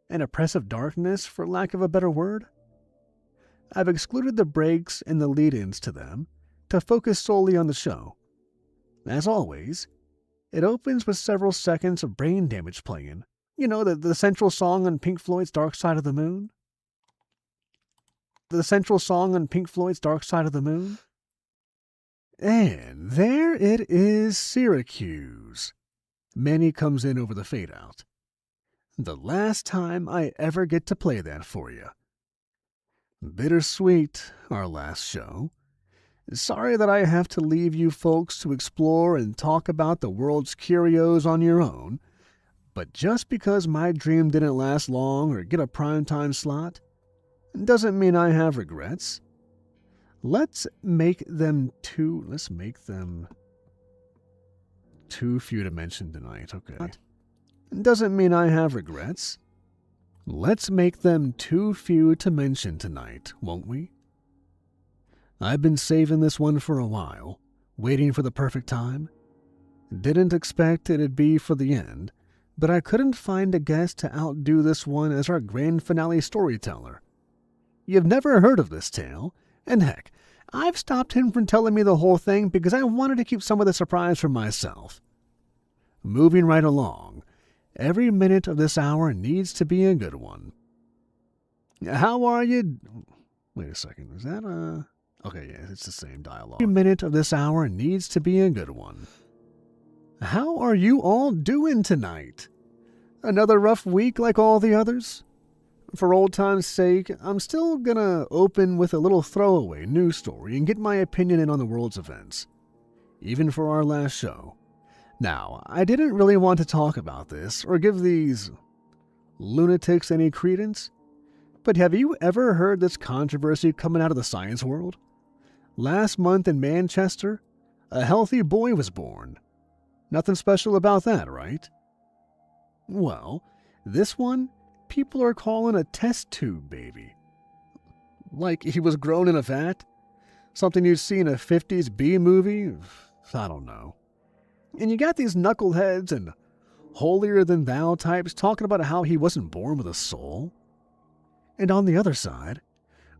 An oppressive darkness, for lack of a better word? I've excluded the breaks and the lead-ins to them to focus solely on the show. As always, it opens with several seconds of brain damage playing. You know, the central song on Pink Floyd's Dark Side of the Moon? The central song on Pink Floyd's Dark Side of the Moon? And there it is, Syracuse. Manny comes in over the fade-out. The last time I ever get to play that for you. Bittersweet, our last show. Sorry that I have to leave you folks to explore and talk about the world's curios on your own, but just because my dream didn't last long or get a primetime slot, doesn't mean I have regrets. Let's make them too few to mention tonight, okay? Doesn't mean I have regrets. Let's make them too few to mention tonight, won't we? I've been saving this one for a while, waiting for the perfect time. Didn't expect it'd be for the end, but I couldn't find a guest to outdo this one as our grand finale storyteller. you've never heard of this tale, and heck, I've stopped him from telling me the whole thing because I wanted to keep some of the surprise for myself. Moving right along, every minute of this hour needs to be a good one. How are you? Wait a second, is that a... Okay, yeah, it's the same dialogue. Every minute of this hour needs to be a good one. How are you all doing tonight? Another rough week like all the others? For old time's sake, I'm still gonna open with a little throwaway news story and get my opinion in on the world's events. Even for our last show. Now, I didn't really want to talk about this or give these lunatics any credence, but have you ever heard this controversy coming out of the science world? Last month in Manchester, a healthy boy was born. Nothing special about that, right? Well, this one, people are calling a test tube baby. Like he was grown in a vat? Something you'd see in a 50s B movie? I don't know. And you got these knuckleheads and holier-than-thou types talking about how he wasn't born with a soul. And on the other side,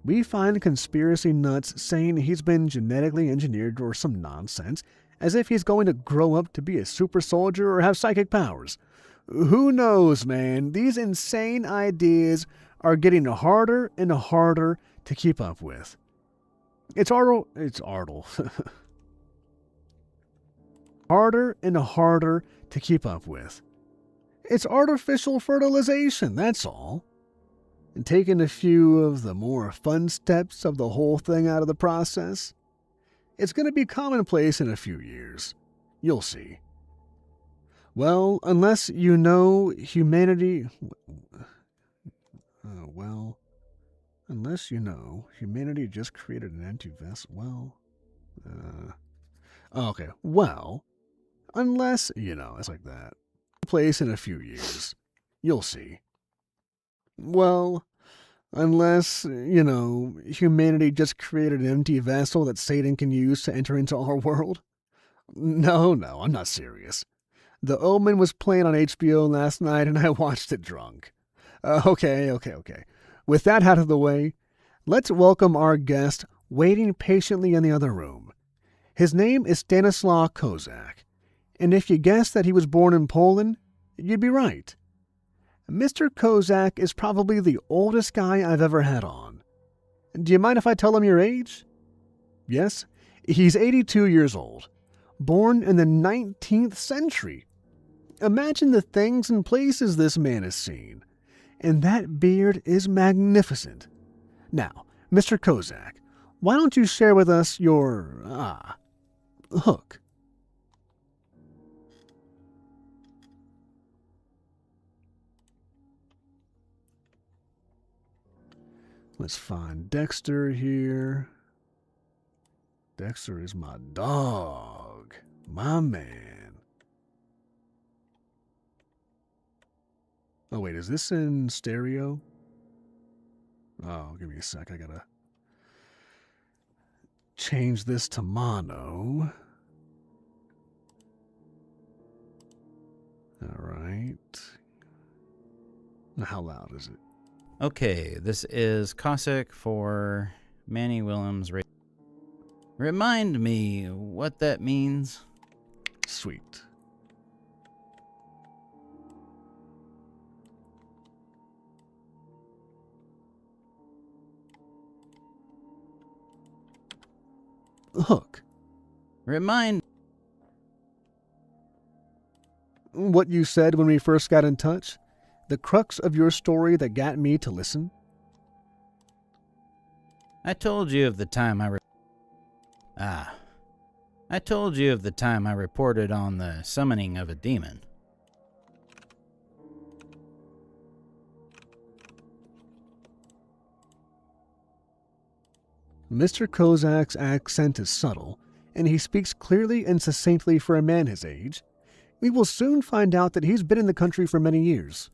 we find conspiracy nuts saying he's been genetically engineered or some nonsense, as if he's going to grow up to be a super soldier or have psychic powers. Who knows, man? These insane ideas are getting harder and harder to keep up with. It's Ardle. Harder and harder to keep up with. It's artificial fertilization, that's all. And taking a few of the more fun steps of the whole thing out of the process, it's going to be commonplace in a few years. You'll see. Well, unless you know humanity... unless you know humanity just created an empty vessel... okay, well... Unless, it's like that. Place in a few years. You'll see. Well, unless, humanity just created an empty vessel that Satan can use to enter into our world. No, I'm not serious. The Omen was playing on HBO last night and I watched it drunk. Okay. With that out of the way, let's welcome our guest waiting patiently in the other room. His name is Stanislaw Kozak. And if you guessed that he was born in Poland, you'd be right. Mr. Kozak is probably the oldest guy I've ever had on. Do you mind if I tell him your age? Yes, he's 82 years old, born in the 19th century. Imagine the things and places this man has seen. And that beard is magnificent. Now, Mr. Kozak, why don't you share with us your, hook? Let's find Dexter here. Dexter is my dog. My man. Oh, wait, is this in stereo? Oh, give me a sec. I gotta change this to mono. All right. Now, how loud is it? Okay, this is Cossack for Manny Willems. Remind me what that means. Sweet. Hook. Remind what you said when we first got in touch? The crux of your story that got me to listen? I told you of the time I told you of the time I reported on the summoning of a demon. Mr. Kozak's accent is subtle, and he speaks clearly and succinctly for a man his age. We will soon find out that he's been in the country for many years.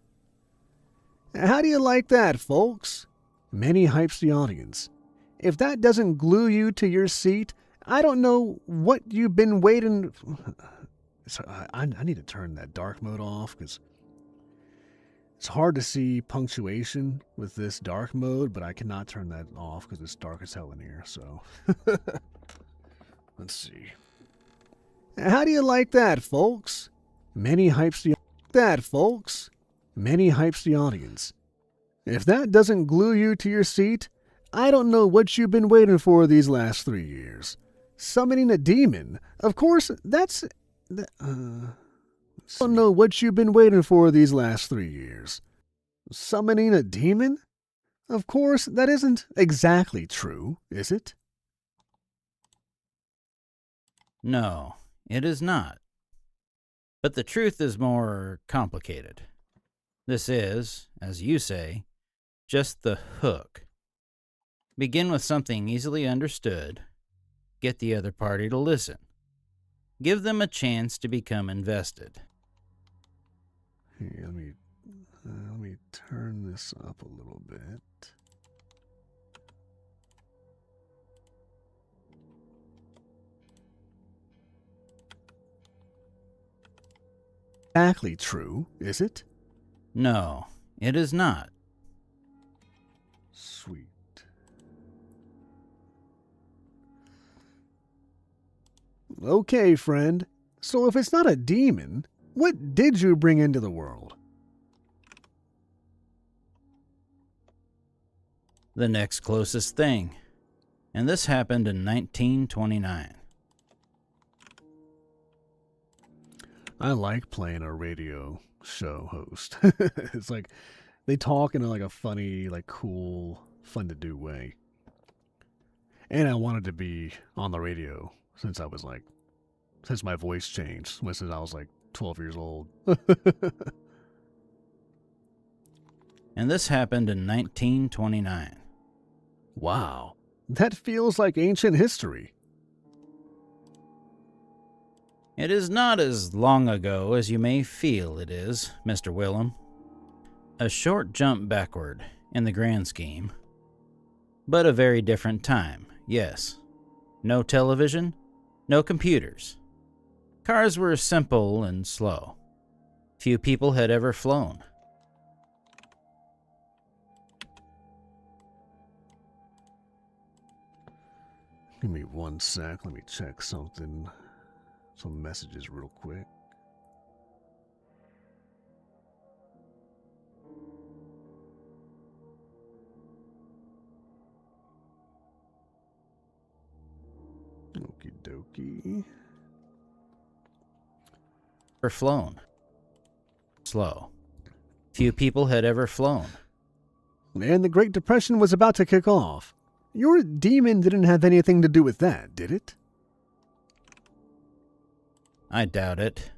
How do you like that, folks? Manny hypes the audience. If that doesn't glue you to your seat, I don't know what you've been waiting... I need to turn that dark mode off, because It's hard to see punctuation with this dark mode, but I cannot turn that off because it's dark as hell in here, so. Let's see. How do you like that, folks? Many hypes the audience. If that doesn't glue you to your seat, I don't know what you've been waiting for these last 3 years. Summoning a demon. Of course, that's... don't know what you've been waiting for these last 3 years. Summoning a demon? Of course, that isn't exactly true, is it? No, it is not. But the truth is more complicated. This is, as you say, just the hook. Begin with something easily understood. Get the other party to listen. Give them a chance to become invested. Here, let me turn this up a little bit. Exactly true, is it? No, it is not. Sweet. Okay, friend. So if it's not a demon, what did you bring into the world? The next closest thing. And this happened in 1929. I like playing a radio show host. It's like they talk in like a funny, like cool, fun to do way. And I wanted to be on the radio since my voice changed since I was like 12 years old. And this happened in 1929. Wow, that feels like ancient history. It is not as long ago as you may feel it is, Mr. Willem. A short jump backward in the grand scheme. But a very different time, yes. No television, no computers. Cars were simple and slow. Few people had ever flown. Give me 1 sec, let me check something. Some messages real quick. Okie dokie. Ever flown. Slow. Few people had ever flown. And the Great Depression was about to kick off. Your demon didn't have anything to do with that, did it? I doubt it.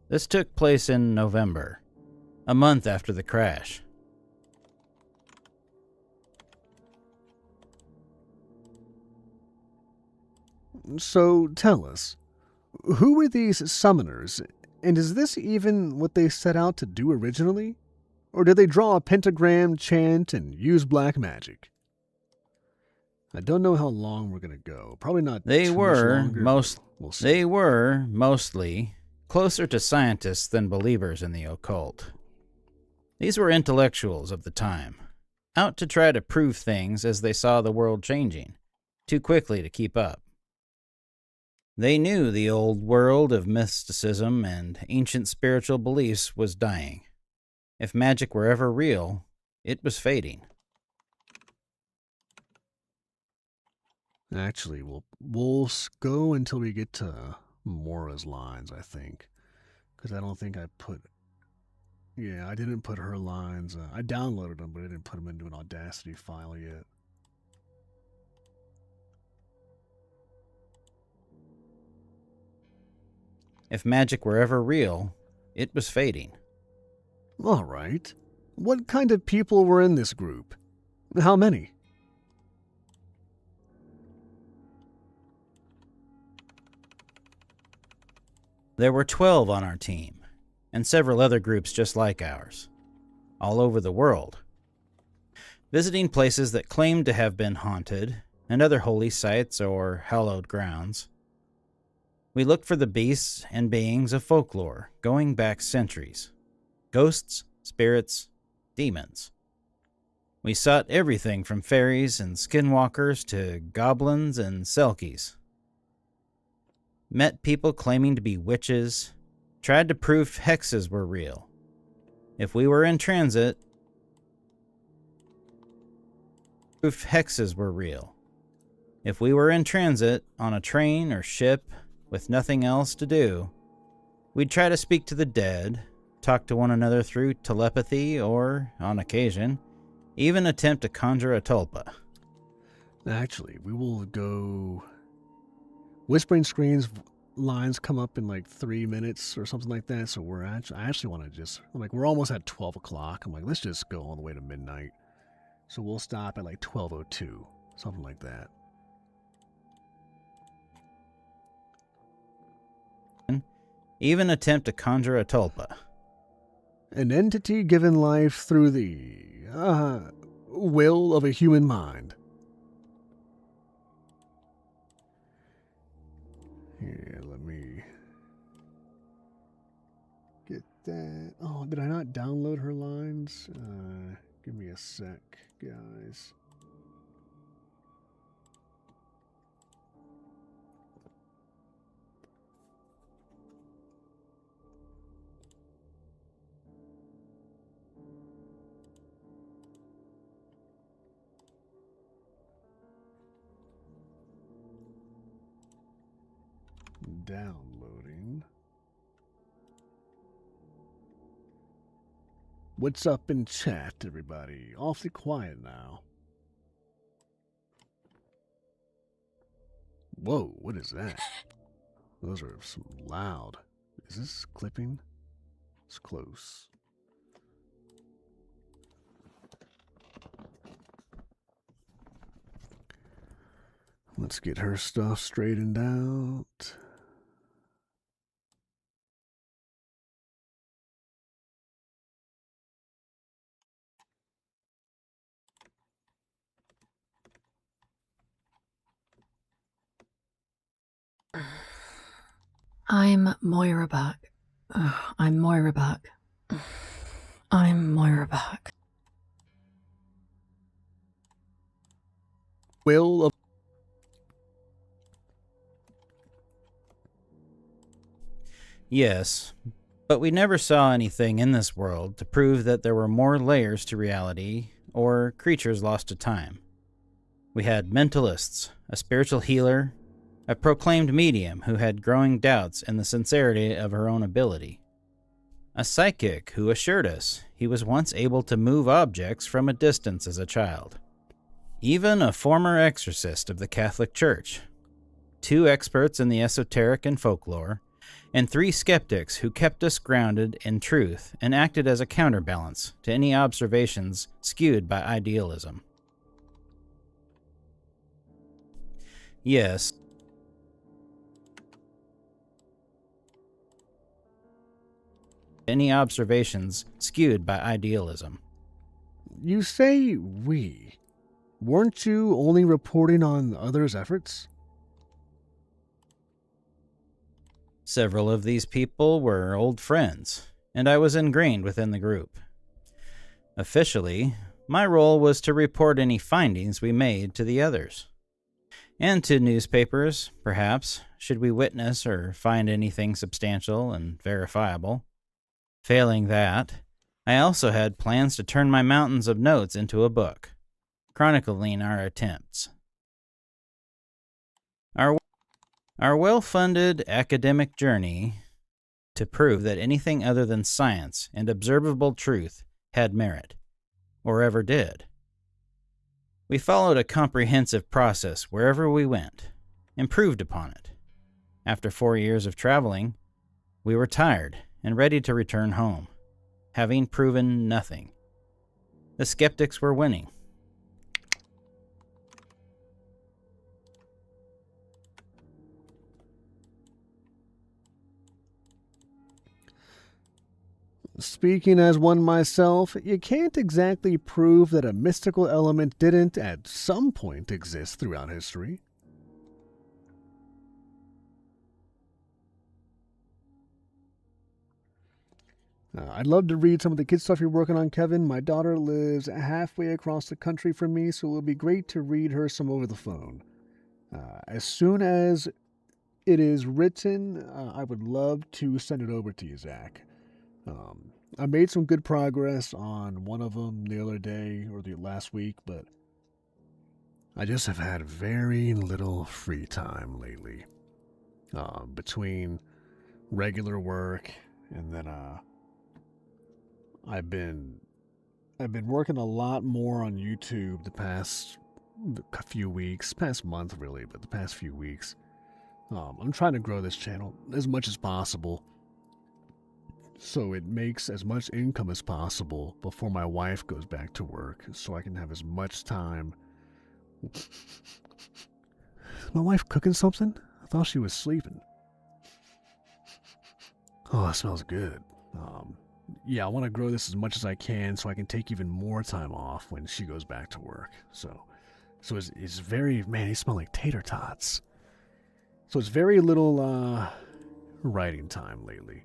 This took place in November, a month after the crash. So tell us, who were these summoners, and is this even what they set out to do originally? Or did they draw a pentagram, chant, and use black magic? I don't know how long we're gonna go. Probably not. They were we'll see. They were mostly closer to scientists than believers in the occult. These were intellectuals of the time, out to try to prove things as they saw the world changing, too quickly to keep up. They knew the old world of mysticism and ancient spiritual beliefs was dying. If magic were ever real, it was fading. Actually, we'll go until we get to Mora's lines, I think. Because I don't think I put... Yeah, I didn't put her lines. I downloaded them, but I didn't put them into an Audacity file yet. If magic were ever real, it was fading. All right. What kind of people were in this group? How many? There were 12 on our team, and several other groups just like ours, all over the world, visiting places that claimed to have been haunted, and other holy sites or hallowed grounds. We looked for the beasts and beings of folklore going back centuries, ghosts, spirits, demons. We sought everything from fairies and skinwalkers to goblins and selkies. Met people claiming to be witches, tried to prove hexes were real. If we were in transit, proof hexes were real. If we were in transit, on a train or ship, with nothing else to do, we'd try to speak to the dead, talk to one another through telepathy, or, on occasion, even attempt to conjure a tulpa. Actually, we will go... Whispering Screens lines come up in like 3 minutes or something like that, so I actually want to just... we're almost at 12 o'clock. I'm like, let's just go all the way to midnight. So we'll stop at like 12:02, something like that. Even attempt to conjure a tulpa. An entity given life through the will of a human mind. Here, let me get that. Oh, did I not download her lines? Give me a sec, guys. Downloading. What's up in chat, everybody? Awfully quiet now. Whoa, what is that? Those are some loud. Is this clipping? It's close. Let's get her stuff straightened out. I'm Moira Buck. I'm Moira Buck. I'm Moira Buck. Will of... Yes, but we never saw anything in this world to prove that there were more layers to reality or creatures lost to time. We had mentalists, a spiritual healer, a proclaimed medium who had growing doubts in the sincerity of her own ability, a psychic who assured us he was once able to move objects from a distance as a child, even a former exorcist of the Catholic Church, 2 experts in the esoteric and folklore, and 3 skeptics who kept us grounded in truth and acted as a counterbalance to any observations skewed by idealism. Yes, any observations skewed by idealism. You say we. Weren't you only reporting on others' efforts? Several of these people were old friends, and I was ingrained within the group. Officially, my role was to report any findings we made to the others, and to newspapers, perhaps, should we witness or find anything substantial and verifiable. Failing that, I also had plans to turn my mountains of notes into a book, chronicling our attempts. Our well-funded academic journey to prove that anything other than science and observable truth had merit, or ever did. We followed a comprehensive process wherever we went, improved upon it. After 4 years of traveling, we were tired and ready to return home, having proven nothing. The skeptics were winning. Speaking as one myself, you can't exactly prove that a mystical element didn't at some point exist throughout history. I'd love to read some of the kid stuff you're working on, Kevin. My daughter lives halfway across the country from me, so it would be great to read her some over the phone. As soon as it is written, I would love to send it over to you, Zach. I made some good progress on one of them the other day or the last week, but I just have had very little free time lately. Between regular work and then I've been working a lot more on YouTube the past few weeks, past month really, but the past few weeks. I'm trying to grow this channel as much as possible so it makes as much income as possible before my wife goes back to work, so I can have as much time. Is my wife cooking something? I thought she was sleeping. Oh, it smells good. Yeah, I want to grow this as much as I can so I can take even more time off when she goes back to work. So it's very, man, these smell like tater tots. So it's very little writing time lately.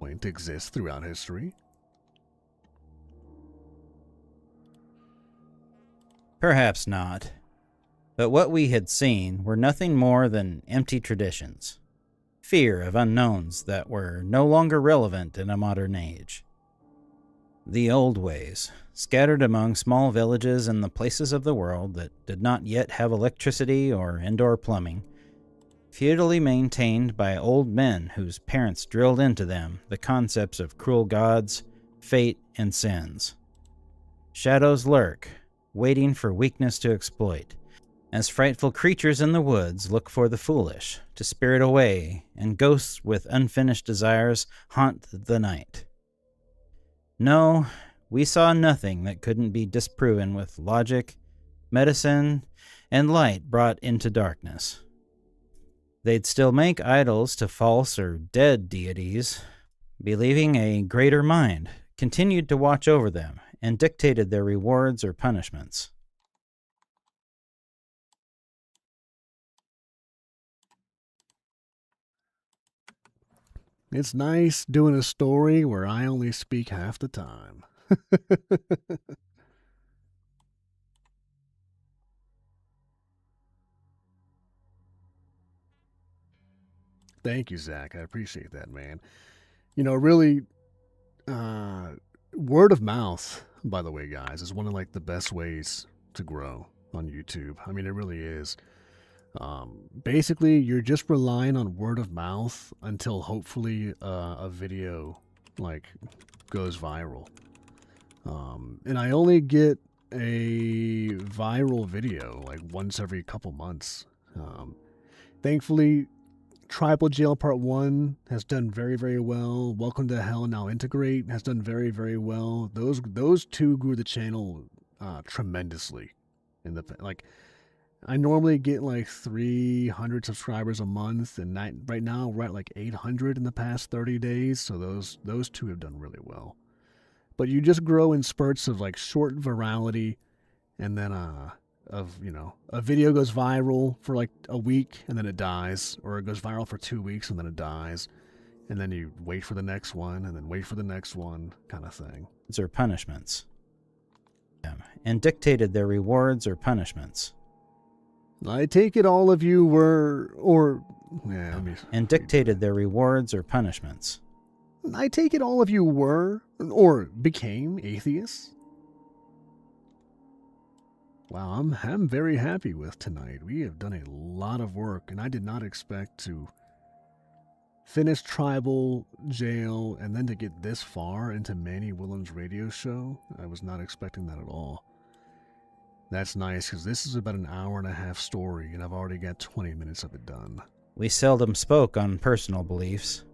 Point exists throughout history. Perhaps not. But what we had seen were nothing more than empty traditions. Fear of unknowns that were no longer relevant in a modern age. The old ways, scattered among small villages in the places of the world that did not yet have electricity or indoor plumbing, feudally maintained by old men whose parents drilled into them the concepts of cruel gods, fate, and sins. Shadows lurk, waiting for weakness to exploit, as frightful creatures in the woods look for the foolish to spirit away, and ghosts with unfinished desires haunt the night. No, we saw nothing that couldn't be disproven with logic, medicine, and light brought into darkness. They'd still make idols to false or dead deities, believing a greater mind continued to watch over them and dictated their rewards or punishments. It's nice doing a story where I only speak half the time. Thank you, Zach. I appreciate that, man. You know, really, word of mouth, by the way, guys, is one of like the best ways to grow on YouTube. I mean, it really is. Basically, you're just relying on word of mouth until hopefully a video like goes viral. And I only get a viral video like once every couple months. Thankfully, Tribal Jail Part 1 has done very, very well. Welcome to Hell Now Integrate has done very, very well. Those two grew the channel tremendously. I normally get like 300 subscribers a month, and right now we're at like 800 in the past 30 days, so those two have done really well. But you just grow in spurts of like short virality, and then a video goes viral for like a week and then it dies, or it goes viral for 2 weeks and then it dies, and then you wait for the next one and then wait for the next one, kind of thing. Or punishments. And dictated their rewards or punishments. I take it all of you were, and dictated their rewards or punishments. I take it all of you were, or became atheists. Wow, I'm very happy with tonight. We have done a lot of work, and I did not expect to finish Tribal Jail and then to get this far into Manny Williams' radio show. I was not expecting that at all. That's nice, because this is about an hour-and-a-half story, and I've already got 20 minutes of it done. We seldom spoke on personal beliefs,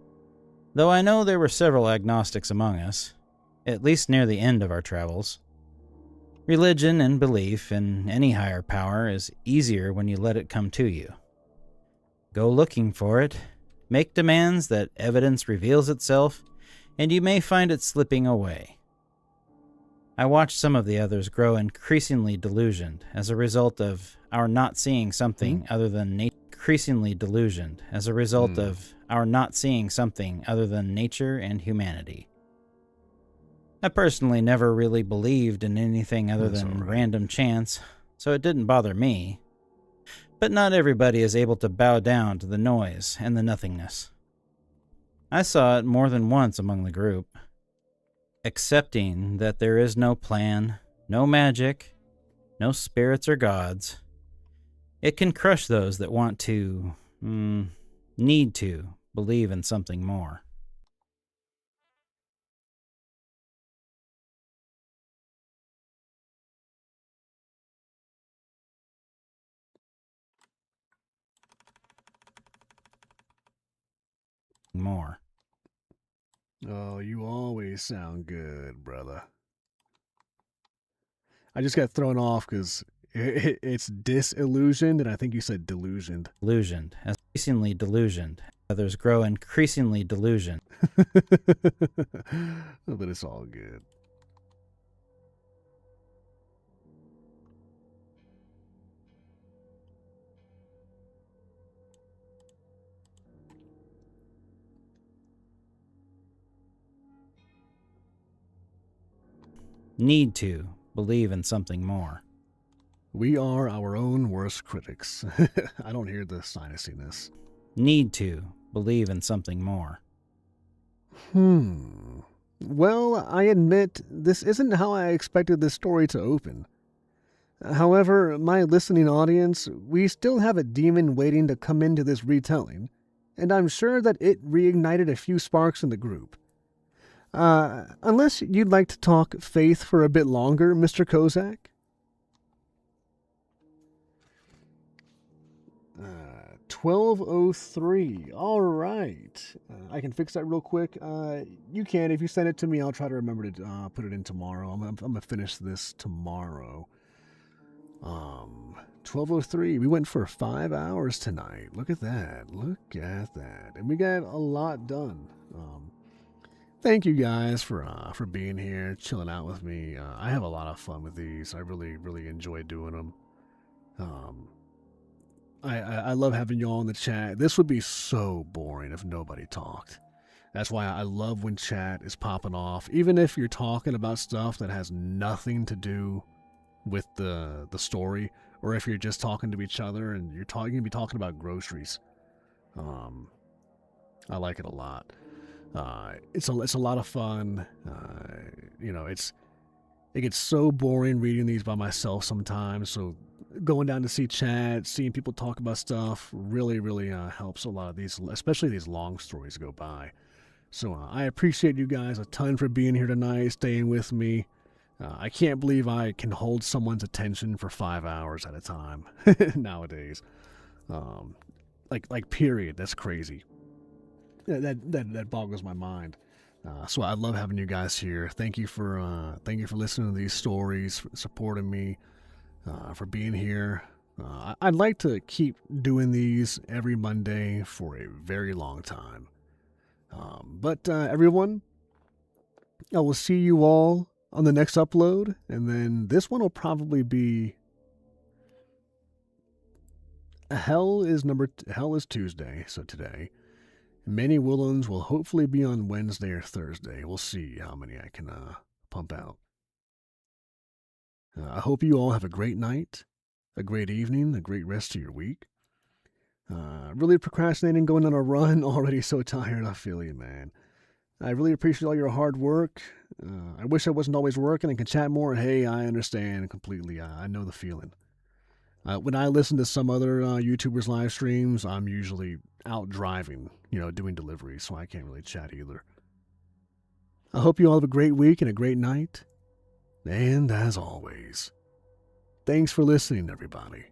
though I know there were several agnostics among us, at least near the end of our travels. Religion and belief in any higher power is easier when you let it come to you. Go looking for it, make demands that evidence reveals itself, and you may find it slipping away. I watched some of the others grow increasingly delusioned as a result of our not seeing something other than nature increasingly delusioned as a result of our not seeing something other than nature and humanity. I personally never really believed in anything other than random chance, so it didn't bother me. But not everybody is able to bow down to the noise and the nothingness. I saw it more than once among the group. Accepting that there is no plan, no magic, no spirits or gods, it can crush those that want to, need to, believe in something more. More. Oh, you always sound good, brother. I just got thrown off because it's disillusioned, and I think you said delusioned. Delusioned. Increasingly delusioned. Others grow increasingly delusioned. But it's all good. Need to believe in something more. We are our own worst critics. I don't hear the sinusiness. Need to believe in something more. Well, I admit this isn't how I expected this story to open. However, my listening audience, we still have a demon waiting to come into this retelling, and I'm sure that it reignited a few sparks in the group. Unless you'd like to talk faith for a bit longer, Mr. Kozak? 12:03. All right. I can fix that real quick. You can. If you send it to me, I'll try to remember to put it in tomorrow. I'm going to finish this tomorrow. 12:03. We went for 5 hours tonight. Look at that. Look at that. And we got a lot done. Thank you guys for being here, chilling out with me. I have a lot of fun with these. I really, really enjoy doing them. I love having you all in the chat. This would be so boring if nobody talked. That's why I love when chat is popping off. Even if you're talking about stuff that has nothing to do with the story, or if you're just talking to each other and you're going to be talking about groceries. I like it a lot. It's a lot of fun. It gets so boring reading these by myself sometimes. So going down to see chat, seeing people talk about stuff really, really helps a lot of these, especially these long stories go by. So I appreciate you guys a ton for being here tonight, staying with me. I can't believe I can hold someone's attention for 5 hours at a time nowadays. Like period. That's crazy. That boggles my mind. So I love having you guys here. Thank you for listening to these stories, for supporting me, for being here. I'd like to keep doing these every Monday for a very long time. But everyone, I will see you all on the next upload, and then this one will probably be Hell is Tuesday, so today. Many Willowns will hopefully be on Wednesday or Thursday. We'll see how many I can pump out. I hope you all have a great night, a great evening, a great rest of your week. Really procrastinating going on a run. Already so tired. I feel you, man. I really appreciate all your hard work. I wish I wasn't always working and could chat more. Hey, I understand completely. I know the feeling. When I listen to some other YouTubers' live streams, I'm usually out driving, doing deliveries, so I can't really chat either. I hope you all have a great week and a great night. And as always, thanks for listening, everybody.